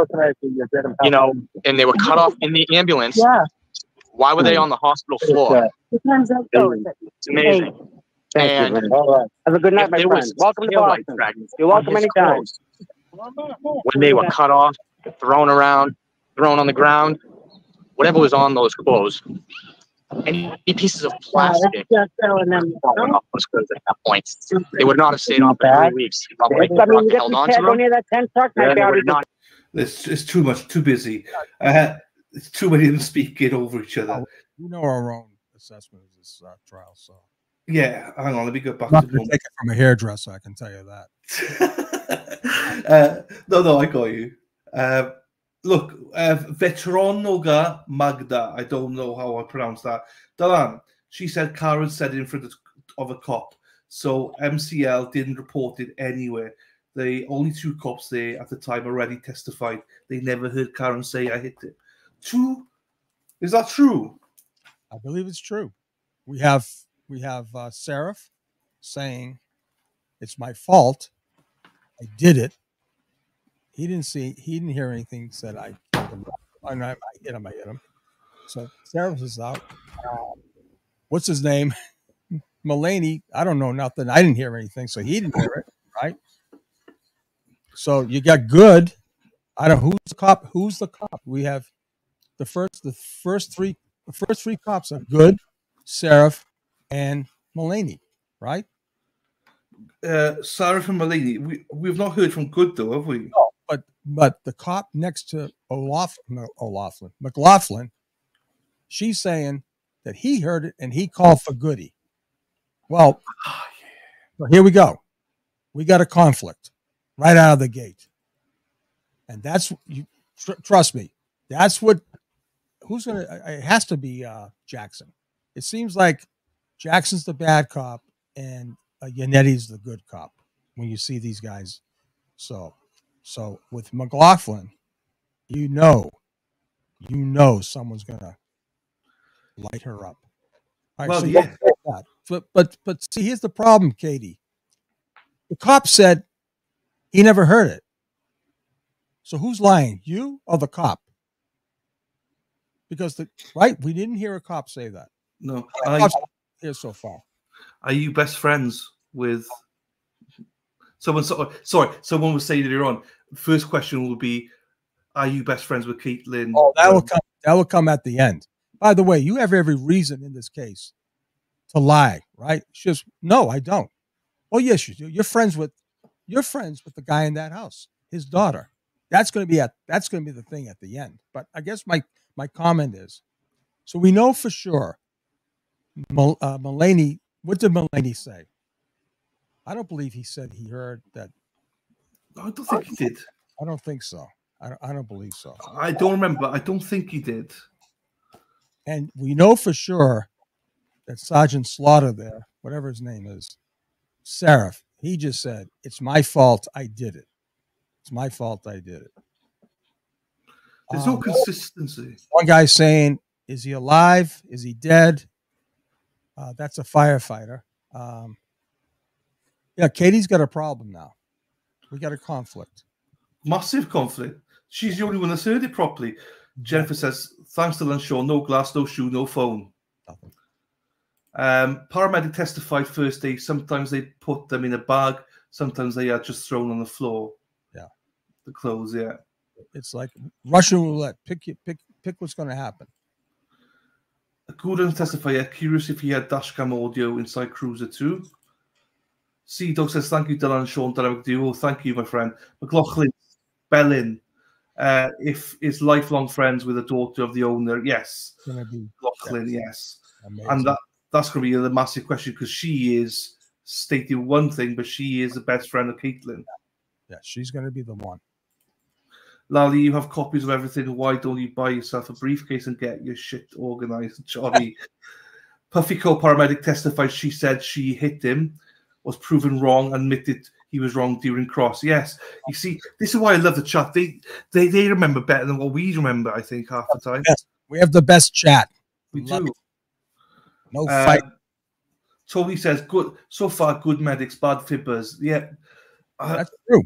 you know, and they were cut off in the ambulance, why were they on the hospital floor? It's amazing. Thank you, man. All right. Have a good night, my friend. Welcome to Boston. You're welcome anytime. When they were cut off, thrown around, thrown on the ground, whatever was on those clothes, any pieces of plastic fallen off those clothes at that point. They would not have stayed on for 3 weeks. Probably held on to them. It's too much, too busy. It's too many of them speaking over each other. We know our own assessment of this trial, so. Yeah, hang on, let me go back Not to going to take it from a hairdresser, I can tell you that. No, I got you. Look, Veteronoga Magda, I don't know how I pronounce that. Dalan, she said Karen said it in front of a cop, so MCL didn't report it anywhere. The only 2 cops there at the time already testified. They never heard Karen say I hit it. True? Is that true? I believe it's true. We have Seraph saying it's my fault. I did it. He didn't hear anything. Said I hit him. So Seraph is out. What's his name? Mullaney. I don't know nothing. I didn't hear anything, so he didn't hear it. Right. So you got good. I don't know who's the cop. Who's the cop? We have the first three cops are good, Seraph, and Mullaney, right? Seraph and Mullaney. We've not heard from Good though, have we? No, but the cop next to McLaughlin, she's saying that he heard it and he called for Goody. Well, here we go. We got a conflict right out of the gate, and that's trust me. That's what. Who's gonna? It has to be Jackson. It seems like Jackson's the bad cop and Yannetti's the good cop when you see these guys. So with McLaughlin, you know someone's gonna light her up. All right, well, so yeah. But see, here's the problem, Katie. The cop said he never heard it. So who's lying, you or the cop? Because we didn't hear a cop say that. No, here so far. Are you best friends with someone? Sorry, someone was saying earlier on. First question would be, are you best friends with Caitlin? Oh, that will come at the end. By the way, you have every reason in this case to lie, right? She goes, no, I don't. Oh, yes, you do. You're friends with the guy in that house, his daughter. That's going to be the thing at the end. But I guess my comment is, so we know for sure. Mullaney, what did Mullaney say? I don't believe he said he heard that. I don't think he did. I don't think so. I don't believe so. I don't remember. I don't think he did. And we know for sure that Sergeant Slaughter there, whatever his name is, Seraph, he just said, it's my fault. I did it. It's my fault. I did it. There's no consistency. One guy's saying, is he alive? Is he dead? That's a firefighter. Yeah, Katie's got a problem now. We got a conflict. Massive conflict. She's the only one that's heard it properly. Jennifer says, thanks to Lanshaw, no glass, no shoe, no phone. Nothing. Paramedic testified first day. Sometimes they put them in a bag. Sometimes they are just thrown on the floor. Yeah. The clothes, yeah. It's like Russian roulette. Pick what's going to happen. Gordon testified, curious if he had dashcam audio inside Cruiser 2. C-Dog says, thank you, Dylan and Sean. Oh, thank you, my friend. McLaughlin, Bellin, if is lifelong friends with the daughter of the owner. Yes. McLaughlin, yes. Amazing. And that's going to be a massive question because she is stating one thing, but she is the best friend of Caitlin. Yeah, she's going to be the one. Lally, you have copies of everything. Why don't you buy yourself a briefcase and get your shit organized? Charlie. Puffy co-paramedic testified she said she hit him, was proven wrong, admitted he was wrong during cross. Yes. You see, this is why I love the chat. They remember better than what we remember, I think, half the time. Yes. We have the best chat. We do. It. No fight. Tony says, good so far, good medics, bad fibbers. Yeah. That's true.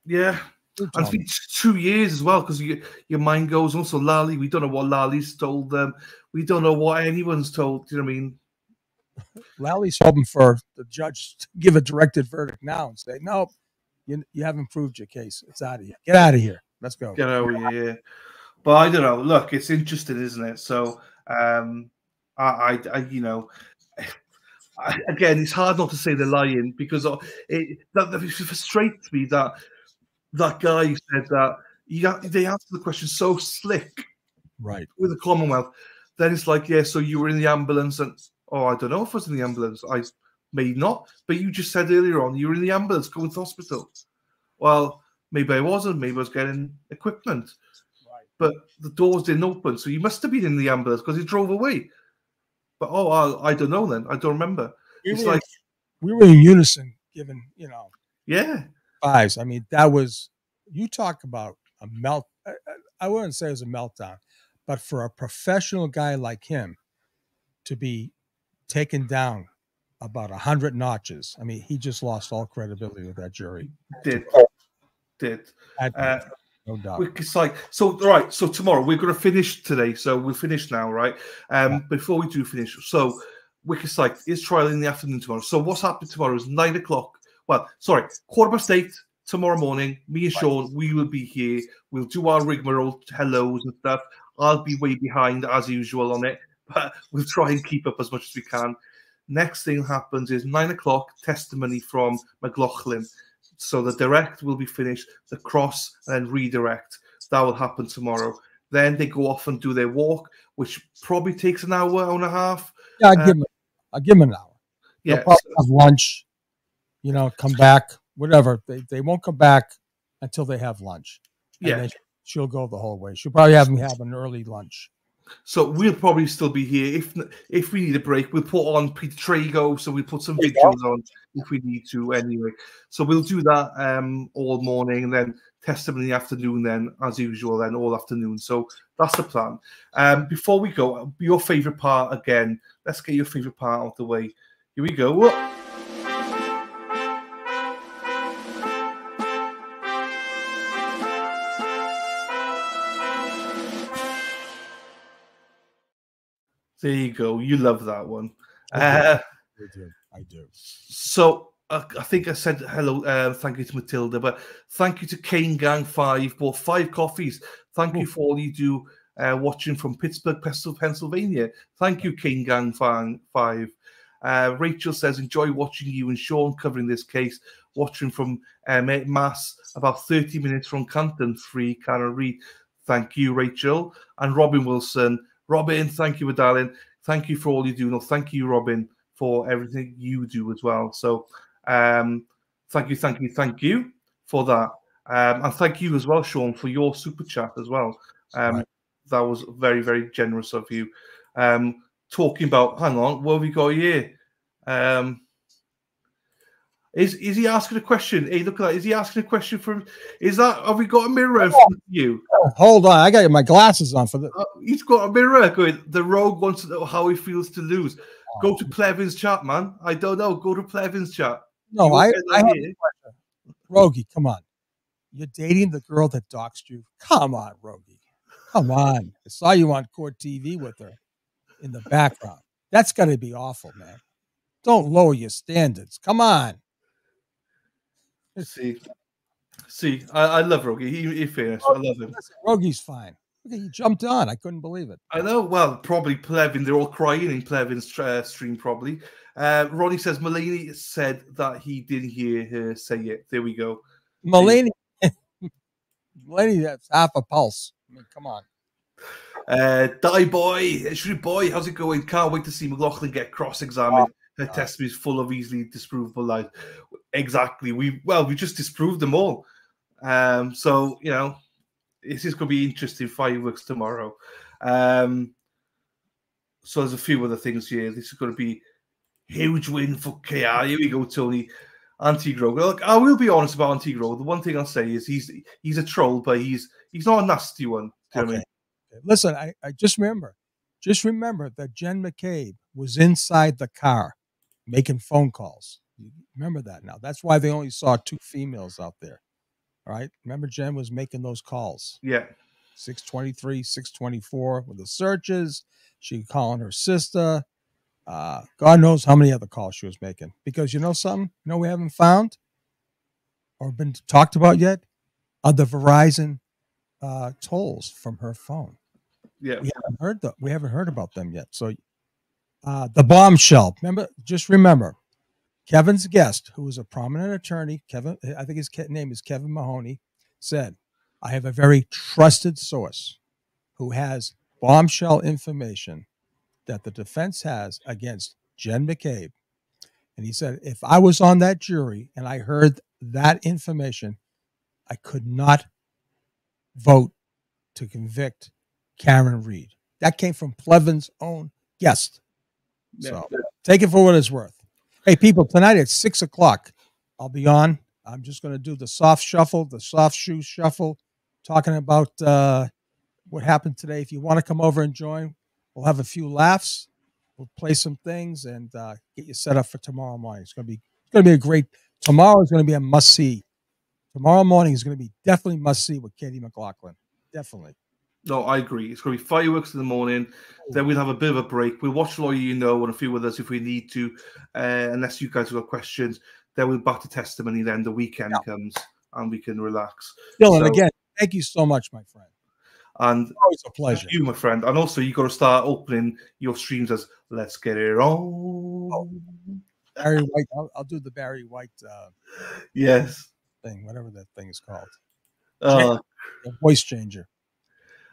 Yeah. And it's been 2 years as well because your mind goes also Lally. We don't know what Lally's told them. We don't know what anyone's told. Do you know what I mean? Lally's hoping for the judge to give a directed verdict now and say, no, you haven't proved your case. It's out of here. Get out of here. Let's go. Get out of here. But I don't know. Look, it's interesting, isn't it? So, you know, again, it's hard not to say they're lying because it frustrates me that that guy said that they answered the question so slick, right, with the Commonwealth. Then it's like, yeah, so you were in the ambulance, and I don't know if I was in the ambulance. I may not, but you just said earlier on you were in the ambulance going to the hospital. Well, maybe I wasn't. Maybe I was getting equipment. But the doors didn't open, so you must have been in the ambulance because he drove away. But I don't know then. I don't remember. We were in unison, given yeah, fives. I mean, that was, you talk about a melt. I wouldn't say it was a meltdown, but for a professional guy like him to be taken down about 100 notches, I mean, he just lost all credibility with that jury. Did. No doubt. It's like, so right. So tomorrow we're going to finish today. So we'll finish now, right? Before we do finish, so Wicked Psych is trial in the afternoon tomorrow. So what's happening tomorrow is 9 o'clock. Well, sorry, 8:15 tomorrow morning. Me and Sean, we will be here. We'll do our rigmarole hellos and stuff. I'll be way behind as usual on it, but we'll try and keep up as much as we can. Next thing happens is 9 o'clock. Testimony from McLaughlin. So the direct will be finished, the cross, and then redirect. That will happen tomorrow. Then they go off and do their walk, which probably takes an hour and a half. Yeah, I'll give them an hour. Yeah, they'll probably have lunch, come back, whatever. They won't come back until they have lunch. And then she'll go the whole way. She'll probably have them have an early lunch. So we'll probably still be here. If we need a break, we'll put on Peter Trago, so we'll put some videos on if we need to anyway. So we'll do that all morning, and then testimony in the afternoon then, as usual, then all afternoon. So that's the plan. Before we go, your favourite part again. Let's get your favourite part out of the way. Here we go. Whoa. There you go. You love that one. I do. So I think I said hello. Thank you to Matilda, but thank you to Kane Gang 5. Bought 5 coffees. Thank you for all you do watching from Pittsburgh, Pennsylvania. Thank you, Kane Gang 5. Rachel says, enjoy watching you and Sean covering this case. Watching from Mass, about 30 minutes from Canton. Free Karen Reed. Thank you, Rachel. And Robin Wilson. Robin, thank you, darling. Thank you for all you do. No, thank you, Robin, for everything you do as well. So thank you for that. And thank you as well, Sean, for your super chat as well. That was very, very generous of you. Talking about, hang on, what have we got here? Is he asking a question? Hey, look at that. Is he asking a question from? Have we got a mirror in front of you? Oh, hold on, I got my glasses on for the. He's got a mirror going. The rogue wants to know how he feels to lose. Go to Plevin's chat, man. I don't know. Go to Plevin's chat. No, I have a question. Rogie, come on. You're dating the girl that doxed you. Come on, Rogie. Come on. I saw you on Court TV with her in the background. That's got to be awful, man. Don't lower your standards. Come on. See, I love Rogie. He fair. I love him. Rogie's fine. He jumped on. I couldn't believe it. I know. Well, probably Plevin. They're all crying in Plevin's stream, probably. Ronnie says Mullaney said that he didn't hear her say it. There we go. Mullaney, that's half a pulse. I mean, come on. Die boy, Shrew boy, how's it going? Can't wait to see McLaughlin get cross-examined. Her testimony is full of easily disprovable lies. Exactly. We just disproved them all. So this is going to be interesting fireworks tomorrow. So there's a few other things here. This is going to be huge win for KR. Here we go, Tony. Antigro. Look, I will be honest about Antigro. The one thing I'll say is he's a troll, but he's not a nasty one. Do you know what I mean? Listen, I just remember that Jen McCabe was inside the car making phone calls. You remember that now. That's why they only saw 2 females out there. All right. Remember, Jen was making those calls. Yeah. 623, 624 with the searches. She calling her sister. God knows how many other calls she was making. Because you know something? We haven't found or been talked about yet? Are the Verizon tolls from her phone. Yeah, we haven't heard about them yet. So the bombshell. Remember, Kevin's guest, who was a prominent attorney, Kevin, I think his name is Kevin Mahoney, said, "I have a very trusted source who has bombshell information that the defense has against Jen McCabe." And he said, if I was on that jury and I heard that information, I could not vote to convict Karen Reed. That came from Plevin's own guest. So take it for what it's worth. Hey, people, tonight at 6 o'clock, I'll be on. I'm just going to do the soft shuffle, the soft shoe shuffle, talking about what happened today. If you want to come over and join, we'll have a few laughs. We'll play some things and get you set up for tomorrow morning. It's going to be a great. Tomorrow is going to be a must see. Tomorrow morning is going to be definitely must see with Katie McLaughlin. Definitely. No, I agree. It's going to be fireworks in the morning. Then we'll have a bit of a break. We'll watch Lawyer You Know and a few others if we need to, unless you guys have got questions. Then we'll back to testimony. Then the weekend comes and we can relax. Dylan, again, thank you so much, my friend. And always a pleasure. Thank you, my friend. And also, you got to start opening your streams as "Let's Get It On." Barry White. I'll do the Barry White. Yes. Thing, whatever that thing is called. The voice changer.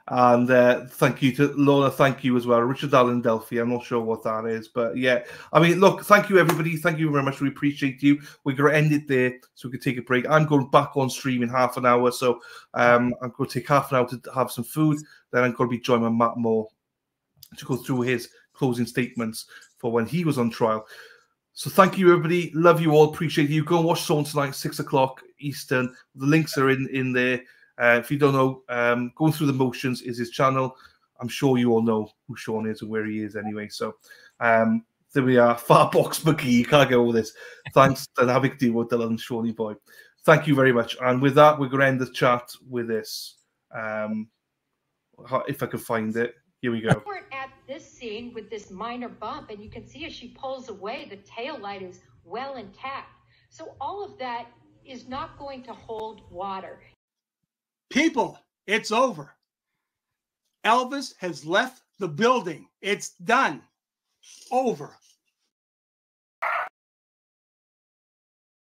And thank you to Lorna. Thank you as well, Richard Allen Delphi. I'm not sure what that is, but yeah. I mean, look, thank you, everybody. Thank you very much. We appreciate you. We're going to end it there so we can take a break. I'm going back on stream in half an hour, so I'm going to take half an hour to have some food. Then I'm going to be joining Matt Moore to go through his closing statements for when he was on trial. So thank you, everybody. Love you all. Appreciate you. Go and watch Sean tonight, 6 o'clock Eastern. The links are in there. If you don't know, Going Through the Motions is his channel. I'm sure you all know who Sean is and where he is anyway. So there we are. Farbox McGee. You can't get over this. Thanks and have a big deal with Dylan and Shawnee Boy. Thank you very much. And with that, we're going to end the chat with this. If I can find it. Here we go. We're at this scene with this minor bump, and you can see as she pulls away, the tail light is well intact. So all of that is not going to hold water. People, it's over. Elvis has left the building. It's done. Over.